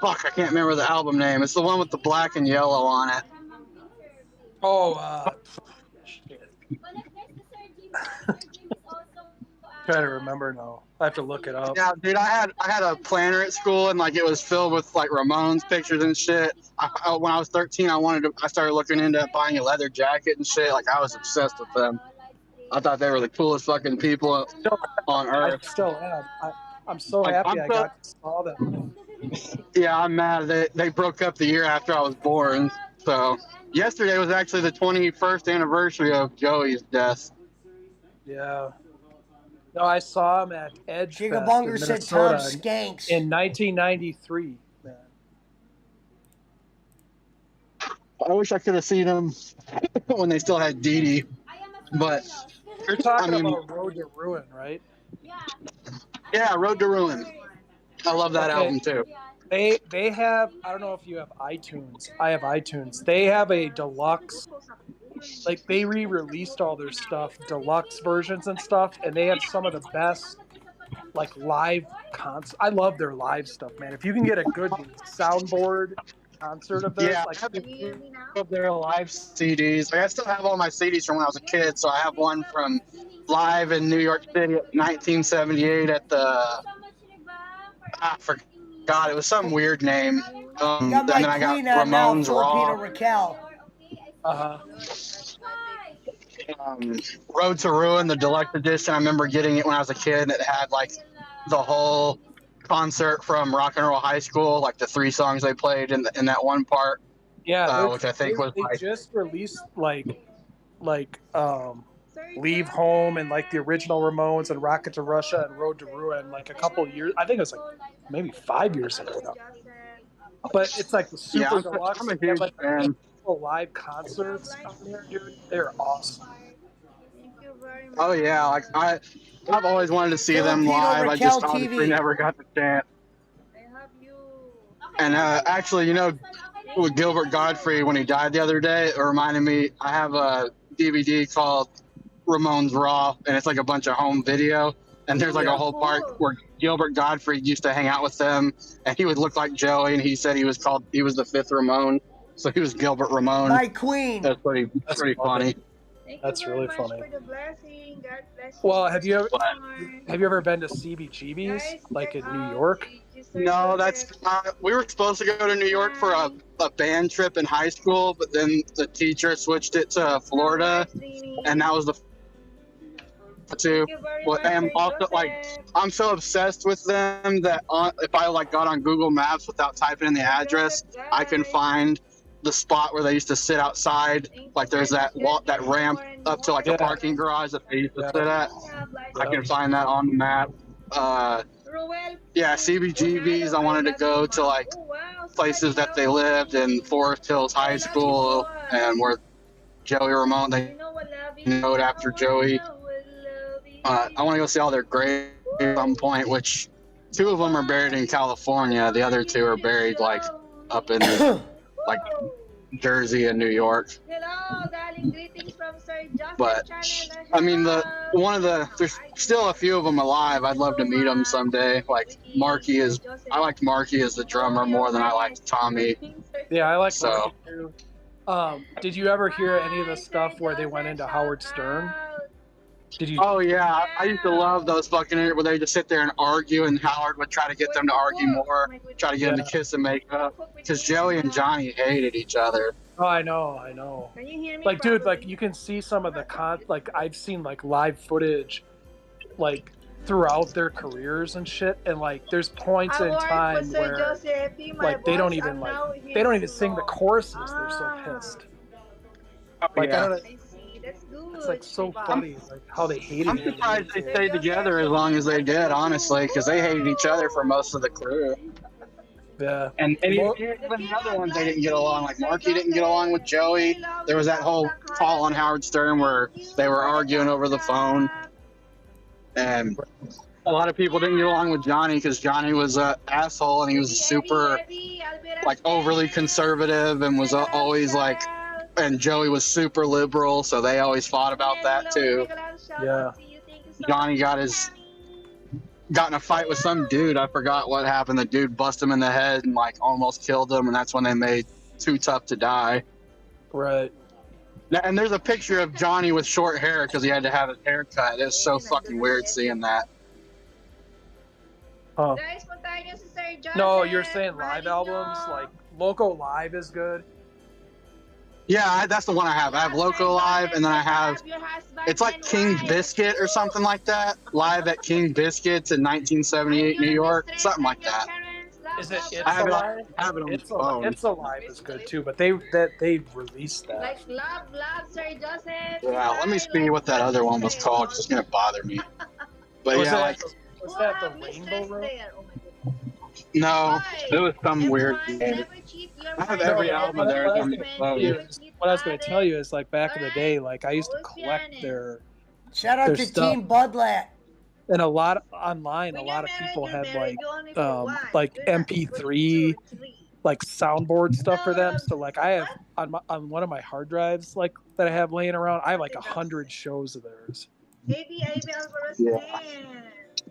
Fuck, I can't remember the album name. It's the one with the black and yellow on it. Oh, shit. Trying to remember now. I have to look it up. Yeah, dude, I had a planner at school and like it was filled with like Ramones pictures and shit. When I was 13, I started looking into buying a leather jacket and shit. Like I was obsessed with them. I thought they were the coolest fucking people on earth. I still am. I'm so happy I got to saw them. Yeah, I'm mad. They broke up the year after I was born. So yesterday was actually the 21st anniversary of Joey's death. Yeah. No, I saw him at Edge Fest in Minnesota Skanks in 1993. Man. I wish I could have seen them when they still had Dee Dee. But you're talking about Road to Ruin, right? Yeah, Road to Ruin. I love that album too. They have, I don't know if you have iTunes. I have iTunes. They have a deluxe, like they re-released all their stuff, deluxe versions and stuff, and they have some of the best like live concerts. I love their live stuff, man. If you can get a good soundboard concert of theirs, of their live CDs. Like, I still have all my CDs from when I was a kid, so I have one from live in New York City, 1978 at the God, it was some weird name. And then I got Ramones Raw. Raquel. Road to Ruin, the deluxe edition. I remember getting it when I was a kid. It had like the whole concert from Rock and Roll High School, like the 3 songs they played in that one part. Yeah, which I think was they just released like Leave Home and like the original Ramones and Rocket to Russia and Road to Ruin like a couple years. I think it was like maybe 5 years ago now. But it's like the Yeah, super deluxe. I'm a They have huge like fan. live concerts on there, dude. They're awesome. Thank you very much. Oh yeah, like I've always wanted to see them Filipino live. I Raquel just obviously TV. never got the chance. I have you. And actually, you know, with Gilbert Godfrey when he died the other day, it reminded me. I have a DVD called Ramones Raw, and it's like a bunch of home video. And there's like a whole part where Gilbert Godfrey used to hang out with them, and he would look like Joey, and he said he was the fifth Ramone, so he was Gilbert Ramone. My queen. That's pretty funny. That's really Much funny. for the blessing. God bless you. Well, have you ever been to CBGB's like in New York? No, that's we were supposed to go to New York for a band trip in high school, but then the teacher switched it to Florida, and that was the two. But I'm also like I'm so obsessed with them that if I like got on Google Maps without typing in the address, I can find the spot where they used to sit outside. Like there's that ramp up to like a parking garage that they used to sit at. I can find that on the map. Yeah, CBGBs. I wanted to go to like places that they lived in Forest Hills High School and where Joey Ramone they named after Joey. I want to go see all their graves at some point, which 2 of them are buried in California. The other 2 are buried like up in like Jersey and New York. Hello, darling. Greetings from Sir Joseph But Channel. I mean, there's still a few of them alive. I'd love to meet them someday. Like I liked Marky as the drummer more than I liked Tommy. Yeah, I like So. Marky too. Did you ever hear any of the stuff where they went into Howard Stern? Did you? Oh yeah, I used to love those fucking where they just sit there and argue, and Howard would try to get them to argue more, try to get them to kiss and make up, because Joey and Johnny hated each other. Oh, I know. Can you hear me? Like, dude, like you can see some of the like I've seen like live footage, like throughout their careers and shit, and like there's points in time where like they don't even sing the choruses. They're so pissed. Like Yeah. I don't. It's like so funny, like how they hated. I'm surprised they stayed together as long as they did, honestly, because they hated each other for most of the crew. Yeah. And even the other ones they didn't get along. Like Marky didn't get along with Joey. There was that whole call on Howard Stern where they were arguing over the phone. And a lot of people didn't get along with Johnny because Johnny was an asshole and he was super like overly conservative and was always like, and Joey was super liberal, so they always fought about that too. Yeah. Johnny got in a fight with some dude. I forgot what happened. The dude busted him in the head and like almost killed him, and that's when they made Too Tough to Die. Right. And there's a picture of Johnny with short hair because he had to have his hair cut. It was so fucking weird seeing that. Huh. Guys, puntahan niyo si Sir Joseph. No, you're saying live Mahalin albums, niyo. like Loco Live is good. Yeah, that's the one I have. I have Loco Live, and then I have, it's like King Biscuit or something like that. Live at King Biscuits in 1978 New York, something like that. Is it? It's I have it, Alive? I have it on my phone. It's Alive is good too, but they released that. Like love, Sir Joseph. Yeah, let me see what that other one was called. It's just gonna bother me. But Was yeah, that, like was that the Rainbow Road? no, it was some weird game. I have every album of theirs on my phone. What I was going to tell you is like back in the day, like I used to collect their Shout out Their to stuff. Team Budlat. and a lot online. A lot of people had like MP3 like soundboard stuff for them. So like I have on one of my hard drives like that I have laying around, I have like 100 shows of theirs. Yeah.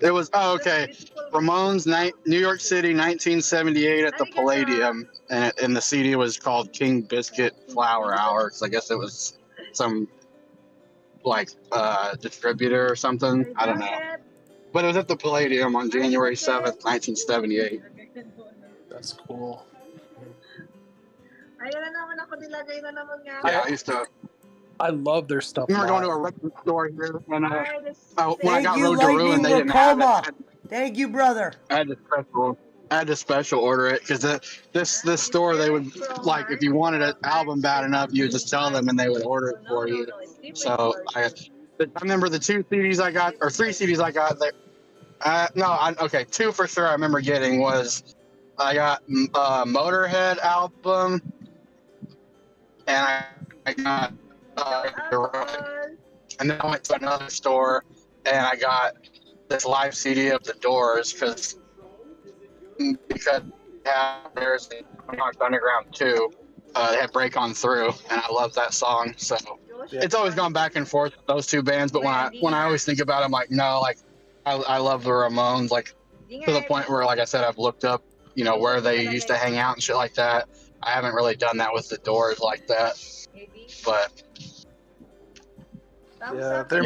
It was okay. Ramones, New York City, 1978 at the Palladium, and the CD was called King Biscuit Flower Hour because I guess it was some like distributor or something. I don't know, but it was at the Palladium on January 7th, 1978. That's cool. Yeah, I used to. I love their stuff. We were going to a live. record store here when I got Thank you, Road to Ruin. Lightning They didn't have Racoma. it. Thank you, brother. I had to special order it because this store they would like if you wanted an album bad enough you would just tell them and they would order it for you. So I remember the 2 CDs I got, or 3 CDs I got. Okay, 2 for sure. I remember getting was I got Motorhead album, and I got and then I went to another store and I got this live CD of the Doors because there's Underground 2. They had Break On Through, and I love that song. So it's always gone back and forth with those 2 bands. But when I always think about it, I'm like, no, like I love the Ramones, like to the point where, like I said, I've looked up, where they used to hang out and shit like that. I haven't really done that with the Doors like that, but Yeah, their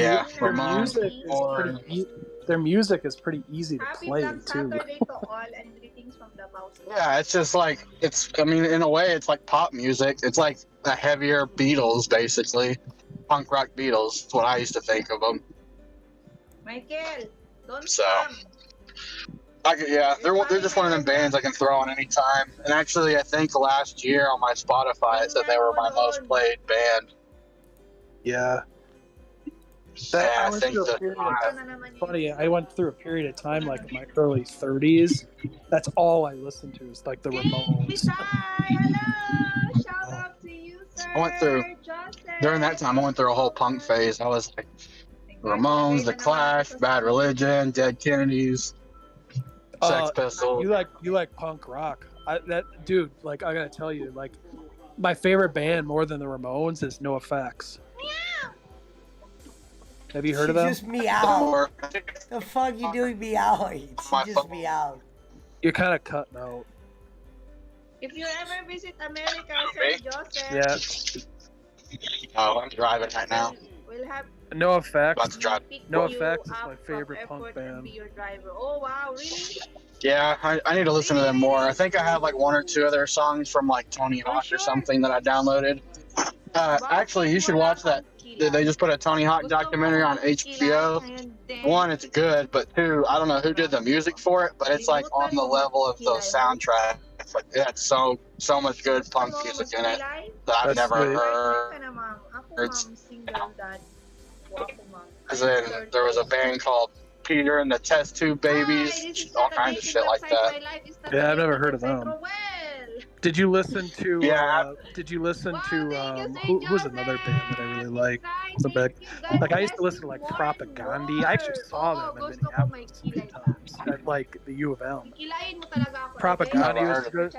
music is pretty easy to Happy play Black too. Saturday to all and greetings from the mouse. yeah, it's just like I mean, in a way, it's like pop music. It's like a heavier Beatles, basically, punk rock Beatles. That's what I used to think of them. Michael, don't So, come. they're just one of them bands I can throw on any time. And actually, I think last year on my Spotify it said they were my most played band. Yeah. I think funny. I went through a period of time, like in my early 30s. That's all I listened to is like the Ramones. Hello, shout out to you, sir. During that time, I went through a whole punk phase. I was like Ramones, The Clash, Bad Religion, Dead Kennedys, Sex Pistols. You like punk rock? Dude, like I gotta tell you, like my favorite band more than the Ramones is No Effects. Have you heard of them? Just meow. The fuck you doing meowing? She just meowed. You're kind of cutting out. If you ever visit America, Sir Joseph. Yeah. Oh, I'm driving right now. We'll have No Effects. About to drive. No Effects is my favorite punk band. Be your driver. Oh wow, really? Yeah, I need to listen to them more. I think I have like 1 or 2 other songs from like Tony Hawk or something that I downloaded. Actually, you should watch that. They just put a Tony Hawk documentary on HBO. 1, it's good, but 2, I don't know who did the music for it, but it's like on the level of the soundtrack. It's like it's so much good punk music in it that I've never heard. As in, there was a band called Peter and the Test Tube Babies, all kinds of shit like that. Yeah, I've never heard of them. Did you listen to? Who's another band that I really like? Like I used to listen to like Propaganda. I actually saw them in Minneapolis many times at like the U of M. Propaganda was good.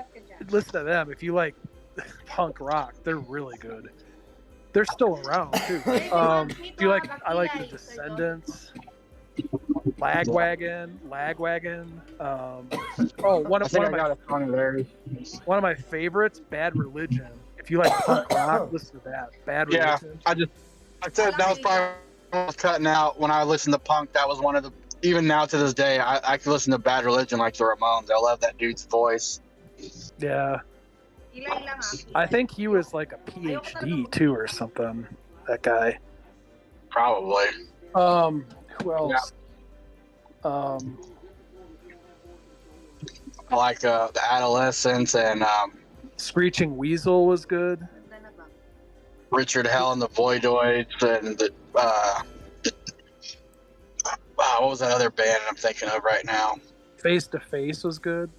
Listen to them if you like punk rock. They're really good. They're still around too. Do you like? I like the Descendants. Lagwagon. One of my favorites, Bad Religion. If you like punk rock, listen to that. Bad Religion. I said that was probably when I was cutting out when I listened to punk. That was one of the. Even now to this day, I can listen to Bad Religion like the Ramones. I love that dude's voice. Yeah. I think he was like a PhD too or something. That guy. Probably. Who else? Yeah. Like the Adolescents and Screeching Weasel was good. Richard Hell and the Voidoids and the what was that other band I'm thinking of right now? Face to Face was good.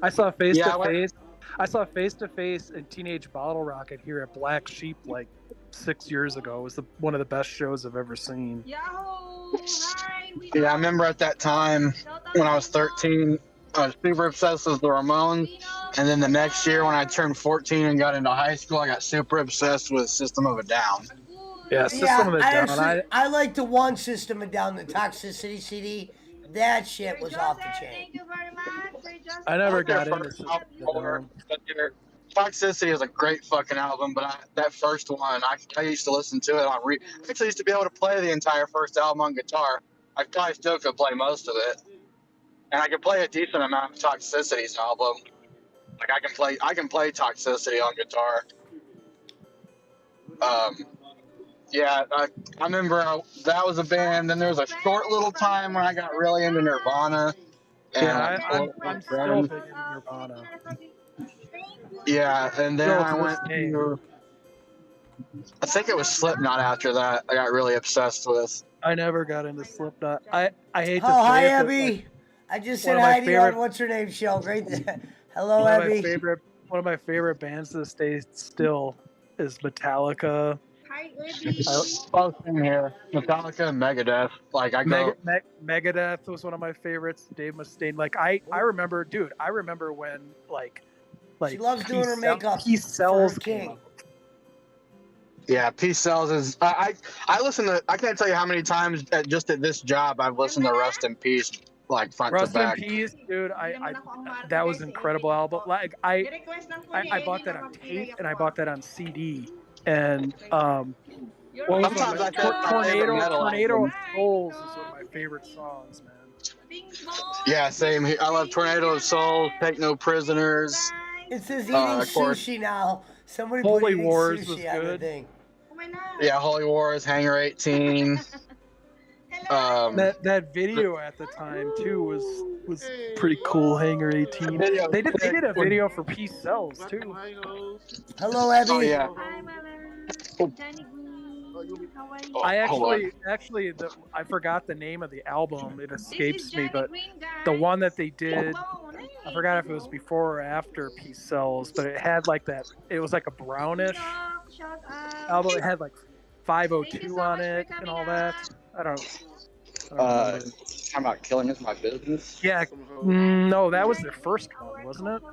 I saw Face to Face. I saw Face to Face and Teenage Bottle Rocket here at Black Sheep like 6 years ago. It was one of the best shows I've ever seen. Yahoo! Hi, I remember at that time when I was 13, I was super obsessed with the Ramones. And then the next year when I turned 14 and got into high school, I got super obsessed with System of a Down. Yeah, System of a Down. I like the one System of a Down, the Toxicity CD. That shit was off the chain. Thank you very much, Sir Joseph. I never got into System of a Down. Toxicity is a great fucking album, but that first one, I used to listen to it on I actually used to be able to play the entire first album on guitar. I probably still could play most of it, and I could play a decent amount of Toxicity's album. Like I can play Toxicity on guitar. Yeah, I remember that was a band. Then there was a short little time when I got really into Nirvana. Yeah, I'm still big into Nirvana. Yeah, and then I went to I think it was Slipknot after that. I got really obsessed with. I never got into Slipknot. I hate to Oh, hi, say it, but Abby. like, I just one said of my hi to you favorite- on What's Her Name show. Great. Hello, one of my Abby. favorite bands to this day still is Metallica. Hi, Abby. Both in here. Metallica and Megadeth. Like I go. Megadeth was one of my favorites. Dave Mustaine. Like I remember, dude. I remember when like She loves doing her makeup Peace for her Cells king. came out. Yeah, Peace Cells is. I listen to. I can't tell you how many times just at this job I've listened to Rest in Peace like front Rest to in back. Peace, dude. That was an incredible album. Like I bought that on tape and I bought that on CD. And what was Sometimes I think my favorite metal Tornado album. of Souls is one of my favorite songs, man. Yeah, same here. I love Tornado of Soul, Take No Prisoners. It says eating of course. sushi now. Somebody Holy put eating Wars sushi was on the good. thing. Yeah, Holy Wars, Hangar 18. That video at the time too was pretty cool. Hangar 18. They did a video for Peace Cells too. Hello, Abby. Oh yeah. Hi, Mother. Johnny Green. How are you? I Hold on. actually I forgot the name of the album. It This escapes is me, Johnny but Green, guys. the one that they did, Hello, I forgot if it was before or after Peace Cells, but it had like that. It was like a brownish Shout out. album. It had like Thank you 502 so on much for it and coming all that. out. I don't remember. Talking about killing is my business. Yeah, no, that was their first one, wasn't it?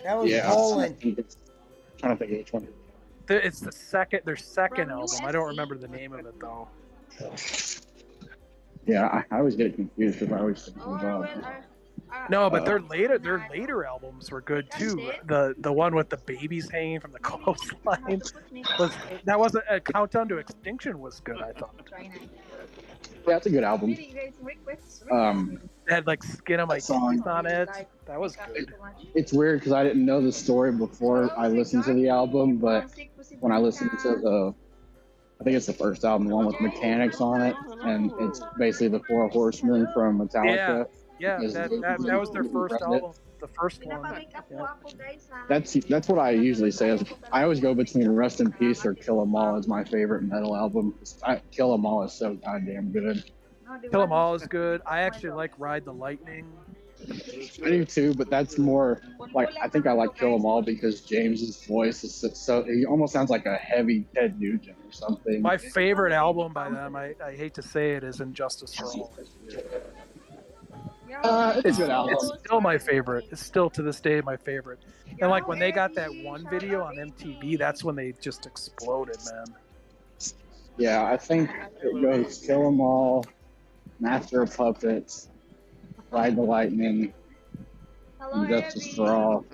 That was Yeah. Poland. Trying to think of which one. It's their second From album. I don't USC. remember the name of it though. Yeah, I always get confused because I always think Oh, about. No, but their later albums were good too. The one with the babies hanging from the clothesline was a Countdown to Extinction was good. I thought Yeah, it's a good album. it had like Skin on My Teeth on it. That was good. It's weird because I didn't know the story before I listened to the album, but when I listened to I think it's the first album, the one with Mechanics on it, and it's basically the Four Horsemen from Metallica. Yeah, that was their first album, the first one. Yeah. That's what I usually say. I always go between Rest in Peace or Kill 'Em All as my favorite metal album. Kill 'Em All is so goddamn good. Kill 'Em All is good. I actually like Ride the Lightning. I do too, but that's more like I think I like Kill 'Em All because James's voice is so he almost sounds like a heavy Ted Nugent or something. My favorite album by them, I hate to say it, is Injustice for All. It's a good album. It's still my favorite. It's still to this day my favorite. And like when they got that one video on MTV, that's when they just exploded, man. Yeah, I think it goes Kill 'Em All, Master of Puppets, Ride the Lightning, Justice for All,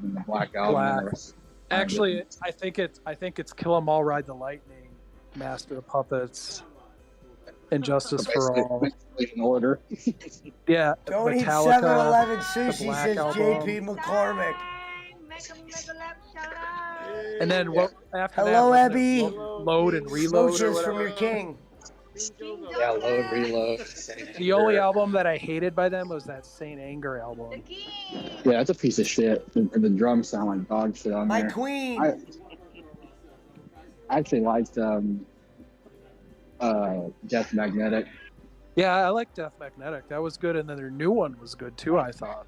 and the Black Album. Actually, I think it's Kill 'Em All, Ride the Lightning, Master of Puppets, and Justice for All. In order. Yeah, Don't eat Metallica, 7-Eleven the sushi, Black says Album. JP McCormick. And then what after Hello, that? Abby. Load and Reload. Or Smooches from whatever. your king. Yeah, Load, Reload. The only album that I hated by them was that Saint Anger album. Yeah, that's a piece of shit. The drums sound like dog shit on My there. queen. I actually liked Death Magnetic. Yeah, I like Death Magnetic. That was good, and then their new one was good too. I thought.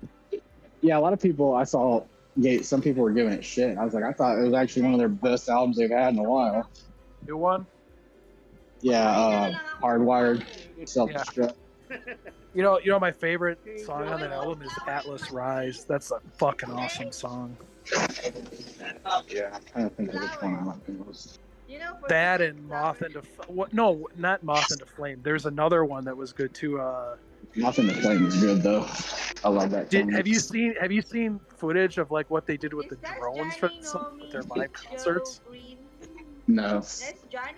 Yeah, a lot of people I saw. Yeah, some people were giving it shit. I was like, I thought it was actually one of their best albums they've had in a while. New one. Yeah, Hardwired, Self-Destruct. You know, my favorite song on that album is Atlas Rise. That's a fucking awesome song. Yeah, I'm trying to think of which one I like the most. That and Moth into what? No, not Moth into Flame. There's another one that was good too. Nothing to Flame is good though. I love that. Song. Have you seen footage of like what they did with the drones for with their live concerts? No.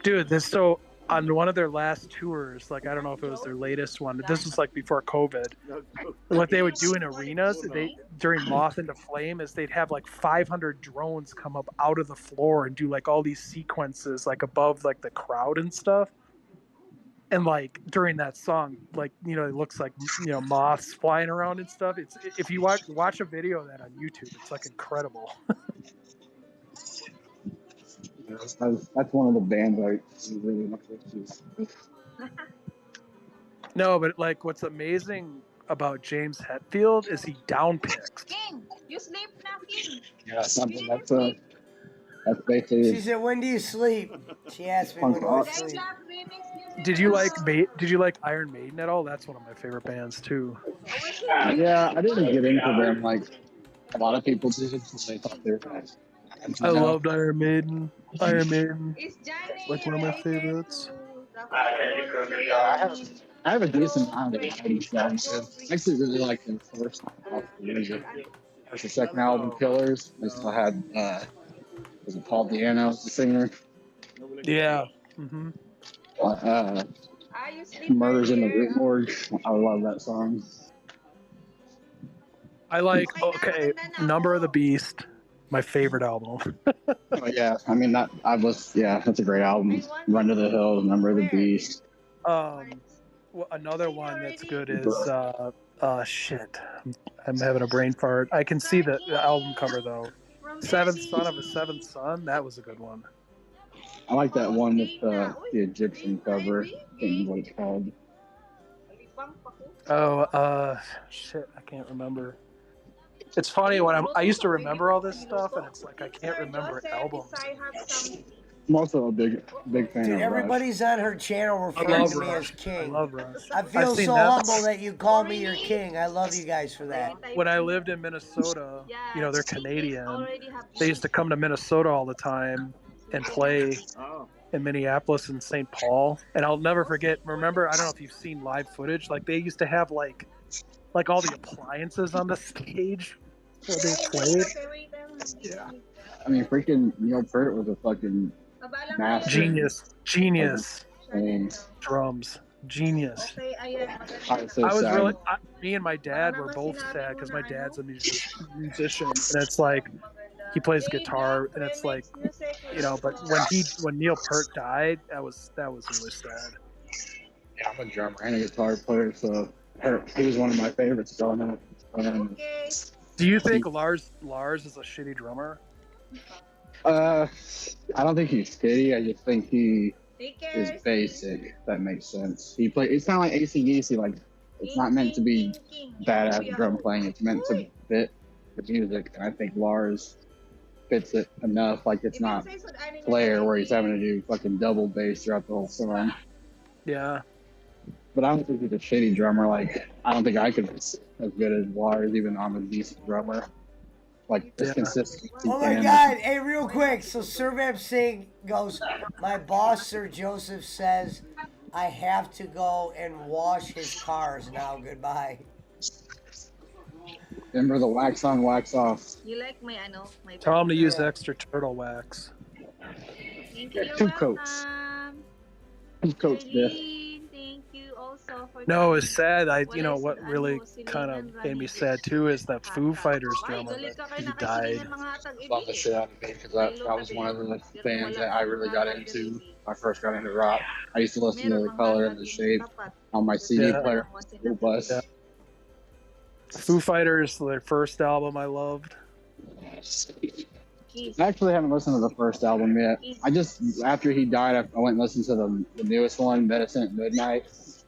Dude, so on one of their last tours, like I don't know if it was their latest one. This was like before COVID. What they would do in arenas, during Moth into Flame, is they'd have like 500 drones come up out of the floor and do like all these sequences like above like the crowd and stuff. And like during that song, like it looks like moths flying around and stuff. It's if you watch a video of that on YouTube, it's like incredible. That's one of the bands I really much into. No, but like what's amazing about James Hetfield is he downpicks. King, you sleep now, King. Yeah, something You that's basically. She said, "When do you sleep?" She asked me, Punk "When do I rock. sleep?" remix music. Did you like Iron Maiden at all? That's one of my favorite bands too. Yeah, I didn't get into them like a lot of people did. They thought they were nice. I loved Iron Maiden. Iron Maiden, Is Johnny like one of my related favorites. to the football player? I have a decent amount of 80s songs. I actually really like the first album, music. There's the second album, Killers. They still had, was it Paul Diano, the singer? Yeah. Mm-hmm. Are you sleeping Murders in the here? Root Morgue. I love that song. I like Okay, Number of the Beast, my favorite album. Oh, yeah, I mean, that's a great album. Run to the Hills, Number of the Beast. Another one that's good is shit. I'm having a brain fart. I can see the album cover though. Seventh Son of a Seventh Son. That was a good one. I like that one with the Egyptian cover. I can't remember what it's called. Oh, shit. I can't remember. It's funny when I used to remember all this stuff, and it's like I can't remember albums. I'm also a big fan Dude, of everybody's on her channel referring to me as king. I love Rush. I feel so humble that you call me your king. I love you guys for that. When I lived in Minnesota, they're Canadian. They used to come to Minnesota all the time and play in Minneapolis and St. Paul. And I'll never forget. Remember, I don't know if you've seen live footage. Like they used to have like all the appliances on the stage where they played. Yeah. I mean, freaking Neil Peart was a fucking master. Genius. Drums. Genius. I was really. Me and my dad were both sad because my dad's a musician, and it's like he plays guitar, and it's like, But when Neil Peart died, that was really sad. Yeah, I'm a drummer and a guitar player, so he was one of my favorites growing up. Do you think Lars is a shitty drummer? I don't think he's shitty. I just think he is basic. If that makes sense. It's kind of like AC/DC. Like it's not meant to be badass drum playing. It's meant to fit the music, and I think Lars fits it enough. Like it's not Flair where he's having to do fucking double bass throughout the whole song. Yeah. But I don't think he's a shitty drummer. Like I don't think I could be as good as Lars, even though I'm a decent drummer. Like this consistency. Oh my God! Hey, real quick. So Survamp Singh goes, "My boss, Sir Joseph, says I have to go and wash his cars now. Goodbye." Remember the wax on, wax off. You like my Tell him to use extra turtle wax. Two coats. 2 coats, Biff. Thank you also for No, it's sad. What really kind of made me sad too is that Foo Fighters drummer. He died. Love the shit out of me because that was one of the bands that I really got into. When I first got into rock. I used to listen to The Color and the Shape on my CD player. School bus. Yeah. Foo Fighters, their first album, I loved. I actually haven't listened to the first album yet. After he died, I went and listened to the newest one, Medicine at Midnight.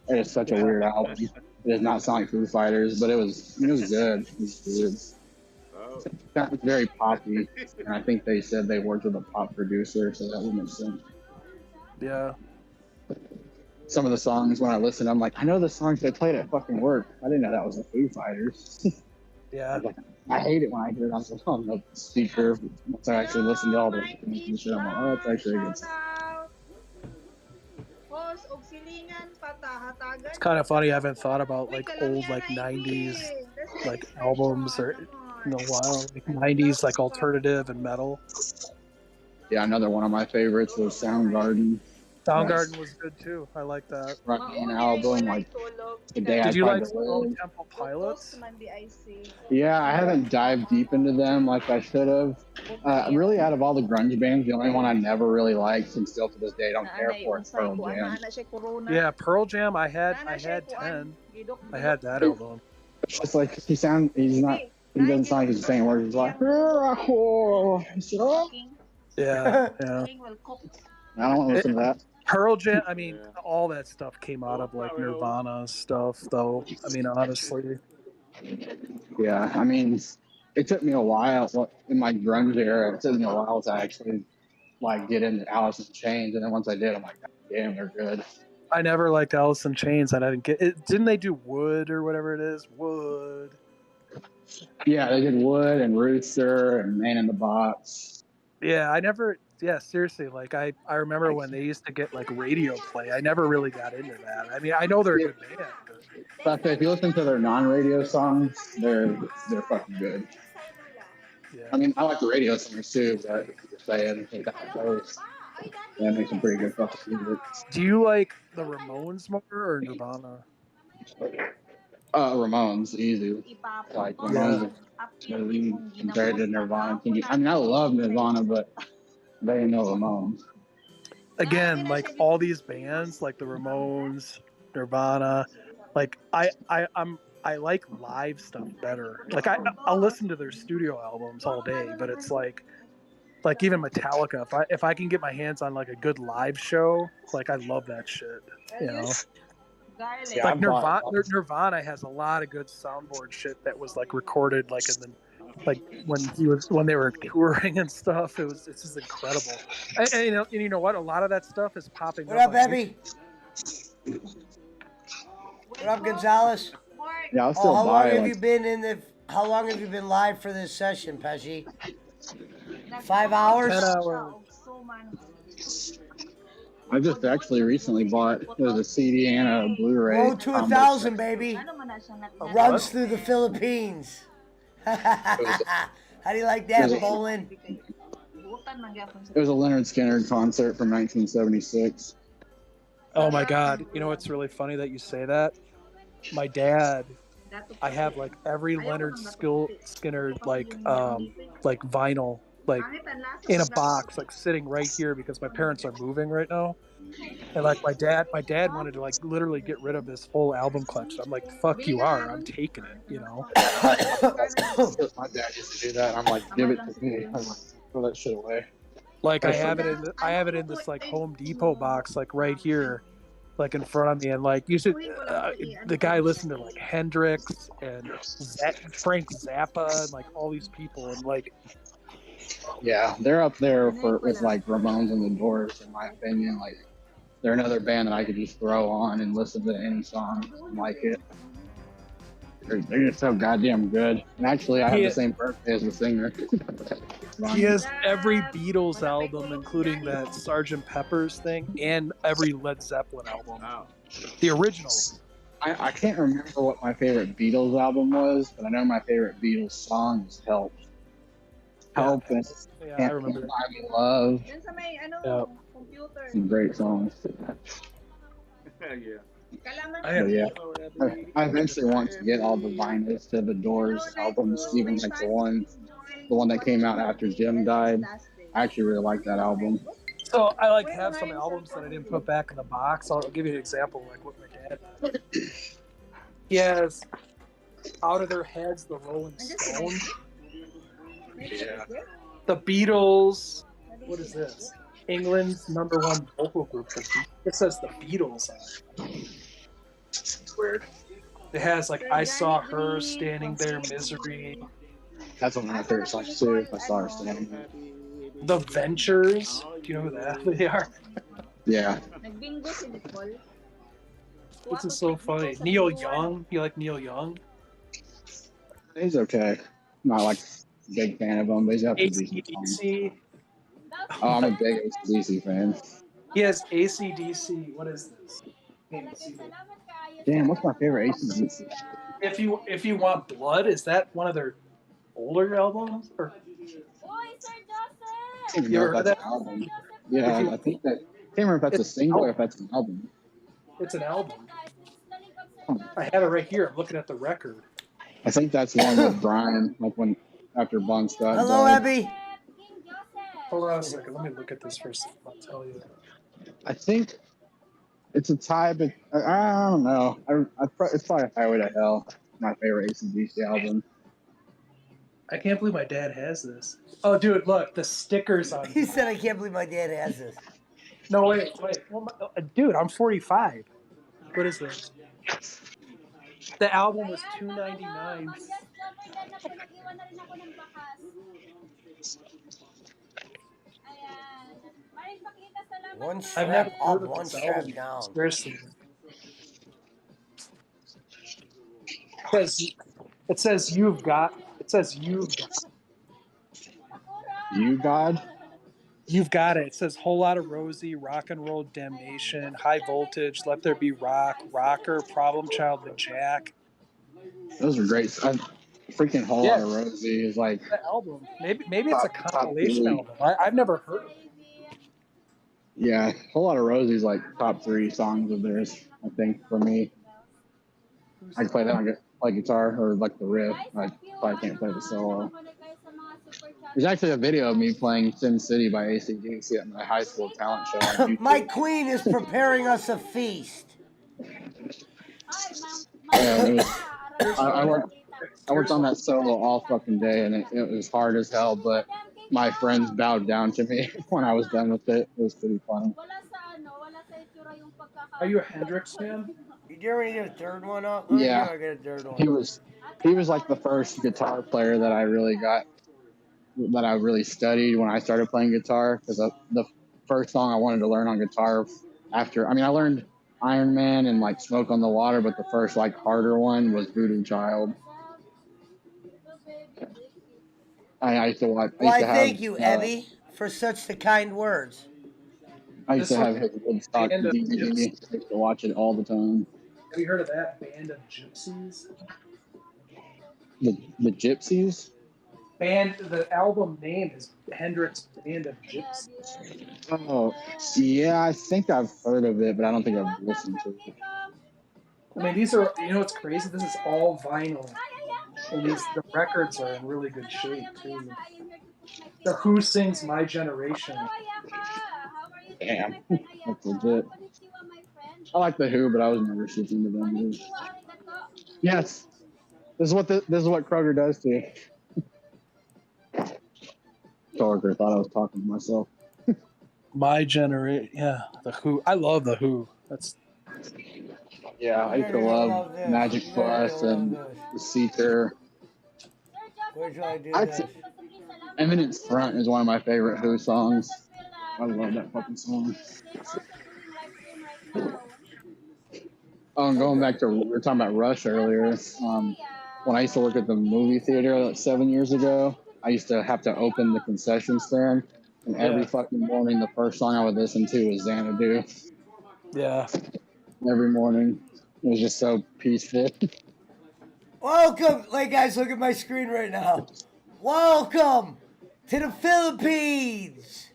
It is such a weird album. It does not sound like Foo Fighters, but it was good. It was good. That was very poppy, and I think they said they worked with a pop producer, so that would make sense. Yeah. Some of the songs, when I listen, I'm like, I know the songs they played at fucking work. I didn't know that was the Foo Fighters. Yeah. I hate it when I hear it on the speaker. Once I actually listen to all the shit, I'm like, oh, that's actually a good song. It's kind of funny. I haven't thought about like old 90s albums or in a while. 90s alternative and metal. Yeah, another one of my favorites was Soundgarden. Soundgarden was good too. I like that. Right on album, the day Did I you like Tried to Live. Temple Pilots? Yeah, I haven't dived deep into them like I should have. Really, out of all the grunge bands, the only one I never really liked and still to this day don't care for is Pearl Jam. Yeah, Pearl Jam. I had 10. I had that album. It's like he doesn't sound like he's saying words. He's like, Yeah. I don't want to listen to that. Pearl Jam. I mean, all that stuff came out of like Nirvana stuff, though. I mean, honestly. Yeah, I mean, it took me a while in my grunge era. It took me a while to actually like get into Alice in Chains, and then once I did, I'm like, God damn, they're good. I never liked Alice in Chains, and I didn't get it. Didn't they do Wood or whatever it is? Wood. Yeah, they did Wood and Rooster and Man in the Box. Yeah, I never. Yeah, seriously. Like I remember when they used to get like radio play. I never really got into that. I mean, I know they're a good band. But if you listen to their non-radio songs, they're fucking good. Yeah. I mean, I like the radio singers too, but you're saying yeah, make some pretty good fucking music. Do you like the Ramones more or Nirvana? Ramones, easy. Like Ramones really compared to Nirvana. I mean, I love Nirvana, but they ain't no Ramones. Again, like all these bands, like the Ramones, Nirvana, like I like live stuff better. Like I'll listen to their studio albums all day, but it's like even Metallica. If I can get my hands on like a good live show, like I love that shit. You know. Yeah, Like Nirvana has a lot of good soundboard shit that was like recorded like in the when they were touring and stuff. It's just incredible. And you know what? A lot of that stuff is popping What up. up, Ebby? What up, Gonzalez? Yeah, I'll still how buy long have like, you been how long have you been live for this session, Pesci? 5 hours? 10 hours. I just actually recently bought a CD and a Blu-ray. Road to 1,000, baby. Runs through the Philippines. How do you like that, Bolin? It was a Leonard Skinner concert from 1976. Oh my God! You know what's really funny that you say that? My dad, I have like every Leonard Skinner like vinyl like in a box like sitting right here because my parents are moving right now. And like my dad wanted to like literally get rid of this whole album collection. I'm like, fuck you are, I'm taking it, you know. My dad used to do that. I'm like, give it to me. I'm like, throw that shit away. Like I have it in this like Home Depot box like right here, like in front of me, and like you should the guy listened to like Hendrix and Frank Zappa and like all these people, and like yeah, they're up there with like Ramones and the Doors in my opinion. Like they're another band that I could just throw on and listen to any song and like it. They're just so goddamn good. And actually, I have the same birthday as the singer. He has every Beatles album, including that Sgt. Pepper's thing, and every Led Zeppelin album. The original. I can't remember what my favorite Beatles album was, but I know my favorite Beatles song is Help. Help and I remember. Buy Me Love. Some great songs. I eventually want to get all the vinyls to the Doors albums, even like the one that came out after Jim died. I actually really like that album. So I like have some albums that I didn't put back in the box. I'll give you an example, like what my dad. He has Out of Their Heads, the Rolling Stones. Yeah. The Beatles. What is this? England's #1 vocal group. It says the Beatles on it. It's weird. It has like I Saw Her Standing There, Misery. That's one of my favorite songs too. I Saw Her Standing There. The Ventures. Do you know who they are? Yeah. This is so funny. Neil Young. You like Neil Young? He's okay. Not like a big fan of him, but he's got some decent songs. AC/DC. Oh, I'm a big AC/DC fan. He has AC/DC. What is this? Damn, what's my favorite AC/DC? If you want blood, is that one of their older albums? Or I don't even know if that's an album. Yeah, I think that. I can't remember if that's a single or if that's an album. It's an album. I have it right here. I'm looking at the record. I think that's the one with Brian, like when after Bon Scott Hello, died. Abby. Hold on a second. Let me look at this first. I'll tell you. I think it's a tie, but I don't know. It's probably Highway to Hell, my favorite AC/DC album. I can't believe my dad has this. Oh, dude, look, the stickers on. He said, "I can't believe my dad has this." No, wait. Well, dude, I'm 45. What is this? The album was $2.99. Ma'am Jess, may dala po, nag-iwan na rin ako ng bakas. Ayan. Maring pakita, salamat One po. I've never strap heard up, of one this album. strap down. Seriously. It says you've got. It says you've got. You God? You've got it. It says whole lot of Rosie, rock and roll damnation, high voltage, let there be rock, rocker, problem child with Jack. Those are great. Freaking whole lot of Rosie is like The album. Maybe it's a top compilation three. album. I've never heard of it. Yeah, whole lot of Rosie is like top 3 songs of theirs. I think for me, I can play that on play guitar or like the riff. I probably can't play the solo. There's actually a video of me playing Sin City by AC/DC at my high school talent show on YouTube. My queen is preparing us a feast. Yeah, I worked on that solo all fucking day, and it was hard as hell. But my friends bowed down to me when I was done with it. It was pretty fun. Are you a Hendrix fan? You dare me to get a third one up? Yeah, I get a third one. he was like the first guitar player that I really studied when I started playing guitar, because the first song I wanted to learn on guitar I learned Iron Man and like Smoke on the Water, but the first like harder one was Voodoo Child. I used to watch. Why, thank you, Evie, for such the kind words. I used to have his Woodstock DVD. I used to watch it all the time. Have you heard of that Band of Gypsies? The Gypsies? The album name is Hendrix Band of Gypsies. Oh, yeah, I think I've heard of it, but I don't think I've listened to it. I mean, these are, what's crazy? This is all vinyl. And the records are in really good shape, too. The Who Sings My Generation. Damn, that's legit. I like the Who, but I was never super into them. Yes, this is what Kroger does to you. Coworker thought I was talking to myself. My Generation, yeah, the Who. I love the Who. Yeah, I used to love Magic Plus and The Seeker. Where should I do I'd this? say Eminence Front is one of my favorite Who songs. I love that fucking song. Going back to, we were talking about Rush earlier. When I used to work at the movie theater like 7 years ago, I used to have to open the concession stand, and every fucking morning, the first song I would listen to was Xanadu. Yeah. Every morning. It was just so peaceful. Welcome, guys, look at my screen right now. Welcome to the Philippines.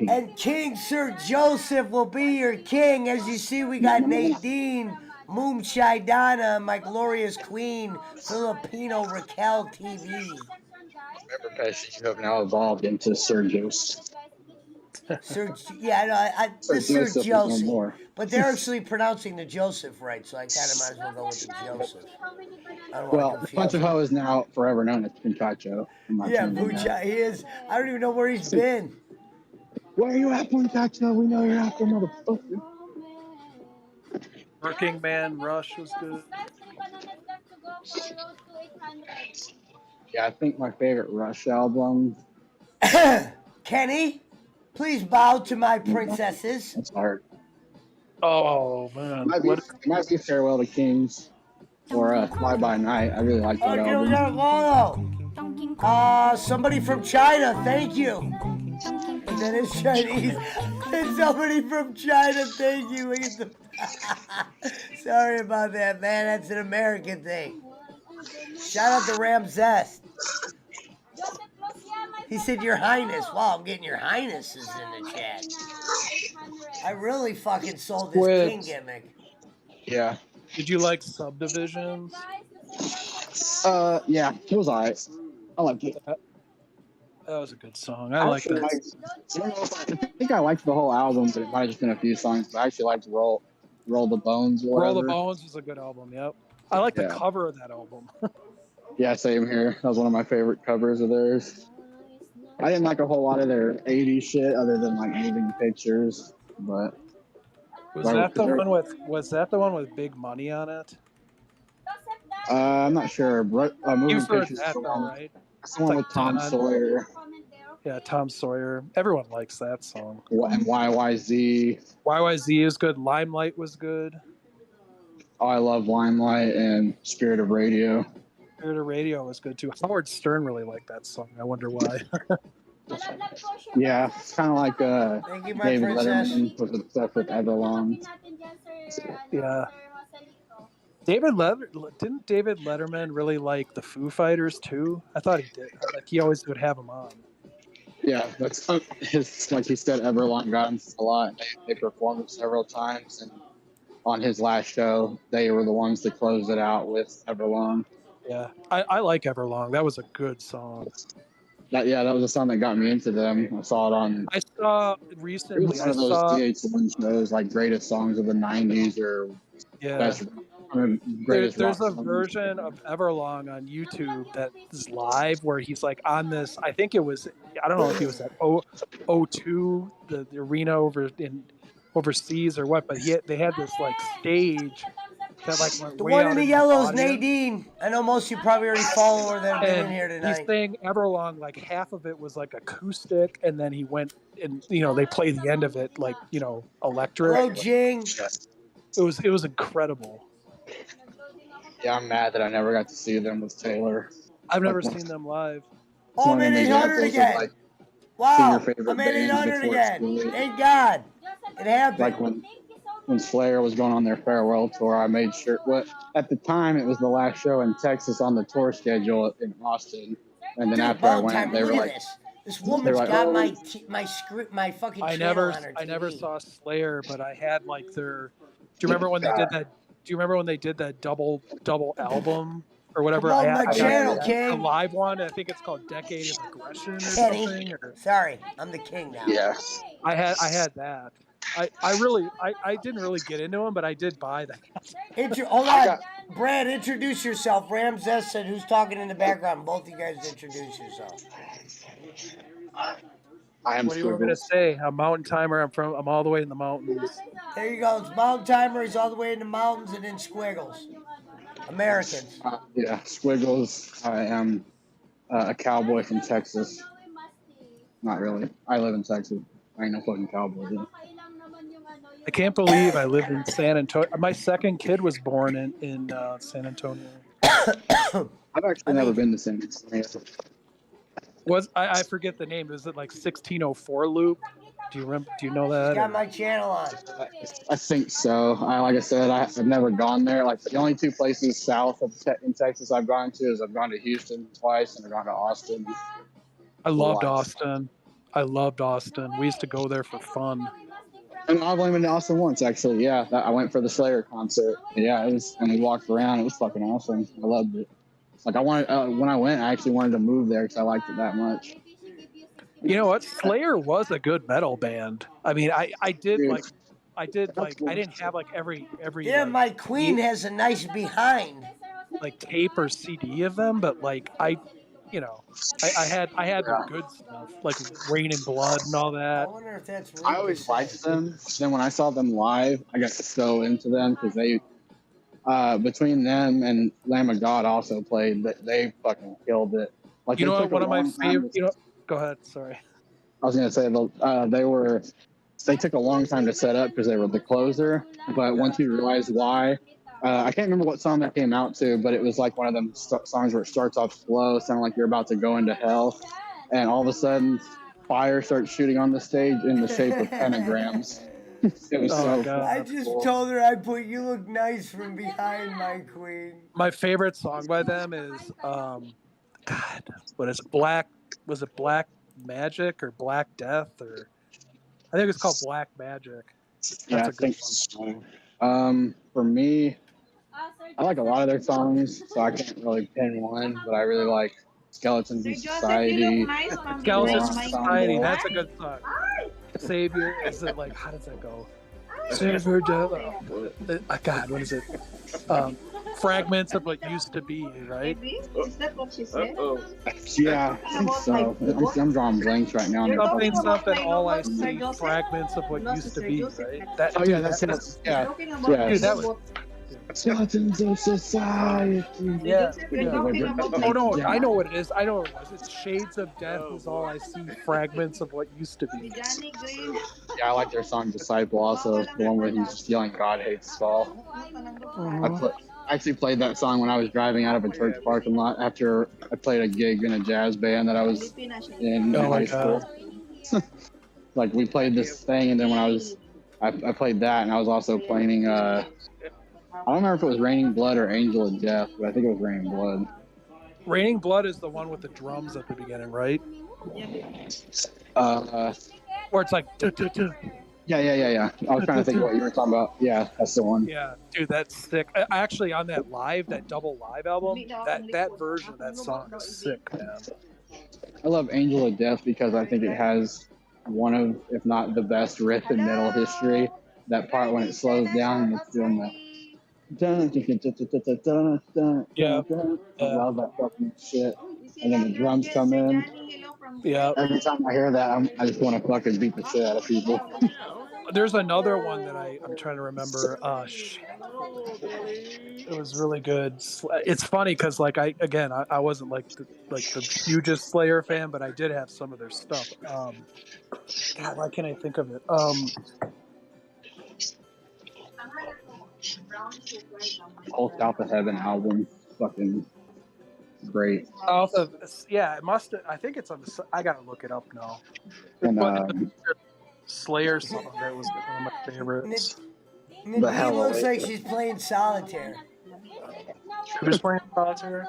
And King Sir Joseph will be your king. As you see, we got Nadine, Moonshine Donna, my glorious queen, Filipino Raquel TV. Remember, Pesci, you have now evolved into Sir Joseph. Sir Joseph. But they're actually pronouncing the Joseph right, so I kind of might as well go with the Joseph. Well, Pancho is now forever known as Pincacho. Yeah, Pucha, he is. I don't even know where he's been. Where are you at, Pincacho? We know you're out there, motherfucker. Working Man Rush was good. Yeah, I think my favorite Rush album. Kenny, please bow to my princesses. That's hard. Oh, man. It might be Farewell to Kings or Fly By Night. I really like that album. Somebody from China, thank you. And that is Chinese. And somebody from China, thank you. Look at the... Sorry about that, man. That's an American thing. Shout out to Ramses. He said, Your Highness. Wow, I'm getting Your Highnesses in the chat. I really fucking sold this king gimmick. Yeah. Did you like Subdivisions? Yeah, it was alright. I liked it. That was a good song. I like that. I think I liked the whole album, but it might have just been a few songs. But I actually liked Roll the Bones. Roll the Bones was a good album. Yep. I like the cover of that album. Yeah, same here. That was one of my favorite covers of theirs. I didn't like a whole lot of their 80s shit other than like moving pictures, but Was that the one with Big Money on it? I'm not sure. Moving You've heard pictures is that the though, one. right? That's the one with Tom Don. Sawyer. Yeah, Tom Sawyer. Everyone likes that song. And YYZ. YYZ is good. Limelight was good. Oh, I love Limelight and Spirit of Radio. Spirit of Radio was good too. Howard Stern really liked that song. I wonder why. Yeah, it's kind of like Thank you, my David princess. Letterman was obsessed with Everlong. Yeah. Didn't David Letterman really like the Foo Fighters too? I thought he did. Like he always would have them on. Yeah, that's his. Like he said, Everlong got him a lot. They performed several times, and on his last show, they were the ones that closed it out with Everlong. Yeah, I like Everlong. That was a good song. That was a song that got me into them. I saw it on. I saw It recently. was one of those VH1 shows, like greatest songs of the '90s or best. There's a version of Everlong on YouTube that is live where he's like on this. I think it was. I don't know if he was at O2, the arena overseas or what, but they had this like stage that like went The way one out in the into yellow is audience. Nadine. I know most of you probably already follow her that have been in here tonight. He's saying Everlong, like half of it was like acoustic, and then he went and they play the end of it like electric. Hello, Jing. It was incredible. Yeah, I'm mad that I never got to see them with Taylor. I've never seen them live. Oh, I'm at 800 again. Wow, I'm at 800 again. Thank God. It happened. Like when Slayer was going on their farewell tour, I made sure. At the time, it was the last show in Texas on the tour schedule in Austin, and then after I went, they were like, "This woman's got my fucking channel on her TV. I never saw Slayer, but I had like their. Do you remember when they did that? Do you remember when they did that double album or whatever? Come on my channel, King. A live one. I think it's called Decade of Aggression or Kenny. something. Sorry, I'm the king now. Yeah. I had that. I didn't really get into them, but I did buy that. Hold on, Brad. Introduce yourself. Ramses said, "Who's talking in the background?" Both of you guys introduce yourself. I am. What you were gonna say? I'm Mountain Timer. I'm all the way in the mountains. There you go. It's Mountain Timer. He's all the way in the mountains and in Squiggles. Americans. Yeah, Squiggles. I am a cowboy from Texas. Not really. I live in Texas. I ain't no fucking cowboy. Dude. I can't believe I lived in San Antonio. My second kid was born in San Antonio. I've actually never been to San Antonio. I forget the name. Is it like 1604 Loop? Do you remember? Do you know that? Got my channel on. I think so. Like I said, I've never gone there. Like the only two places south of in Texas I've gone to is I've gone to Houston twice and I've gone to Austin. I loved Austin. We used to go there for fun. And I've only been to Austin once, actually. Yeah, I went for the Slayer concert. Yeah, it was, and we walked around. It was fucking awesome. I loved it. Like when I went, I actually wanted to move there because I liked it that much. You know what? Slayer was a good metal band. I mean, I didn't have like every. Yeah, like, my queen has a nice behind. Like tape or CD of them, but like I had the good stuff like Rain and Blood and all that. I wonder if that's real. I always liked them. Then when I saw them live, I got so into them because they, between them and Lamb of God also played, they fucking killed it. Like You know what? One of my favorite. Go ahead. Sorry. I was gonna say they took a long time to set up because they were the closer. But once you realize why, I can't remember what song that came out to, but it was like one of them songs where it starts off slow, sounding like you're about to go into hell, and all of a sudden, fire starts shooting on the stage in the shape of pentagrams. It was I just told her I put "You Look Nice" from behind my queen. My favorite song by them is what is it? Was it Black Magic or Black Death or I think it's called Black Magic. Yeah, I think so. For me, I like a lot of their songs, so I can't really pin one, but I really like Skeletons in Society. Skeletons in Society, that's a good song. Savior, is it like, how does that go? Savior, God, what is it? fragments of what used to be, right? Is that what she said? Yeah, I think so. I'm drawing blanks right now. You're talking Something, about something. my All I robot, Sir see, Joseph? fragments of what No, used to Sir be, Joseph. right? That. Oh Dude, yeah, that's that it. was, Yeah, You're talking about yeah. my dude, that was. robot. Skeletons of society. Sir Yeah, Joseph, you're yeah. talking about my Oh no, robot. I know what it is. I know what it was. It's Shades of Death is all I see. Fragments of what used to be. Johnny Green. Yeah, I like their song Disciple also, the one where he's just yelling God hates Saul. I actually played that song when I was driving out of a church parking lot after I played a gig in a jazz band that I was in Oh my high school. Like we played this thing, and then when I played that, and I was also playing I don't remember if it was Raining Blood or Angel of Death, but I think it was Raining Blood. Raining Blood is the one with the drums at the beginning, right? Where it's like. Yeah. I was trying to think of what you were talking about. Yeah, that's the one. Yeah, dude, that's sick. Actually, on that double live album, that version of that song is sick, man. I love Angel of Death because I think it has one of, if not the best riff in metal history. That part when it slows down and it's doing the Yeah. I love that fucking shit. And then the drums come in. Yeah. Every time I hear that, I just want to fucking beat the shit out of people. There's another one that I'm trying to remember. It was really good. It's funny because like I wasn't like the hugest Slayer fan, but I did have some of their stuff. God, why can't I think of it? Whole South of Heaven album, fucking great. Yeah, it must. I think it's on the. I gotta look it up now. And But Slayer song that was one of my favorites. Nadine looks like she's playing solitaire. Who's playing solitaire?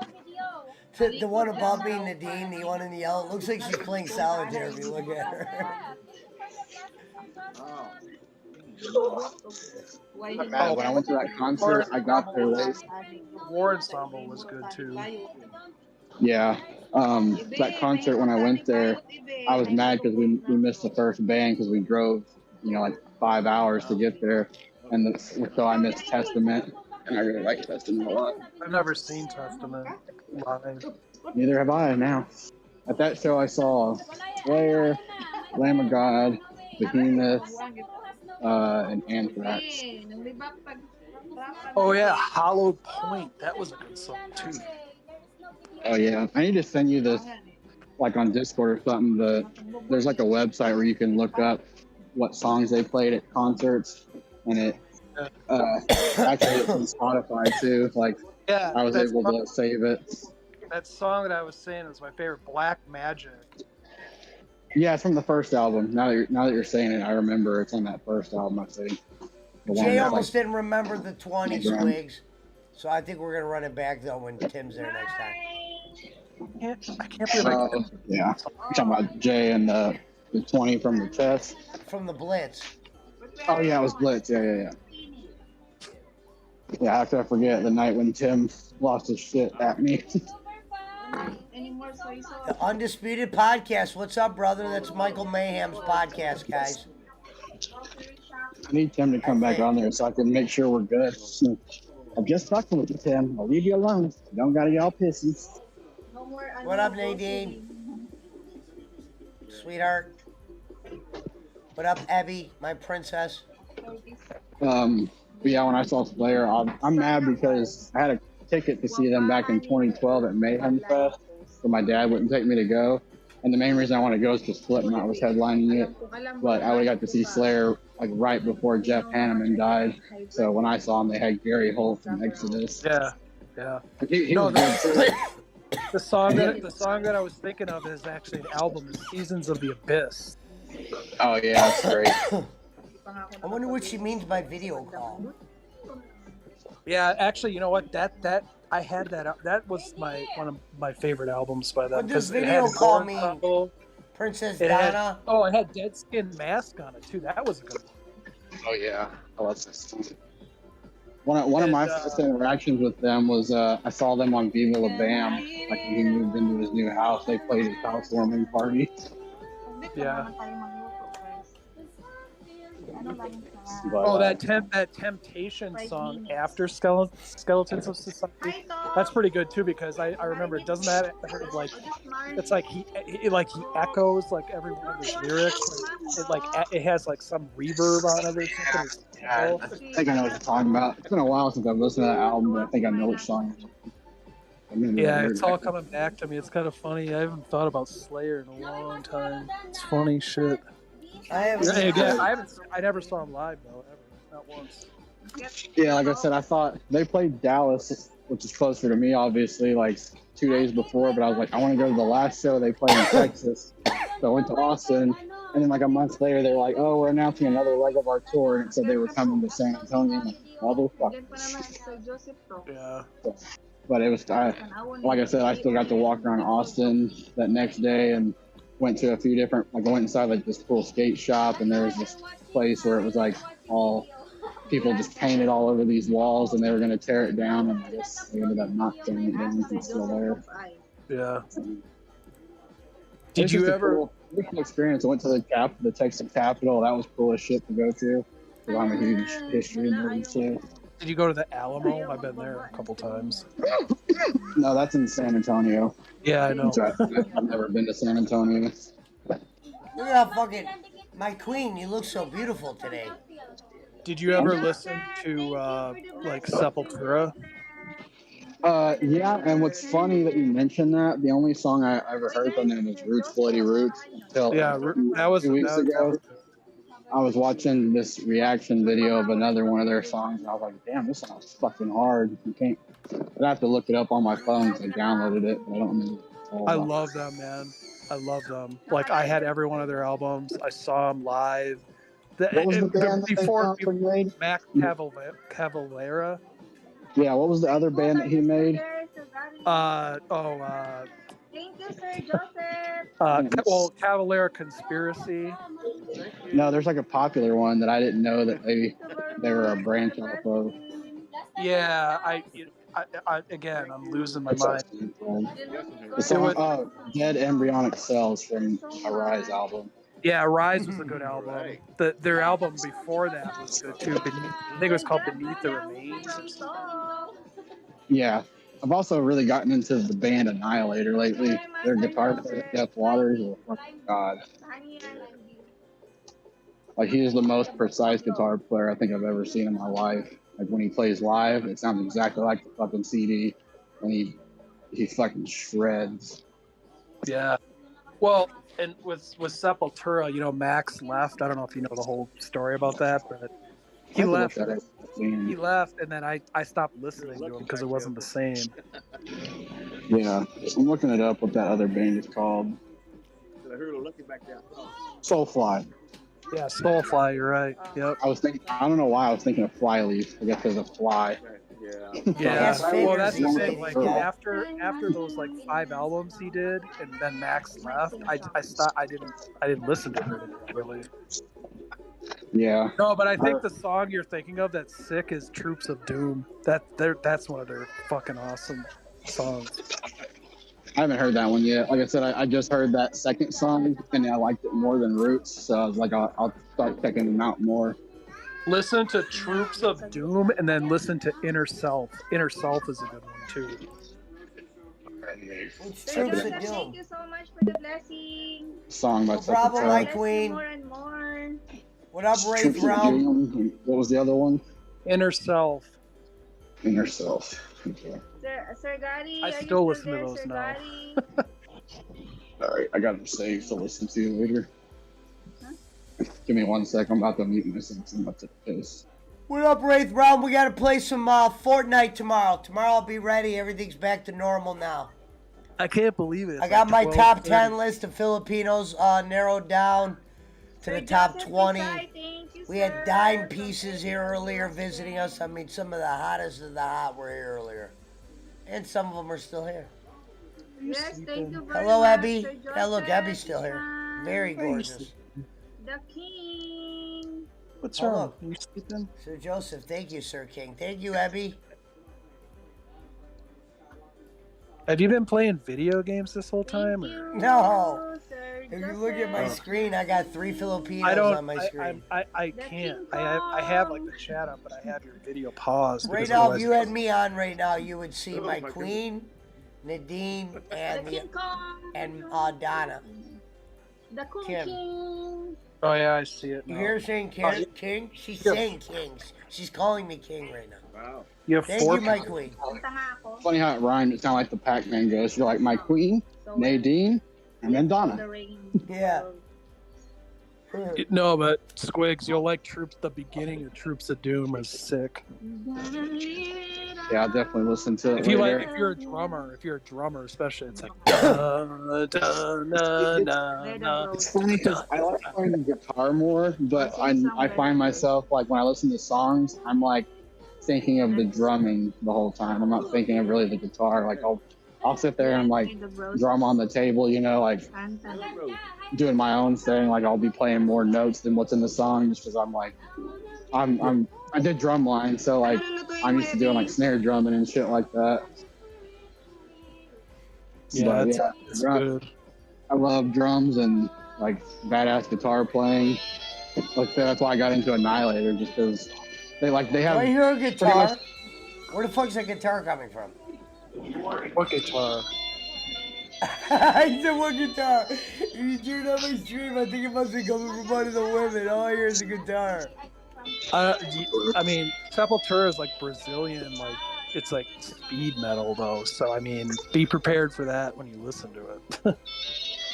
The one above me, Nadine, the one in the yellow, looks like she's playing solitaire if you look at her. When I went to that concert, I got there late. War Ensemble was good too. Yeah. That concert when I went there, I was mad because we missed the first band because we drove, like 5 hours to get there, and so I missed Testament, and I really like Testament a lot. I've never seen Testament live. Neither have I now. At that show, I saw Slayer, Lamb of God, Behemoth, and Anthrax. Oh yeah, Hollowed Point. That was a good song too. Oh yeah, I need to send you this, like on Discord or something. There's like a website where you can look up what songs they played at concerts, and it actually it's on Spotify too. Like, yeah, I was able to save it. That song that I was saying is my favorite, Black Magic. Yeah, it's from the first album. Now that you're saying it, I remember it's on that first album. I think. Jay almost didn't remember the 20 Squigs, so I think we're gonna run it back though when Tim's there next time. I can't believe I can't. Yeah, you're talking about Jay and the 20 from the test. From the Blitz. Oh yeah, it was Blitz. Yeah. Yeah, after I forget the night when Tim lost his shit at me. The Undisputed Podcast. What's up, brother? That's Michael Mayhem's podcast, guys. I need Tim to come back on there so I can make sure we're good. I'm just fucking with you, Tim. I'll leave you alone. You don't gotta get all pissy. What up, Nadine? Sweetheart. What up, Abby, my princess? But yeah, when I saw Slayer, I'm mad because I had a ticket to see them back in 2012 at Mayhem Fest, but my dad wouldn't take me to go. And the main reason I want to go is because Slipknot was headlining it. But I would have got to see Slayer like right before Jeff Hanneman died. So when I saw him, they had Gary Holt from Exodus. Yeah. He was good. The song that I was thinking of is actually an album, Seasons of the Abyss. Oh yeah, that's great. I wonder what she means by video call. Yeah, actually, you know what? That I had that. That was one of my favorite albums by them. What does video call mean? Princess Donna? It had Dead Skin Mask on it too. That was a good one. Oh yeah, I love this. One of my first interactions with them was I saw them on Viva La Bam. Like when he moved into his new house, they played his housewarming party. Yeah. But Oh, that Temptation song after Skeletons of Society. That's pretty good too because I remember. Doesn't that have, like, it's like he echoes like every one of his lyrics. It has like some reverb on it or something. Or something. yeah, I think I know what you're talking about. It's been a while since I've listened to that album, but I think I know which song. Yeah, it's all coming back to me. It's kind of funny. I haven't thought about Slayer in a long time. It's funny shit. I never saw him live though, ever, not once. Yeah, like I said, I thought they played Dallas, which is closer to me, obviously, like 2 days before. But I was like, I want to go to the last show they played in Texas. So I went to Austin, and then like a month later, they're like, "Oh, we're announcing another leg of our tour," and it said they were coming to San Antonio. Yeah. But it was, like I said, I still got to walk around Austin that next day and went to a few different, like I went inside like this cool skate shop, and there was this place where it was like all people just painted all over these walls, and they were going to tear it down, and I guess they ended up not tearing it down. It's still there. Yeah. Did you ever? Cool experience. I went to the Texas Capitol. That was cool as shit to go to. Because I'm a huge history nerd too. Did you go to the Alamo? I've been there a couple times. No, that's in San Antonio. Yeah, I know. I've never been to San Antonio. Look at that fucking my queen. You look so beautiful today. Did you ever listen to like Sepultura? Yeah, and what's funny that you mentioned that, the only song I ever heard from them was Roots Bloody Roots until that was 2 weeks ago. I was watching this reaction video of another one of their songs, and I was like, damn, this sounds fucking hard. I'd have to look it up on my phone because I downloaded it, but I don't remember. I love them, man. I love them. Like, I had every one of their albums. I saw them live. What was the band before made? Mac Cavalera. Yeah, what was the other band that he made? Thank you, Sir Joseph. Well, Cavalera Conspiracy. No, there's like a popular one that I didn't know that they were a branch off of. Yeah, I again, I'm losing my mind. The song, Dead Embryonic Cells from a Rise album. Yeah, Rise was a good album. Their album before that was good too. I think it was called Beneath the Remains or something. Yeah. I've also really gotten into the band Annihilator lately. Their guitar player, Jeff Waters, is a fucking god. Like, he is the most precise guitar player I think I've ever seen in my life. Like, when he plays live, it sounds exactly like the fucking CD, and he fucking shreds. Yeah. Well, and with Sepultura, you know, Max left. I don't know if you know the whole story about that, but he left. He left, and then I stopped listening to him because it wasn't the same. Yeah, I'm looking it up. What that other band is called? Soulfly. Yeah, Soulfly. You're right. Yep. I don't know why I was thinking of Flyleaf. I guess there's a fly. Yeah. Well, that's the thing. Like after those like 5 albums he did, and then Max left, I stopped. I didn't listen to him really. Yeah. No, but I think the song you're thinking of that's sick is Troops of Doom. That's one of their fucking awesome songs. I haven't heard that one yet. Like I said, I just heard that second song, and I liked it more than Roots, so I was like, I'll start checking them out more. Listen to Troops of Doom, and then listen to Inner Self. Inner Self is a good one, too. Troops of Doom. Thank you so much for the blessing. Song by Bravo, my queen. More and more. What up, Wraith Realm? What was the other one? Inner Self. Inner Self. Okay. Sir Gotti, I still listen to those now. All right, I got them saved to listen to later. Give me 1 sec. I'm about to mute myself. I'm about to piss. What up, Wraith Realm? We got to play some Fortnite tomorrow. Tomorrow I'll be ready. Everything's back to normal now. I can't believe it. I got my top 10 list of Filipinos narrowed down to the top 20. We had dime pieces here earlier visiting us. I mean, some of the hottest of the hot were here earlier. And some of them are still here. Yes, thank you very Hello, much, Abby. Sir Yeah, look, Joseph. Abby's still here. Very gorgeous. The King. What's Oh, wrong? look. You sleeping? Sir Joseph, thank you, Sir King. Thank you, Abby. Have you been playing video games this whole time? Or? No. Sir If you look at my screen, I got 3 Filipinos I don't. on my screen. I can't. I have like the chat up, but I have your video paused. Right because now, if otherwise you had me on right now, you would see my my queen, Nadine, and King Kong. Donna. The Kung Kim. King. Oh yeah, I see it. You Now. hear her saying king? She's Yeah. saying kings. She's calling me king right now. Wow. You have Thank 4. you, my queen. Kanta nga ako. Funny how it rhymed. It sounded like the Pac-Man ghost. You're like my queen, So, Nadine, and then the Donna. rain. Yeah. No, but Squigs, you'll like the beginning of Troops of Doom is sick. Yeah, I'll definitely listen to it If you later. like, if you're a drummer, especially, it's like. Da, da, na, na, na. It's funny because I like playing the guitar more, but I find myself like when I listen to songs, I'm like thinking of the drumming the whole time. I'm not thinking of really the guitar. Like I'll sit there and like drum on the table, you know, like doing my own thing. Like I'll be playing more notes than what's in the song, just because I'm like I did drum line, so like I'm used to doing like snare drumming and shit like that. Yeah, But, it's good. I love drums and like badass guitar playing. Like that's why I got into Annihilator, just because they have. Do I hear a guitar? Where the fuck's that guitar coming from? What guitar? I said what guitar? If you turned on my stream, I think it must be coming from one of the women. All I hear is a guitar. I mean, Sepultura is like Brazilian, like it's like speed metal though. So I mean, be prepared for that when you listen to it.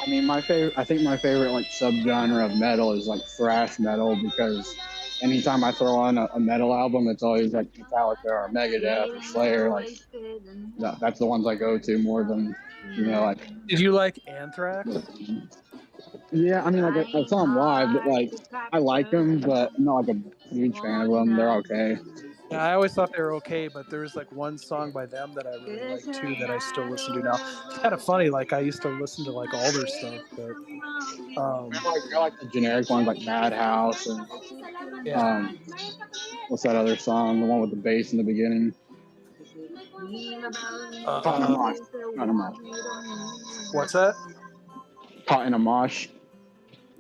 I mean, I think my favorite like subgenre of metal is like thrash metal, because anytime I throw on a metal album, it's always like Metallica or Megadeth or Slayer. Like that's the ones I go to more than, you know, like. Did you like Anthrax? Yeah, I mean, like I saw them live, but like I like them, but I'm not like a huge fan of them. They're okay. Yeah, I always thought they were okay, but there's like one song by them that I really like too that I still listen to now. It's kind of funny, like I used to listen to like all their stuff, but I like the generic ones like Madhouse and what's that other song? The one with the bass in the beginning. Caught in a mosh. Not a mosh. What's that? Caught in a mosh.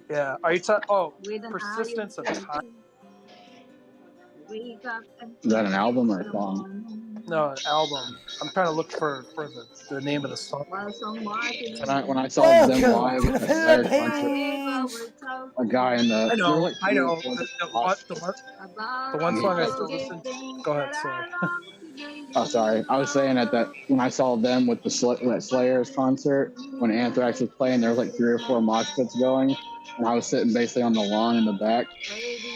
Yeah. Are you talking? Oh, Persistence of Time. Is that an album or a song? No, an album. I'm trying to look for the name of the song. When I saw them live at the Slayer concert, a guy in the I know. The one song I still listen to. Go ahead, sorry. Oh, sorry. I was saying that when I saw them with the Slayer's concert, when Anthrax was playing, there was like 3 or 4 mosh pits going, and I was sitting basically on the lawn in the back.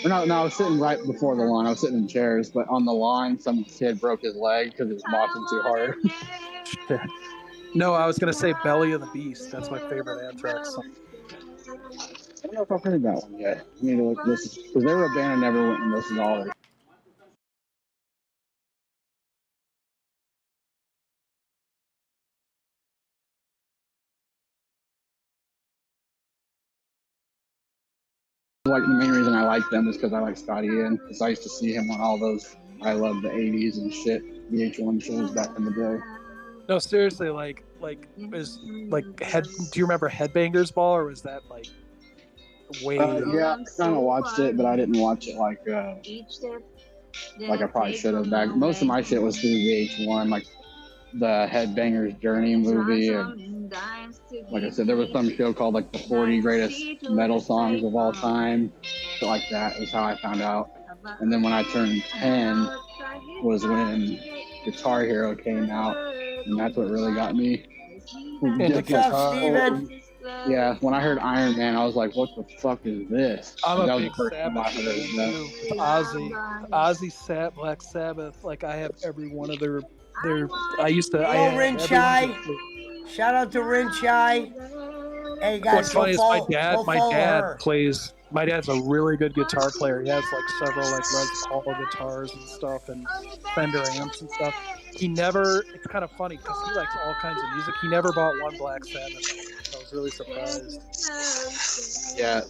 Or no, I was sitting right before the lawn. I was sitting in chairs, but on the lawn, some kid broke his leg because he was moshing too hard. No, I was gonna say Belly of the Beast. That's my favorite Anthrax song. I don't know if I've heard that one yet. I need to look this because they were a band I never went and listened to all of it. Like the main reason I like them is because I like Scotty Ian. Because I used to see him on all those I love the '80s and shit VH1 shows back in the day. No, seriously, like is like head. Do you remember Headbangers Ball, or was that like way? Yeah, I kind of watched it, but I didn't watch it like I probably should have. Back most of my shit was through VH1, like the Headbangers Journey movie, and like I said, there was some show called like the 40 greatest metal songs of all time. So like that is how I found out. And then when I turned 10 was when Guitar Hero came out, and that's what really got me. What's up, Steven? Yeah, when I heard Iron Man, I was like, "What the fuck is this?" I'm that a big Sabbath Ozzy, Black Sabbath. Like I have every one of their. I used to. Hello, Rin Chai. Shout out to Rin Chai. Hey guys, what's funny is my dad plays. My dad's a really good guitar player. He has like several like Les Paul guitars and stuff, and Fender amps and stuff. He never. It's kind of funny because he likes all kinds of music. He never bought one Black Sabbath. I was really surprised. Yeah,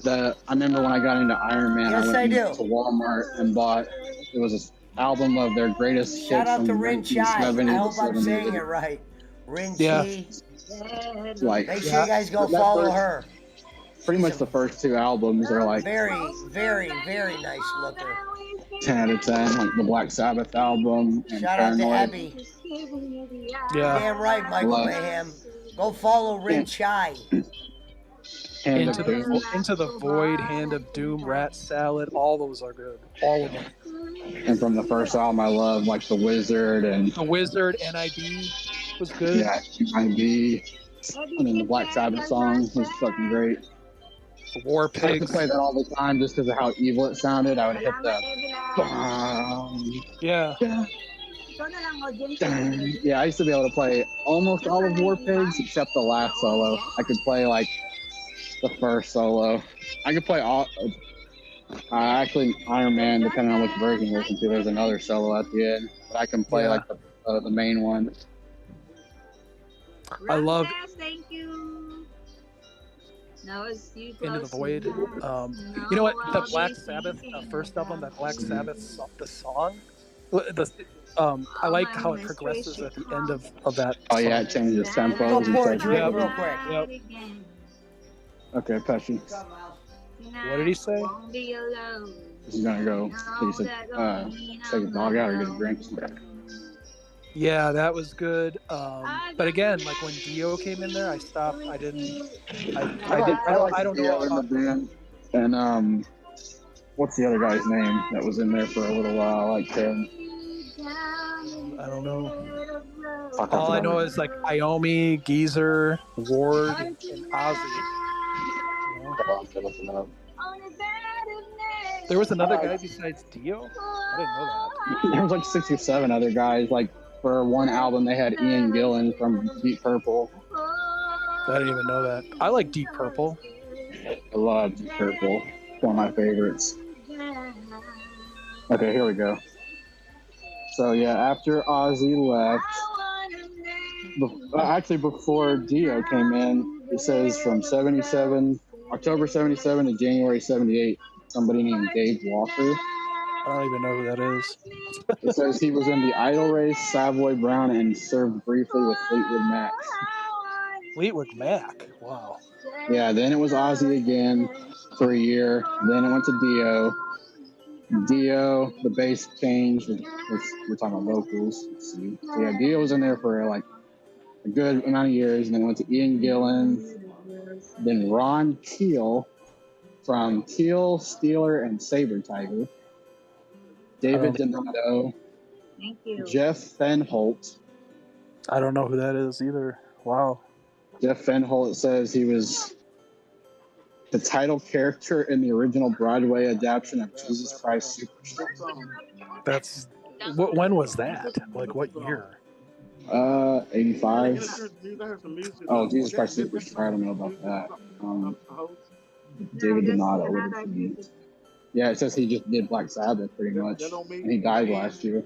I remember when I got into Iron Man, I went to Walmart and bought. It was an album of their greatest hits. Shout out from to Rin Chai. I hope I'm saying it right. Rin Chai. Like, make sure you guys go follow her. pretty much the first two albums are like Very, very, very nice looker. 10 out of 10, like the Black Sabbath album and Shout out to Paranoid. Abby. Yeah. Damn right, Michael Love- Mayhem. Go follow Rin Chai. Hand Into of the Doom. Into the Void, Hand of Doom, Rat Salad, all those are good. All of them. And from the first album, I love like The Wizard and The Wizard, NIB was good. yeah, MIB. I mean, the Black Sabbath song was fucking great. The War I used to Pigs. play that all the time just because of how evil it sounded. I would hit the Yeah. yeah, I used to be able to play almost all of War Pigs except the last solo. I could play like the first solo. I could play all. Actually, Iron Man, depending on which version you listen to, there's another solo at the end. But I can play like the main one. I love Thank you. No, it's you Into the Void. No, You know what? The Black obviously. Sabbath first album, that Black Sabbath, the song. I like how it progresses at the end of that. Oh yeah, it changes Go tempos and pour a stuff. drink Yep. real quick. Yep. Okay, Pesci. What did he say? He's gonna go. He said, take a dog out or get a drink. Yeah, that was good. But again, like when Dio came in there, I stopped. I didn't. I don't know. in the band. And what's the other guy's name that was in there for a little while? Like him. I don't know. Fuck, All I know is like Iommi, Geezer, Ward, and Ozzy. There was another guy besides Dio? I didn't know that. There was like 6 or 7 other guys. Like for one album, they had Ian Gillan from Deep Purple. I didn't even know that. I like Deep Purple. I love Deep Purple. It's one of my favorites. Okay, here we go. So yeah, after Ozzy left, actually before Dio came in, it says from October 77 to January 78, somebody named Dave Walker. I don't even know who that is. It says he was in the Idol Race, Savoy Brown, and served briefly with Fleetwood Mac. Fleetwood Mac. Wow. Yeah, then it was Ozzy again for a year. Then it went to Dio. Dio, the bass changed. We're talking about vocals. Let's see. So yeah, Dio was in there for like a good amount of years. And then went to Ian Gillan. Then Ron Keel from Keel, Steeler, and Saber Tiger. David Donato. Thank you. Jeff Fenholt. I don't know who that is either. Wow. Jeff Fenholt says he was the title character in the original Broadway adaptation of Jesus Christ Superstar. That's when was that? Like what year? 85. Oh, Jesus Christ Superstar. I don't know about that. David Donato. Yeah, it says he just did Black Sabbath pretty much, and he died last year.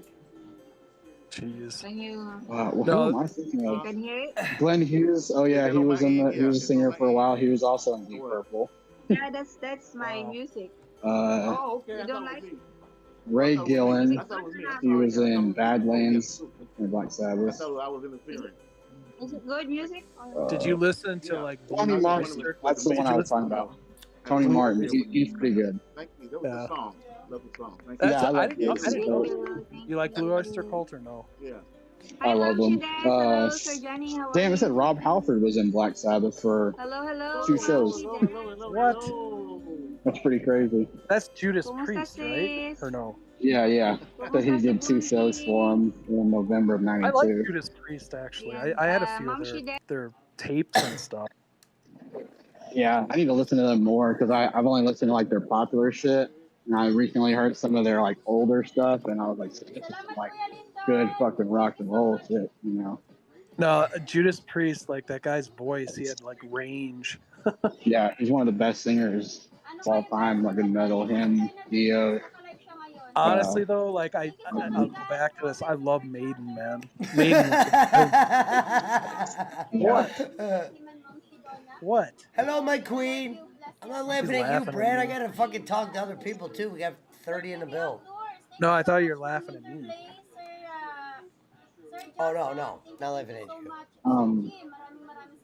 Jeez. Can you? Who am I thinking of? Can hear it? Glenn Hughes. Oh yeah, he was a singer for a while. He was also in Deep Purple. Yeah, that's my music. Oh, You don't like it? Ray Gillan. He was in Badlands and Black Sabbath. Is it good music? Did you listen to like Tony Martin? That's the one I was talking about. Tony Martin. He's pretty good. Yeah. Yeah, I I like didn't it. know. You like Blue Oyster Cult or no? I love them. Damn, it said Rob Halford was in Black Sabbath for Hello. 2 shows. What? That's pretty crazy. That's Judas Priest, right? Or no? Yeah. But he did 2 shows for him in November of I '92. like Judas Priest actually. I had a few of their tapes and stuff. Yeah, I need to listen to them more because I've only listened to like their popular shit, and I recently heard some of their like older stuff, and I was like, this is like good fucking rock and roll shit, you know? No, Judas Priest, like that guy's voice, he had like range. Yeah, he's one of the best singers of all time, like in metal. Him, Dio. Honestly, though, like I'll go back to this. I love Maiden, man. Maiden. What? Hello, my queen. I'm not laughing He's at you, laughing at Brad. I me. gotta fucking talk to other people too. We got 30 in the bill. No, I thought you were laughing at me. Oh no, not laughing at you.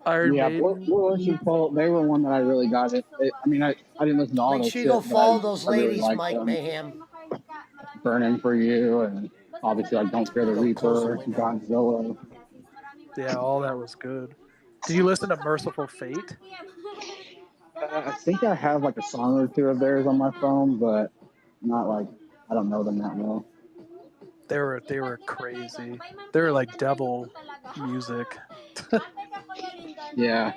Iron Yeah, Maiden. Blue Oyster Cult, they were one that I really got it. I mean, I didn't listen to all Make their sure you go shit, but follow those I really ladies, liked Mike them. Mayhem. Burning for You, and obviously like Don't Fear the Go close the Reaper, window. Godzilla. Yeah, all that was good. Did you listen to Merciful Fate? I think I have like a song or two of theirs on my phone, but not like I don't know them that well. They were crazy. They were like devil music. Yeah.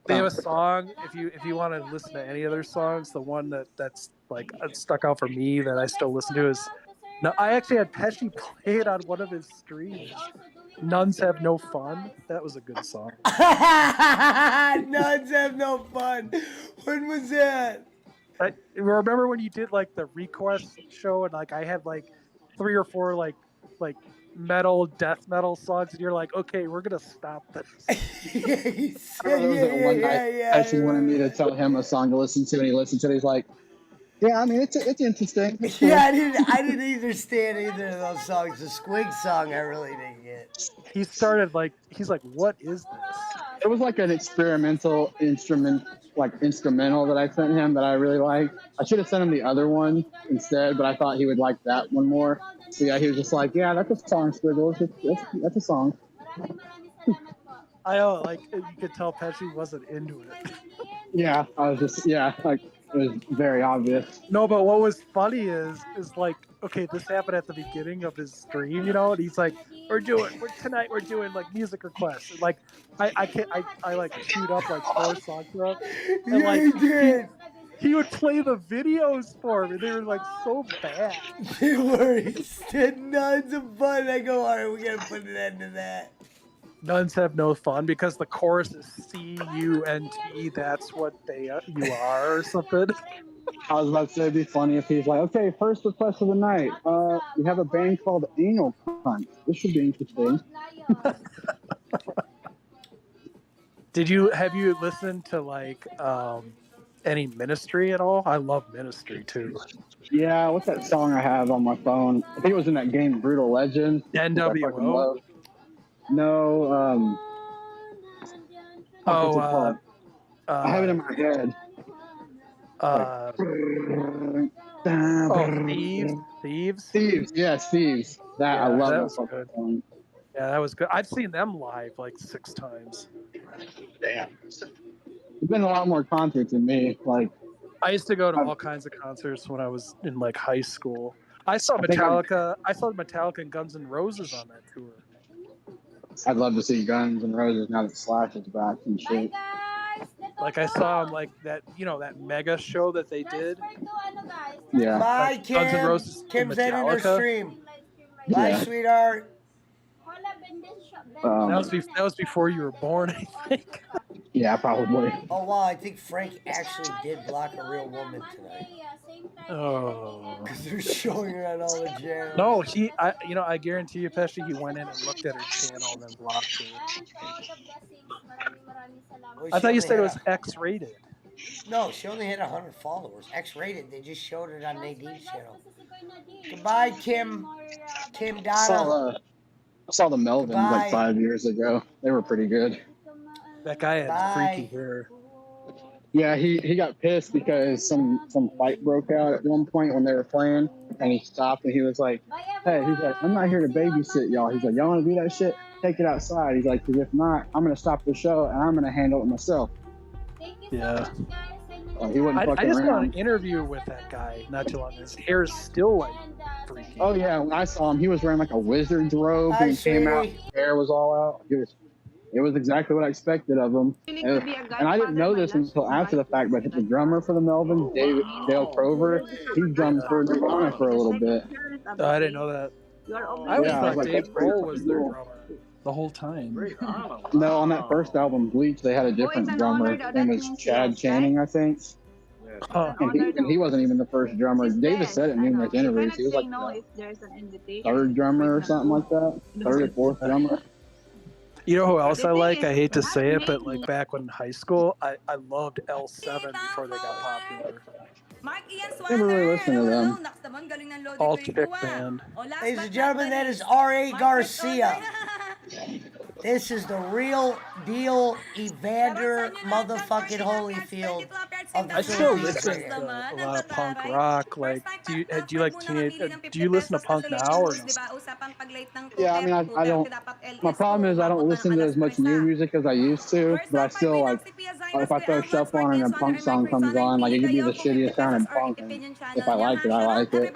They have a song. If you want to listen to any of their songs, the one that's like stuck out for me that I still listen to is. No, I actually had Pesci play it on one of his streams. Nuns Have No Fun. That was a good song. Nuns have no fun. When was that? I remember when you did like the Request show and like I had like 3 or 4 like death metal songs and you're like, okay, we're gonna stop this. Yeah, he I remember there was that one night Pesci wanted me to yeah. tell him a song to listen to, and he listened to it. He's like, "Yeah, I mean, it's interesting." It's cool. Yeah, I didn't understand either of those songs. The Squig song, I really didn't get. He started like he's like, what is this? It was like an experimental instrumental that I sent him that I really liked. I should have sent him the other one instead, but I thought he would like that one more. So yeah, he was just like, "Yeah, that's a song, Squiggles. That's a song." I know, like you could tell Pesci wasn't into it. Yeah, I was just like it was very obvious. No, but what was funny is like, okay, this happened at the beginning of his stream, and he's like, tonight we're doing like music requests. And, like I like queued up like 4 songs for him. And Yeah, like he did. he would play the videos for me. They were like so bad. They were. He said Nuns of fun. I go, all right, we gotta put an end to that. Nuns Have No Fun because the chorus is C-U-N-T. That's what you are or something. I was about to say it'd be funny if he's like, "Okay, first request of the night. We have a band called Anal Cunt. This should be interesting." Have you listened to like any Ministry at all? I love Ministry too. Yeah, what's that song I have on my phone? I think it was in that game Brutal Legend. NWO? No, what's it called? I have it in my head. Thieves. Yes, Thieves. I love that that was good. song. Yeah, that was good. I've seen them live like 6 times. Damn. There's been a lot more concerts than me. Like, I used to go to all kinds of concerts when I was in like high school. I saw Metallica. I saw Metallica and Guns N' Roses on that tour. I'd love to see Guns N' Roses now that Slash is back and shit. Like I saw them like that, that mega show that they did. Yeah. Bye, Kim. Guns N' Roses. Kim's ending her stream. Bye, Yeah. sweetheart. That was before you were born, I think. Yeah, probably. Oh wow, I think Frank actually did block a real woman tonight. Oh. Because they're showing her on all the channels. No, I guarantee you, Pesci, he went in and looked at her channel and then blocked her. Well, I thought you said it was had X-rated. No, she only had 100 followers. X-rated. They just showed it on Nadine's channel. Goodbye, Kim. Kim Donna. I saw the Melvins like 5 years ago. They were pretty good. That guy had freaky hair. Yeah, he got pissed because some fight broke out at one point when they were playing, and he stopped and he was like, "Hey," he's like, "I'm not here to babysit y'all." He's like, "Y'all want to do that shit? Take it outside." He's like, "Cause if not, I'm gonna stop the show and I'm gonna handle it myself." Yeah. He wouldn't I fucking just got around. an interview with that guy not too long ago. His hair is still like freaky. Oh yeah, when I saw him, he was wearing like a wizard's robe and he came out. His hair was all out. It was exactly what I expected of him. And I didn't know this until after the fact, but the drummer for the Melvins, Dale Crover, he drummed for Nirvana for a little bit. Oh, I didn't know that. I always thought Dave Grohl was their drummer the whole time. No, on that first album, Bleach, they had a different drummer. His name was Chad Channing, I think. And he wasn't even the first drummer. Davis said it in numerous interviews. He was like the third drummer or something like that. Third or fourth drummer. You know who else I like? I hate to say it, but like back when in high school, I loved L7 before they got popular. Never really listened to them. All chick band. Ladies and gentlemen, that is R.A. Garcia. This is the real deal Evander motherfucking Holyfield of the I still Philippines listen right here. to a lot of punk rock. Like, do you like teenage? Do you listen to punk now or no? Yeah, I mean, I don't. My problem is I don't listen to as much new music as I used to, but I still like. If I throw shuffle on and a punk song comes on, like it could be the shittiest sounding punk, and if I like it, I like it.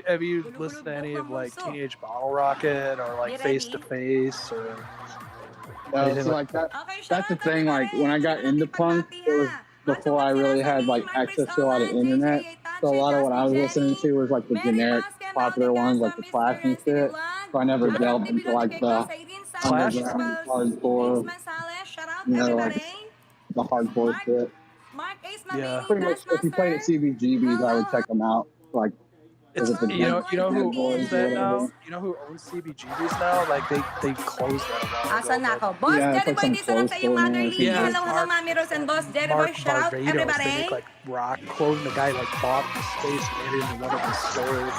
Have you listened to any of like Teenage Bottle Rocket or like Face to Face or anything So like that. That's the thing. Like when I got into punk, it was before I really had like access to a lot of internet. So a lot of what I was listening to was like the generic popular ones, like the Clash and shit. So I never delved into like the Clash? underground hardcore, like the hardcore shit. Yeah. Pretty much, if you played at CBGB's, I would check them out. Like, It's, is it the you know who Boys owns or that now? whatever? You know who owns CBGB's now? Like they closed that a while Asan na ago. ako? Boss Yeah, it's Jerry like Boy, some dito lang sa iyong close mother store, Lee. yeah. Hello, hello, Mami Rose and Boss Jerry Boy. Mark Shout out, Barbados. They everybody. make like rock clothing. The guy like bought the space, made it into one of his stores.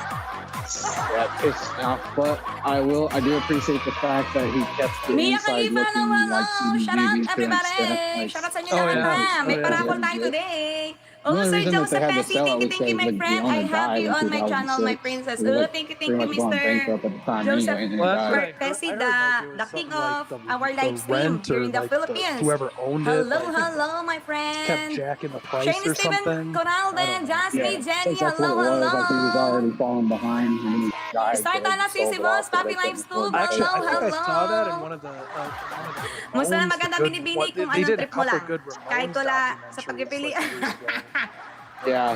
Yeah, it's off. But I do appreciate the fact that he kept the Mia inside Khalifa, looking hello, like hello. Shout out, CBGB's everybody. like, Shout out sa inyo Oh, lahat yeah. ha. May Oh, yeah. parapol tayo today. Oh, The only Sir reason that Joseph they had to Pesci, sell thank it you, was my because friend. the I owner have died you in on my channel, my 2006. princess. He was Oh, like thank you, pretty much going Mr. bankrupt at the time Joseph anyway, and then he Well, that's died. what I heard. Pesci, I heard the like it was king something like of our the live stream rent or during the like Philippines. whoever owned it Hello, like hello, my kept friend. jacking the price Shane or Steven something. I Coralde, don't know. Jasmine, Yeah, Jenny, that's what hello, it was. hello. Like he was already falling behind and he died. Start So they na just si sold it Boss, off, but Papi they couldn't Lives afford Tube. to Actually, pay Hello, I think for I it. saw that in hello. one of the Musta na Ramones. maganda The good, binibini kung they anong did a trip mo couple lang. good Kahit Ramones wala sa documentaries pagpipili. like years ago. Yeah,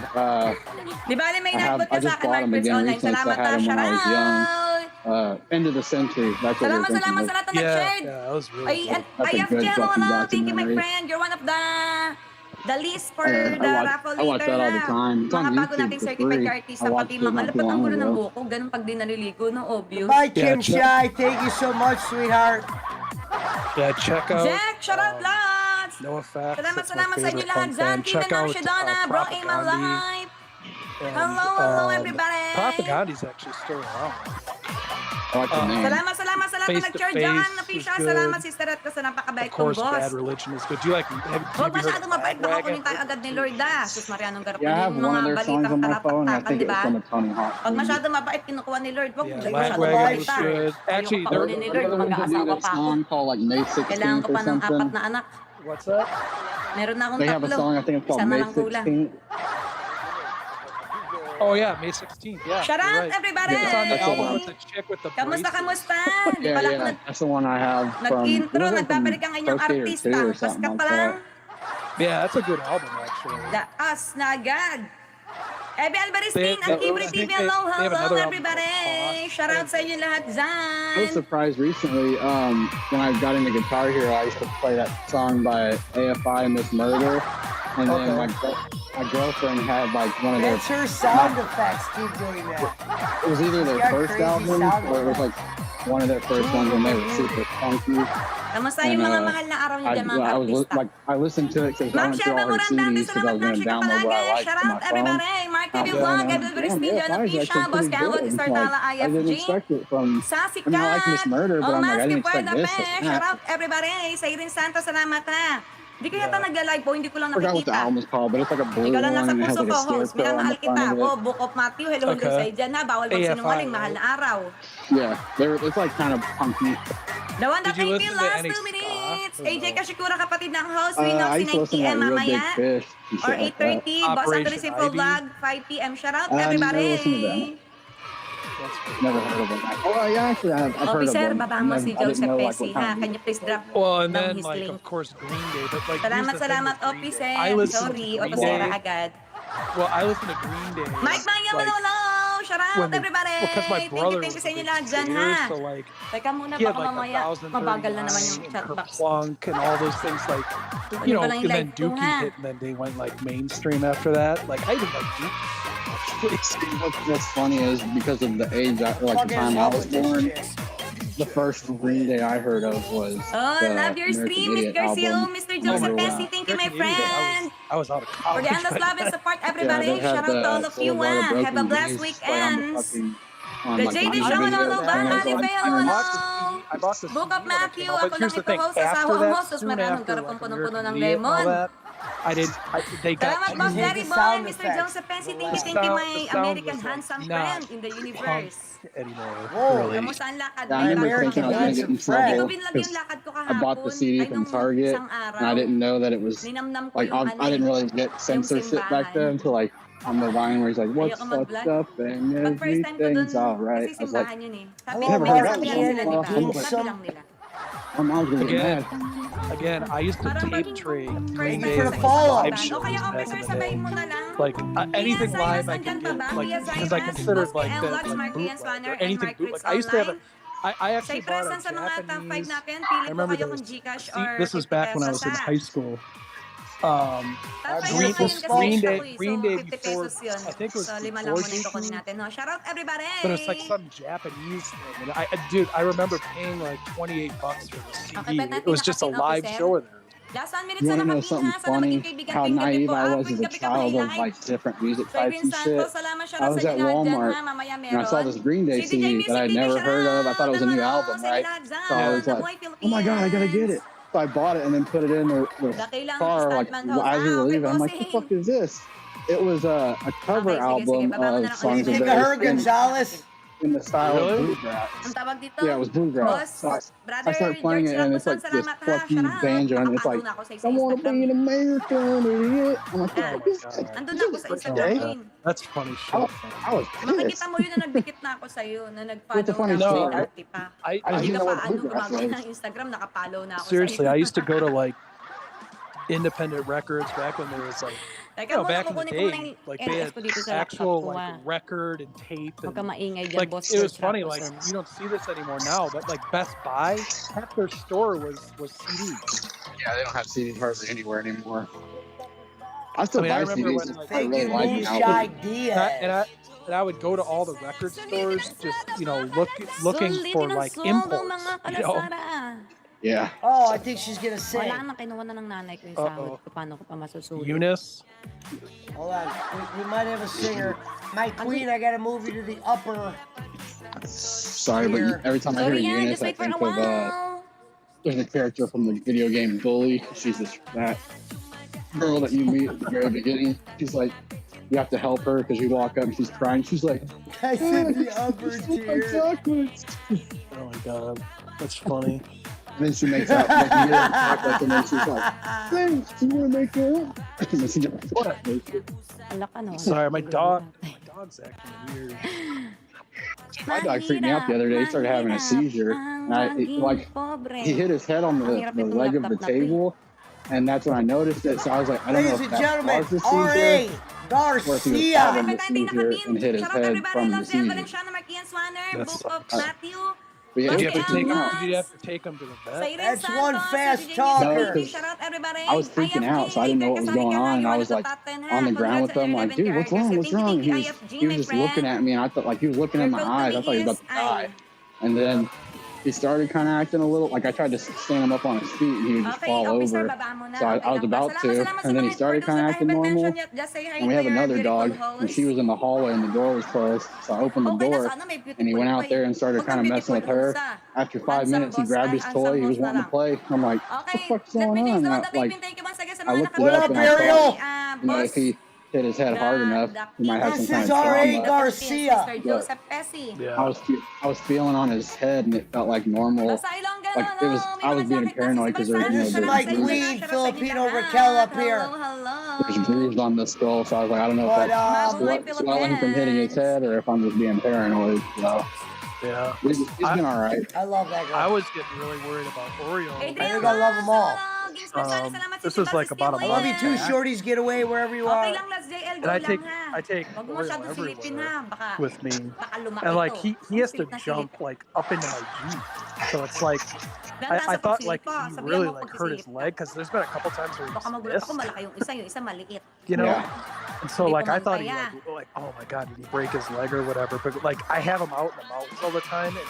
Di ba may nag-book I ka sa just akin, bought Mark them Fritz again Online. recently because I Salamat had them when I was young. Shoutout! End of the century. That's what we're Salamat, thinking salamat of. sa lahat na Yeah, nag-shared. yeah, that was really Ay, cool. That's a IF good Jello, fucking hello. Thank you, my documentary. friend. You're one of the list for I the watch raffle I watch later that all the ha. time. It's on Mga bago YouTube nating for certified free. ka I artista, pati watched it mga not too alapat ang long gulo ng ago. buko. Ganun pag di naliligo, no? Obvious. Goodbye, Yeah, Kim Shy. Thank you so much, sweetheart. Yeah, check out Jack, shout out lots. No Effects. Salamat, That's my salamat sa inyo favorite lahat punk dyan. band. Keenan Check out Marshadona, bro, Aim Propagandhi. Alive. And, Hello, hello, everybody. Propagandhi's actually still around. I like the name. Salamat sa lahat na Face to nag-share Face dyan. is Official, good. salamat sister at kasi napakabait Of kong course, boss. Bad Religion is good. Do you like? Have Huwag you heard masyadong of mabait, baka Lagwagon? kunin tayo agad ni Lord Sus Marianong Garapon. Yeah, I have Yung one of mga their songs balitang on my phone. I karataktakan, think di it was ba? from a Tony Hawk Pag movie. masyadong mabait, kinukuha ni Lord. Huwag Yeah, masyadong Lagwagon mabait was ha. good. Actually, Ayoko pa kunin ni Lord, They're the ones that do mag-aasawa that pa ako. song called like May Kailangan 16th ko or pa ng apat something. na anak. What's that? Meron na akong They have a tatlo. song I think it's Isa called na May lang kulang. 16th. Oh yeah, May 16th. Yeah, Shout you're out, right. everybody! It's on the That's album the with the chick with the Kamusta, braces. kamusta? Di Yeah, pala ako yeah, that's the one I have from. It nag-intro, was like from nagbabalik ang inyong Pro Skater 2 artista. or something Paskat like pa lang. that. Yeah, that's a good album actually. Daas na agad. Ebe Alvarez They- Team, ang they- Kibri I think TV, hello, they have hello, another album everybody. called Cost. Shout out sa inyo lahat I was dyan. surprised recently when I got into Guitar Hero. I used to play that song by AFI, Miss Murder, and then my girlfriend had like one of their. That's her sound effects. Keep doing that. It was either their She's got first crazy album sound or it was like one of their first ones when they were super funky. Kamusta yung mga And, mahal na araw niyo dyan, mga I was artista? I listened to it because I Ma'am went through Sheba all her Morandante, CDs because I salamat was ma'am going to Sheba download what I Palage. liked Shout to out my phone. everybody. Mark TV Yeah, Vlog, and Edward damn, Studio, AFI is Official, actually Boss pretty Cowboy, good. Star Like, Tala, I didn't IFG. expect it from. Sassy I mean, I like Miss Cat. Murder, but I'm like, I didn't expect this. Shout out everybody. Sa Irin Santos, salamat ha. Di ko yata nag-live po, hindi ko lang I forgot what the nakikita. album is called, but it's like a blue Ikaw lang one nasa and it has puso like ko, a host. scarecrow on Minamahal the front kita. of Oh, it. Book of Matthew, hello Okay. sa dyan na. Bawal AFI, magsinungaling, mahal na araw. Yeah, it's like kind of punky. The one that Did you I listen feel to last any 2 ska minutes. or AJ no? Kashikura, kapatid ng host. We know I si used to 9 listen to p.m. like Real Big mamaya. Fish and Or shit like that. 8:30. Boss Operation Anthony Simple Ivy? Vlog, 5 p.m. Shout out I never everybody. listened to that. Never heard of it. Oh yeah, actually, I've heard of Officer, them. baba mo si I didn't Joseph know like Pesci, what ha? kind Can of you please drop Well, and down then his like link? of course Green Day, but like here's Salamat, the thing salamat, with Green officer. Day. I listen Sorry, to Green officer Day. agad. Well, I listen to Green Day. Mike Manyo, like, hello! Shout out when they, everybody! because my brother Thank you was sa a inyo big lahat dyan, skater, ha? so like Teka muna, he had baka like mamaya mabagal na naman yung 1039 and chatbox. Kerplunk and all those things like Kunin you ko know, lang and yung then live ko, Dookie ha? hit and then they went like mainstream after that. Like I even like Dookie. What's funny is because of the age, like the Fucking time I love was with this born, chick. the first Green Day I heard of was Oh, the love your American stream, Miss Idiot Garcia, album. Mr. Oh Joseph my Pesci. God. Thank you, my American Idiot, friend. I was out of For college. the endless by love and then. support, Yeah, everybody. they had Shout out to all of the you, Boulevard of ha? Have a Broken blessed Dreams play on the weekend. fucking on The like JD YouTube Show videos, manunubang, and I was Happy like, Faye, I hello. bought the CD. I bought the Book CD of when it Matthew, came out. ako But here's lang the thing: ito sa after sawa that, mo, sus soon maranong after garapong like punong-puno American ng Idiot and all lemon. that, they got Salamat, I Boss just need Daddy the Boy, sound Mr. effects Joseph for Pesci, the thank laugh. you, the my sound American was like handsome not friend in the punk universe. anymore. Whoa. Really. Kamusta ang lakad, Yeah, I may remember bago American thinking I was ka? gonna get in handsome friend. Ito trouble binlog because yung lakad ko I bought the kahapon, CD ay from nung Target, isang and I araw. didn't know that it was Ninamnam ko like yung I didn't really get yung censorship back simbahan. then until like on the line where he's like, "What's Ayoko fucked mag-vlog. up and Pag first time ko dun, everything's alright." kasi I was like, simbahan yun eh. I Sabi, love never may heard that kasabihan Archie before. sila, di and ba? I was like, Sabi lang nila. my mom's gonna get Again, mad. I used to Parang tape pag trade first 3 time for days the sa like follow-up. live simbahan. O shows kaya, back officer, in the sabayin day. mo na lang. Like anything Pia live Cyrus, I could andyan pa get, ba? like Pia because I Cyrus, considered Boss like KM, that Vlogs, like Markian bootleg Swanner, or and anything Mark boot. Fritz Like I used to have Online. I Say actually bought a present sa mga top 5 Japanese. natin. I Pili po remember kayo there kung was. Gcash See, or this was 50 back when I pesos was in ha. high school. Top 5 lang ngayon kasi Green Day, ako eh. So, Green Day 50 before. pesos yun. I think it was So, 5 lang before muna yung kukunin YouTube. natin. No? Shout out everybody! But it was like some Japanese thing, and dude, I remember paying like $28 for the Okay, CD. bet It natin was just a nakatin, live officer. show there. Last 1 minute You sa want to know nakapin something ha. Sana maging funny? kaibigan How tuwing gabi naive po. I was Tuwing as a gabi ka child of live. like different music Sir types and Vincent shit. po, salamat siya I sa was at inyo lahat dyan ha. Walmart Mamaya and I saw meron. this Green Day Si DJ CD that Music I'd TV, never shout heard of. I out! thought it was a new Hello album, sa inyo right? lahat dyan. So I was The like, Boy "Oh my god, I gotta get Philippines. it!" So I bought it and then put it in the Dakilang car like Stuntman House. as we were Okay, leaving. I'm like, "The bossing. fuck is this?" It was a cover Okay, sige. album Baba mo na of lang What do you ulit. songs of think of theirs her, Gonzalez? in the style of Really? bluegrass. Ang tawag dito? Yeah, it was bluegrass. Boss, So I brother started playing George it, and it's Lapusan, like this salamat ha. fucky Shout out. banjo, and it's Nakapalo like, na ako sa "I want to Instagram be an eh. American idiot." I'm like, Yan. "What the fuck is that?" Andun na ako sa This is Instagram, Jay. Queen. That's funny I shit. was, I was Makikita pissed. mo yun na nagdikit na ako sa'yo, na What's the nag-follow funny na ako No, kay story? Dati pa. I Hindi just ka didn't know pa what ano bluegrass gumamit was. ng Instagram, nakapalo na ako seriously, sa'yo. I used to go to like independent records back when there was like, Teka muna, back in the kukunin ko muna day, yung like they NS had ko dito sa laptop actual ko like ha. record and tape Huwag ka and maingay dyan, like Boss it was George funny. Like Lapusan. you don't see this anymore now, but like Best Buy, half their store was CDs. Yeah, they don't have CDs hardly anywhere anymore. I I still mean, I buy remember CDs when if like I really Thinking like an Moonshine album. Diaz. and I would go to all the record stores, just looking Sulitin for ang like sold ng imports. mga You know? kalasara. Yeah. Oh, I think she's gonna sing. Wala na, kinuha na ng nanay ko yung sahod ko. Paano ko pa masusulit? Eunice. Hold on. We might have a singer. My queen, I gotta move you to the upper. Sorry, but Here. every time I hear Sorry, yan. Eunice, Just I wait for a think of while. there's a character from the video game Bully. She's that girl that you meet at the very beginning. She's like, you have to help her because you walk up and she's crying. She's like, I said the upper tier. chocolates. Oh my god, that's funny. And then she makes out like you hear her chocolate, and then she's like, thanks, you want to make out? And then she goes, what? Alak ano? Sorry, my dog's acting weird. My dog freaked me out the other day. He started having a seizure. And he hit his head on the leg of the table. And that's when I noticed it. So I was like, I don't know Ladies if and that gentlemen, caused the seizure R.A. or if he was Garcia. having the seizure and hit his head from the seizure. That Book of sucks. Matthew. But yeah, Did you it have to take him? out. Did you have to take him to the vet? Siren That's Santos, one fast DJ talker. Music, shout out everybody. I was freaking out, so I didn't know what was going on. And I was like on the ground with him, like, dude, what's wrong? What's wrong? And he was just looking at me, and I thought, like, he was looking in my eyes. I thought he was about to die. And then he started kind of acting a little, like I tried to stand him up on his feet, and he would just fall over. So I was about to, and then he started kind of acting normal. And we have another dog, and she was in the hallway, and the door was closed. So I opened the door, and he went out there and started kind of messing with her. After 5 minutes, he grabbed his toy. He was wanting to play. I'm like, what the fuck's going on? And I looked it What up, up, and I Ariel? thought, you know, if he hit his head hard enough, he might have some This kind is of R.A. trauma. Garcia. Mr. Joseph Pesci. Yeah. I was feeling on his head, and it felt like normal. Basta Ilonggo, Like it was, I was being paranoid because there's, This is my queen, Filipino Raquel up here. there's grooves on the skull, so I was like, I don't know But, if that's swelling from hitting his head or if I'm just being paranoid. So Yeah. he's been all right. I love that I guy. was getting really worried about Oreo. I think I love them all. This is like about a I love you too, back. shorties. Get away wherever you Okay are. lang, Las JL, And go I lang take ha. Wag mo Oreo masyado silipin everywhere ha. Baka, with me. baka lumaki And like to. he has to Silip na silip. jump like up into my Jeep. So it's like Ganda I sa thought pagsilip like po. he Sabihan really mo like pag hurt his sisilip ka. leg because there's been a couple times where Baka he's magulat missed, ako, malaki yung isa maliit. you know. Yeah. And so Hindi like I thought he pumantay, like oh my god, did he break his leg or whatever? But like I have him out in the mountains all the time, and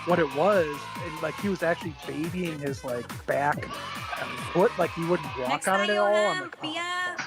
what it was, and like he was actually babying his like back and foot, like he wouldn't walk Next on it at tayo all. ha, I'm like, oh, Pia.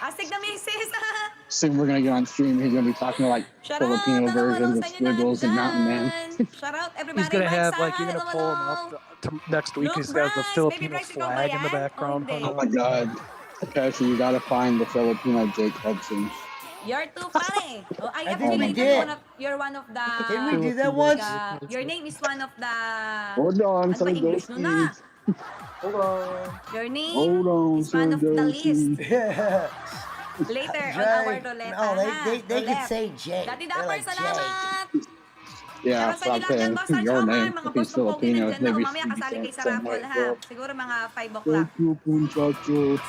Astig na misis. Soon we're gonna get on stream. He's gonna be talking to like Shout Filipino out, hello, versions of sa inyo Squiggles and Mountain Man. lahat. Shout out everybody. He's gonna Bryce, have like you're gonna hello, pull him hello. up next week. Look, He's got the Bryce. Baby Filipino Bryce, ikaw ba flag in the yan? O background hindi? hung Oh my up. God, Pesci, you gotta find the Filipino Jake Hudson. You're too funny. Oh, I I think we appreciate did. you're one of the... Didn't we do that once? Your name is one of the... Hold on, Ano ba some English nun na? ghosties. Hold on. Your name Hold on, is one some of the list. ghosties. Later on our roulette, No, they could roulette. say J. Dati They're Dapper, like J. salamat! Yeah, Shoutout sa so inyo I'm lahat dyan, saying Boss Sarge your Omar. name. Mga If boss he's kong pogi Filipino, nandyan na. maybe Mamaya he'd be kasali saying kayo the sa same way raffle, as ha? well. Siguro mga 5 o'clock. Thank you, muchachos.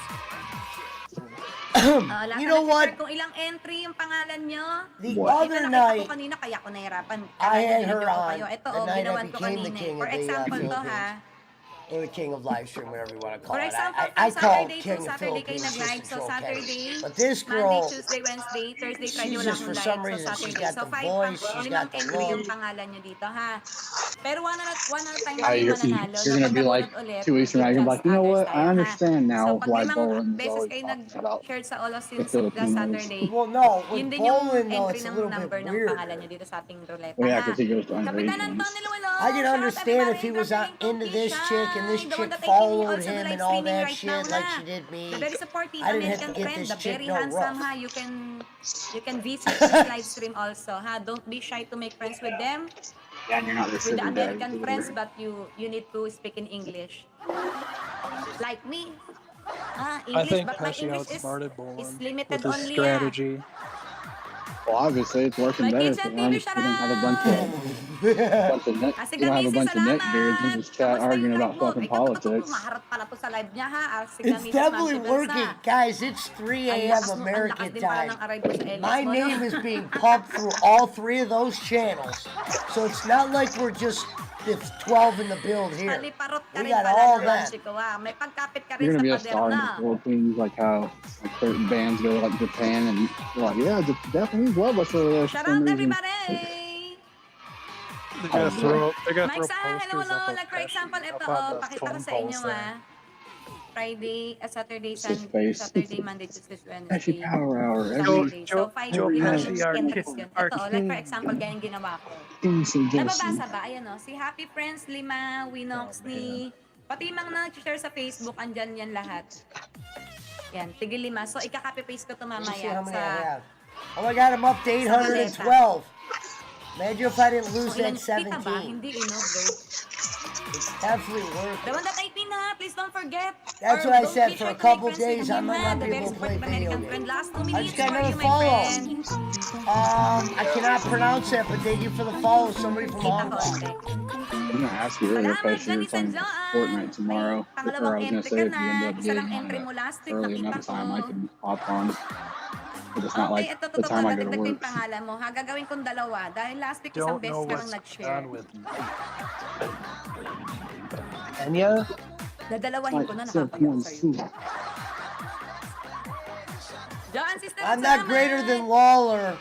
You know what? Kung ilang entry yung pangalan nyo. The What? other Ito nakita night, ko kanina, kaya ako nahirapan. I had Kaya her ko on kayo. Ito, the night I ginawan ko became the kanina. king For of the example to, Philippines. ha? Or the king of live stream, whatever you want to call For it. example, I from call Saturday to king of Saturday kayo Philippines nag-live. just to So troll Saturday, Kenny. But this Monday, girl, Tuesday, Wednesday, Thursday, Friday, she's wala just akong for live. some So reason she's Saturday. got So the 5, voice, she's 5 got the entry yung look. pangalan nyo dito, ha? Pero one at a time Ah, lang yung you're mananalo. you're gonna Pag be like nabunot ulit, 2 weeks from now. give You're gonna be chance like, you know others what? I tayo, ha? understand So now pag why limang Boland is beses always kayo talking about nag-share sa Olo the since last Filipinos. Saturday, Well, no, yun with din yung Poland, though, entry it's a ng little bit number ng weirder. pangalan nyo dito sa ating ruleta, Well, yeah, ha? because he goes to Kapitan underage ones. Antonio Luelo, I can shout out understand if everybody, he was Grappling into this chick and this Cookie Shy, the one chick that I think he followed also do him live and all streaming that right shit now, like ha? she did me. The very supportive I didn't have American to get friend, this the chick very no handsome, rough. ha? You can visit his live stream also, ha? Don't be shy to make friends with them, Yeah, and you're not their with the sugar daddy American either. friends, but you need to speak in English. Like me. I English, think but my Pesci English outsmarted is Boland limited with his only, strategy. Well, obviously, it's working My better Kitchen for him. TV, You shout don't have a bunch out! of Asig you na don't have a Missy, bunch of neckbeards in salamat! this chat Kamusta arguing yung live about mo? fucking Ikaw to politics. maharap pala to sa live niya, ha? Asig na It's Missy, definitely Manchibel working. sa... Guys, it's 3 Ang a.m. lakas din American pala ng time. arrive mo sa LS My mo, no? name is being pumped through all 3 of those channels. So it's not like we're just it's 12 in the build here. Haliparot ka We rin got pala all ng that. Banshee ko, ha? May pagkapit ka You're rin gonna be sa a star in the pader na. Philippines, like how like certain bands go to like Japan and you're like, yeah, the Japanese love us over there for Shout some out reason. everybody! They're gonna Mike throw Sa, hello, posters hello. up of Like for Pesci example, ito, up on the pakita ko phone sa inyo, poles there. Friday, Saturday, It's his face. Saturday, Monday, Tuesday, Pesci Wednesday, Power Hour. Sunday. So, 5 Joe Pesci, our entries king, yun. our Ito, like for example, ganyan ginawa ko. Nababasa ba? Ayan o. Si Happy Friends, Lima, Winox ni... Pati yung mga nag-share sa Facebook, andyan yan lahat. Yan, tigil 5. So, ika-copy-paste ko ito Let me see mamaya how many I sa... have. Oh my god, I'm up to 812. Imagine if I didn't lose that 17. Kita ba? Hindi girl. It's definitely working. The one that I pin, ha? Please don't forget. That's Or what I don't said. be For shy a to couple make friends days, with I him, might ha? not The be very able to play supportive video American games. friend. Last 2 I minutes just got for you, another my follow. friend. I cannot pronounce that, but thank you for the follow. Somebody from Hong Kong. I'm gonna ask you earlier, Salamat, Pesci, you're Johnny San playing Joan. Fortnite tomorrow. May pangalawang Or I was gonna entry say ka if you end na. up Isa lang getting on entry mo it last week, early nakita enough ko. time, I can hop on. But it's not Okay, like ito, the totoo. time I go to Nadagdag ko work. yung pangalan mo, ha? Gagawin kong 2. Dahil last week, isang Don't beses know ka lang what's nag-share. on with Enya? Dadalawahin ko na, Like, so, nakakaya one, sa'yo. two. Joan, sister, I'm not greater than Lawler.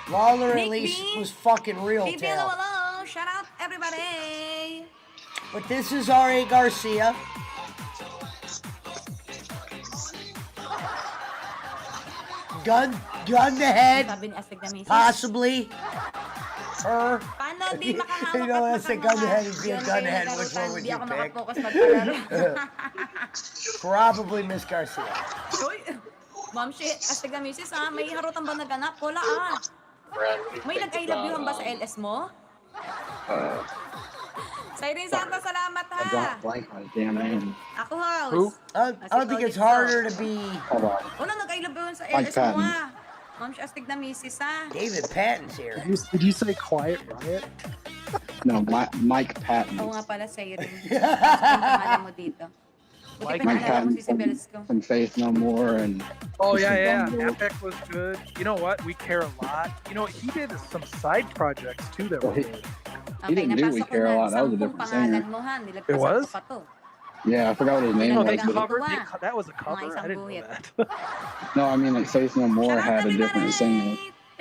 Lawler at Nick least B. was fucking real Baby, hello, tail. hello. Shout out, everybody. But this is R.A. Garcia. Gun to head. Sabi ni Astig na Mrs. Possibly. Her. Paano di makahawak You know, at that's a gun to head. If you're Yun, gun to kayo head, which nagkarutan. one would Di you ako pick? makapokus magpalaro. Probably Miss Garcia. Uy, Ma'am shit, Astig na Mrs. May harutan ba naganap? Wala May nag-I love you ba sa LS mo? Sa Irene Santos, salamat I ha. dropped blank on his damn name. Ako house. Who? I don't think it's harder to be Hold on. Wala nag-I love you sa Mike LS mo Patton. ha. Ma'am shit, Astig na Mrs. ha. David Patton's here. Did you say Quiet Riot? No, Mike Patton. Oo nga pala sa Irene. Ang pangalan mo dito. Buti Mike Mike pinaalala mo Patton si Sibels ko. from Faith No More and Oh Just yeah. a bundle. Epic was good. You know what? We care a lot. You know he did some side projects too that were Well, good. He didn't do We napasok ko Care a na. Lot. That was a 10 different pangalan singer. mo ha. It Nilagpasan was? ko pa to. Yeah, I forgot what his name Oh, was. they Nilagpasan But ko covered. pa. That was a cover. isang I didn't know guhit. that. no, I mean like Faith No More Shout out had a different singer. everybody!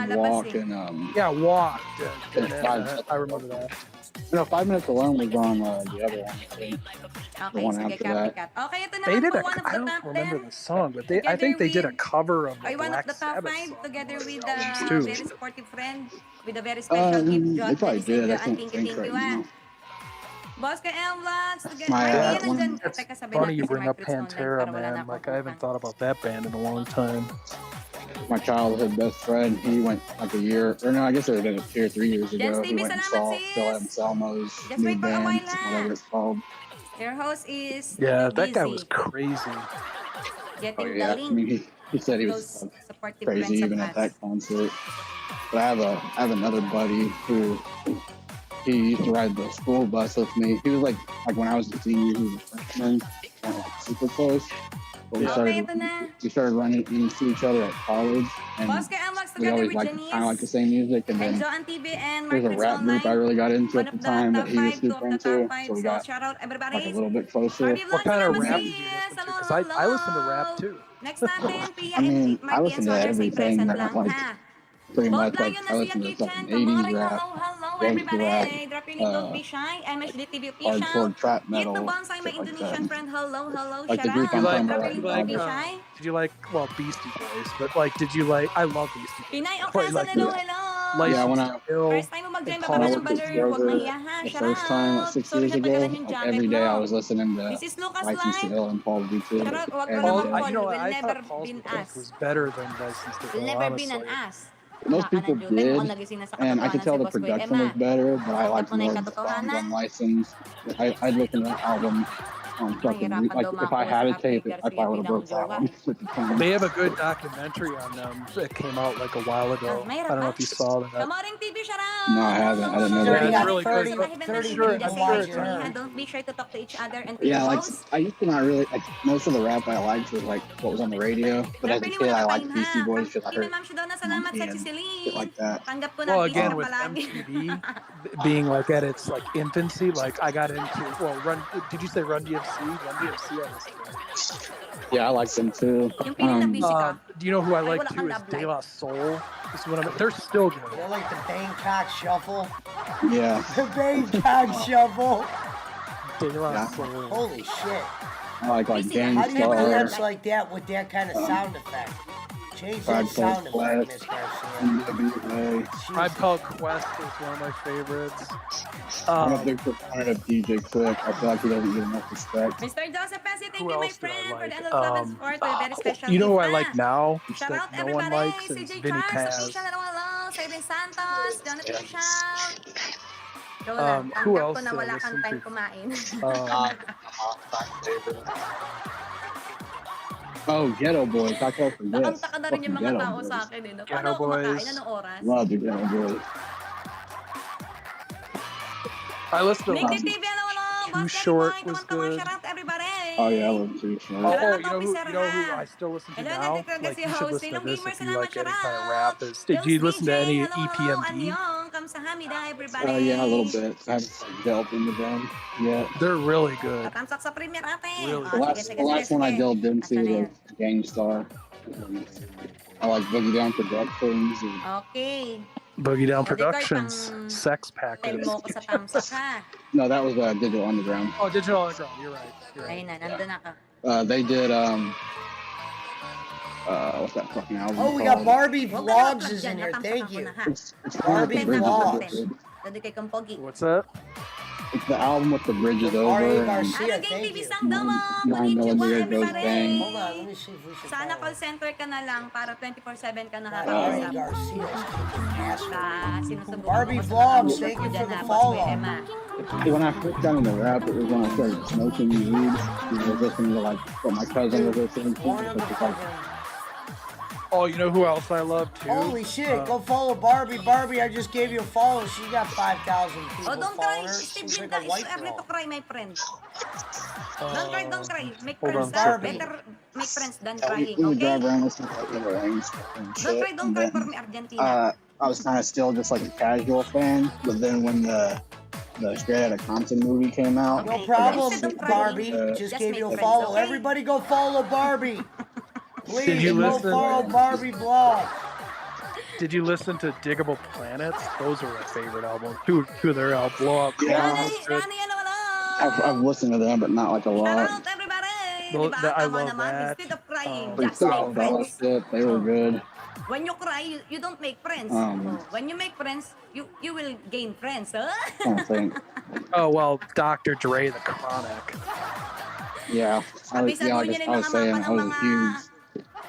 lumalabas Walk eh. and Yeah, Walk. I remember that. No, 5 Minutes Alone was on the other one. I think. Okay, one sige, after that. copycat. Okay, ito They naman did po a. one of I the don't top remember 10. the song, but I Together think they did a with- cover of the Ay, one of Black the top Sabbath 5 song. together on with one the of those albums, very too. supportive friend with a very special gift. They John, probably very did. I John. can't Thank think you, right thank you. now. Boss ka M Vlogs. My, Marky, Yeah, yan nandyan. it's Teka, sabi funny natin you si bring Mark up Fritz online Pantera, para wala na man. akong Like I haven't utang. thought about that band in a long time. my childhood best friend, he went like a year, or no, I guess it would have been 2 or 3 years Jens ago. He TV, went and salamat saw sis. Phil Anselmo's Just new wait for a while band, ha. whatever it's called. Your host is Yeah, too that guy was busy crazy. Oh getting the yeah, I link. mean he said he was Those like, supportive crazy friends of even at us. that concert. But I have another buddy who he used to ride the school bus with me. He was like when I was a senior, he was a freshman, and like super close. But Okay, ito na. we started running into each other at college, and Boss kay Amax we together always with liked kind of like the Janice same music. And and then Joan TV and there's a Margaret's rap group I Online. really got into One at of the the time top that he was 5, two super of the top into, 5. so we So got shout out like a everybody. little bit closer. Barbie What Vlog, kind of salamat rap sis. did you listen to? Hello, Because I listen to rap hello. too. Next natin, Pia I mean, I Marky listen and to Soldier say everything present that lang like ha. pretty Bold much like Lion I na si listen to Kitchen. fucking Good 80s morning, rap, hello gangster rap, everybody. Drop your link, don't be shy. MHD TV official. hardcore trap Get the metal, bonsai, my shit like Indonesian that. friend. Hello, Like shout the group out. You I'm like, talking Drop about your right link, now, don't be they're shy. did you like, well, Beastie Boys, but like, did you like, I love Beastie Boys. Pinay But Okasan, like, hello. yeah, License when to Ill First time mo and mag-join, when I bababa ng worked at banner. Huwag Kroger mahiya ha. the Shout first time like out. 6 Sorry years na ago, tagalan yung like jacket every day I mo. was listening to This is Lucas License to Live. Ill and Paul Beach Shout out, wag mo every Paul, naman day. Paul. you know, Will I never thought Paul's been Boutique us. was better than License to Will Ill, never been an honestly. us. Most Baka people na Juden, mukhang did, nagising na sa and I could katotohanan si tell the Boss Kuya production was Emma. better, but I Tanggap liked mo na more yung of the songs katotohanan. on License. I'd listen to that album on fucking Mahirapan like daw if I makakuha had si a Ate tape, I Garcia probably would have bilang broke that jowa. one with the time. They have a good documentary on them that came out like a while ago. I Mahirap don't know ba? if you saw that. Kamaring TV, shout No, I out. haven't. I didn't know You that. Yeah, already it's got really good. 30, But 30 sure, people I'm sure watching it's her. Don't be sure to talk to each other and to Yeah, your like host. I used to not really like most of the rap I liked was like what was on the radio. But as a Pili mo kid, na I kapain liked ha. Beastie Boys because I Kimi heard Ma'am Shidona, salamat Monkey sa and shit Cecily. like that. Tanggap ko well, na, again, busy ka with palagi. MTV being like at its like infancy, like I got into, well, Run, did you say Run DMC? Run DMC, I listened to. Yeah, I liked them too. Yung feeling na busy ka. Do you know who I Ay, like wala kang too is love De life. La Soul. This is one of my, they're still good. They're like the Bangkok Shuffle. Yeah, The Bangkok Shuffle. De La Yeah. Soul. Holy shit. I like How do you Gangstar, dance like that with that kind of sound effect? Change that Tribe sound Called effect, Quest, Miss Garcia. NWA. Tribe Jesus. Called Quest is one of my favorites. I'm a big proponent of DJ Quick. I feel like he doesn't get enough respect. Mr. Joseph Pesci, thank Who you, my else do I friend, for the like? end of the love and support with a very special You know who gift. I like now Shout that out no one everybody. likes is CJ Vinny Charles, Paz. official, hello. Cyril Santos, Jonathan Official. Ikaw na, Who tanggap else ko na did I wala kang listen time to? kumain. Oh, Ghetto Boys. How can I forget? Nakanta ka na rin yung Fucking mga Ghetto tao Boys. sa akin. Eh. No? Ghetto Paano ako kumakain? Boys. Anong oras? Love the Ghetto Boys. I listened to Nick Last TV, hello. Too Boss Short Danny Boy, was tuwan-tuwa, good. shout out everybody. Oh yeah, I love Too Short. You know who I still listen to Hello, now? nagtatagal Like si you should host. listen to Silong this Gamer, if you salamat, like any shout kind of out. rap. Did you listen to any EPMD? Annyeong, kamsahamnida, everybody. Yeah, a little bit. I haven't like, delved into them yet. They're really good. Tatamsak sa premier ate. Really Oh, good. sige, The last one I delved into Asa na was Gangstar. I like Boogie Down Productions. And Okay. Boogie Down Hindi ko Productions, ipang- Sex Tell Packets. mo ko sa tamsak ha. no, that was Digital Underground. Oh, Digital Underground. You're right. Ayun na, nandun na ka. They did what's that fucking album? Oh, we called? got Barbie Huwag ka Vlogs na-plug is in dyan, here. natamsak Thank ako you. na, ha? It's the one with Barbie the bridges Vlogs. over. Dado kay kang pogi. What's that? It's the album with the bridges over. R.A. and Garcia, Ano, Gang thank TV you. sang damo. 9mm Konnichiwa, goes everybody. bang. Hold on, let me see if we should Sana follow. call center ka na lang para 24/7 ka R.A. nakakausap. Garcia is kicking ass. Sinusubukan Barbie ko sa Vlogs, mga thank you dyan for the na, Boss Kuya follow. Emma. When I first got into rap, it was when I started smoking weed. I was listening to like what my cousin was listening to. One of the which is, like, fucking- Oh, you know who else I love too? Holy shit, go follow Barbie. Barbie, I just gave you a follow. She got 5,000 people Oh, don't cry. following her. Steve She's Jin, like a white it's early to girl. cry, my friend. Don't cry. Make Hold friends. on, Barbie. Better make friends than we crying, would okay? drive around listening to like the rain stuff and Don't shit. cry And then, for me, Argentina. I was kind of still just like a casual fan, but then when the Straight Outta Compton movie came out, No Okay, problem, instead of crying, Barbie. Just just gave make you a friends, follow. okay? Everybody go follow Barbie. Please you go listen? follow Barbie Vlog. Did you listen to Diggable Planets? Those are my favorite albums. Two of their albums. Blow Up Yeah. Clouds. Rani, hello. I've listened to them, but not like a Shout lot. out, everybody. Well, Diba? I Tama love naman. that. Instead of crying, Oh. just make That friends. shit, they were good. When you cry, you don't make friends. When you make friends, you will gain friends. Huh? I think. Oh well, Dr. Dre, The Chronic. Yeah, I Sabi was, sa yeah, dulo like niya I was ng mga saying, mapa I ng was mga huge.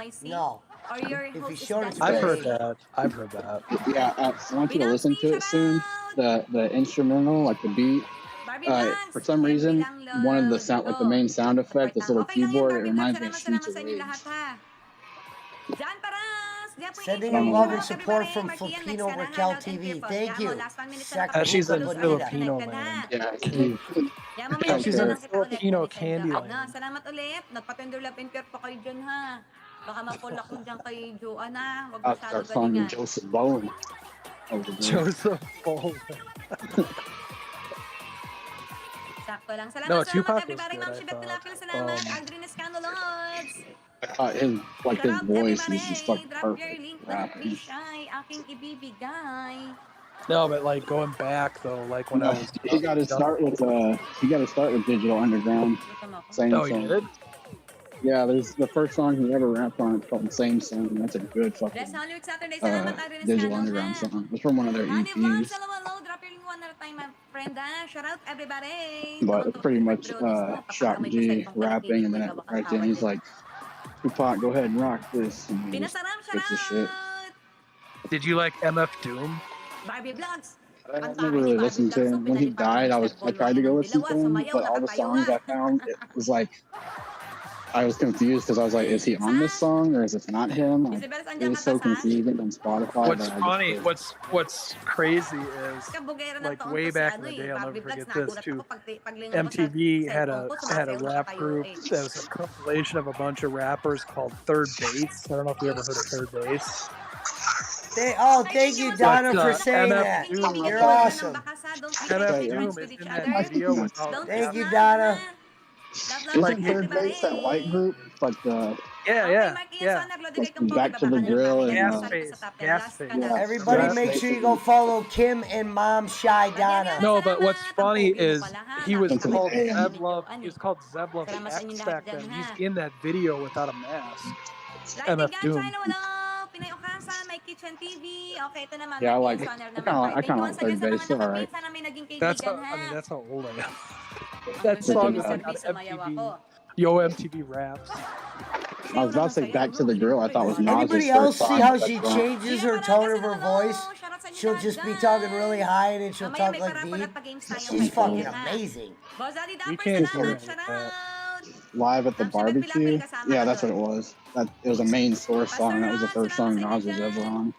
noisy? No. Or your If host he's is short, that it's I've heard great. that. I've heard that. Yeah, I want you to listen to it soon. The instrumental, like the beat. Barbie Vlogs, For some reason, lang one of the load. sound, like the Go. main sound effect, this little Okay lang yan, keyboard, it Barbie Vlogs. reminds me of Salamat, Streets salamat of sa inyo lahat, Rage. ha. Jan Paras! Diyan po yung Sending him him love love and Welcome, support everybody. from Markian, Filipino next ka na, Raquel Loud and TV. Fearful. Thank Yan mo, you. last 1 minute na Second She's Luca in nakapag-close Bonita. Filipino connected, ha. land. Yeah, Yan mo, may Don't message care. na lang kita ulit. Filipino Connected ka. Candyland. Salamat ulit. Nagpatender Love and Fear pa kayo dyan, ha. Baka mapulak mo dyan kay Joanne, ha. Huwag I'll masyado start calling you galingan. Joseph Bowen. Over there. Joseph Bowen. Sakto lang. Salamat, No, salamat Tupac was everybody. good, Ma'am I Shibet thought. Pilapil, salamat. Aldrin Escano Lods. his Shout out voice everybody! is just like Drop your perfect link, for don't be rapping. shy, aking ibibigay. No, but like going back though, like when I No, was he got to start with Digital Underground. Same Oh, he song. did? Yeah, there's the first song he ever rapped on. It's called the Same Song. And that's a good Bless fucking Holy Week Saturday, salamat Adrian Digital Escano, Underground ha? song. It's from one of their Honey Vlogs, EPs. hello, drop your link one at a time, my friend, ha? Shout out everybody! But Tawang it's pretty Robert much Briones, no? Shock Papakamay ko sa G ibang rapping, and then ikaw right then he's like, Tupac, go ahead and rock this. And he just Pinasaram, shout fixes the shit. out! Did you like MF Doom? Barbie Vlogs! I never really listened to him. When he died, I tried to go listen to him, but all the songs I found, it was like, I was confused because I was like, is he on this song or is it not him? Like, it was so confusing on Spotify. What's that I funny, just what's crazy is like way back in the day, I'll never forget this too. MTV had a rap group that was a compilation of a bunch of rappers called Third Base. I don't know if you ever heard of Third Base. Thank you, Donna, for saying that. You're awesome. MF Doom is in that video without Thank you, Donna. Isn't Third Base that white group? Like the yeah. Back to the Grill and Gas Face. Everybody, make sure you go follow Kim and Mom Shy Donna. No, but what's funny is he was called Zeblov. He was called Zeblov X back then. He's in that video without a mask. MF Doom. Yeah, I kind of like Third Base. They're alright. That's how old I am. That song is on MTV. Yo, MTV Raps. I was about to say Back to the Grill. I thought was Nas's Anybody else first see song, how but she that's wrong. changes her tone of her voice? She'll just be talking really high and then she'll talk like deep. She's fucking amazing. We can't hear it. Live at the barbecue. Yeah, that's what it was. It was a main source song. That was the first song Nas was ever on.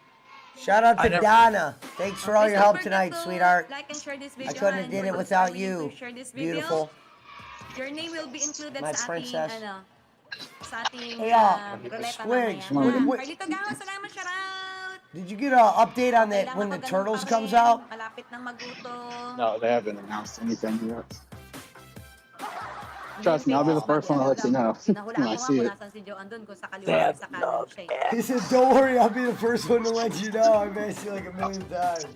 Shout out to Donna. Thanks for all your help tonight, sweetheart. Like and share this video. I couldn't have did it without you. Beautiful. Your name will be included My sa princess. ating, sa ating Hey, ruleta Squigs, mamaya. Carlito Gawa, salamat, shout out! Did you get an update on that when the Turtles comes out? Malapit ng magutom. No, they haven't announced anything yet. Trust me, I'll be the first one to let you know when I see it. He said, don't worry, I'll be the first one to let you know. I've asked you like a million times.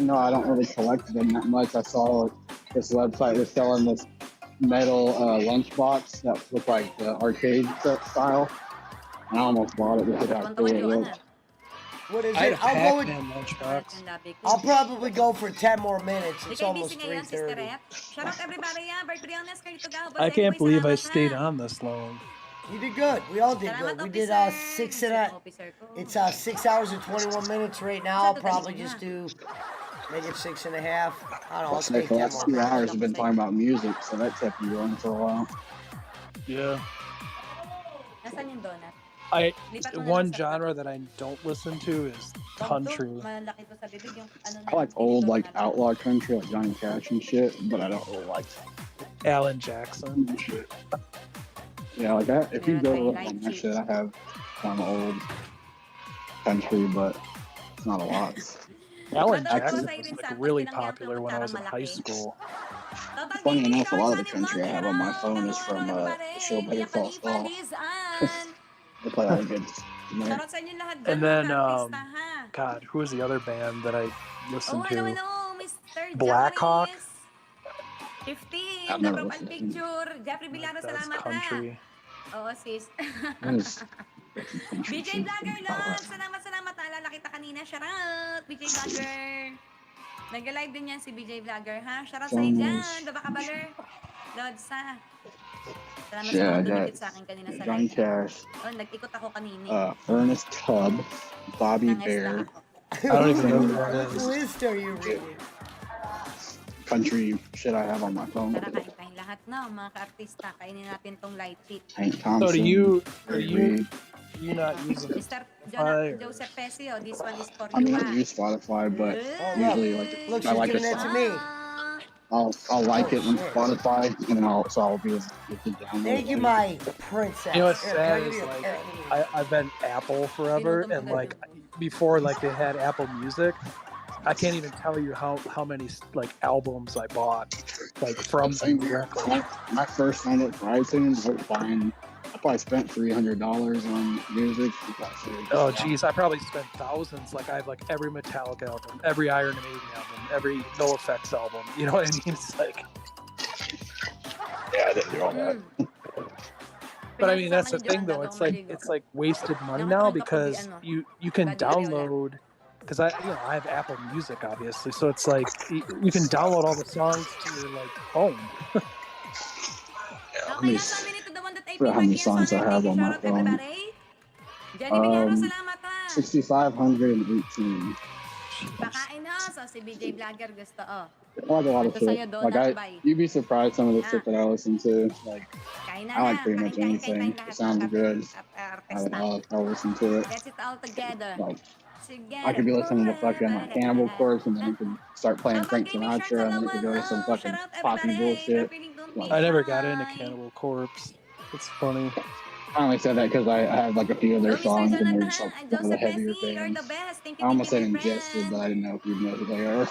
No, I don't really collect them that much. I saw this website that's selling this metal lunchbox that looked like the arcade style. And I almost bought it because of how cool it looked. What is I had it? a Pac-Man lunchbox. I'll probably go for 10 more minutes. It's almost 3:30. Shout out everybody, Bert Briones, Carlito Gawa. I can't believe I stayed on this long. You did good. We all did good. We did 6 hours and 21 minutes right now. I'll probably just make it 6.5. I don't know. I'll stay For 10 the last 2 more. hours, I've been talking about music, so that kept you going for a while. Yeah. Nasaan yung donut? One genre that I don't listen to is country. I like old, like outlaw country, like Johnny Cash and shit, but I don't really like Alan Jackson. Yeah, like that. If you go look on that shit, I have some old country, but it's not a lot. Alan Jackson was like really popular when I was in high school. Funny enough, a lot of the country I have on my phone is from the show Better Call Saul. They play all the good. And then, God, who was the other band that I listened to? Blackhawk. 15, I've never na listened to him. picture. Jeffrey Bilaro, That's salamat ha. country. Oo, sis. That is- BJ Vlogger, Lord. Salamat. Naalala kita kanina. Shout out, BJ Vlogger. Nag-live din yan si BJ Vlogger, ha? Shout out sa'yo dyan. Baba ka, Baler. Lods, ha? Salamat sa mga dumikit sa akin kanina sa Johnny live. Cash, Oh, nag-ikot ako kanina. Ernest Tubb, Bobby Nangis Bear, lang ako. I don't even know who that Who is. list are you reading? country shit I have on my phone. Tara, kain lahat, no? Mga ka-artista, kainin natin tong light sheet. Hank So Thompson. do you Ray not using Mr. Fire. Joseph Pesci, this one is for I you, don't ha? use Spotify, but usually like Look, I she's like a doing that to song, me. I'll like it on Spotify, and then I'll be able to download Thank you, it. my princess. You know what's Here, sad can I give is you a like carrot? I've been Apple forever, and like before, like they had Apple Music, I can't even tell you how many like albums I bought like from the record. My first signed up for iTunes, I was buying. I probably spent $300 on music. Oh geez, I probably spent thousands. Like I have like every Metallica album, every Iron Maiden album, every No Effects album. You know what I mean? It's like, yeah, I didn't do all that. but I mean that's the thing though. It's like wasted money now because you can download. Because I have Apple Music obviously, so it's like you can download all the songs to your like phone. Let me see how many songs I have on my phone. 6,518. Pakain ho. So, si BJ Vlogger gusto, I like a lot of shit. Like you'd be surprised some of the shit that I listen to. Like I like pretty much anything. It sounds good. I'll listen to it. Gets it all together. Like I could be listening to fucking like Cannibal Corpse, and then you can start playing Frank Sinatra, and then you could go to some fucking poppy bullshit. Like, I never got into Cannibal Corpse. It's funny. I only said that because I have like a few of their songs, and they're just like one of the heavier bands. I almost said Ingested, but I didn't know if you'd know who they are.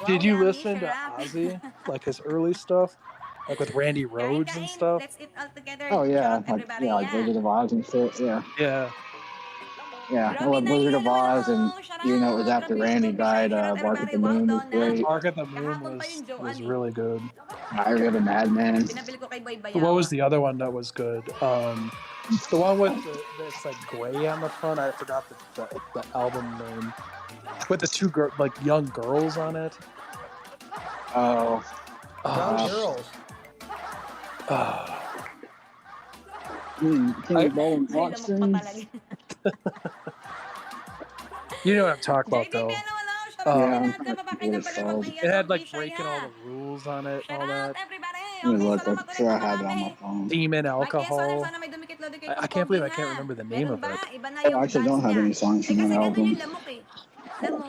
Did you listen to Ozzy, like his early stuff, like with Randy Rhoads and stuff? Oh yeah, like Wizard of Oz and shit. Yeah. I love Wizard of Oz, and even though it was after Randy died, Bark at the Moon was great. Bark at the Moon was really good. Diary of a Madman. What was the other one that was good? The one with it's like gray on the front. I forgot the album name. With the two young girls on it. Young girls. Kenny Bowling Watson. You know what I'm talking about, though. It had like breaking all the rules on it, all that. Let me look. I'm sure I have it on my phone. Demon Alcohol. I can't believe I can't remember the name of it. I actually don't have any songs from that album.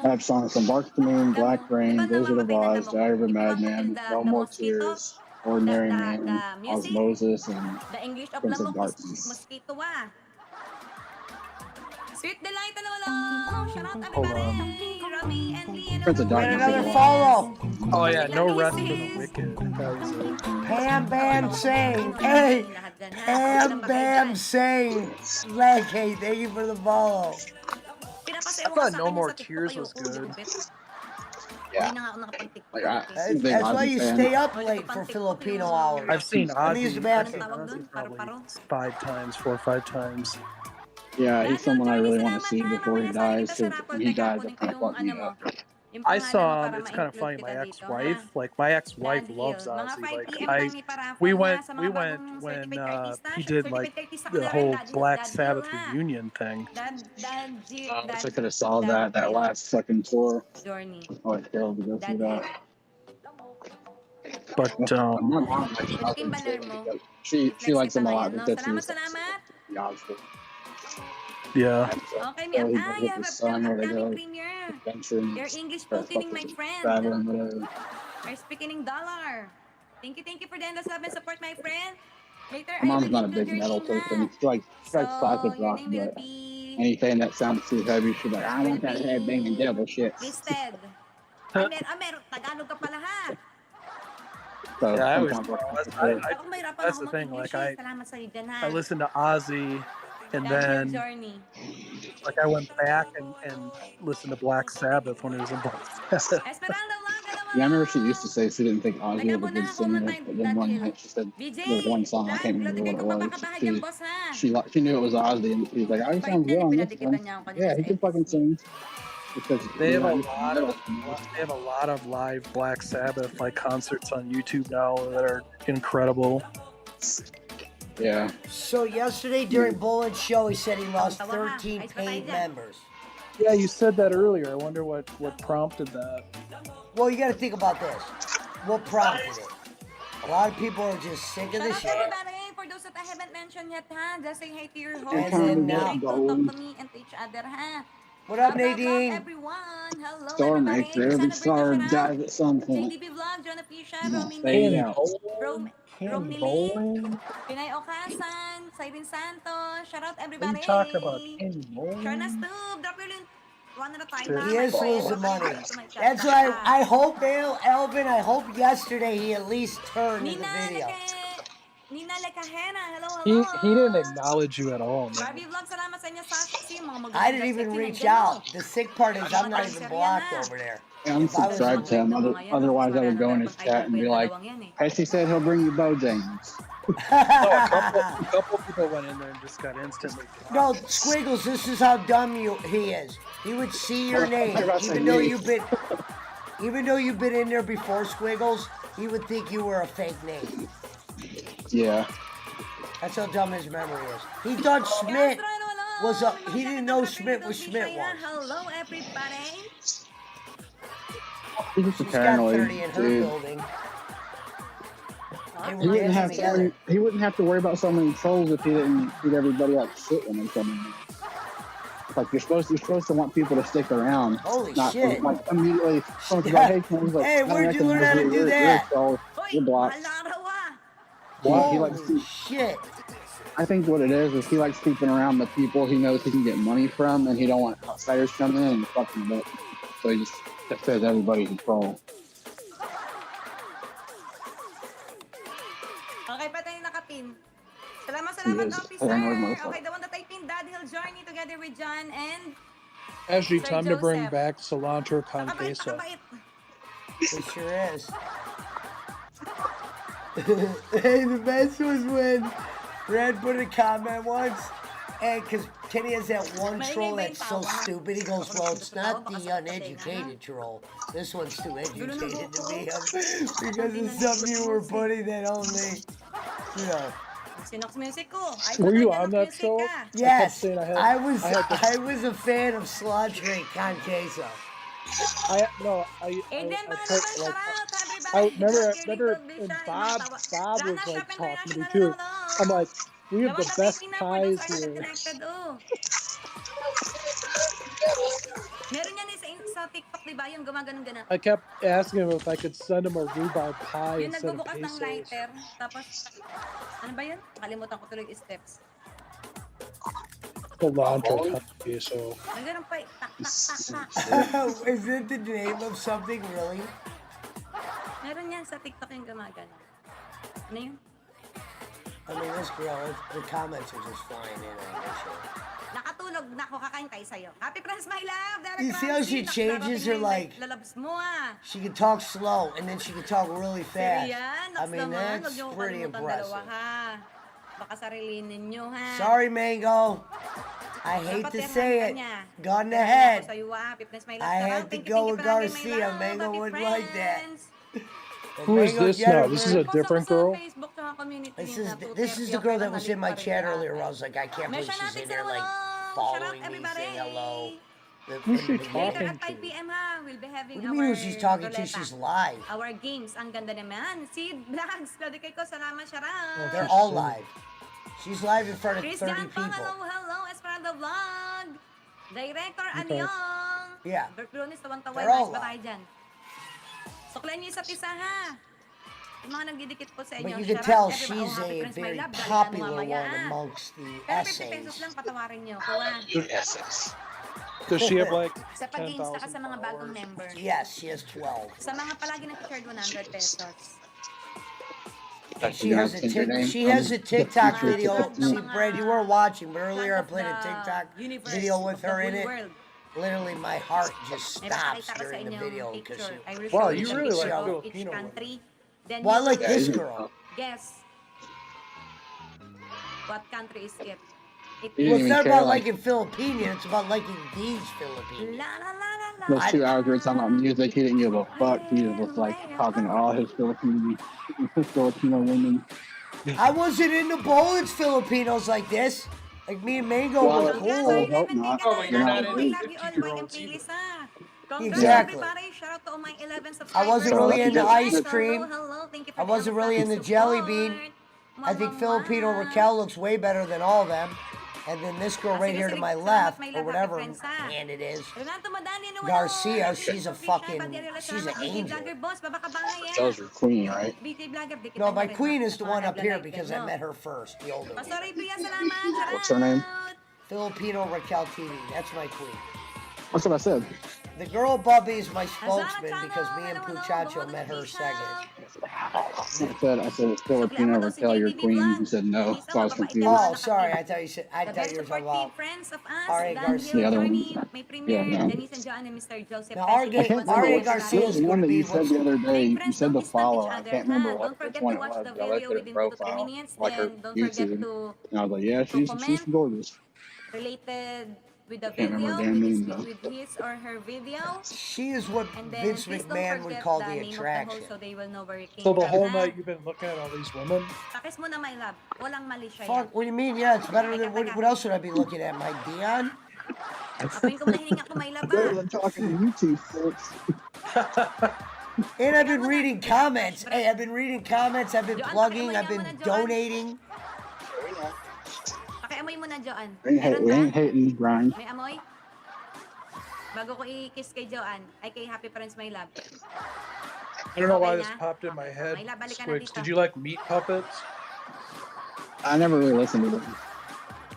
I have songs from Bark at the Moon, Black Rain, Wizard of Oz, Diary of a Madman, No More Tears, Ordinary Man, Osmosis, and Prince of Darkness. Sweet Delight, shout out everybody. Robbie and Lee. Prince of Darkness. Another follow. Oh yeah, No Rest for the Wicked. That was it. Pam Bam Sing. Hey, Pam Bam Sing. Hey, thank you for the follow. I thought No More Tears was good. Yeah. That's why you stay up late for Filipino hours. I've seen Ozzy. Paru-paro. 4 or 5 times. Yeah, he's someone I really want to see before he dies. Because when he dies, it kind of fucked me up. I saw him. It's kind of funny. My ex-wife, loves Ozzy. Like we went when he did like the whole Black Sabbath reunion thing. I wish I could have saw that last fucking tour. Oh, I failed to go through that. But my mom likes Ozzy. She likes him a lot because he was Ozzy. Yeah. Okay, I have a upcoming premiere. Your English speaking, my friend. You're speaking in dollar. Thank you for the endless love and support, my friend. Later, my mom's not a big metal person. She likes classic rock, but anything that sounds too heavy, she's like, I want that headbanging devil shit. Listed. Meron Tagalog ka pala ha. So yeah, that's the thing. Like I listened to Ozzy. And then, like, I went back and listened to Black Sabbath when he was in Black Sabbath. Yeah, I remember she used to say she didn't think Ozzy was a good singer, but then one night she said there was one song, I can't remember what it was. She knew it was Ozzy, and she was like, oh, he sounds good on this one. Yeah, he can fucking sing. Because they have a lot of live Black Sabbath like concerts on YouTube now that are incredible. Yeah. So yesterday during Bullet's show, he said he lost 13 paid members. Yeah, you said that earlier. I wonder what prompted that. Well, you got to think about this. What prompted it? A lot of people are just sick of this shit. For those that I haven't mentioned yet, just say hi to your host. And now, talk to me and to each other, what up, Nadine? Everyone. Hello, Stormaker, every star dies at some point. JDB Vlog, John Fisher, Candy Bowling? Pinay Okasan, Siren Santos, shout out everybody. What are you talking about? Candy Bowling? Sharna Stube, drop your link. one at a time. He He is losing money. That's why I hope, Elvin, I hope yesterday he at least turned in the video. Nina Lekahena, hello, He hello. didn't acknowledge you at all, man. Barbie Vlog, salamat sa inyo, Sasha. Mga I didn't even reach out. The sick part is I'm not even blocked over there. Yeah, I'm subscribed to him. Otherwise, I would go in his chat and be like, Pesci said he'll bring you Bojangles. No, a couple people went in there and just got instantly blocked. No, Squiggles, this is how dumb he is. He would see your name, even though you've been in there before, Squiggles. He would think you were a fake name. Yeah. That's how dumb his memory is. He thought Schmidt was a. He didn't know Schmidt was Schmidt once. Hello, everybody. He's just a She's got paranoid 30 in her dude. building. They He were wouldn't have dancing together. he wouldn't have to worry about so many trolls if he didn't treat everybody like shit when they come in. Like you're supposed to want people to stick around. Holy not shit. Like immediately someone's like, hey, Tony's like, Hey, where'd you learn how to do that? You're blocked. Holy shit. I think what it is he likes keeping around the people he knows he can get money from, and he don't want outsiders coming in and fucking them up. So he just says everybody's a troll. Okay, pa tayo naka-team. Salamat, Yes, officer. paranoid motherfucker. Okay, the one that I pinned, Dad Hill Journey together with John and Actually, Sir time to bring Joseph. back cilantro con queso. It sure is. Hey, the best was when Red put a comment once, and because Kenny has that one troll that's so stupid, he goes, well, it's not the uneducated troll. This one's too educated to be him, because it's something you were putting that only, you know. Sinox Music ko. Were you on that show? Yes, I I was a fan of cilantro con queso. I remember and Bob was like talking to me too. I'm like, we have the best pies here. Meron yan sa TikTok, di ba? Yung gumaganon-ganon. I kept asking him if I could send him a rhubarb pie Yung instead of nagbubukas ng pesos. lighter, tapos, ano ba yun? Nakalimutan ko tuloy yung steps. Cilantro con queso. Ang ganun pa, tak, tak, tak, tak. Is it the name of something, really? Meron yan sa TikTok yung gumaganon. Ano yun? I mean, this girl, the comments are just flying in on this shit. Nakatulog na ako, kakain tayo sa'yo. Happy friends, my love! Derek You see how she Ramsey, changes her, like, lalabs mo ah. she can talk slow, and then she can talk really fast. Serian, I mean, naman. that's Huwag niyo ko pretty kalimutan impressive. dalawa ha. Baka sarilin ninyo ha. Sorry, Mango. I hate to Kapatid, say hanggang it. niya. Got in the Kaya head. ako sa'yo, ah. Happy friends, my love. I Sarang, had to thank you, go thank you with palagi, my Garcia. love. Mango Happy wouldn't like that. friends. Who is this now? This is a different girl? Facebook, tsaka community This is the girl that was in my chat earlier. I was like, I can't believe she's in there, like, following me, saying hello. Who's she Later talking at 5 to? p.m. ha, we'll be having What do you mean our who she's talking to? ruleta. She's live. Our games, ang ganda naman. Si Vlogs, Claudio Kiko, salamat siya rin. They're all live. She's live in front of Chris 30 Janto, people. hello, Esperanto Vlog. Director Okay. Anyong. Yeah. Bert Brunis, tawang-tawa. They're all Nice ba tayo dyan? Suklan niyo isa't isa ha. Yung mga nagdidikit po sa inyo. But you can Shout tell out everybody. she's Oh, happy a friends, my very love. Dali popular yan mamaya, one ah. amongst the Pero 50 pesos essays. lang patawarin niyo ko ha. Does she have like Sa pag-games ka 10,000 sa mga bagong followers? member. Yes, she has 12. Sa mga palagi nag-shared 100 pesos. And she has a TikTok video. See, Brad, you weren't watching, but earlier I played a TikTok video with her in it. Literally, my heart just stops during the video because she. Wow, you really like each Filipino country. Then Well, I you like this girl. guess what country is it? Well, it's not about liking Filipino. It's about liking these Filipinos. La la la la la. Those 2 hours we were talking about music, he didn't give a fuck. He was like talking to all his Filipino women. I wasn't into Boland's Filipinos like this. Like me and Mango Well, were I cool. hope not. Oh, you're not I into love you all, 50-year-olds YM either. Pilis, ah. Exactly. Everybody, shout out to all my 11 subscribers. I wasn't really into ice cream. Hello, thank you for I wasn't really into jelly bean. I think Filipino Raquel looks way better than all of them. And then this girl right here to my left, or whatever hand it is, Garcia, she's a fucking, she's an angel. That was your queen, right? No, my queen is the one up here because I met her first, the older one. What's her name? Filipino Raquel TV, that's my queen. That's what I said. The girl Bubby is my spokesman because me and Puchacho met her second. I said, it's Filipino, ever tell your queen. He said no, so I was confused. Oh, sorry. I thought you The were very talking supportive about. friends of us, R.A. Dan Garcia. Hill, The other one. Journey, may premier, Yeah, no. Janice and Joanne, and Mr. Joseph Now, Pesci. I can't remember R.A. what Garcia there is was going one to that be you said what's. the other day. You Friends, said don't to disturb each follow. I other, can't remember ha? Don't which forget one to it watch was. the But I looked video at her within 2 to 3 profile, minutes, like her and don't forget YouTube, to and I was like, yeah, she's comment gorgeous. related with the I can't remember video, her damn with name though. his or her video. She is what And then Vince please don't McMahon would forget call the the name of the attraction. host so they will know where you came So the from, whole ha? night you've been looking at all these women? Pakis mo na, my love. Walang mali siya yan. Fuck, what do you mean? Yeah, it's better than. What else would I be looking at? My Dion? Apoy ko mahihinga ko, my love, Better ha? than talking to YouTube folks. And I've been reading comments. Hey, I've been reading comments. I've been plugging. I've been donating. Pakiamoy mo na, Joanne. We Meron ain't ka? hating, grind. May amoy? Bago ko i-kiss kay Joanne, ay kay Happy Friends, my love. I don't know why Okay this na? popped in my head. May love, balik ka na Squix, dito. did you like meat puppets? I never really listened to them.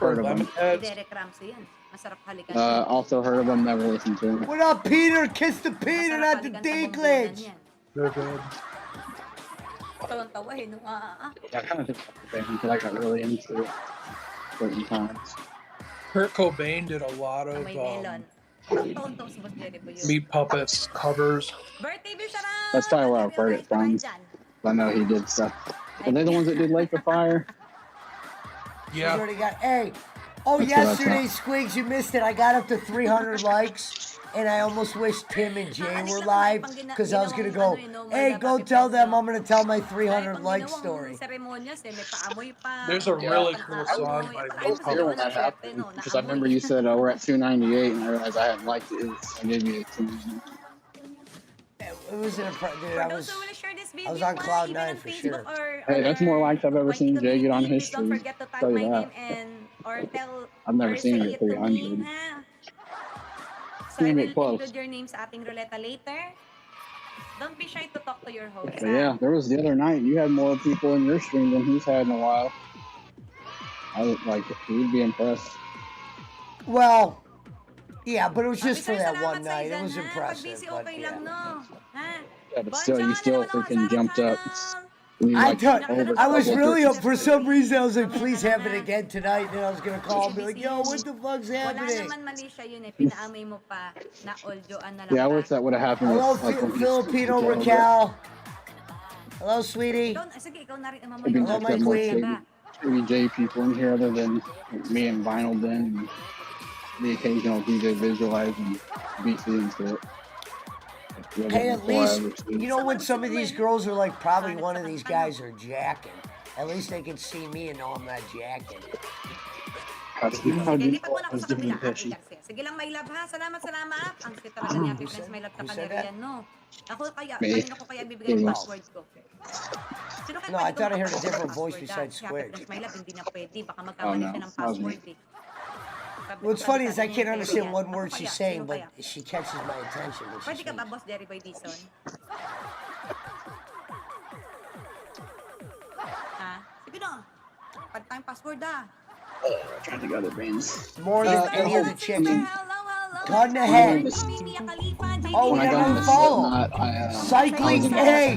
Or Heard of lemon them. Si heads? Derek Ramsey yan. Masarap halikan. Also heard of them, never listened to them. What up, Peter? Kiss the Peter, not the Dinklage. They're good. Tawang-tawa eh, no? I kind of think about the band until I got really into it certain times. Kurt Cobain did a lot of May melon. Taon-taon si Boss Jerry po yun. meat puppets covers. Birthday wish around! That's probably where I've heard it from. I know he did stuff. Are they the ones that did Lake of Fire? You Yeah. already got. Hey. Oh, That's what I yesterday, Squigs, you missed it. I got up to 300 likes, and I almost wish Tim and Jay were live because I was gonna go. Hey, go tell them I'm gonna tell my 300 like story. There's a really cool song by I was here when that happened because I remember you said, "Oh, we're at 298," and I realized I hadn't liked it. I gave you a 2. It was dude. I was on cloud 9 for sure. Hey, that's more likes I've ever seen Jay get on his Don't stream. forget to tag Tell my you name that. or tell I've never or seen say it at it to me, 300. ha? So Seen I it will close. include your name sa ating ruleta later. Don't be shy to talk to your host. But yeah, there was the other night. You had more people in your stream than he's had in a while. I was like, you'd be impressed. Well, yeah, but it was just for Sir, that salamat one sa night. It isan, was ha? Pag impressive. busy, But okay yeah. lang, no? Ha? Yeah, but still, you still freaking jumped up. I was really up for some reason. I was like, please have it again tonight. And I was gonna call and be like, yo, what the fuck's Wala happening? naman mali siya yun eh. Pinaamay mo pa na audioan na lang Yeah, I ka. wish that would have happened. Hello, with, like, when he Filipino switched it over. Raquel. Hello, sweetie. Sige, ikaw na rin ang It'd be mamayo. Hello, nice to my have more queen. Shady J people in here other than me and Vinyl Den and the occasional DJ Visualize and BC and shit. Hey, at least, you know when some of these girls are like, probably one of these guys are jacking. At least they can see me and know I'm not jacking. Sige, lipat mo na ako sa kabila, Happy Garcia. Sige lang, my love, ha? Salamat. Ang sweet talaga ni Happy Friends, my love, Who said kapangyarihan, no? Ako kaya, Me. kanino ko kaya bibigay yung password ko? Sino kaya No, I pwede thought I kong heard a different password, voice ah? besides Si Happy Squid. Friends, my love, hindi na pwede. Baka Oh, magkamali no. siya ng That was me. password, eh. What's funny is I can't understand Yan. one Ako word kaya, she's sino saying, kaya? but she catches my attention. When she Pwede ka ba, speaks. Boss Jerry Boy Dison? Ha? Sige na. Pad tayong password, ah. Trying to go to bands. More than any of the chicks. Hello. Gun to head. Oh, When we I got never into follow. Slipknot, Cycling, hey,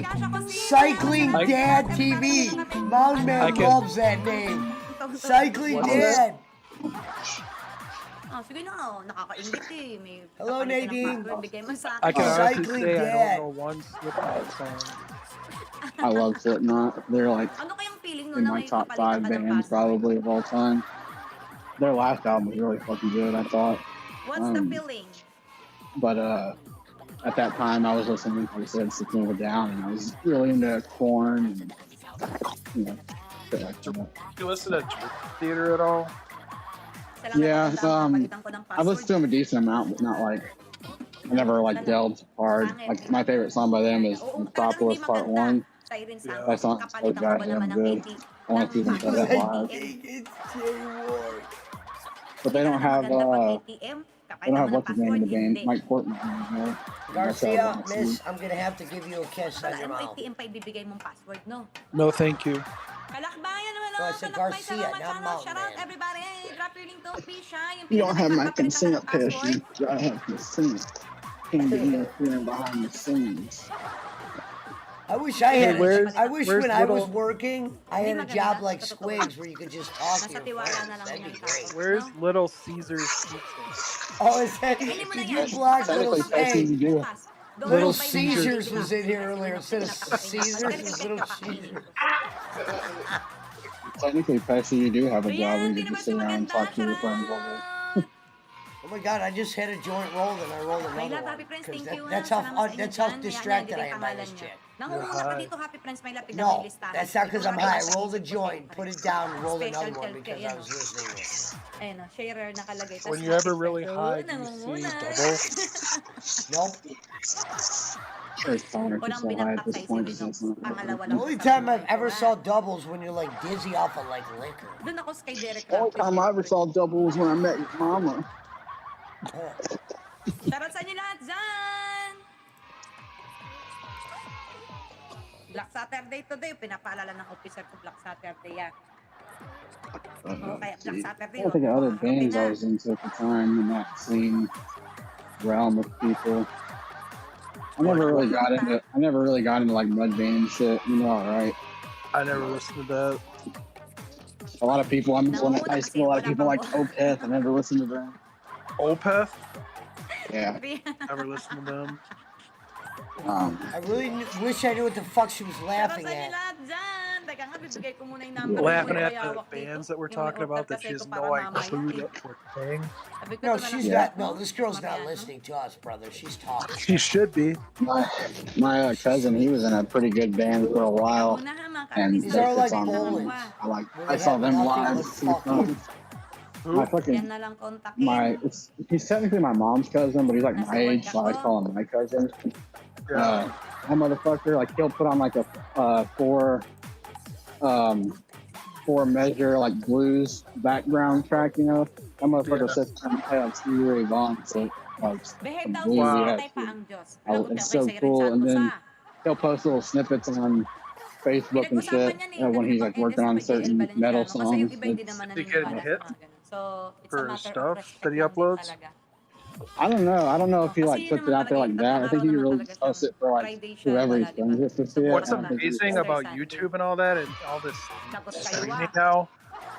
Cycling I- Dad TV. Mountain Man I can- loves that name. Cycling What's Dad. Oh, sige na. Nakakaingit eh. May Hello, kapalit ka ng Nadine. password, bigay mo sa I akin. can honestly Cycling say I Dad. don't know one Slipknot song. I love Slipknot. They're like Ano kayang feeling no in na my may top kapalitan 5 ka ng bands password? probably of all time. Their last album was really fucking good, I thought. What's the feeling? But at that time, I was listening, like I said, System of a Down, and I was really into Korn and shit like that. Do you listen to Dream Theater at all? Isa lang Yeah, napalitan ko ng I've listened to them a decent amount, but not like I never like delved hard. Like my favorite song by them is Metropolis Part 1. Siren Yeah. sound. That song's so Kapalitan ko ba goddamn naman ng good. 80? I want to see them play that live. It's J-Ward. But they don't have Maganda pag they ATM. don't Kapalitan have mo ng what's his name in password, the band, hindi. Mike Portman. You know? That's how I Garcia, want to see. miss, I'm gonna have to give you a kiss on Wala your mo mouth. ATM pa ibibigay mong password, no? No, thank you. Kalakbayan, hello, So I said Kalakbay, Garcia, salamat, not shout Mountain out, Man. everybody. Drop your link, don't be shy. Yung You don't have my pinaka-papalit consent, ka ng password. Pesci. I have consent. Can't be interfering behind the scenes. I wish I had. where's- I wish where's when I was little- working, I had a job like Squigs where you could just talk to Nasa your tiwala friends. na lang That'd yan be ang tao. great. Where's No? Little Caesar's Pizza? Oh, is that? Kainin mo na Did yan. you block Little Technically, Pesci, Hey? you do. Bukas. Don't Little go by na yan. Caesars Baby was box. in here earlier. Kasi Instead of pinapakain. Caesars, it was Pagkalikit Little ka, kakainin Caesar. ko. Technically, Pesci, you do have a job Rian, where you di can naman just sit siya around and maganda. talk to your Shout friends all day. out. Oh my God! I just had a joint roll and I rolled My another love, one. Happy Friends, 'Cause thank you. that's Salamat how sa inyo that's how dyan. distracted I Ayan, am by pangalan this niya. chick. Nangunguna You're ka high. dito, Happy Friends, may lapit na No, may listahan. that's not because I'm Ikaw high. I nakita rolled a sa joint, Facebook put ko it down, and rolled Special another one Kelke, because I yan, was oh. listening to it. Ayun o, sharer nakalagay. When Tas you're ever happy really special, high, do you nangunguna. see double? Nope. Sure, it's fine if Unang you're so high at binangkat this sa point. Isiwin, It's not pangalawa The lang only sa time I've buhay ko, ever ah. saw doubles when you're like dizzy off of like liquor. Doon ako sa kay Derek The only Raptor. time I ever saw double was when I met your mama. Shoutout sa inyo lahat dyan! Black Saturday today. Pinapaalala ng officer ko Black Saturday, ah. Oo, kaya Black Saturday. I think of other makakaroon bands I na. was into at the time in that scene realm of people. I never really got into like Mudvayne and shit. You know, right? I never listened to that. A lot of people. I'm going to Nangunguna high kasi, school. A lot of wala people pang like Opeth. I never listened to them. Opeth? Yeah. Never listened to them. I really wish I knew what the fuck she was Shoutout laughing sa inyo at. lahat dyan. Teka nga, bibigay ko muna yung number. Laughing Hindi ko at the hawak dito. bands that we're Yung talking order about that kasi she has ko para no mamaya, clue eh. what we're saying. Sabi ko, No, ito na she's lang. not. No, this girl's not Mariano. listening to us, brother. She's talking. She should be. My cousin, he was in a pretty good band for a while, Muna ha, mga and These ka-artista. are like it's on bowlings. I saw have them nothing live. but fucking. My Yan fucking na lang kontakin. he's technically my mom's cousin, but he's like my Nasa age, work so I ako. call him my cousin. Yeah. That motherfucker, like he'll put on like a four measure like blues background track, you know. That motherfucker sits there and play like Stevie Ray Vaughan, so like Behave daw bluesy siya, ass patay pa ang Diyos. Oh, Lagot it's daw kay so Sir cool. And Santos, then ah. he'll post little snippets on Facebook and shit Pinag-usapan yan eh. when he's Ganun like pang working on Edes pa, certain JL metal Valenciano. Kasi yung songs. iba hindi naman Is he getting naniniwala hit sa mga ganun. So, it's a for matter stuff of respect that he lang din uploads? talaga. I don't know. I don't know if he like Kasi puts it naman out there talaga like yun, that. I think he araw-araw really naman posts talaga it for like Friday siya, whoever wala, he's di friends ba? with to see it. What's I don't think he amazing posts about Sunday. YouTube and all that and all this Tapos kayo, streaming ah. now,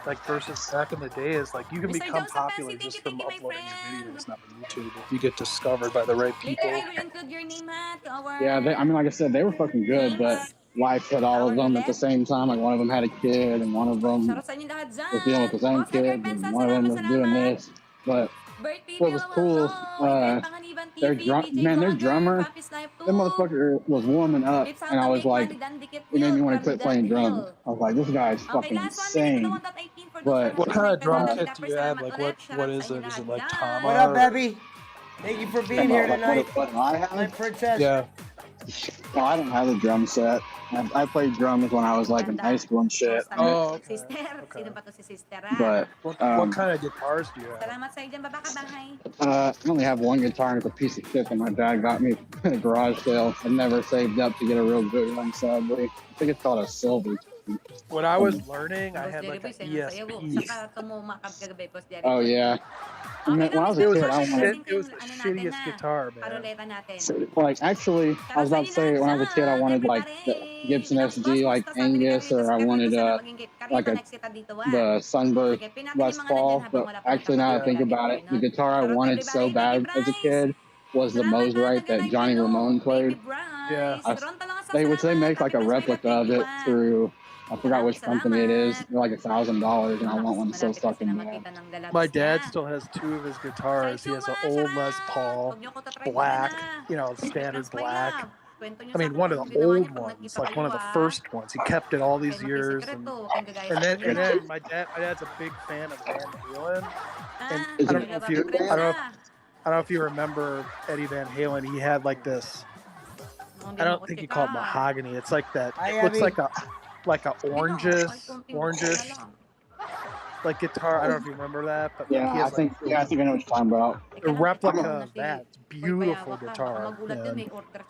like versus back in the day, is like you can Mr. become Joseph popular Fancy, just thank from you, my uploading your friend. videos on YouTube if you get discovered by the right Later, people. I will include your name, ha, to our... Yeah, I mean, like I said, they were fucking good, but life hit all of them at the same time. Like one of them had a kid, and one of them Shoutout sa inyo lahat dyan. was dealing with his own Boss Edgar kid, Pensa, and one of them was doing salamat. this. But Birthday what was cool, Panganiban their TV, BJ their Vlogger, drummer, Papi's Life that motherfucker was warming up, Lips and I was like, it made me want to quit playing drums. I was like, this guy's Okay, fucking last 1 minute, insane. 1.18 for But What kind of drum kit Rapper, do you have? salamat Like ulit. what Shoutout is sa it? inyo Is it lahat like dyan. Tama? What up, or- Bebby? Thank you for being here tonight. What I have? My princess. Yeah. No, I don't have a drum set. I played drums when I was like in high school and shit. Oh, okay. Sister, Okay. sino ba to si sister, ah? But What kind of guitars do you have? Salamat sa inyo dyan, baba ka bahay. I only have one guitar and it's a piece of shit that my dad got me in a garage sale. I never saved up to get a real good one, sadly. I think it's called a Silver. When I was learning, I Boss had Jerry like Boy, an sa'yo, sa'yo. ESP. Saka tumumakap kagabi, Boss Jerry Oh Boy. yeah. Okay, When I was a It was kid, I the wanted shit. It was the ano natin, shittiest ha? guitar, man. Paroleta natin. like actually I was about to say when I was a kid I wanted like the Gibson SG like Angus or I wanted like the Sunburst Les Paul, but actually now I think about it, the guitar I wanted so bad as a kid was the Mosrite that Johnny Ramone played. Yeah. Which they make like a replica of it through I forgot which company it is. They're like $1,000 and I want one so fucking bad. My dad still has 2 of his guitars. He has an old Les Paul, black, you know, standard black. I mean, one of the old ones, like one of the first ones. He kept it all these years, and then my dad's a big fan of Van Halen. And I don't know if you remember Eddie Van Halen. He had like this. I don't think he called it mahogany. It's like that. It looks like a orangish like guitar. I don't know if you remember that, but Yeah, I think I know what you're talking about. a replica of that. It's beautiful guitar.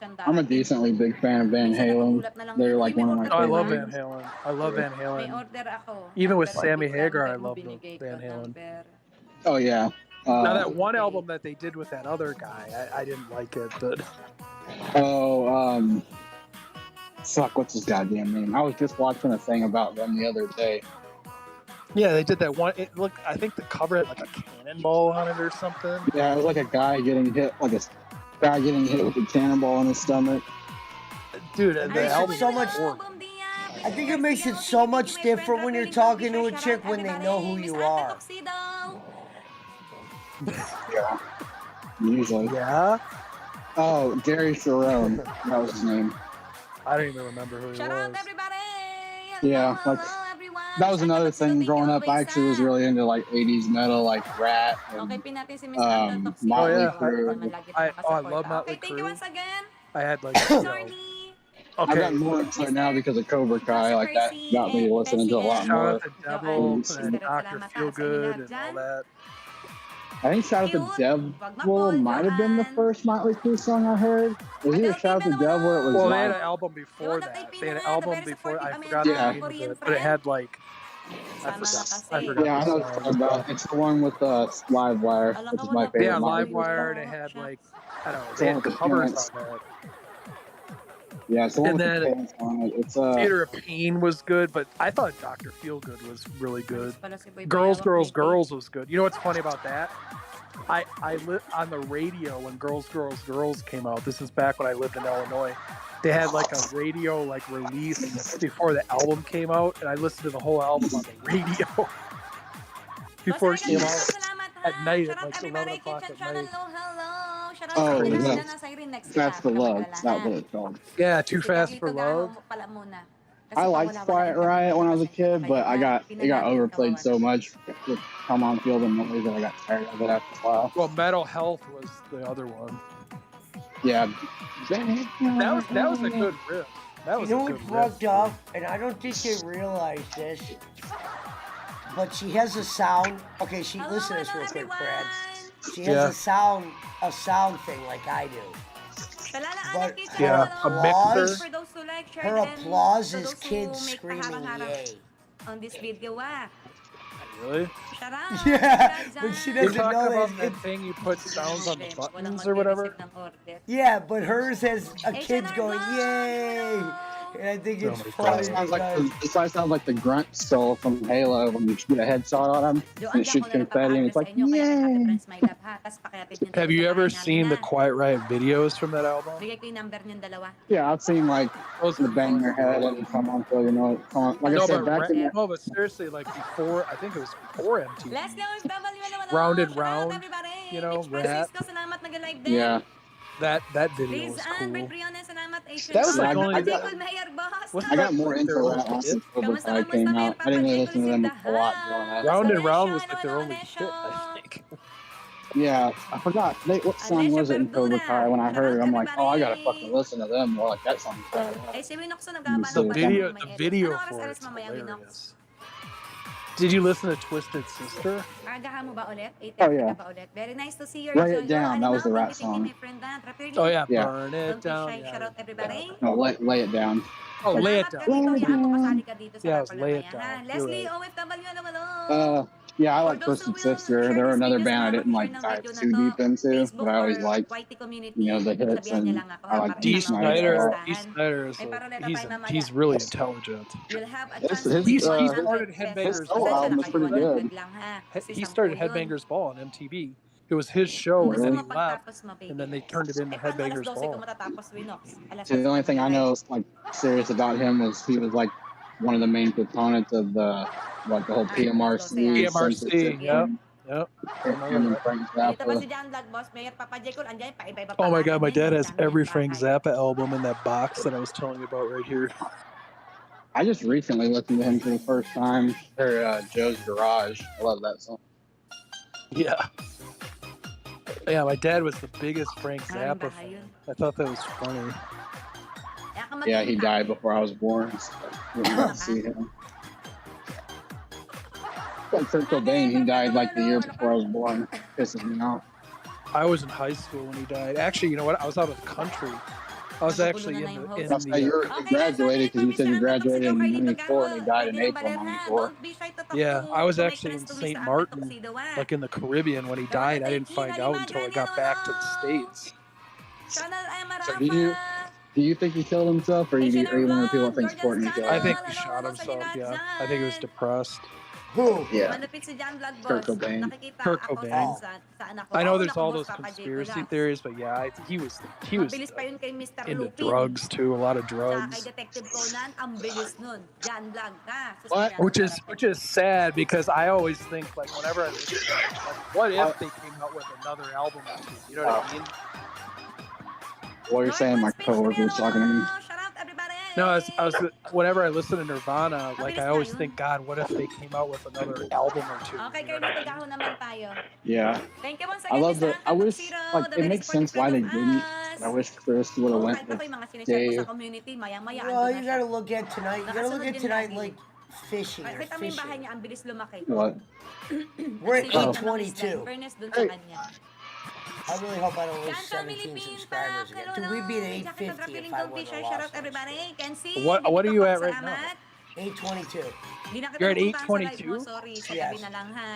And I'm a decently big fan of Van Halen. They're like one of my oh, I favorite. love Van Halen. I love Van May Halen. order ako. Even with Number Sammy plate Hagar, I lang, love binigay Van ko Halen. number. Oh yeah. Now that one album that they did with that other guy, I didn't like it, but fuck, what's his goddamn name? I was just watching a thing about them the other day. yeah, they did that one. It looked, I think the cover had like a cannonball on it or something. Yeah, it was like a guy getting hit, with a cannonball in his stomach. Dude, It the makes it album so was much. horrible. I think it makes it so much different when you're talking to a chick when they know who you are. Yeah. Usually. Yeah? Oh, Gary Sharon. That was his name. I don't even remember who he Shout out was. everybody! Yeah, like everyone! that was another thing growing up. I actually was really into like 80s metal, like Rat and Okay, pin natin si Miss Angel Tuxedo. Oh, Motley yeah. Crue. I love Motley Okay, thank you Crue. once again. I had like, Sorry. I've okay. gotten more into it now because of Cobra Kai. Like that got me listening to a lot Shout more. out to Devil and Dr. Feelgood and all that. I think Shout Out the Devil might have been the first Motley Crue song I heard. It was either Shout Out the Devil or it was Well, they had Live. an album before that. They had an album before, I forgot Yeah. the name of it, but it had like, I forgot Yeah, I know the what you're song. talking about. It's the one with Live Wire, which is my favorite. Yeah, Motley Crue Livewire, song. they had like, I don't know, It's they the one had with the covers pants. on that. Yeah, it's the one And with then the pants on it. It's Theater of Pain was good, but I thought Dr. Feelgood was really good. Girls, Girls, Girls was good. You know what's funny about that? I lived on the radio when Girls, Girls, Girls came out. This is back when I lived in Illinois. They had like a radio like release before the album came out, and I listened to the whole album on the radio before it came out at night at like 11 o'clock at night. Oh, yeah. That's the Love. That's what it's called. Yeah, Too Fast for Love. I liked Quiet Riot when I was a kid, but it got overplayed so much with Come On Feel the Noise that I got tired of it after a while. Well, Metal Health was the other one. Yeah. That was a good riff. That was You know a what's good riff. fucked up, and I don't think they realize this, but she has a sound. Okay, listen to this real quick, Brad. She has a sound thing like I do. But Yeah, a mixer. her applause is kids screaming yay. On this video, Really? Shout out! Yeah, but she You're doesn't talking know about that. that thing you put sounds on the buttons or whatever? Yeah, but hers has a kid's going yay, and I think it's funny. This guy sounds like the grunt skull from Halo when you shoot a headshot on him and it shoots confetti and it's like, yay! Have you ever seen the Quiet Riot videos from that album? Yeah, I've seen like the Bang Your Head and Come On Feel, like I said, back in No, but seriously, like before, I think it was before MTV. Round and Round, you know, Rat. Yeah. That video was cool. That was like only. I got more into Rat once Cobra Kai came out. I didn't really listen to them a lot growing up. Round and Round was like their only hit, I think. Yeah, I forgot. What song was it in Cobra Kai? When I heard it, I'm like, oh, I gotta fucking listen to them more. Like that song's bad. The video for it's hilarious. Did you listen to Twisted Sister? Oh yeah. Very nice to see your Lay It Down. That was the Rat song. Oh yeah. Yeah. Burn it down. Shout out everybody. No, lay it down. Oh, Lay It Down. Yeah, it was Lay It Down. You're Leslie, right. OFW, hello. Yeah, I like Twisted Sister. They're another band I didn't like dive too deep into, but I always liked, the hits, and I like Dee Snider. Dee Dee Snider is he's really intelligent. He started Headbangers solo album was pretty good. He started Headbangers Ball on MTV. It was his show, and then he left, and then they turned it into Headbangers Ball. So the only thing I know like serious about him is he was like one of the main proponents of the whole PMRC. PMRC, yep. Him and Frank Zappa. Oh my god, my dad has every Frank Zappa album in that box that I was telling you about right here. I just recently listened to him for the first time for Joe's Garage. I love that song. Yeah. Yeah, my dad was the biggest Frank Zappa fan. I thought that was funny. Yeah, he died before I was born. So I didn't get to see him. Like Kurt Cobain, he died like the year before I was born. Pisses me off. I was in high school when he died. Actually, you know what? I was out of the country. I was actually in the. That's how you graduated, because you said you graduated in '94 and he died in April '94. Yeah, I was actually in St. Martin, like in the Caribbean, when he died. I didn't find out until I got back to the States. So do you think he killed himself, or are you one of the people that thinks Courtney killed him? I think he shot himself. Yeah, I think he was depressed. Who? Yeah. Kurt Cobain. Kurt Cobain. I know there's all those conspiracy theories, but yeah, he was into drugs too, a lot of drugs. What? Which is sad, because I always think, like, whenever I listen to it, like, what if they came out with another album or two? You know what I mean? What you're saying, my coworker was talking to me. No, I was whenever I listen to Nirvana, like, I always think, God, what if they came out with another album or two? Okay, Kirby, tigaho naman tayo. Yeah. Thank you once I again, love Mr. I wish, Tuxedo, like, the it very makes sense supportive why they friend of didn't. us. I wish Chris would have went Kahit ako with yung mga sinishare ko Dave. sa community, maya-maya, Well, andun you na gotta siya. look at tonight. You gotta look Nakasunod at yun tonight lagi. like fishing or Kita mo yung bahay fishing. niya, ang bilis lumaki. What? We're at Ang sipag ng mga isda, 822. fairness dun sa kanya. I really hope I don't lose Jan Family 17 Pin subscribers Pack, again. hello Dude, we'd be Lord. at Jackie 850 Padrapiling if I Gold wouldn't T-shirt, have shout lost out everybody. Kenzie, What are you at right now? salamat. 822. Di na kita You're at napuntahan sa live 822? mo, sorry. Sa Yes. gabi na lang ha.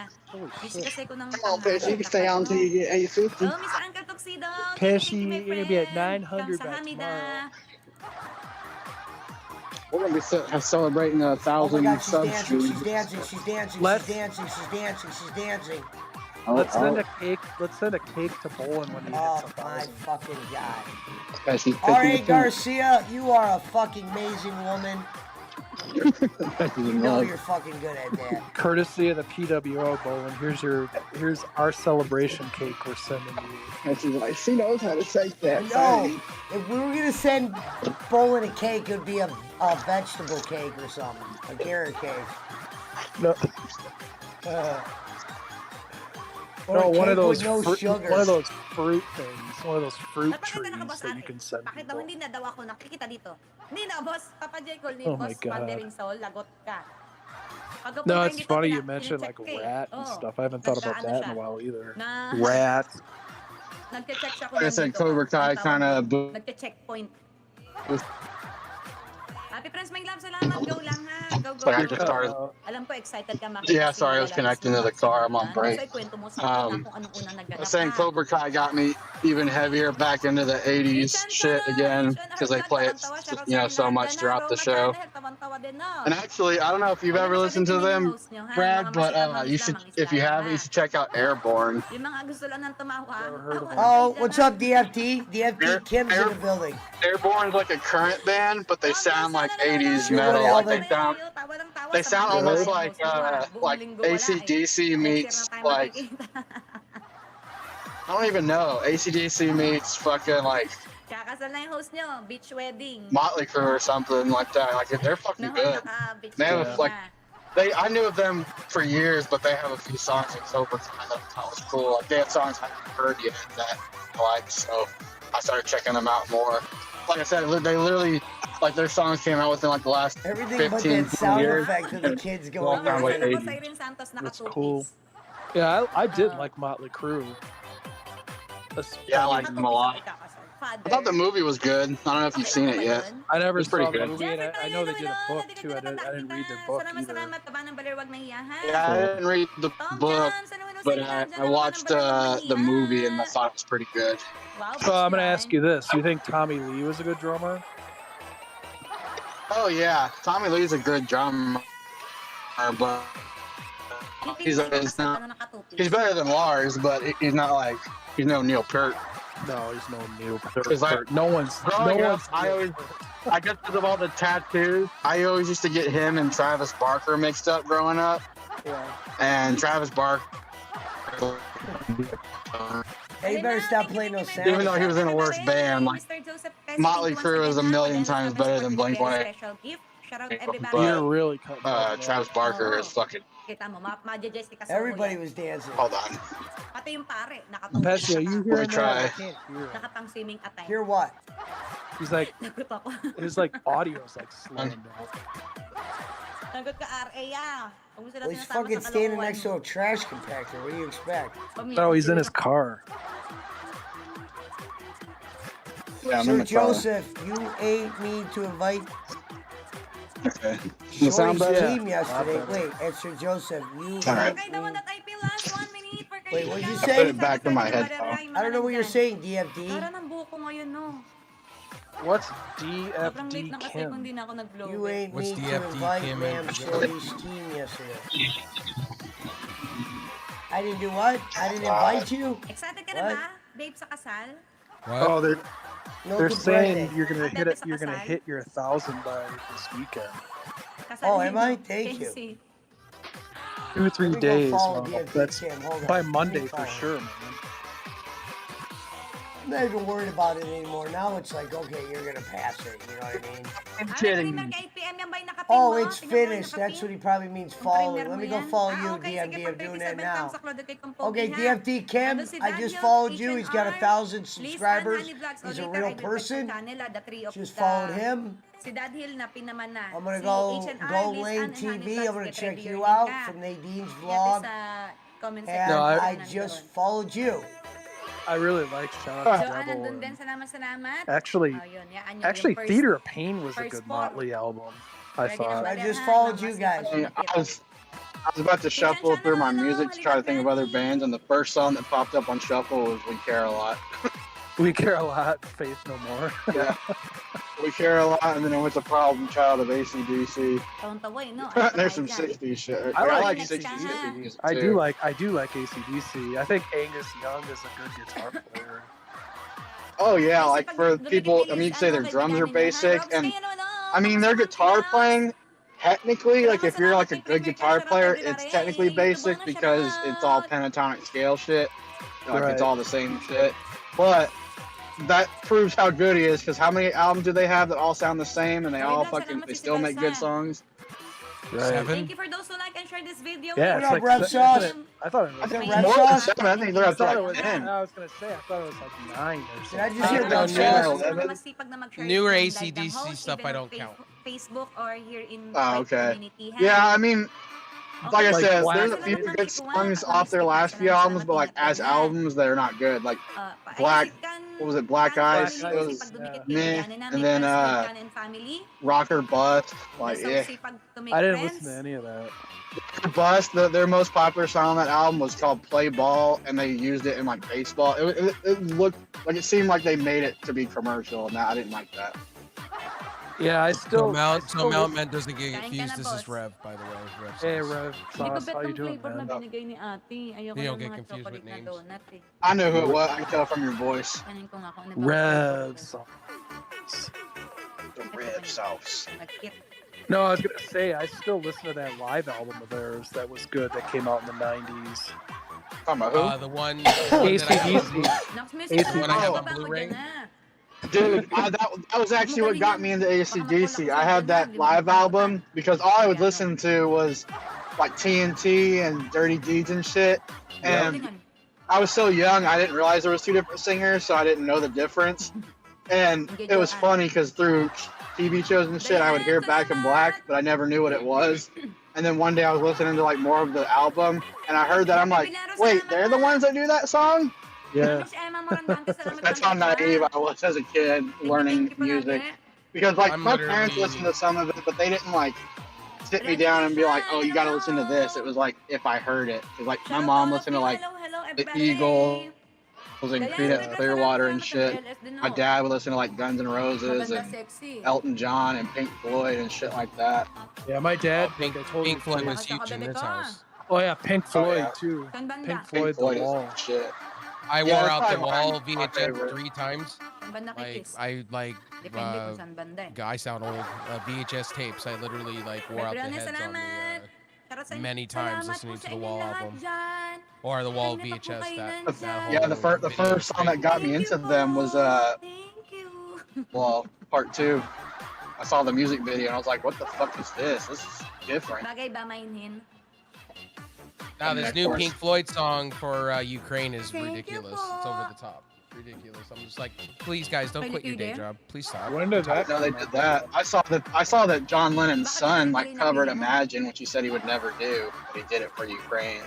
Busy kasi ko ng Come on, Pesci, you can stay on until you get 850. Oh, Miss Uncle Tuxedo. Pesci, Thank you, my you're gonna be at friend. 900 by Kamsahamnida. We're gonna be celebrating 1,000 Oh my God, she's subs. dancing, she's dancing, she's dancing, Let's- she's dancing, she's dancing, she's dancing. Let's send a cake. Let's send a cake to Bolin when he Oh hits my 1,000. fucking God. Pesci's R.A. picking the Garcia, you are a fucking amazing woman. Pesci's You in know love. you're fucking good at that. Courtesy of the PWO, Bolin. Here's our celebration cake we're sending you. Pesci's like, she knows how to take that. No, if we were gonna send Bolin a cake, it would be a vegetable cake or something, a carrot cake. No, Or no, a one of cake those with no sugar. one of those fruit things, one of those fruit Bakit trees ka nakaboss that you can send Bakit daw people. hindi na daw ako nakikita dito? Hindi na, boss. Papa J. Cole ni Oh my Boss God. Wandering Soul, lagot ka. Pagkapunta No, yun it's dito, funny you mentioned like chinecheck a eh. rat and Oo. stuff. I haven't thought about Nagkaano that in siya. a while either. Na- Rat. Nagche-check siya kung Like I said, nandito ka. Cobra Kai Ang tawag kinda doon, bo- Nagche-checkpoint. Happy friends, my love, salamat. Go lang ha. Go, go, Sorry, I go. just started. Alam ko, excited ka makita. Yeah, sorry, I was connecting to the car. I'm on break. Kasi kwento mo sa akin kung anong unang I naganap was saying ha. Cobra Kai got me even heavier back into the 80s shit again, because they play it, so much throughout the show. And actually, I don't know if you've ever listened to them, Brad, but you should, if you haven't, you should check out Airborne. Yung mga gusto lang ng tumawa. Never heard of it. Oh, what's up, DFT? DFT Kim's in the building. Airborne's like a current band, but they sound like 80s Sure, metal. Like Alvin. they sound almost like AC/DC meets like I don't even know. AC/DC meets fucking like Kakasal na yung host nyo, beach wedding. Motley Crue or something like that. Like they're fucking good. Naka-beach They have wedding like na. I knew of them for years, but they have a few songs in Cobra Kai that I thought was cool. Like they have songs I haven't heard yet that I like, so I started checking them out more. Like I said, they literally like their songs came out within like the last Everything but 15 that sound years. effect of the kids Well, going sound like crazy. 80s. Irene Santos That's naka-two cool. piece. Yeah, I did like Motley Crue. Yeah, I like them a lot. I thought the movie was good. I don't know if you've seen it yet. I never It's pretty saw the good. movie, and I know they did a book too. I didn't read their book either. Salamat, taba ng baler, wag nahiya, ha? Yeah, I didn't read the book, but I watched the movie and I thought it was pretty good. Wow, So I'm gonna John. ask you this: you think Tommy Lee was a good drummer? Oh yeah, Tommy Lee's a good drummer, but he's not. He's better than Lars, but he's not like he's no Neil Peart. No, he's no Neil It's like- Peart. No one's. Growing up, I guess because of all the tattoos, I always used to get him and Travis Barker mixed up growing up. Yeah. And Travis Barker, Hey, you better stop playing those sounds. even though he was in a worse band, like Motley Crue is a million times better than Blink-182. You're really cutting Travis Barker is fucking. Kita mo, ma-judge ka sa Everybody huli. was dancing. Hold on. Pati yung pare, nakatang Pesci, are you hearing try. that? I can't hear him. nakatang swimming atay. Hear what? He's like, Nagot ako. his like audio's like slowing down. Nagot ka, RA, ah. Kung gusto Well, natin he's nasama fucking sa standing kalokohan next to mo. a trash compactor. What do you expect? Oh, he's in his car. Yeah, I'm in Sir the car. Joseph, you ain't me to invite Okay. Does it sound Shorty's better? team yesterday. better. Wait, and Sir Joseph, you All right. ain't Okay, the one me. that I feel last 1 minute for Wait, what'd you I say? put it back in my headphone. I don't know what you're saying, DFD. Tara ng buko ngayon, no? What's Sobrang late DFD na kasi kung Kim? di na ako nag-vlog. You ain't What's me to DFD invite Kim Ma'am and- Shorty's team yesterday. I didn't do what? I didn't invite you? Excited ka na What? ba, babe, sa kasal? What? Oh, they're No, they're good saying birthday. you're gonna Ate, hit it. sa You're gonna kasal? hit your 1,000 by this weekend. Kasal Oh, ni am I? ano, Thank you. Casey. 2 or 3 Let me go days. follow Well, DFD that's Kim. Hold on. by Let me Monday for follow. sure, man. I'm not even worried about it anymore. Now it's like, okay, you're gonna pass it. You know what I mean? I'm Ah, kidding. nag-creamer ka 8 p.m. yan ba'y nakapin Oh, mo? it's Tingnan mo yung finished. That's what nakapin. he probably means Yung following. creamer Let mo me go yan? follow Ah, you, okay, DMD. sige, I'm pag doing 37 that now. times uploaded kay Kong Okay, Pogi, ha? DFD Kim, Nandun si I just Daniel, followed you. He's got H&R, 1,000 Liz, subscribers. Honey Vlogs. He's Oh, a later, real I will check person. yung channel, the three of Just the- followed him. Si Dad Hill na pinaman na. I'm gonna Si go H&R, Gold Liz, Lane Ann, and Honey TV. Vlogs, I'm gonna get check ready you your out link, ha? from Nadine's Yan vlog. sa comment And section. No, I Nandun. just followed you. I really like Shout Out to Joanne, Rebel. nandun din. and Salamat. Actually, Oh, yun. Yan, yung actually, first- Theater of Pain was a first good four. Motley album. I Ready na thought. ba, I just ha? followed Ibang you mas guys. yung I was about to shuffle through my music to try to think of other bands, and the first song that popped up on shuffle was "We Care a Lot." We Care a Lot. Faith No More. Yeah, "We Care a Lot," and then it went to "Problem Child" of AC/DC. Tawang-tawa eh, no? There's some '60s shit. I I like like Next '60s ka, ha? music I too. do like AC/DC. I think Angus Young is a good guitar player. Oh yeah, Kasi like pag for lumikit people, ni I mean, you Liz, can say ano, their drums are kaibiganin niya, ha? basic, Robs, and kayo naman, oh, I mean their kamusta guitar ka, playing. Technically, like if you're Salamat like a kay good Premier guitar Cash, player, shoutout kay it's Rare. technically YouTube basic na, because it's all shoutout. pentatonic scale shit. Like Right. it's all the same shit. But that proves how good he is, because how many albums do they have that all sound the same and they all fucking they still make good songs? Right. 7? Thank you for those who like and share this video. Yeah, What it's up, like Rev Sauce? I thought it I was. think Red more than Sauce? 7. I think they're I up to thought it like was. 10. I was gonna say. I thought it was like 9 or something. Did I just hear No, Red newer- Sauce? 11. Newer AC/DC stuff I don't count. Facebook or here in Oh, my okay. community. ha? Yeah, I mean, like I Like said, Black there's a few Sabbath. good songs off their last few albums, but like as albums, they're not good. Like Black, what was it, Black Eyes? Black It Eyes, was yeah. meh, and then Rocker Bust, like yeah. I didn't listen to any of that. Rocker Bust, their most popular song on that album was called "Play Ball," and they used it in like baseball. It looked like it seemed like they made it to be commercial, and I didn't like that. Yeah, I So still. Mel, I so still Mel listen- Man doesn't get Kain ka confused. na, This boss. is Rev, by the way. Rev Hey, Sauce. Rev Hindi ko Sauce, bet how you ng doing, flavor na man? binigay ni ate. Ayoko You don't ng get mga confused with chocolate na names. donut eh. I knew who it was. I can tell from your voice. Kanin ko nga kung ano ba. Rev Sauce. The red sauce. Nag-skip. No, I was gonna say I still listen to that live album of theirs that was good that came out in the '90s. Talking about who? The one that I have, AC/DC. Nox Music, AC/DC. When I have a ano ba Blu-ray. dyan na? Dude, that was actually what got me into AC/DC. I had that live album because all I would listen to was like TNT and Dirty Deeds and shit. And I was so young, I didn't realize there was 2 different singers, so I didn't know the difference. And it was funny because through TV shows and shit, I would hear Back in Black, but I never knew what it was. And then one day I was listening to like more of the album, and I heard that. I'm like, wait, they're the ones that do that song? Yeah. That's how naive I was as a kid learning music. Because like I'm my parents literally- listened to some of it, but they didn't like sit me down and be like, "Oh, you got to listen to this." It was like if I heard it. 'Cause, like my mom listened to like the Eagles and Creedence Clearwater and shit. My dad would listen to like Guns N' Roses and Elton John and Pink Floyd and shit like that. Yeah, my dad. Pink, I told Pink him- Floyd was huge in his house. Oh yeah, Pink Floyd yeah. too. Saan banda? Pink Pink Floyd, Floyd The Wall. is shit. I Yeah, wore that's out the probably wall my VHS favorite. 3 times. Saan banda kay Like Kiss? I like Depende kung saan banda eh. I sound old. VHS tapes. I literally like wore out the Reverend, heads on salamat. the Shoutout sa inyo. many times Salamat listening po to sa the inyong Wall lahat album dyan. or the Wall Kanina pa po VHS. kayo That nandyan. Yeah, the video first song that got me into them was Thank you. well, part 2. I saw the music video and I was like, "What the fuck is this? This is different." Bagay ba mainhin? Now this Of new course. Pink Floyd song for Ukraine is Thank you ridiculous. po. It's over the top. Ridiculous. I'm just like, please guys, don't Pwede quit your kayo day there? job. Please stop. When did that? No, they come did out? that. I saw that John Lennon's son like Bakit covered hindi mo? "Imagine," which he said he would never do, but he did it for Ukraine.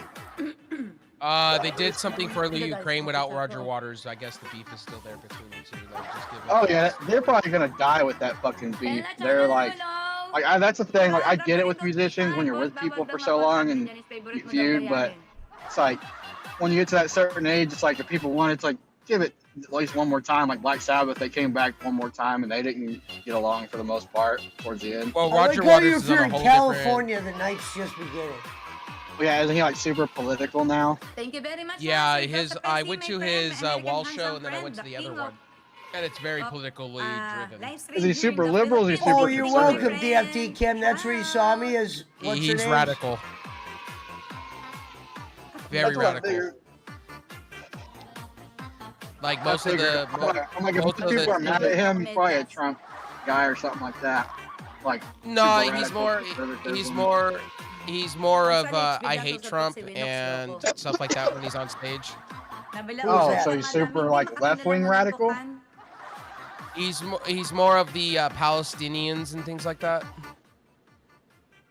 They did something for the Ukraine without Roger Waters. I guess the beef is still there between the two. Like, just give Oh yeah, they're probably gonna die with that fucking beef. They're like that's the thing. Like I get it with musicians when you're with people for so long and you feud, but it's like when you get to that certain age, it's like the people want it's like give it at least one more time. Like Black Sabbath, they came back one more time and they didn't get along for the most part towards the end. Well, I Roger like how Waters if is on you're a in whole California, the night's just beginning. Yeah, isn't he like super political now? Thank you very much. Yeah, I went to his wall show and then I went to the other one, and it's very politically driven. Is he super liberal? Or is he super Oh, you're conservative? welcome, DFT Kim. That's where you saw me. As what's your He's name? radical. Very That's what I radical. figured. Like most of the I'm like, if most of people are the mad at him, he's probably a Trump guy or something like that. Like no, super he's radical more conservatism. he's more of I hate Trump and stuff like that when he's on stage. Oh, so he's super like left-wing radical? He's more of the Palestinians and things like that.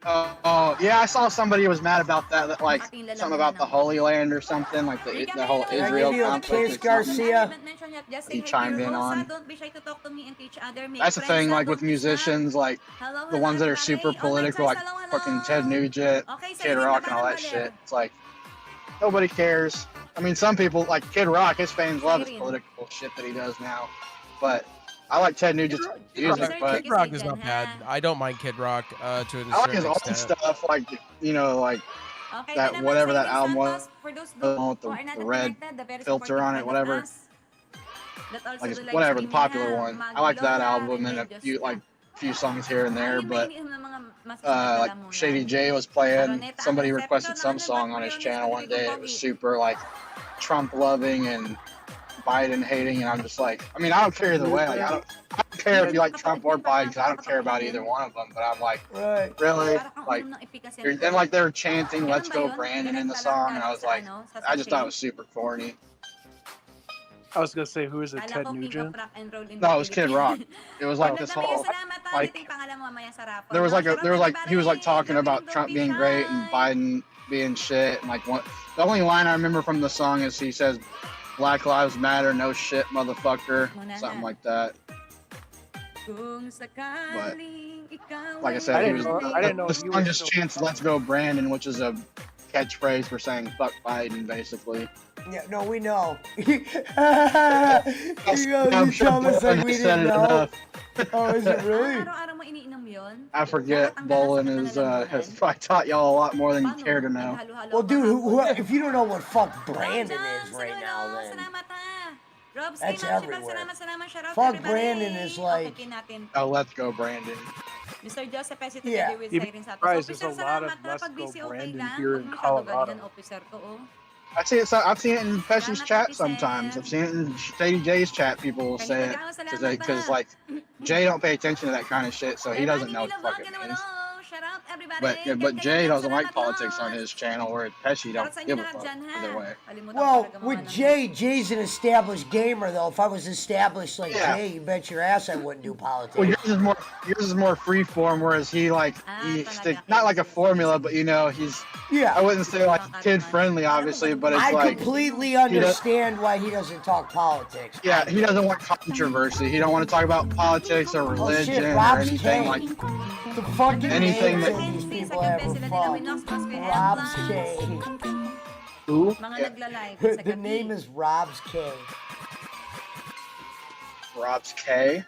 Oh, yeah, I saw somebody was mad about that like something about the Holy Land or something, like the whole Can I Israel give you a conflict. kiss, Garcia? He chimed in on. That's the thing, like with musicians, like the ones that are super political, like fucking Ted Nugent, Kid Rock, and all that shit. It's like nobody cares. I mean, some people like Kid Rock. His fans love his political shit that he does now, but I like Ted Nugent's music. But Kid Rock is not bad. I don't mind Kid Rock to a I like certain his old extent. stuff, like like that whatever that album was, with the red filter on it, whatever. Like whatever the popular one. I like that album and a few songs here and there, but like Shady J was playing. Somebody requested some song on his channel one day. It was super like Trump loving and Biden hating, and I'm just like, I mean, I don't care either way. Like, I don't care if you like Trump or Biden, because I don't care about either one of them. But I'm like, really? Like, then like they were chanting "Let's Go Brandon" in the song, and I was like, I just thought it was super corny. I was gonna say, who is it? Ted Nugent? No, it was Kid Rock. It was like this whole like there was like he was like talking about Trump being great and Biden being shit, and like the only line I remember from the song is he says, "Black Lives Matter, no shit, motherfucker," something like that. But like I said, the song just chants "Let's Go Brandon," which is a catchphrase for saying "fuck Biden," basically. Yeah, no, we know. You tell us like we didn't know. Oh, is it really? I forget. Bolin has probably taught y'all a lot more than you care to know. Well, dude, if you don't know what fuck Brandon is right now, then that's everywhere. Fuck Brandon is like. Oh, let's go, Brandon. Mr. Joseph Pesci, Yeah. with You'd be surprised, there's a lot of Let's Go Brandon here in Colorado. I've seen it in Pesci's chat sometimes. I've seen it in Shady J's chat. People will say it because like Jay don't pay attention to that kind of shit, so he doesn't know what the fuck it means. But Jay doesn't like politics on his channel, where Pesci don't give a fuck either way. Well, with Jay's an established gamer though. If I was established like Jay, you bet your ass I wouldn't do politics. Well, yours is more free form, whereas he not like a formula, but he's I wouldn't say like kid friendly, obviously, but it's I completely understand why he doesn't talk politics. Yeah, he doesn't want controversy. He don't want to talk about politics or religion or anything like the fucking anything that these people ever fuck. Rob's K. Who? The name is Rob's K. Rob's K?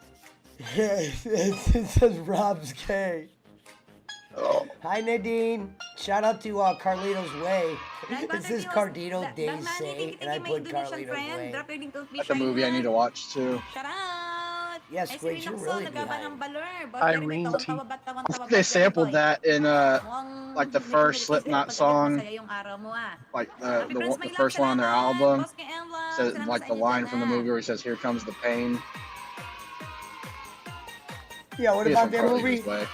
It says Rob's K. Oh. Hi Nadine. Shout out to Carlito's Way. It says Cardito Days Say, and I put Carlito's Way. That's a movie I need to watch too. Yes, Grace, you're really behind. Irene T. I think they sampled that in like the first Slipknot song, like the first one on their album. Says like the line from the movie where he says, "Here comes the pain." Yeah, what about that movie? Way.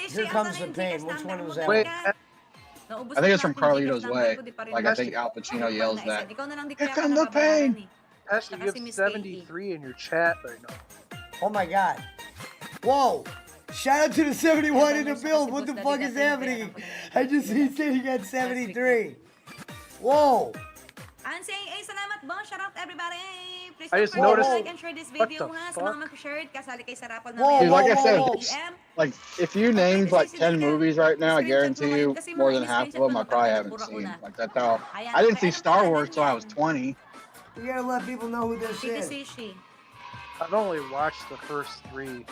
Here Comes the Pain. Which one was that? Wait, I think it's from Carlito's Way. Like I think Al Pacino yells that. Here comes the pain. Actually, you have 73 in your chat right now. Oh my god. Whoa. Shout out to the 71 in the build. What the fuck is happening? He said he got 73. Whoa. Nancy, salamat boss. Shout out everybody. Please I don't just forget to noticed- like and share this what video the ha. Sa fuck? mga mag-shirt, kasali kay sa raffle Whoa, namin. Dude, like I whoa, said, whoa. PM. like if you named like 10 movies right now, I guarantee you Kasi more mga than half of in-screenshot them ko, I probably haven't nagkakabura ko seen. na. Like that's how Ayan, I didn't okay. see Anong Star pangalan Wars till I was niyan? 20. You gotta let people know who this Sige, is. Sishi. I've only watched the first 3.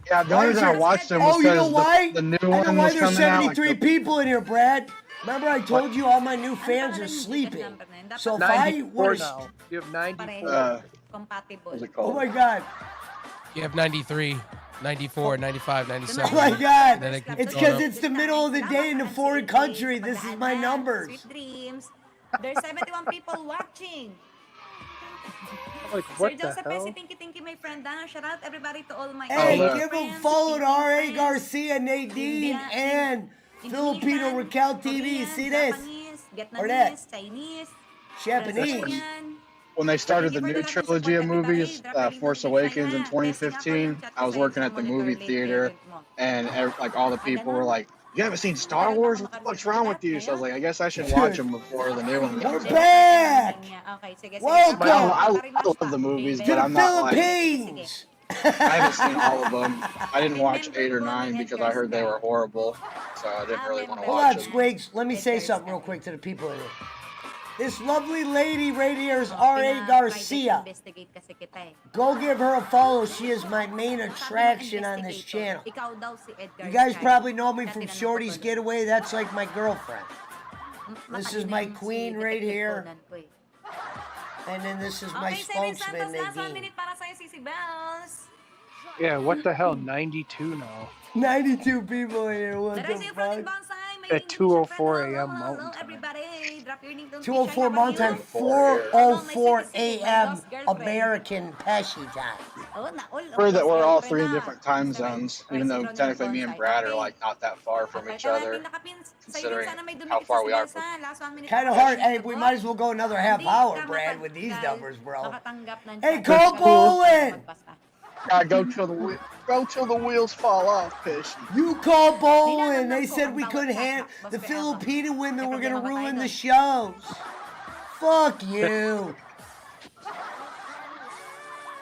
Yeah, the Why only is reason I there- watched them was Oh, you know because why? the new I know one why was there's coming out. 73 Like, people in here, Brad. Remember I told you all my new fans are sleeping. So if I 94 would now. You have 94. Compatible. what's it Oh called? my god. You have 93, 94, 95, 97. Oh my god. And then it keeps It's going because up. it's the middle of the day in a foreign country. This is my numbers. Sweet dreams. There's 71 people watching. Like, Sir what the Joseph hell? Pesci, thank you, my friend. Shout out everybody to all my Hey, Oh, give a friends, follow to R.A. friends, Garcia, Nadine, India, and Filipino Indonesian, Raquel TV. Korean, See this? Japanese, Or that? Vietnamese, Chinese, Japanese. Brazilian. When they started the Thank you for new the trilogy of support, everybody. movies, Drop your link Force down Awakens in below, ha. Blessing ako 2015, yung chat I was ko working sa'yo, at the monitor movie link theater, parent mo. and like all the people were like, "You haven't seen Star Matagal Wars? na ako What's makarinig wrong ng with you?" chat So I was ngayon. like, "I guess I should watch them before the new one We're comes out." back! Okay, sige, sige. Welcome! I love the movies, To but the I'm not like Philippines! I haven't seen all of them. I didn't watch 8 or 9 because I heard they were horrible, so I didn't really want to Hold watch on, them. Squigs. Let me say something real quick to the people in here. This lovely lady right here is R.A. Garcia. Investigate kasi kita eh. Go give her a follow. She is my main attraction on this channel. Ikaw daw si Edgar You guys Sky. probably know me Kaya from tinanong ko Shorty's to. Getaway. That's like my girlfriend. This is Matalino my yung queen si right Detective here. Conan ko eh. And then this is my Okay, Seven spokesman, Santos, last 1 Nadine. minute para sa'yo, Sisi Bells. Yeah, what the hell? 92 now. 92 people in here. What Did I the say Frozen fuck? Bonsai? May At English friend. 2:04 Hello, a.m. hello, Mountain Time. everybody. Drop your link down 2:04 Mountain Time, 4:04 a.m. American Pesci time. Heard that we're all 3 different time zones, even though technically me and Brad are like not that far from each other, considering how far we are from. Kind of hard. Hey, we might as well go another half hour, Brad, with these numbers, bro. Hey, Cole Cole Bolin! Go till the wheels fall off, Pesci. You call Bolin. They said we couldn't handle the Filipino women were gonna ruin the shows. Fuck you.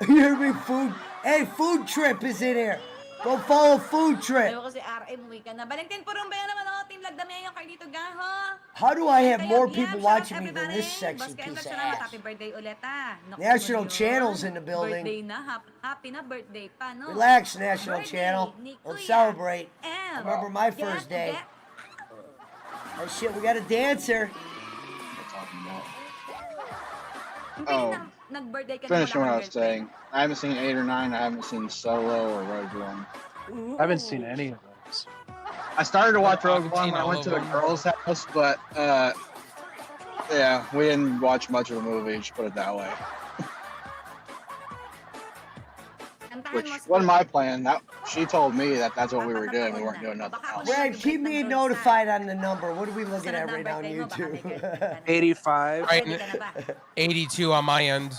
You hear me? Food. Hey, Food Trip is in here. Go follow Food Trip. Ayaw ko si RM, uwi ka na. Valentin Purong ba yan naman, oh? Team Lagdamay yung Carlito Gaho. How do I have Kaya, more Yam, people shout out watching me than everybody. this sexy Boss Kevin, piece of salamat. ass? Happy birthday ulit, ah. Naku, National naman yun. Channel's in the building. Birthday na. Happy na birthday pa, no? Relax, National Birthday Channel. ni Let's Kuya celebrate. M. I remember my first day. Get- Oh shit, we got a dancer. Oh, Nag-birthday ka na, finishing wala what I kang was girlfriend. saying. I haven't seen 8 or 9. I haven't seen Solo or Rogue One. I haven't seen any of those. I started to watch Rogue I've One seen when I all went of to the them. girls' house, but yeah, we didn't watch much of the movie. Just put it that way. Kantahan Which mo, wasn't my plan. That she told me that's what we were doing. We weren't doing nothing else. Brad, keep me notified on the number. What are we looking at right now on YouTube? 85. Right, Ready ka na ba? 82 on my end.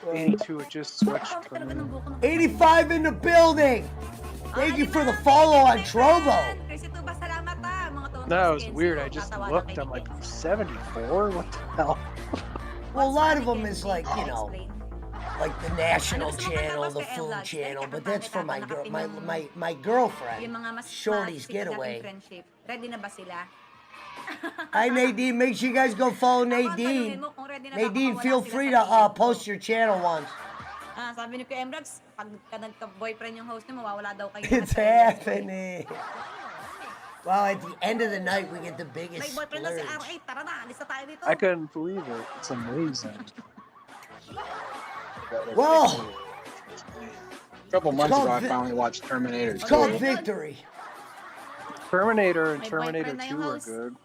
82, it just switched Bakit from talaga ng buko ng- 85 in the building. Thank you for the follow on Trovo. Chrissy Tuba, salamat ah. Mga tuwang That was Kenzo, weird. I just tatawa na looked. kay I'm like, Nick. 74? What the hell? Well, a lot of them Kenzo, is like, you know, explain. like the National Ano gusto mo Channel, kanta, the Boss Food Kevlog? Channel, Dahil but that's for my kapag my nakapin my yung- my Yung girlfriend, mga mas Shorty's sikat nating Getaway. friendship. Ready na ba sila? Hi Nadine, make sure you guys go follow Ako, tanungin Nadine. mo kung ready na ba Nadine, kapag wala feel sila free sa to piling ko. post your channel once. Ah, sabi ni Kuya Emrags, pag nagka-boyfriend yung host niyo, mawawala daw kayo. It's happening. Well, at the end of the night, we get the May biggest boyfriend na si splurge. R8, tara na, alis na tayo dito. I couldn't believe it. It's amazing. Well, A couple months called ago, I vi- finally watched Terminator it's called 2. victory. Terminator and My Terminator boyfriend na 2 yung were host. good.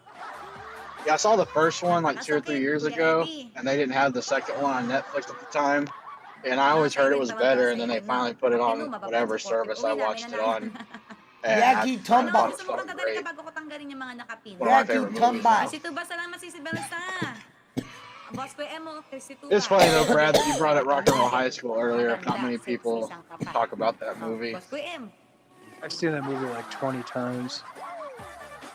Yeah, I saw the first one like That's 2 or 3 okay. years Get ago, ready. and they didn't have the second one on Netflix at the time. And I always heard it was better, and then they finally put it on whatever service I watched it on. And Yaki I Tumba. thought Gusto it was mo fucking kang dadali great. ka bago ko tanggalin yung mga nakapin. One of my Yaki favorite movies. Tumba. Si Tuba, salamat si Belsa. Boss ko Emo, si Tuba. It's funny though, Brad, that you brought up Rock and Roll High School earlier. Not many people talk about that movie. Boss ko M. I've seen that movie like 20 times.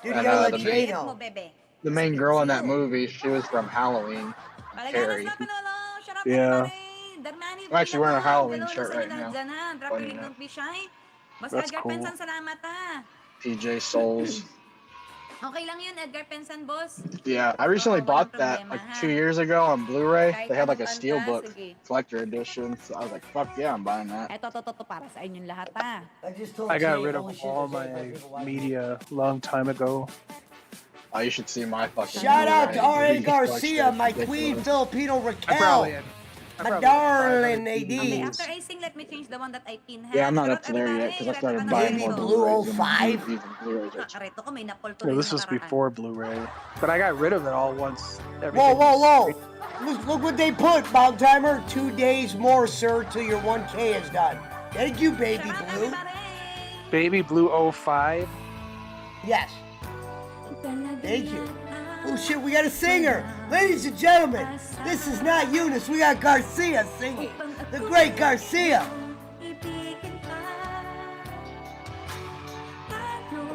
Dude, I you gotta know, let the Jay F mo, know. bebe. the main girl in that movie, she was from Halloween. Carrie. Yeah. I'm actually wearing a Halloween shirt right now. Funny enough. Boss That's Edgar cool. Pensan, salamat ha. PJ Souls. Okay lang yun, Edgar Pensan, boss. Yeah, I recently bought that like 2 years ago on Blu-ray. Kahit They had like a anong steelbook kanta, sige. collector edition. So I was like, fuck yeah, I'm buying that. Eto, to, para sa inyong lahat ha. I got rid of all my media a long time ago. Oh, you should see my fucking. Shout out to Blu-ray. R.A. It's Garcia, my ridiculous. queen Filipino I Raquel. probably had. My darling Okay, AD. after I sing, let me change the one that I pin ha. Yeah, I'm not Shout up to out there yet everybody. because I started Retro buying Baby more Canal. Blue Blu-rays and 05. DVDs and Blu-rays. Kareto ko, may napol Yeah, tuloy this was nakaraan. before Blu-ray, but I got rid of it all once. Whoa, everything whoa, was- whoa. Look what they put, Mount Timer. 2 days more, sir, till your 1K is done. Thank you, Baby Shout out Blue. everybody. Baby Blue 05. Yes. Thank you. Oh shit, we got a singer. Ladies and gentlemen, this is not Eunice. We got Garcia singing. The great Garcia.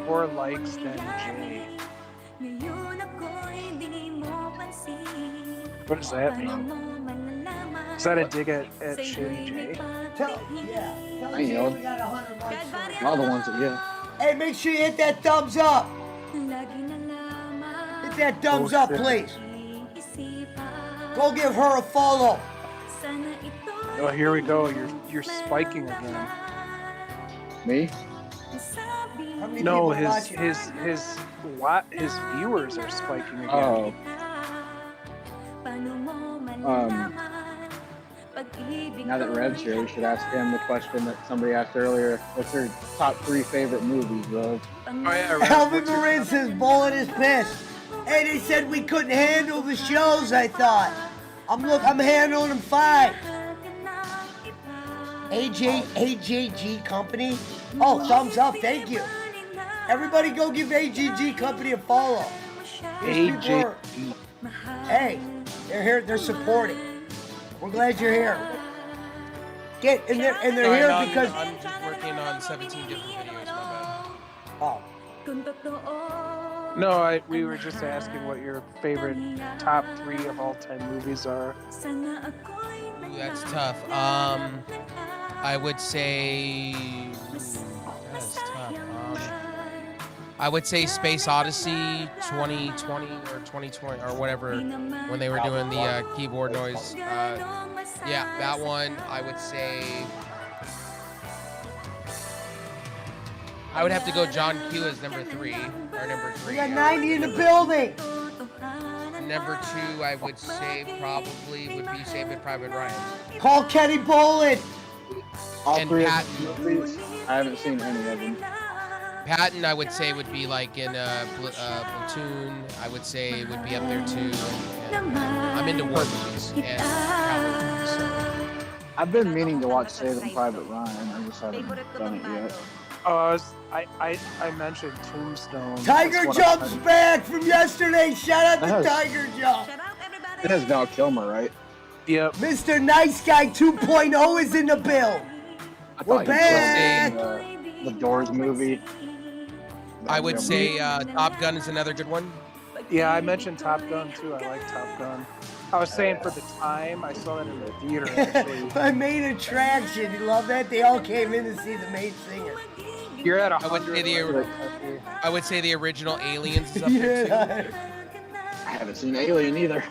More likes than Jay. What does that mean? Is that a dig at Shitty Jay? Yeah. I know. We got 100 likes. All the ones that Hey, make sure you hit that thumbs up. Hit that thumbs up, please. Go give her a follow. Oh, here we go. You're spiking again. Me? How many No, people watching? his viewers are spiking again. Oh. Now that Rev's here, we should ask him the question that somebody asked earlier. What's your top 3 favorite movies, bro? Oh yeah, Rev, Alvin what's your- Marin says Bullet is pissed. Hey, they said we couldn't handle the shows, I thought. I'm handling them fine. AJG Company? Oh, thumbs up, thank you. Everybody go give AJG Company a follow. These people are- Hey, they're here, they're supporting. We're glad you're here. And they're Sorry, here no, because I'm just working on 17 different videos. My bad. oh, No, we were just asking what your favorite top 3 of all time movies are. Ooh, that's tough. I would say. That's tough. I would say Space Odyssey 2020 or 2020 or whatever when they were doing the keyboard noise. Yeah, that one. I would say. I would have to go John Q as number 3 or number 3. we got 90 in the building. Number 2, I would say probably would be Saving Private Ryan. Call Kenny Bolin. All And 3 Pat- of the movies? I haven't seen any of them. Patton, I would say would be like in Platoon. I would say would be up there too. And, I'm into war movies and cowboy movies. So. I've been meaning to watch Saving Private Ryan. I just haven't done it yet. Oh, I mentioned Tombstone. Tiger That's one of Jump's my- back from yesterday. Shout out to That has- Tiger Jump. It has Val Kilmer, right? Yep. Mr. Nice Guy 2.0 is in the bill. I We're thought back. you said, the Doors movie. I would say Top Gun is another good one. Yeah, I mentioned Top Gun too. I like Top Gun. I was saying for the time, I saw that in the theater actually. My main attraction. You love that? They all came in to see the main singer. You're at I would say 100. I would say the original Aliens is up there too. Yeah. I haven't seen Alien either.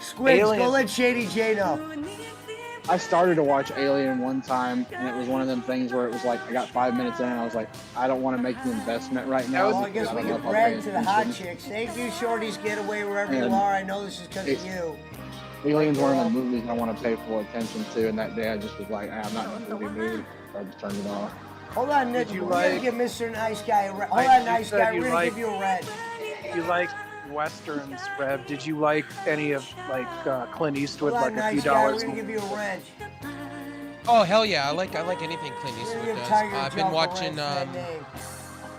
Squids, go Aliens. let Shady J know. I started to watch Alien one time, and it was one of them things where it was like I got 5 minutes in, and I was like, I don't want to make the investment right now. Well, I guess because we don't know can if I'll brag pay to the hot attention. chicks. Thank you, Shorty's Getaway, wherever you And are. I know this is because of it's- you. Alien's one of the movies I want to pay full attention to, and that day I just was like, I'm not in the movie mood, so I just turned it off. Hold on, Nick. Did you We're going to like- give Mr. Nice Guy a red. Hold I- on, you Nice said Guy. you We're going to like- give you a red. You like westerns, Rev? Did you like any of Clint Eastwood, Hold on, like a few Nice Guy. We're dollars? going to give you a red. Oh hell yeah, I like anything Clint We're Eastwood going to give does. Tiger I've been Jump a watching. red for that name.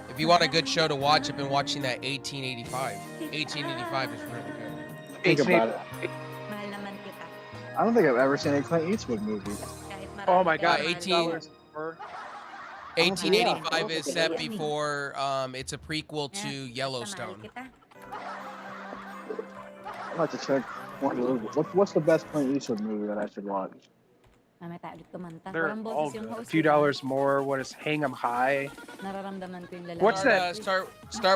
If you want a good show to watch, I've been watching that 1885. 1885 is really good. Think about it. Mahal naman kita. I don't think I've ever seen a Clint Eastwood movie. Kahit marami Oh my God, ka 18 $18 more. 1885 is set before. It's a prequel to Yeah. Mahal Yellowstone. kita. I'd like to check one movie. What's the best Clint Eastwood movie that I should watch? Mamaya tayo ulit kumanta. They're Walang all boses yung good. A host, few di ba? dollars more. What is Hang 'em High? Nararamdaman ko yung lalaki. What's that? Start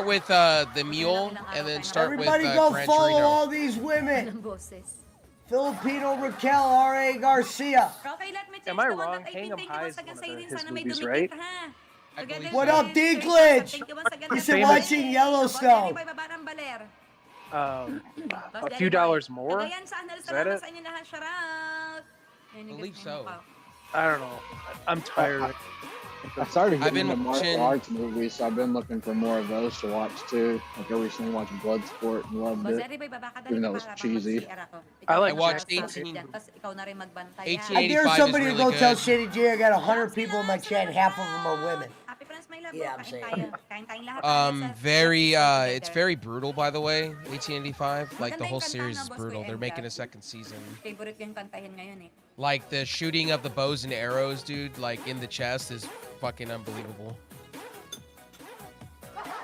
with the mule, and then start with Everybody go Gran follow Torino. all these women. Walang boses. Filipino Raquel R.A. Garcia. Okay, let me change Am I the one wrong? that Hang 'em High is one of his sana may movies, dumikit, right? ha? I believe What so. up, Dinklage? Thank you once again. He's watching Yellowstone. A few dollars more? Is that it? I believe so. I don't know. I'm tired. I started I've getting been into martial watching- arts movies, so I've been looking for more of those to watch too. Like I recently watched Bloodsport and loved it. Even though it was cheesy. I like watched Jack 18 I dare somebody is to go really tell good. Shady J I got 100 people in my chat, and half of them are women. Yeah, I'm saying. It's very brutal, by the way. 1885, like the whole series is brutal. They're making a second season. Favorite ko yung kantahin ngayon eh. Like the shooting of the bows and arrows, dude, like in the chest is fucking unbelievable.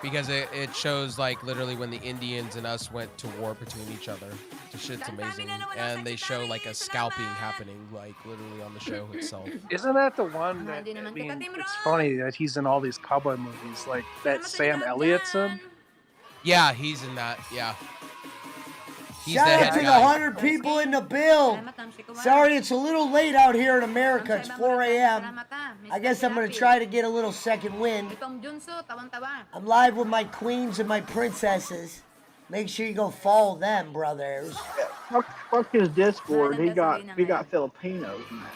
Because it shows like literally when the Indians and us went to war between each other. The shit's amazing. And they show like a scalping happening, like literally on the show itself. Isn't that the one that, I mean, it's funny that he's in all these cowboy movies, like that Sam Elliott's in? Yeah, he's in that, yeah. He's Shout the out head to the guy. 100 people in the build. Sorry, it's a little late out here in America. It's 4 a.m. I guess I'm going to try to get a little second wind. I'm live with my queens and my princesses. Make sure you go follow them, brothers. Fuck his Discord. He got Filipinos now.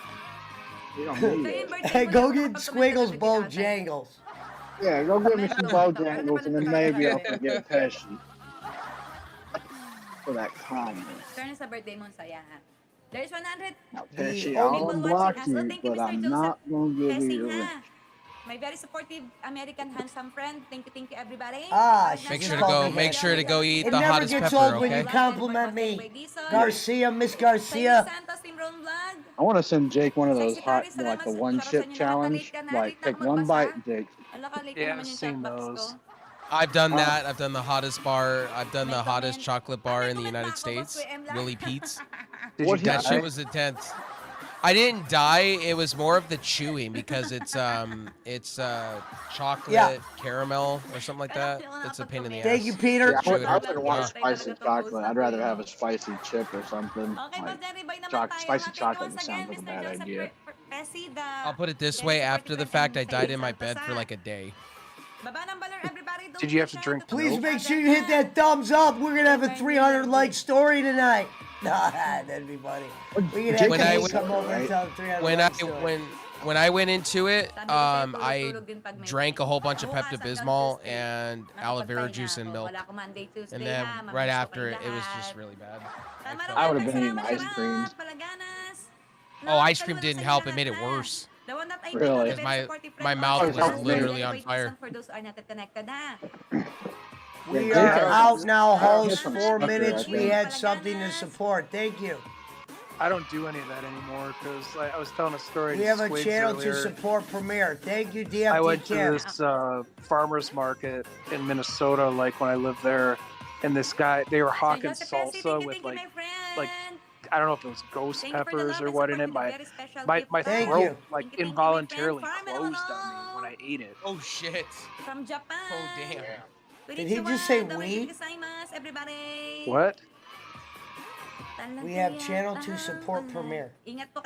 We don't need it. Hey, go get Squiggles Bojangles. Yeah, go get me some Bojangles and then maybe I'll forget Pesci. For that comment. Turn sa birthday mo, saya ha. There's 100. Now, Pesci, I'll unblock you, but I'm not going to give you your wrench. My very supportive American handsome friend. Thank you everybody. Make sure to go eat It the never hottest gets pepper, old when you okay? compliment me. Garcia, Miss Garcia. I want to send Jake one of those hot, like the one chip challenge. Like, take one bite, Jake. Yeah, I've seen those. I've done that. I've done the hottest bar. I've done the hottest chocolate bar in the United States. Willie Pete's. That shit was intense. I didn't die. It was more of the chewing because it's chocolate caramel or something like that. It's a pain in the ass. Thank you, Peter. Yeah, I wouldn't want spicy chocolate. I'd rather have a spicy chip or something. Like, spicy chocolate sounds like a bad idea. I'll put it this way. After the fact, I died in my bed for like a day. Did you have to drink Please milk? make sure you hit that thumbs up. We're going to have a 300 like story tonight. Nah, that'd be funny. We can have come over and tell 300 like story. When I went into it, I drank a whole bunch of Pepto-Bismol and aloe vera juice and milk. And then right after it, it was just really bad. I would have been eating ice cream. Oh, ice cream didn't help. It made it worse. Really? Because my mouth was literally on fire. We are out now, host. 4 minutes. We had something to support. Thank you. I don't do any of that anymore because I was telling a story. We to have a Squigs channel earlier. to support Premiere. Thank you, DFT I went to Kim. this farmer's market in Minnesota, like when I lived there, and this guy, they were hawking salsa with like I don't know if it was ghost peppers or what in it. My Thank throat you. like involuntarily closed on me when I ate it. Oh shit. From Japan. Oh damn. Did he just say we? What? We have channel to support Premiere.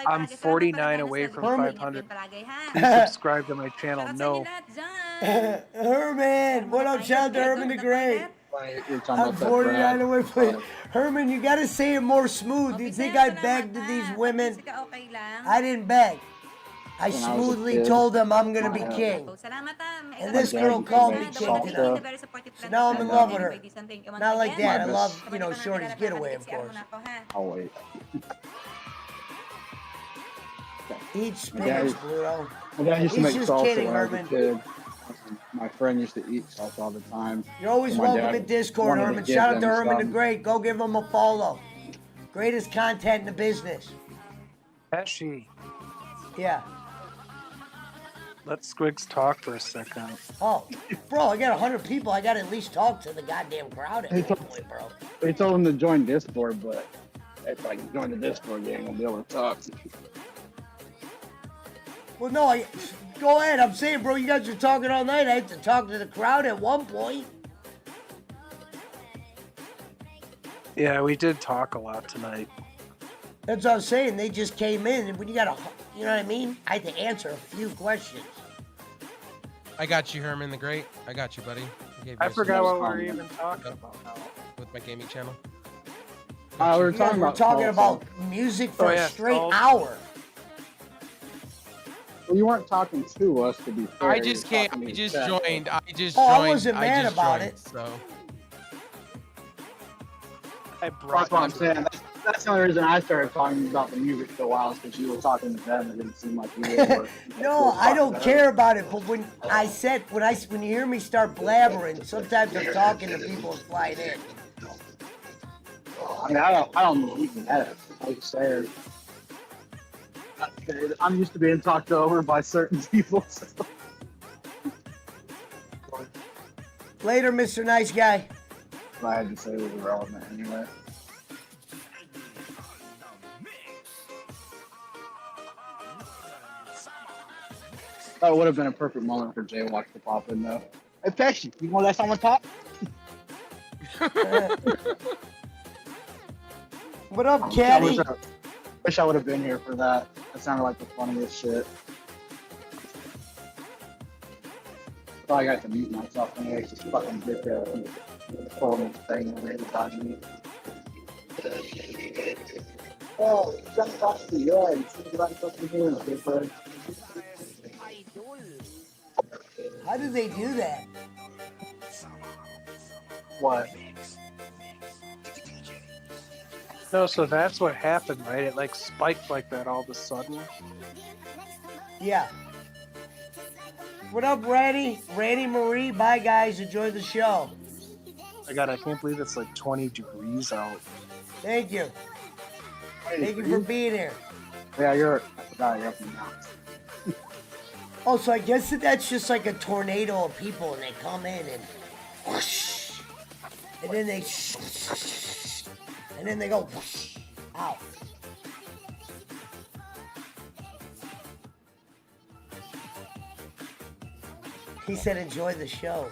I'm 49 away from Herman. 500. Subscribe to my channel. No. Herman, what up? Shout out to Herman the Great. I'm 49 away from Herman, you gotta say it more smooth. Do you think I begged these women? I didn't beg. I smoothly told them I'm gonna be king. And this girl called me king today. So now I'm in love with her. Not like that. I love, Shorty's getaway, of course. I'll wait. Eat spinach, Pluto. My dad used to He's make just salsa kidding, when I was a Herman. kid. My friend used to eat salsa all the time. You're always My welcome dad in Discord, wanted to Herman. give Shout out to them Herman the some. Great. Go give him a follow. Greatest content in the business. Pesci. Yeah. Let Squigs talk for a second. Oh, bro, I got 100 people. I got to at least talk to the goddamn crowd at Hey, one point, bro. They told him to join Discord, but it's like join the Discord, you ain't gonna be able to talk. Well, no, go ahead. I'm saying, bro, you guys are talking all night. I had to talk to the crowd at one point. Yeah, we did talk a lot tonight. That's what I'm saying. They just came in, and when you got you know what I mean? I had to answer a few questions. I got you, Herman the Great. I got you, buddy. I forgot what we were even talking about now. With my gaming channel. We were talking about music for a straight hour. Well, you weren't talking to us, to be fair. I just can't. I just joined. I just joined. I wasn't mad about it. So. That's what I'm saying. That's the only reason I started talking about the music for a while, is because you were talking to them. It didn't seem like you were. No, I don't care about it. But when I said, when you hear me start blabbering, sometimes I'm talking to people flying in. I mean, I don't even edit. I just say I'm used to being talked over by certain people. So. Later, Mr. Nice Guy. I had to say it was irrelevant anyway. That would have been a perfect moment for Jay Watch to pop in, though. Hey, Pesci, you want to let someone talk? What up, Caddy? Wish I would have been here for that. That sounded like the funniest shit. Oh, I got to mute myself anyway. It's just fucking did the whole thing and everybody. Oh, jump off the yard. See what I'm supposed to do, paper. How do they do that? What? No, so that's what happened, right? It like spiked like that all of a sudden. Yeah. What up, Randy? Randy Marie. Bye, guys. Enjoy the show. I can't believe it's like 20 degrees out. Thank you. Thank you for being here. Yeah, I forgot you're up in the mountains. Oh, so I guess that's just like a tornado of people, and they come in and whoosh, and then they and then they go whoosh, out. He said, enjoy the show.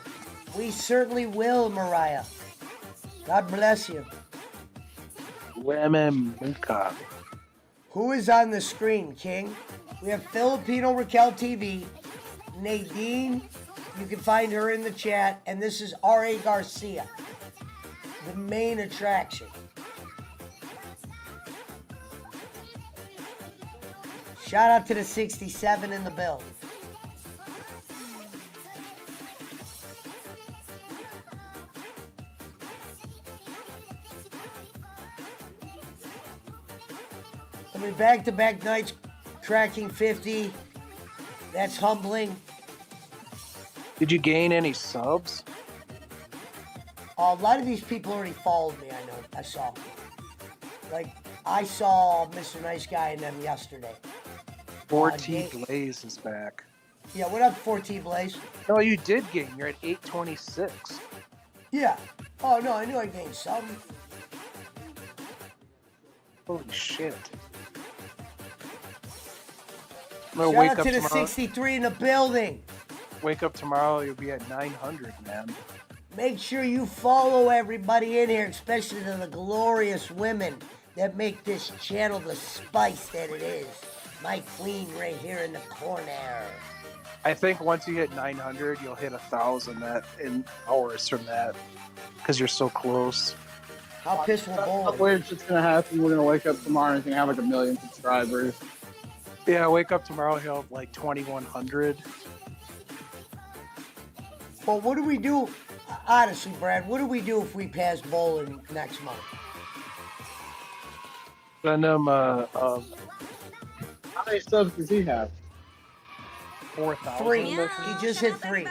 We certainly will, Mariah. God bless you. Women, Minka. Who is on the screen, King? We have Filipino Raquel TV, Nadine, you can find her in the chat, and this is R.A. Garcia, the main attraction. Shout out to the 67 in the bill. I mean, back-to-back nights, cracking 50. That's humbling. Did you gain any subs? A lot of these people already followed me, I know. I saw. Like, I saw Mr. Nice Guy and them yesterday. 4T Blaze is back. Yeah, what up, 4T Blaze? No, you did gain. You're at 826. Yeah. Oh, no, I knew I gained some. Holy shit. Shout out to the 63 in the building. Wake up tomorrow, you'll be at 900, man. Make sure you follow everybody in here, especially the glorious women that make this channel the spice that it is. My queen right here in the corner. I think once you hit 900, you'll hit 1,000 in hours from that, because you're so close. How pissed will bowl? Wait, it's gonna happen. We're gonna wake up tomorrow and have like 1 million subscribers. Yeah, wake up tomorrow, he'll have like 2,100. Well, what do we do? Honestly, Brad, what do we do if we pass bowling next month? Send him How many subs does he have? 4,000. 3. He just hit 3.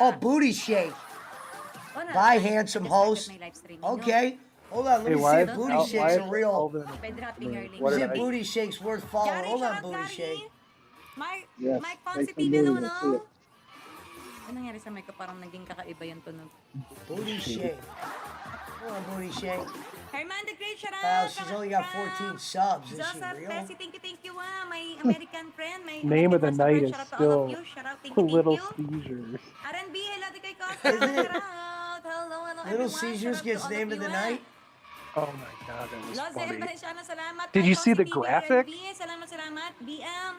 Oh, booty shake. Bye, handsome host. Okay. Hold on, let Hey, me see why if is booty Al- shakes why are is real. Alvin? Why Why is real? Alvin? By dropping her link. What Is did it I? booty shakes worth following? Gary, Hold shout on, out booty Gary. shake. Yes, Mike take Fonzie some TV, booty, hello, let's see hello. it. Ano nangyari sa mic ko? Parang naging kakaiba yung tunog. Booty shake. Hold on, booty shake. Herman the Great, shout Wow, out. she's only got 14 subs. Is she Joseph real? Pesci, thank you. My American friend, my Name of the American night friend. is Shout out to all of still you. Shout out, thank Little you. Seizures. R&B, hello to kay Costa. Is it? Shout out. Hello, Little everyone. Seizures Shout out gets to all name of you, the night? Oh my god, that was Lozel funny. Valenciano, salamat. Did Mike you see the Fonzie TV, graphic? R&B, salamat. BM.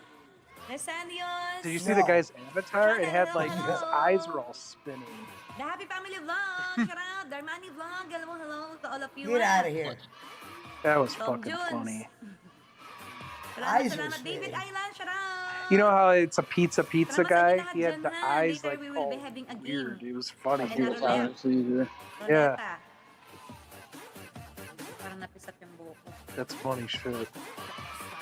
Lesanios. Did you see the guy's avatar? It had like Hello. his eyes were all spinning. The Happy Family Vlog. Shout out. Darmani Vlog. Hello to all of you. Get out of here. That was Tom fucking Jones. funny. Eyes are Salamat. David spinning. Island. Shout out. You know how it's a pizza Salamat sa inyo guy? lahat He had dyan, the ha. eyes Later like we will be all having a game. weird. It was funny. And a roulette. Yeah, Roleta. Parang napisat yung buhok ko. that's funny shit.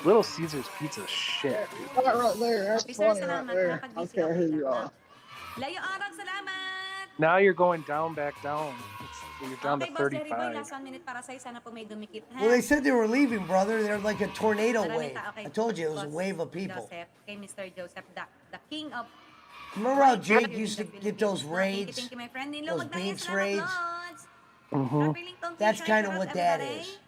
Little Caesar's pizza shit. That right there, that's Officer, funny right salamat. there. Napag-busy Okay, ako here dyan, you ha. are. Layo Arag, salamat. Now you're going down, back down. You're down Okay, to Boss Jerry Boy, 35. last 1 minute para sa'yo. Sana po may dumikit, ha? Well, they said they were leaving, brother. They're like a tornado Maraming wave. okay. I told you it was a Boss wave of people. Joseph, kay Mr. Joseph, the king of Remember how white Jake here in used to the get those Philippines. raids? Thank you, my friend. Nilo, Those Magdaya, Binks salamat, raids? Lods. Mm-hmm. Rapperlington, That's T-shirt, kind of shout what out, that everybody. is.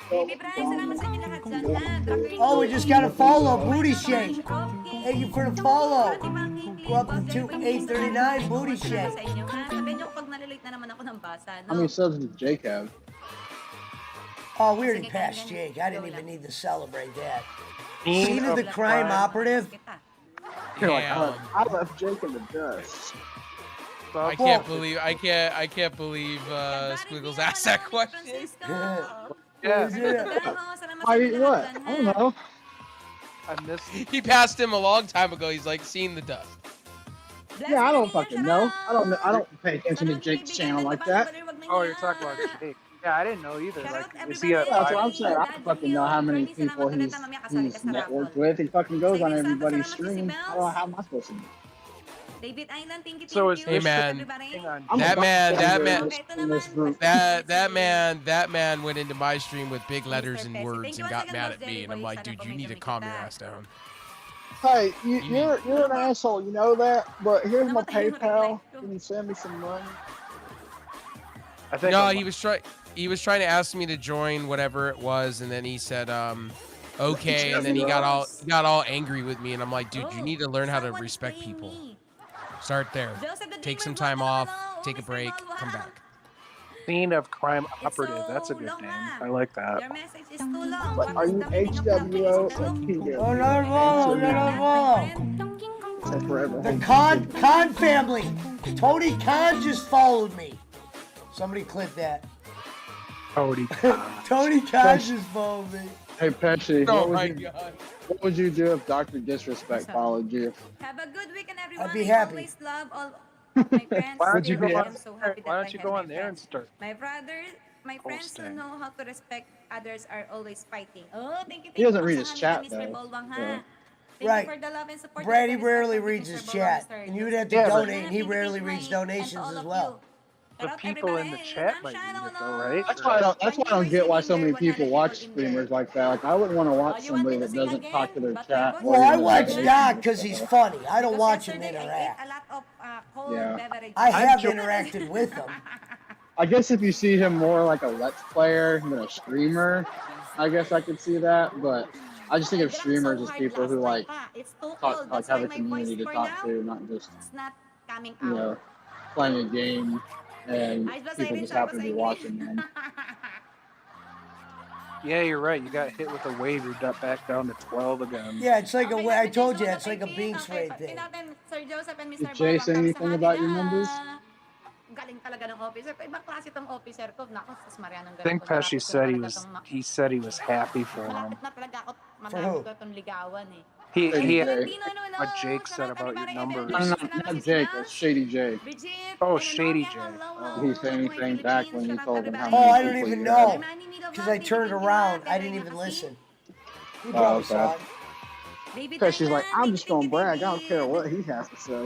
Baby Brian, salamat sa inyo lahat dyan, ha. Rapperlington, Oh, we just got a follow. Booty Mike shake. Rocky, Thank you for the follow. Randy Banking, Go up Boss to Jerry Boy, 839 booty salamat shake. sa inyo, ha. Sabihin nyo pag nalilate na naman ako ng basa, How many no? subs did Jake have? Oh, we already Sige, passed ganyan. Jake. I didn't even need to celebrate that. Scene Scene of of the crime operative? You're like, Damn. I left Jake in the dust. I can't believe Squiggles asked that question. Yeah. I what? I don't know. I missed. He passed him a long time ago. He's like seen the dust. Yeah, I don't fucking know. I don't know. I don't pay attention to Jake's channel like that. Oh, you're talking about Jake. Yeah, I didn't know either. Like, is he Yeah, that's what a? I'm saying. I don't fucking know how many people he's networked with. He fucking goes on everybody's stream. I don't know how am I supposed to know. David Island, thank you. So is Hey this man, hang on. I'm That about man- to that enter man- in this group. that man went into my stream with big letters and words and got mad at me, and I'm like, dude, you need to calm your ass down. Hey, you're an asshole, you know that? But here's my PayPal. Can you send me some money? I think No, he was trying to ask me to join whatever it was, and then he said, okay, and then he got all angry with me, and I'm like, dude, you need to learn how to respect people. Start there. Take some time off, take a break, come back. Scene of crime operative. That's a good name. I like that. Your message is too long. But are you HWO or PWO? Oh, another follow, another follow. Except forever. The Khan family. Tony Khan just followed me. Somebody clip that. Tony. Tony Khan just followed me. Hey, Pesci, Oh what, my would you, god. what would you do if Dr. Disrespect followed you? Have a good weekend, everyone. I'd be I happy. always love all my friends. Why don't you Would you go be on? I'm so happy that Why I don't you have go my on there and friends. start? My brothers, my friends who Posting. know how to respect others are always fighting. Oh, thank you. He doesn't po read sa his amin, chat, Mr. though, Bolwang, so. ha? Thank Right. you for the love and support. Brady and the rarely respect. reads Mr. his Bolwang, chat, Mr. and you would have to Yeah, but- donate, and he rarely reads donations as well. The people in the chat might read it though, right? That's why I don't get why so many people watch streamers like that. Like I wouldn't want to watch somebody that doesn't talk to their chat. Well, I watch Doc Doc because he's funny. I don't watch him interact. A lot of cold Yeah. beverages. I have interacted with him. I guess if you see him more like a Let's Player than a streamer, I guess I could see that. But I just think of streamers as people who like It's too talk, cold. like That's have why a my community voice to for talk now, to, not just it's not coming you know out. playing a game and Ay, basta people rin just siya, happen to basta be English. watching them. Yeah, you're right. You got hit with a wave. You're back down to 12 again. Yeah, it's like Okay, I natin told yung you, mga it's like a kaibigan. Binks Okay, raid pati thing. natin, Sir Joseph and Mr. Did Jay Bolwang, say tapos anything sa about your kanila. numbers? Galing talaga ng officer ko. Ibang klase tong officer ko. Naku, sus Marianong I think Pesci said he said he was happy for him. Malapit na talaga ako. who? Manamit ko itong ligawan eh. He Jay. what Jake said about your numbers. No, not Jake. That's Shady J. Bridget, Oh, Enononia, Shady J. hello, Oh. hello, Did he say hello, anything mga back Philippines. when you Shout out told him to how everybody. Oh, I many don't people even you know. had? Manny Milo Because Vlog, I thank turned you, around. Baby I didn't even Masi. listen. He Oh, probably okay. saw it. David Because she's like, Island, I'm thank just you, gonna thank you, brag. I don't care David. what he has to say.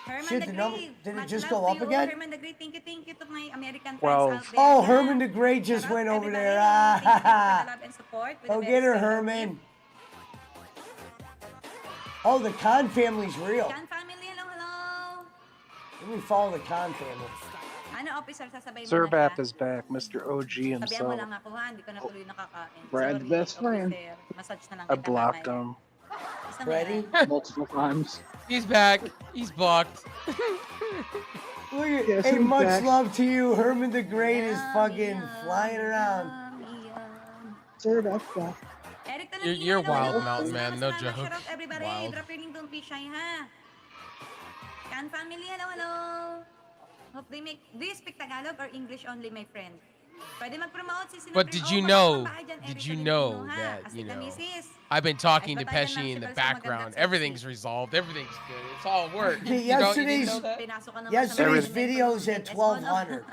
Herman Shit, the the number, Great. did it Much just love go to up you, again? Herman the Great. Thank you to my American friends 12. out there. Oh, Yeah. Herman the Great just Shout out went over everybody. there. Thank you for the Ah, love and support with go a get very her, special Herman. gift. Oh, the Khan family's real. Can family, hello, hello. Let me follow the Khan family. Ano, officer, sasabay mo Sir na siya. Bap is back, Mr. OG Sabihan mo himself. lang ako ha, hindi ko na tuloy nakakain. Brad's Sorry, best friend. officer. Massage na lang I kita blocked mamaya. him. Isa mo Ready? yan. Multiple times. He's back. He's blocked. Look at, Yes, hey, he's much back. love to you. Herman the Great is fucking flying around. Sir, that's back. Eric You're hello, wild, hello. Mountain Man. No Salamat, joke. shout out everybody. Wild. Drop your link, don't be shy ha. Can family, hello, hello. Hope they make, do you speak Tagalog or English only, my friend? Pwede mag-promote si Sinaprin. But did you know? Did you know that I've been talking to Pesci in the background. Everything's resolved. Everything's good. It's all work. Okay, You didn't know that? Yesterday's video's at 1200.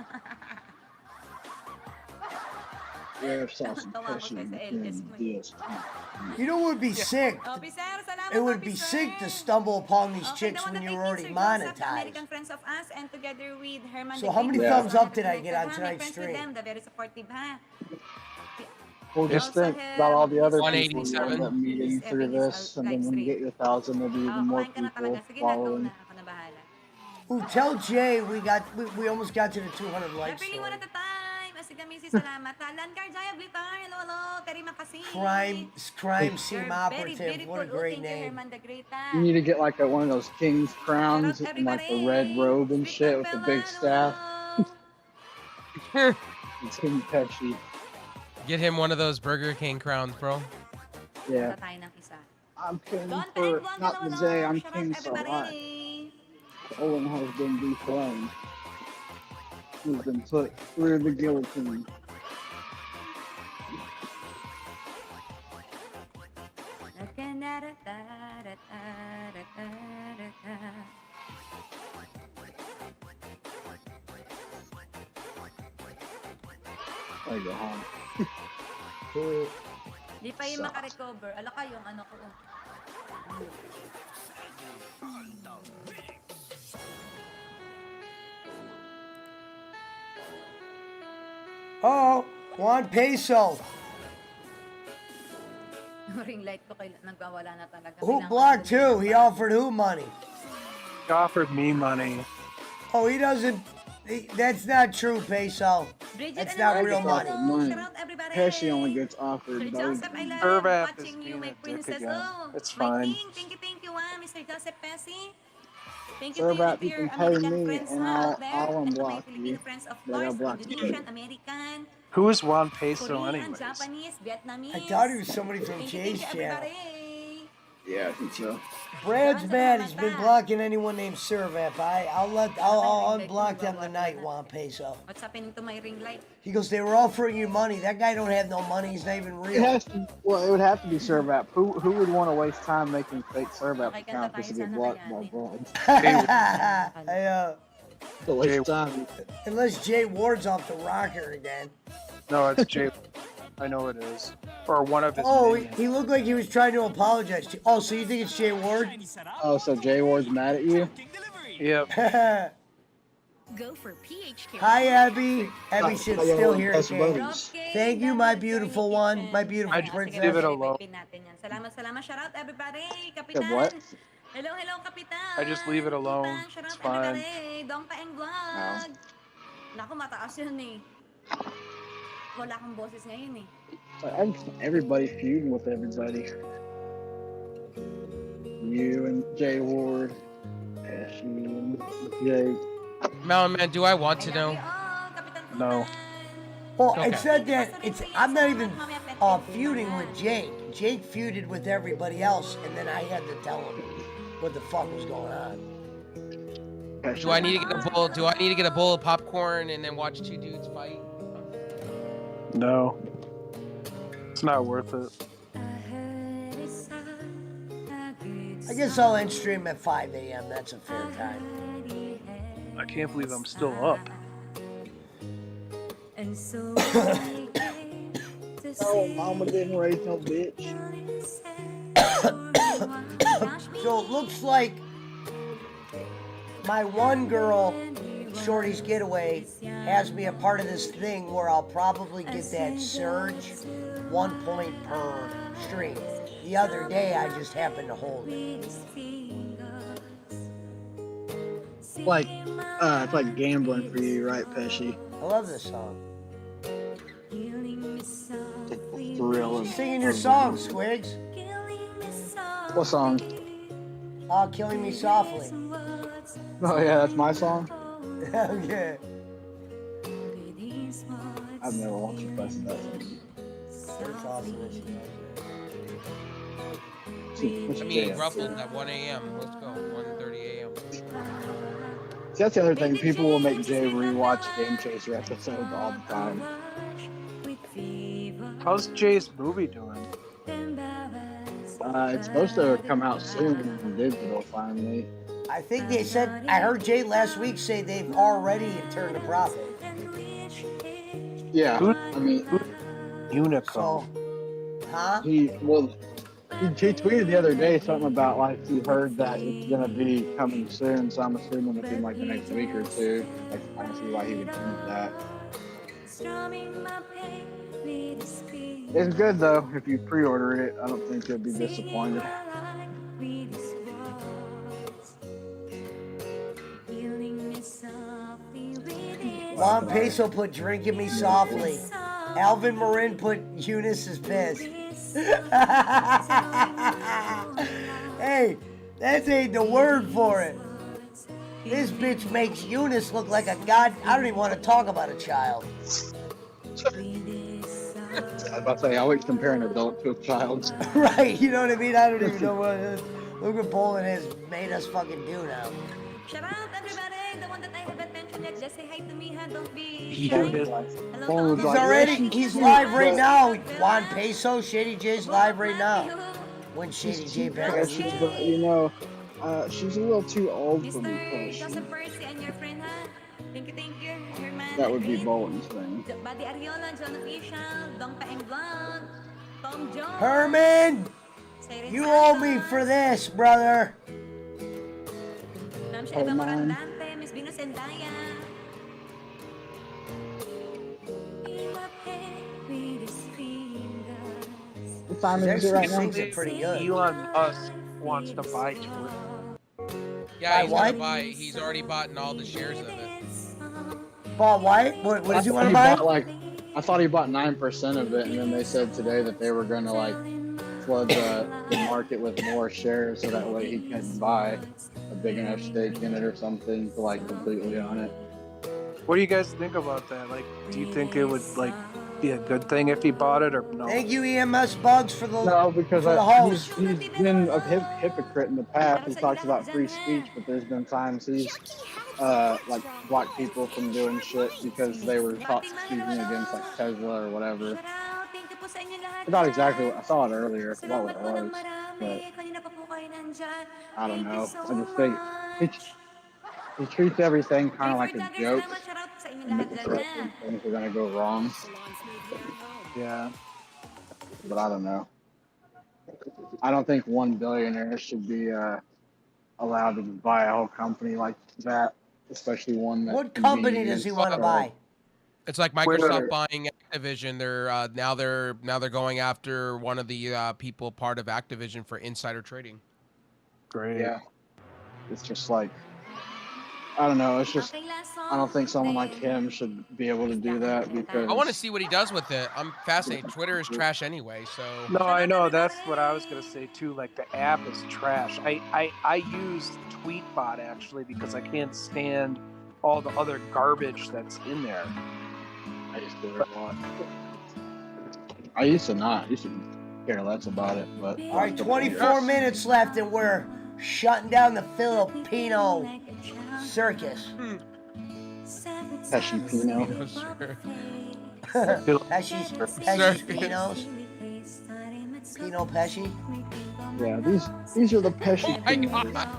You know what would be sick? It would be sick to stumble upon these chicks when you're already monetized. American friends of us and together with Herman So the how Great, many we're thumbs so up happy did I connected, get on ha? tonight's Make friends with stream? them, they're very supportive, ha? Well, just think about all the other people you 187. end up meeting through this, and then when you get your 1,000, there'll be even more Kumain ka na people talaga. Sige na, go following. na. Ako na bahala. Ooh, tell Jay we almost got to the 200 likes. Really one at a time. Asig kami si salamat. Lancar Jaya Blitar. Hello, hello. Terima kasih. Crime scene You're very operative. What a beautiful. great Thank you, name. Herman the Great. You need to get like one of those king's crowns and like the red robe and shit with the big staff. It's King Pesci. Get him one of those Burger King crowns, bro. Yeah. Tayo ng isa. I'm king Don for Peng, not the hello, day, I'm shout out king for life. everybody. Owen has been dethroned. He's been put through the guillotine. I go home. Di pa yung makarecover. Ala ka yung ano ko. Oh, Juan Peso. Ring light ko kay nagwawala na talaga. Who blocked who? He offered who money? He offered me money. Oh, he doesn't. That's not true, Peso. That's not real money. Pesci only gets offered those. Sir Bap is watching you, being my a dick princess. again. Oh, It's my fine. king. Thank you, Mr. Joseph Pesci. Thank you Sir to Bap, you, you your can pay American me friends and out there. I'll And to my unblock Filipino you. friends, of But I'll course, block you. Indonesian, American, Who is Juan Peso, Korean, anyways? Japanese, Vietnamese. I thought he was somebody from Thank you, Jay's channel. everybody. Yeah, I think so. Brad's mad. He's been blocking anyone named Servap. I'll unblock them tonight, Juan Peso. What's happening to my ring light? He goes, they were offering you money. That guy don't have no money. He's not even It real. has to. Well, it would have to be Servap. Who would want to waste time making fake Servap Okay, accounts just to get blocked by Brad? It's a waste of time. Unless Jay Ward's off the rocker again. No, it's Jay. I know it is. Or one of his Oh, minions. he looked like he was trying to apologize to. Oh, so you think it's Jay Ward? Oh, so Jay Ward's mad at you? Yep. Go for PHK. Hi, Abby. Abby should still hear Best it. buddies. Thank you, my beautiful one. My beautiful I just princess. leave it alone. Salamat. Shout out everybody. Yeah, Kapitan. what? Hello, Kapitan. I just leave it alone. Kapitan, shout It's out fine. everybody. Dong Paeng Vlog. Naku, mataas yun eh. Wala akong boses ngayon eh. Everybody feuding with everybody. You and Jay Ward, Ashley and Jay. Mountain Man, do I want to know? No. Well, Okay. it's not that. I'm not even feuding with Jake. Jake feuded with everybody else, and then I had to tell him what the fuck was going on. Do I need to get a bowl? Do I need to get a bowl of popcorn and then watch two dudes fight? No. It's not worth it. I guess I'll end stream at 5 a.m. That's a fair time. I can't believe I'm still up. And so Oh, mama didn't raise no bitch. So it looks like my one girl, Shorty's Getaway, has me a part of this thing where I'll probably get that surge 1 point per stream. The other day, I just happened to hold it. It's like gambling for you, right, Pesci? I love this song. Thrill. Singing your song, Squigs. What song? Killing Me Softly. Oh yeah, that's my song. Hell yeah. I've never watched you listen to that song. It's awesome. I mean, ruffled at 1 a.m. Let's go. 1:30 a.m. See, that's the other thing. People will make Jay rewatch Game Chaser episodes all the time. How's Jay's movie doing? It's supposed to come out soon in digital finally. I think they said, I heard Jay last week say they've already turned a profit. Yeah, I mean, Unico. Huh? He tweeted the other day something about like he heard that it's gonna be coming soon, so I'm assuming within like the next week or two. Like, I don't see why he would do that. It's good though. If you pre-order it, I don't think you'll be disappointed. Juan Peso put Drinking Me Softly. Alvin Marin put Eunice is pissed. Hey, that ain't the word for it. This bitch makes Eunice look like a god. I don't even want to talk about a child. I was about to say, I always compare an adult to a child. Right, you know what I mean? I don't even know what it is. Look what Poland has made us fucking do now. Shout out everybody, the one that I haven't mentioned yet. Just say hi to me, don't be He's Hello, already, he's live right now. Juan Peso, Shady J's live right now. When Shady J back on YouTube. But you know, she's a little too old for me. Mr. Joseph Percy and your friend, huh? Thank you. Your man. That would be Bowen's thing. Buddy Ariola, John Official, Dong Paeng Vlog, Tom Jones. Herman, you owe me for this, brother. Ma'am Sheva Morandante, Miss Venus Endaya. What time is it right now? It pretty good. Elon Musk wants to buy Twitter. Yeah, he's what? gonna buy. He's already bought all the shares of it. Paul White? What does he want to I thought he bought 9% of it, and then they said today that they were going to like flood the market with more shares so that way he can buy a big enough stake in it or something to like completely own it. What do you guys think about that? Like, do you think it would like be a good thing if he bought it or no? Thank you, EMS Bugs, for the No, because for the host. he's been a hypocrite in the past. He talks about free speech, but there's been times he's like blocked people from doing shit because they were caught speaking against like Tesla or whatever. Not exactly what I saw it earlier. I forgot what it was, but I don't know. I just think he treats everything kind of like a joke, and things are gonna go wrong. Yeah. But I don't know. I don't think one billionaire should be allowed to buy a whole company like that, especially one that. What company does he want to buy? It's like Microsoft buying Activision. They're now they're going after one of the people part of Activision for insider trading. Great. Yeah. It's just like, I don't know. It's just, I don't think someone like him should be able to do that because. I want to see what he does with it. I'm fascinated. Twitter is trash anyway, so. No, I know. That's what I was gonna say too. Like the app is trash. I use Tweetbot actually because I can't stand all the other garbage that's in there. I used to do it a lot. I used to not. I used to care less about it, but. All right, 24 minutes left, and we're shutting down the Filipino circus. Pesci Pino. Pesci's Pinos. Pino Pesci. Yeah, these are the Pesci Oh my Pinos. God.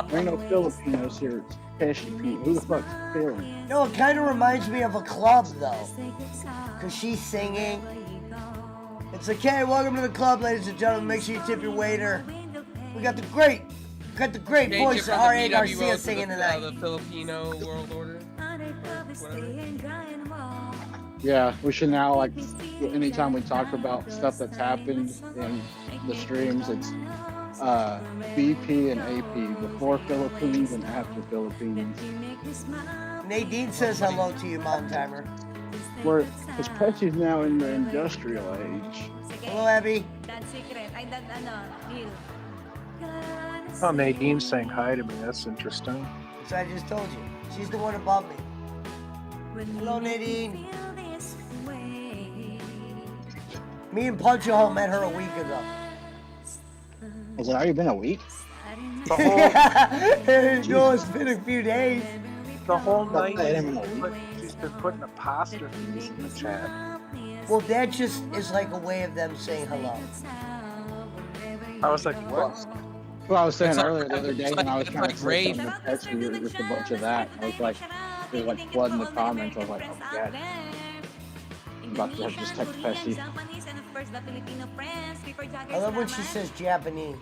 There ain't no Filipinos here. It's Pesci Pino. Who the fuck's Phil? No, it kind of reminds me of a club, though. Because she's singing. It's like, hey, welcome to the club, ladies and gentlemen. Make sure you tip your waiter. We got the great Got the great Change it voice of from the R.A. BWO Garcia to singing the, tonight. the Filipino world order. Yeah, we should now, like, anytime we talk about stuff that's happened in the streams, it's BP and AP, before Philippines and after Philippines. Nadine says hello to you, Mountain Timer. Because Pesci's now in the industrial age. Hello, Abby. Dad secret. Ay, dad, Neil. Oh, Nadine's saying hi to me. That's interesting. So I just told you. She's the one above me. Hello, Nadine. Me and Punch Hole met her a week ago. Has it already been a week? The whole, No, it's been a few days. the whole night, Well, she's been putting apostrophes in the chat. Well, that just is like a way of them saying hello. I was like, what? Well, I was saying It's like- earlier the other day when I was it's trying like to say rave. something to Pesci, there was just a bunch of that. I was like, it was like flooding the comments. I was like, oh, God. I'm about to just text Pesci. I love when she says Japanese.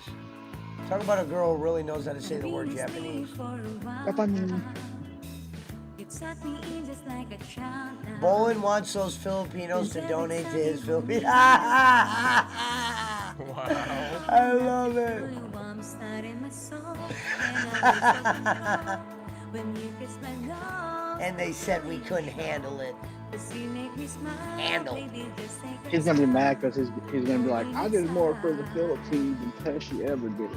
Talk about a girl who really knows how to say the word Japanese. Bolin wants those Filipinos to donate to his Philippines. Wow. I love it. And they said we couldn't handle it. Handle. He's gonna be mad because he's gonna be like, I did more for the Philippines than Pesci ever did.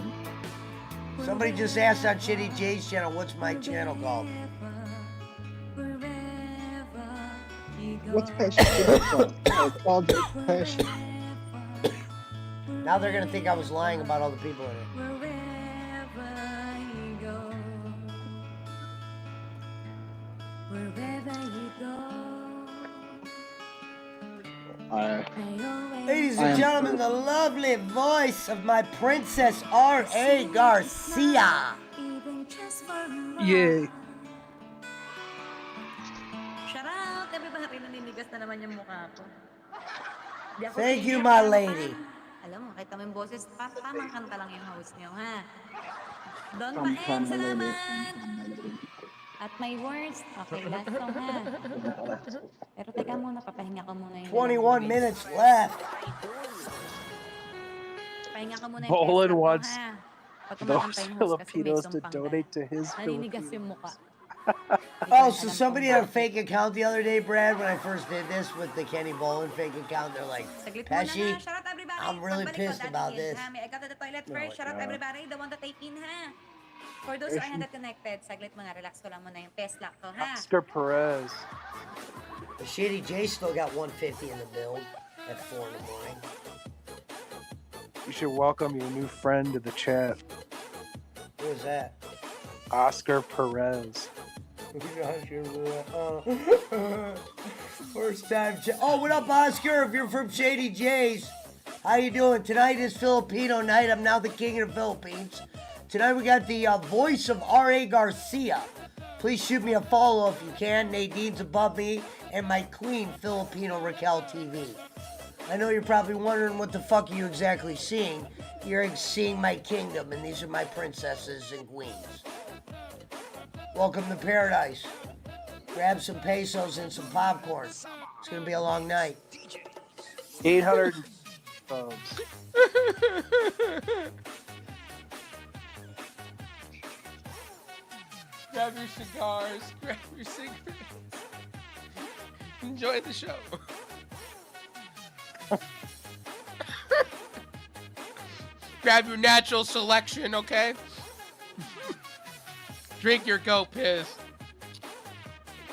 Somebody just asked on Shitty J's channel, what's my channel called? What's Pesci channel called? Oh, it's called Pesci. Now they're gonna think I was lying about all the people in it. Ladies and gentlemen, the lovely voice of my princess R.A. Garcia. Yay. Shout out, everybody. Naninigas na naman yung mukha ko. Di ako Thank you, singer, my pero lady. Alam mo, kahit tamang boses, tamang kanta lang yung host niyo, ha? Don Paen, salamat! At my words, okay, last song, ha? Pero teka muna, papahinga ko muna yung 21 minutes left. Pahinga ko muna yung Bolin pesta ko, wants ha? Pag those kumakanta yung host kasi may Filipinos to sumpang donate to his naninigas Philippines. yung mukha. Oh, so somebody had a fake account the other day, Brad, when I first did this with the Kenny Bolin fake account. They're like, Saglit muna Pesci, na. Shout out everybody. I'm really Pagbalik ko, pissed Daddy about Hill, this. ha? May I got to the toilet Oh first. my Shout out God. everybody. The one to take in, ha? For those who are not connected, saglit mga relax ko lang muna yung test lock ko, ha? Oscar Perez. The Shitty J still got 150 in the build at 4 in the morning. You should welcome your new friend to the chat, Who is that? Oscar Perez. First time. Oh, what up, Oscar? If you're from Shady J's, how you doing? Tonight is Filipino night. I'm now the king of the Philippines. Tonight we got the voice of R.A. Garcia. Please shoot me a follow if you can. Nadine's above me, and my queen, Filipino Raquel TV. I know you're probably wondering what the fuck are you exactly seeing. You're seeing my kingdom, and these are my princesses and queens. Welcome to paradise. Grab some pesos and some popcorn. It's gonna be a long night. 800 subs. Grab your cigars, grab your cigarettes. Enjoy the show. Grab your natural selection, okay? Drink your goat piss.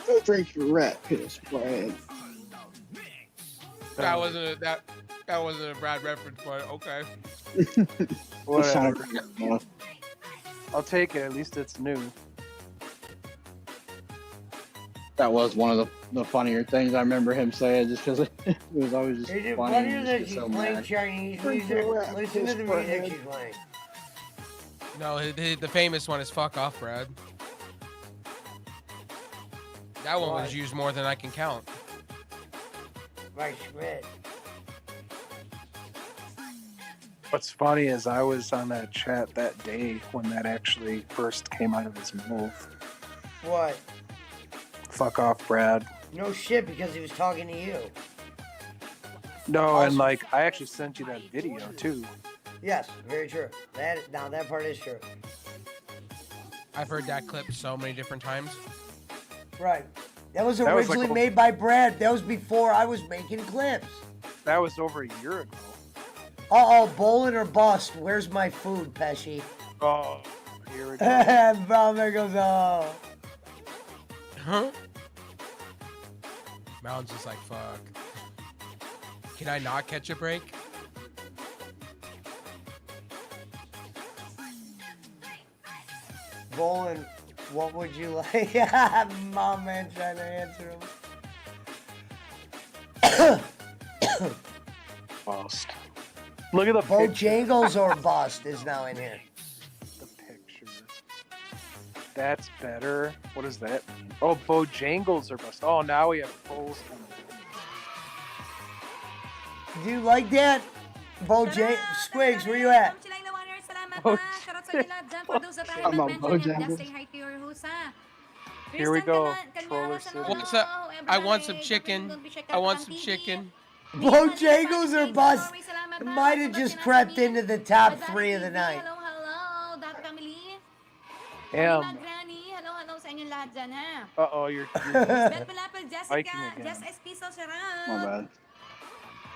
Go drink your rat piss, Brad. That wasn't a Brad reference, but okay. Whatever. I'll take it. At least it's new. That was one of the funnier things I remember him saying, just because it was always just Is it funny. funnier and that just she's so playing mad. Chinese Drink music? your rat Listen to piss, the Brad. music she's playing. No, the famous one is "Fuck Off, Brad." That one was used more than I can count. Right, Schmidt. What's funny is I was on that chat that day when that actually first came out of his mouth. What? Fuck off, Brad. No shit, because he was talking to you. No, and like I actually sent you that video too. Yes, very true. That part is true. I've heard that clip so many different times. Right. That was originally made by Brad. That was before I was making clips. That was over a year ago. Bowling or bust. Where's my food, Pesci? Oh, here we go. Brown there goes, oh. Huh? Mountain's just like, fuck. Can I not catch a break? Bowling, what would you like? Mom man trying to answer him. Bust. Look at the Bojangles or bust is now in here. The picture. That's better. What does that mean? Oh, Bojangles or bust. Oh, now we have post. Do you like that? Squigs, where you at? I'm on Bojangles. Here we go. What's up? I want some chicken. I want some chicken. Bojangles or bust might have just crept into the top 3 of the night. Hello sa inyong lahat dyan, ha? Uh-oh, you're Jessica, Jess Espiso Sharon. My bad.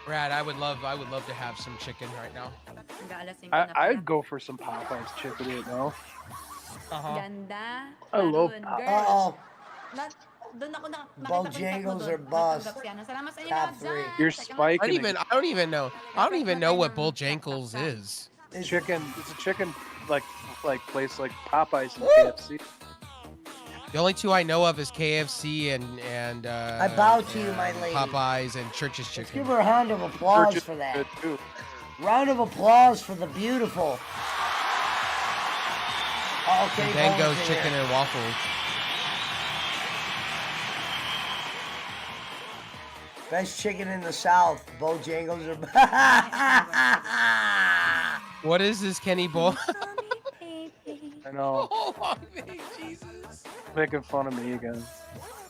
Brad, I would love to have some chicken right now. I'd go for some Popeyes chicken right now. Ganda. I love Popeyes. Bojangles or bust. Top 3. You're spiking. I don't even know what Bojangles is. It's chicken. It's a chicken like place like Popeyes and KFC. The only 2 I know of is KFC and I bow to you, my lady. Popeyes and Church's Let's Chicken. give her a round of applause for that. Round of applause for the beautiful. Okay, Dango's Chicken and Waffles. Best chicken in the South. Bojangles or... What is this, Kenny Bull? I know. Hold on, Jesus. Making fun of me again.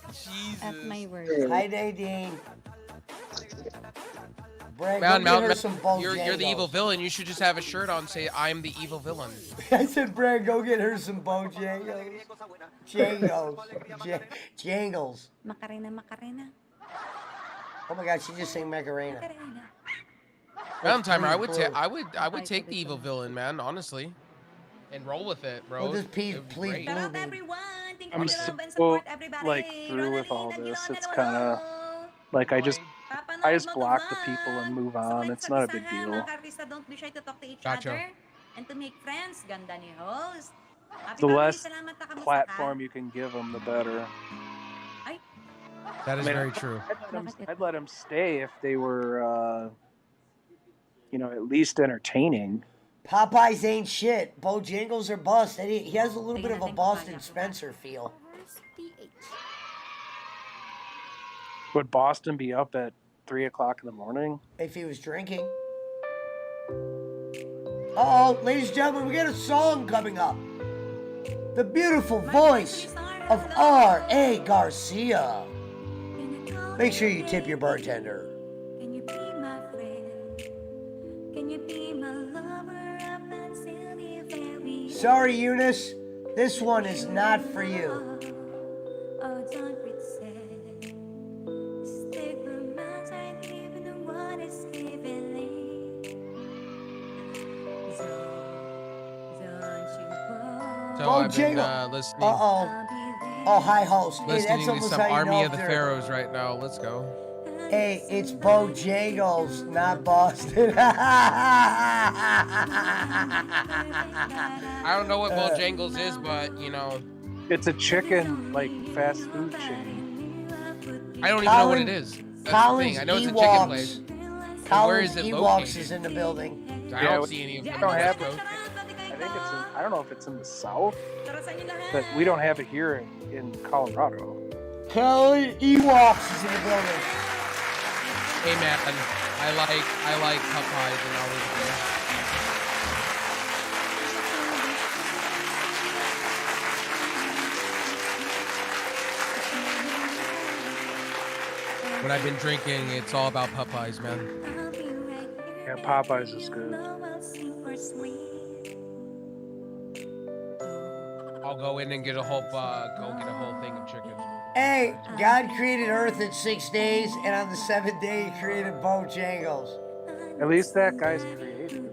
Jesus. That's my word. Hi, Nadine. Brad, you're the evil villain. You should just have a shirt on say I'm the evil villain. I said, Brad, go get her some Bojangles. Jangles. Macarena. Oh my God, she just sang Macarena. Timer, I would take the evil villain, man, honestly. And roll with it, bro. Well, just please blue I'm so like through with all this. It's kind of like I just block the people and move on. It's not a big deal. Gotcha. And to make friends, ganda ni host. The less platform you can give them, the better. That is very true. I'd let them stay if they were, at least entertaining. Popeyes ain't shit. Bojangles are bust. And he has a little bit of a Boston Spencer feel. Would Boston be up at 3 o'clock in the morning? If he was drinking. Uh-oh, ladies and gentlemen, we got a song coming up. The beautiful voice of R.A. Garcia. Make sure you tip your bartender. Can you be my friend? Can you be my lover up until the very Sorry, Eunice. This one is not for you. Oh, don't pretend. Stick romance, I even know what is giving. So I've been listening. Oh, hi, host. Listening hey, to that's some how you Army know of the Pharaohs right now. Let's go. Hey, it's Bojangles, not Boston. I don't know what Bojangles is, but it's a chicken fast food chain. I don't even know what it is. That's the thing. I know it's a chicken place. Where is it located? Is in the building. I don't see any of them. I don't know if it's in the South, but we don't have it here in Colorado. Ewoks is in the building. Hey man, I like Popeyes and all this. When I've been drinking, it's all about Popeyes, man. Yeah, Popeyes is good. I'll go in and get a whole thing of chicken. Hey, God created Earth in 6 days, and on the 7th day, He created Bojangles. At least that guy's creative.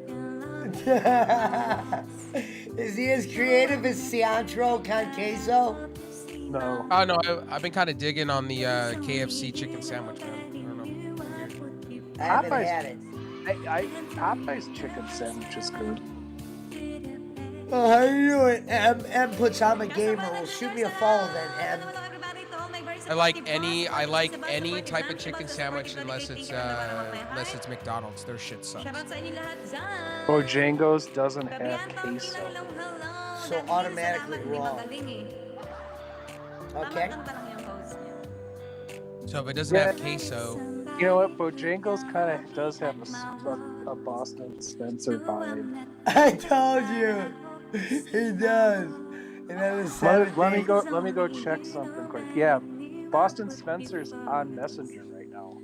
Is he as creative as Cilantro con queso? No. Oh no, I've been kind of digging on the KFC chicken sandwich, man. I don't know. I haven't had it. Popeye's chicken sandwich is good. Oh, how you doing? M puts I'm a gamer. Well, shoot me a follow then, M. I like any type of chicken sandwich unless it's McDonald's. Their shit sucks. Bojangles doesn't have queso. So automatically wrong. Okay. So if it doesn't have queso, you know what? Bojangles kind of does have a Boston Spencer vibe. I told you, he does. And that is Let me go check something quick. Yeah, Boston Spencer's on Messenger right now.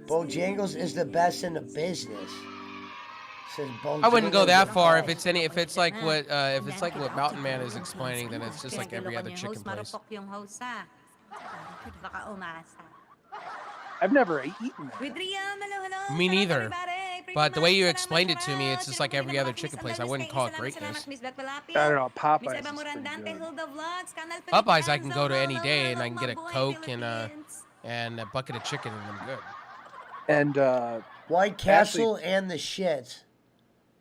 Bojangles is the best in the business. Says I wouldn't go that Bojangles far. are If it's like what Mountain Man is explaining, then it's just like every other chicken place. I've never eaten that. Me neither. But the way you explained it to me, it's just like every other chicken place. I wouldn't call it greatness. I don't know. Popeyes is pretty good. Popeyes, I can go to any day and I can get a Coke and a bucket of chicken and I'm good. And White Castle and the shits.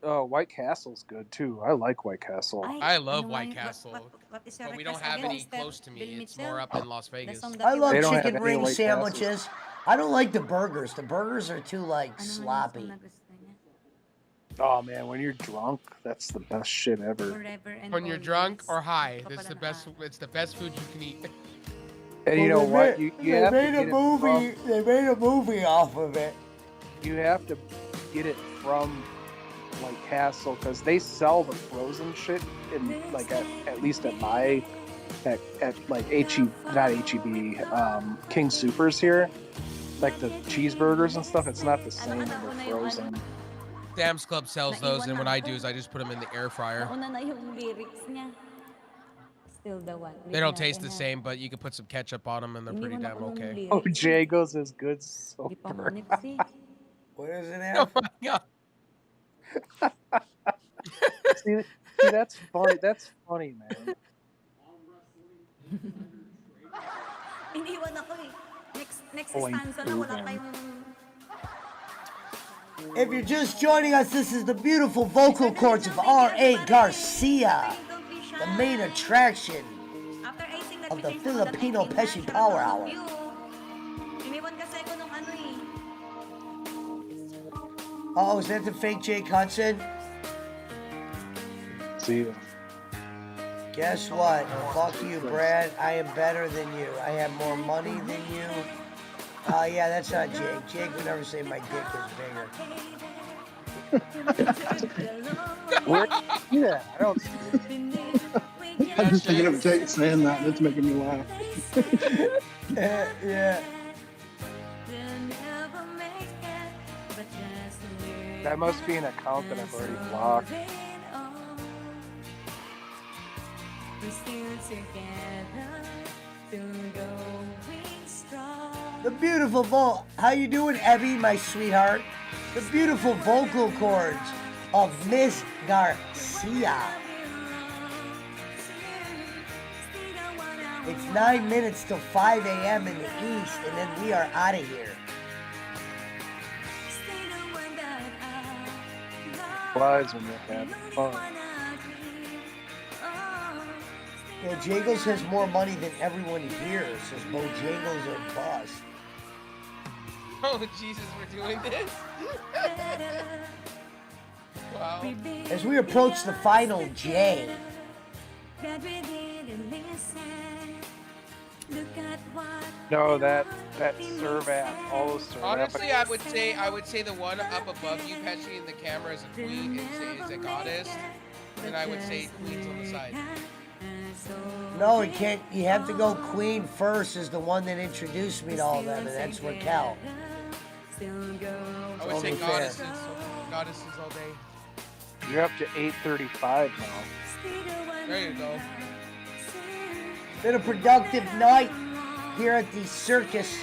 Oh, White Castle's good too. I like White Castle. I love White Castle, but we don't have any close to me. It's more up in Las Vegas. I love They don't have chicken any ring White sandwiches. I don't like the burgers. The burgers are too sloppy. Oh man, when you're drunk, that's the best shit ever. When you're drunk or high, it's the best food you can eat. And you know what? You have to get it from, They made a movie off of it. you have to get it from White Castle because they sell the frozen shit in like at least at my at like not HEB King Supers here, like the cheeseburgers and stuff. It's not the same when they're frozen. Sam's Club sells those, and what I do is I just put them in the air fryer. They don't taste the same, but you can put some ketchup on them, and they're pretty damn okay. Oh, Jago's is good sober. What is it? Oh my god! see, that's funny. That's funny, man. If you're just joining us, this is the beautiful vocal cords of R.A. Garcia, the main attraction of the Filipino Pesci Power Hour. Oh, is that the fake Jake Hudson? See you. Guess what? Fuck you, Brad. I am better than you. I have more money than you. Yeah, that's not Jake. Jake would never say my dick is bigger. Where? Yeah, I don't see it. I'm just thinking of Jake saying that. That's making me laugh. Yeah. That must be an account that I've already blocked. The beautiful how you doing, Evie, my sweetheart? The beautiful vocal cords of Miss Garcia. It's 9 minutes till 5 a.m. in the east, and then we are out of here. Flies when you're having fun. Yeah, Jagos has more money than everyone here, says Bojangles are bust. Oh Jesus, we're doing this. Wow. As we approach the final J, No, that Servat, all those Servat. Honestly, I would say the one up above you, Pesci, in the camera is a queen, is a goddess, and I would say queens on the side. No, it can't. You have to go Queen first is the one that introduced me to all them, and that's Raquel. I would say goddesses. Goddesses all day. You're up to 8:35 now. There you go. Been a productive night here at the circus.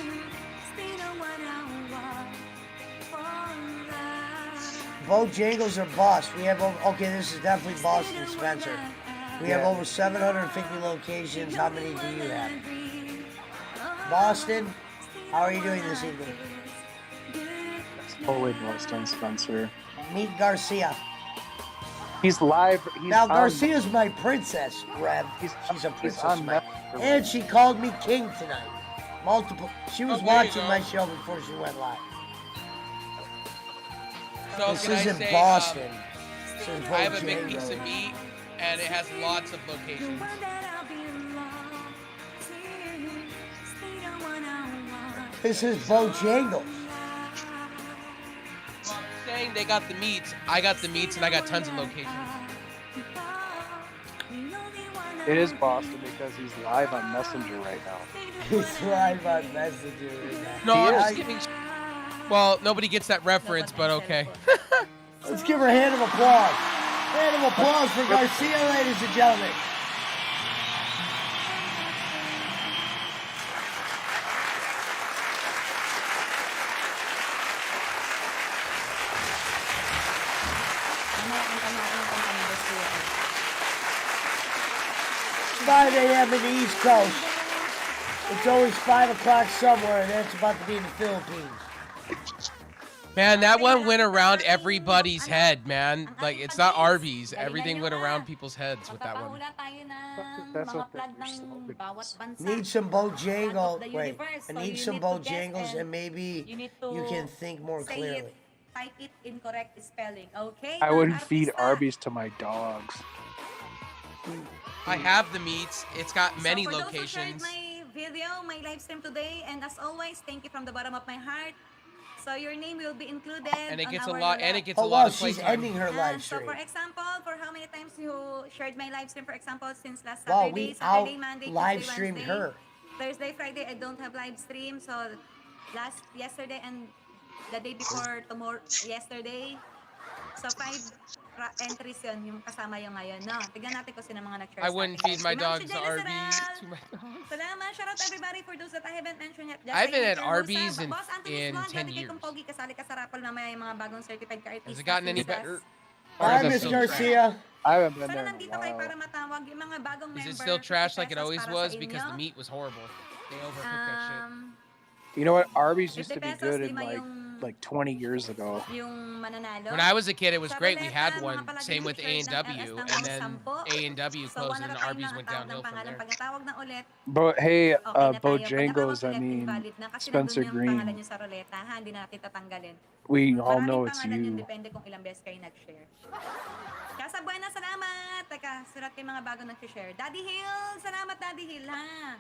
Bojangles are bust. We have okay, this is definitely Boston, Spencer. We have over 750 locations. How many do you have? Boston, how are you doing this evening? Totally Boston, Spencer. Meet Garcia. He's live. Now Garcia's my princess, Rev. She's a princess, and she called me king tonight. Multiple. She was watching my show before she went live. So this can I isn't say, Boston. I have a big piece of meat, and it has lots of locations. This is Bojangles. Well, I'm saying they got the meats. I got the meats, and I got tons of locations. It is Boston because he's live on Messenger right now. He's live on Messenger right now. No, I'm just kidding. Well, nobody gets that reference, but okay. Let's give her a hand of applause. Hand of applause for Garcia, ladies and gentlemen. It's 5 a.m. in the East Coast. It's always 5 o'clock somewhere, and then it's about to be in the Philippines. Man, that one went around everybody's head, man. Like, it's not Arby's. Everything went around people's heads with that one. That's what Need some Bojangles. Wait, I need some Bojangles, and maybe you can think more clearly. Type it in correct spelling, okay? I wouldn't feed Arby's to my dogs. I have the meats. It's got many so for locations. Those who shared my video, my live stream today, and as always, thank you from the bottom of my heart. So your name will be included. And it gets on a our lot. And it gets a lot of she's playtime. ending her live So stream. for example, for how many times you shared my live stream, for example, since last Wow, Saturday, we Saturday, Monday, live Tuesday, streamed Wednesday, her. Thursday, Friday, I don't have live stream. So yesterday and the day before tomorrow, yesterday. So 5 entries yun, yung kasama yung ngayon. No, tignan natin kung sino mga nag-share I wouldn't feed my dogs Arby's to my dogs. Salamat. Shout out everybody for those that I haven't mentioned yet. I haven't had Arby's in 10 years. Pogi, kasali ka sa raffle mamaya yung mga bagong certified ka artist. Has it gotten any better? Hi, Miss Garcia. I haven't been Sana there in nandito a kayo while. para matawag yung mga bagong member. Is it still trash like it 50 always pesos was? para sa Because inyo. the meat was horrible. They overcooked that shit. You know what? Arby's used 50 to be pesos, good in lima like 20 years ago. Yung mananalo. When I was a kid, it was Sa great. We ruleta, had mga one. palagi Same with nag-share ng A&W. LS ng And then 10. A&W So, closed one and at a time Arby's lang went ang tawag downhill ng from pangalan. there. Pag natawag ng ulit, But hey, okay na tayo. Pag Bojangles, natawag I ulit, mean, invalid na. Kasi Spencer nandun yung pangalan Green. nyo sa ruleta, ha? Hindi na natin tatanggalin. We all Maraming know it's pangalan yun, you. depende kung ilang beses kayo nag-share. Casa Buena, salamat! Teka, sulat kayo mga bago nag-share. Daddy Hill, salamat Daddy Hill, ha?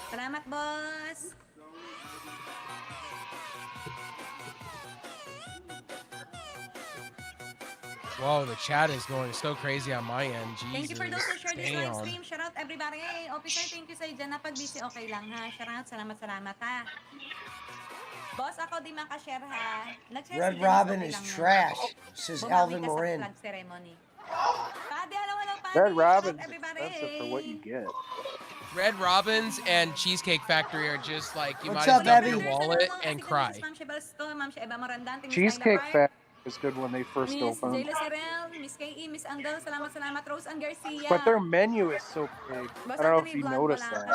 Salamat, boss! Whoa, the chat is going so crazy on my end. Jesus. Thank you for those who shared this live Damn. stream. Shout out everybody. Officer, thank you sa'yo dyan. Napag busy, okay lang ha. Shout out, salamat, ha. Boss, ako di makashare ha. Nag-share si Red Dennis, Robin okay is lang yun. trash, says Bumawi Alvin ka sa Morin. flag ceremony. Paddy, hello, Paddy. Red Shout out Robin's everybody. expensive for what you get. Red Robins and Cheesecake Factory are just like, you What's might up, as well Abby? your wallet and cry. Ma'am Shebelsto, Ma'am Sheba Morandan, Miss Cheesecake Tyler Park, Factory was good when they first Miss opened. Jayla Serel, Miss K.E., Miss Andel, salamat, Rose Ann Garcia. But their menu is so big. I don't know if you noticed that.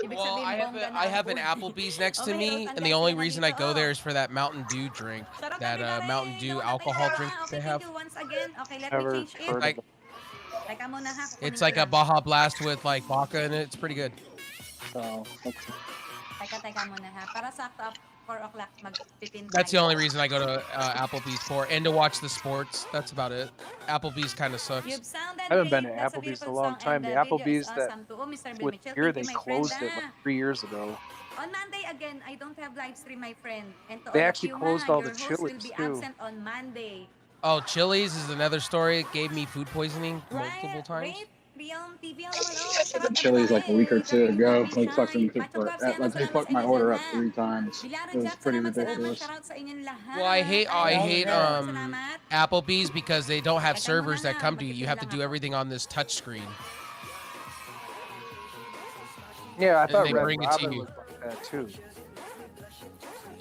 Well, I have an Applebee's next to me, and the only reason I go there is for that Mountain Dew drink, that Mountain Dew alcohol drink they have. Thank you once again. Okay, let Never me change it. heard of it. Teka muna ha. It's like a Baja Blast with like vodka in it. It's pretty good. So, Teka muna ha. Para sakto 4 o'clock magpipin That's the only reason I go to Applebee's for, and to watch the sports. That's about it. Applebee's kind of sucks. I haven't been to Applebee's in a long time. The Applebee's that was here, they closed it like 3 years ago. On Monday again, I don't have live stream, my friend. And to They all of actually you, closed all the your host will Chili's, be too. absent on Monday. Oh, Chili's is another story. It gave me food poisoning multiple times. The Chili's like a week or two ago. They fucking took like they fucked my order up 3 times. It was pretty ridiculous. Well, I hate Yeah. Applebee's because they don't have servers that come to you. You have to do everything on this touch screen. Yeah, I And thought they Red bring it to Robin you. was like that too.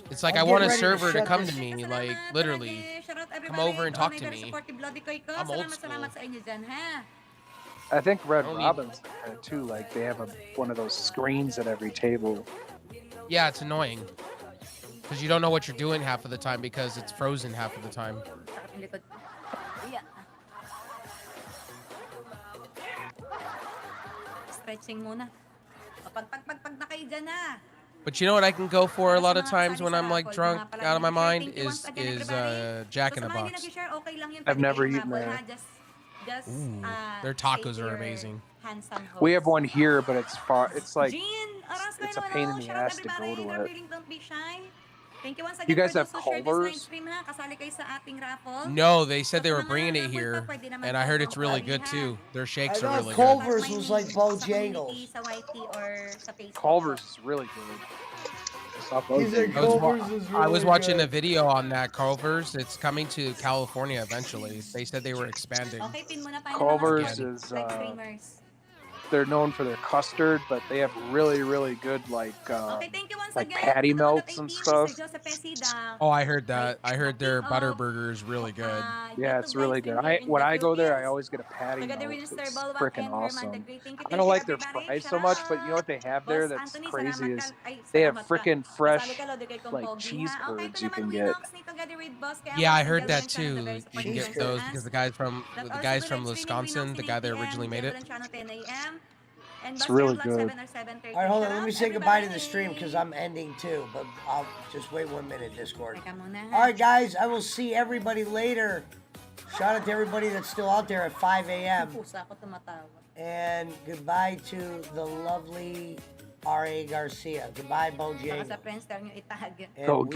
It's like I'm I want a getting ready to server to shut come this- to me, like literally. Come over and talk to me. I'm old school. I think Red I don't need- Robin's like that too. Like they have one of those screens at every table. Yeah, it's annoying. Because you don't know what you're doing half of the time because it's frozen half of the time. Stretching muna. Pag na kayo dyan na. But you know what I can go for a lot of times when I'm like drunk out of my mind is Jack in the Box. I've never eaten there. Ooh, their tacos are amazing. We have one here, but it's far. It's like it's a pain in the ass to go to it. Thank you once again You guys for have those who shared this Culver's? live stream, ha? Kasali kayo sa ating raffle. No, they said they Sa were mga bringing it raffle here, pa, pwede naman and I heard it's really po, good ha? too. Their I shakes are thought really good. Culver's was like Sa community, Bojangles. sa YT or sa Facebook. Culver's is really good. He said Culver's is really I was watching a good. video on that Culver's. It's coming to California eventually. They said they were expanding. Okay, pin muna tayo ng mga Culver's Again. is live streamers. they're known for their custard, but they have really good like Thank you once like again. patty melts and stuff. Oh, I heard that. I heard their butter burger is really good. Yeah, it's really good. When I go there, I always get a patty melt. It's freaking awesome. I don't like their fries so much, but you know what they have there that's crazy is they have freaking fresh like cheese curds you can get. Yeah, I heard that too. You can get those because the guys from Wisconsin, the guy that originally made it. It's really good. All right, hold on. Let me say goodbye to the stream because I'm ending too. But I'll just wait 1 minute, Discord. All right, guys. I will see everybody later. Shout out to everybody that's still out there at 5 a.m. And goodbye to the lovely R.A. Garcia. Goodbye, Bojangles. Sa friends, tell nyo itag. And we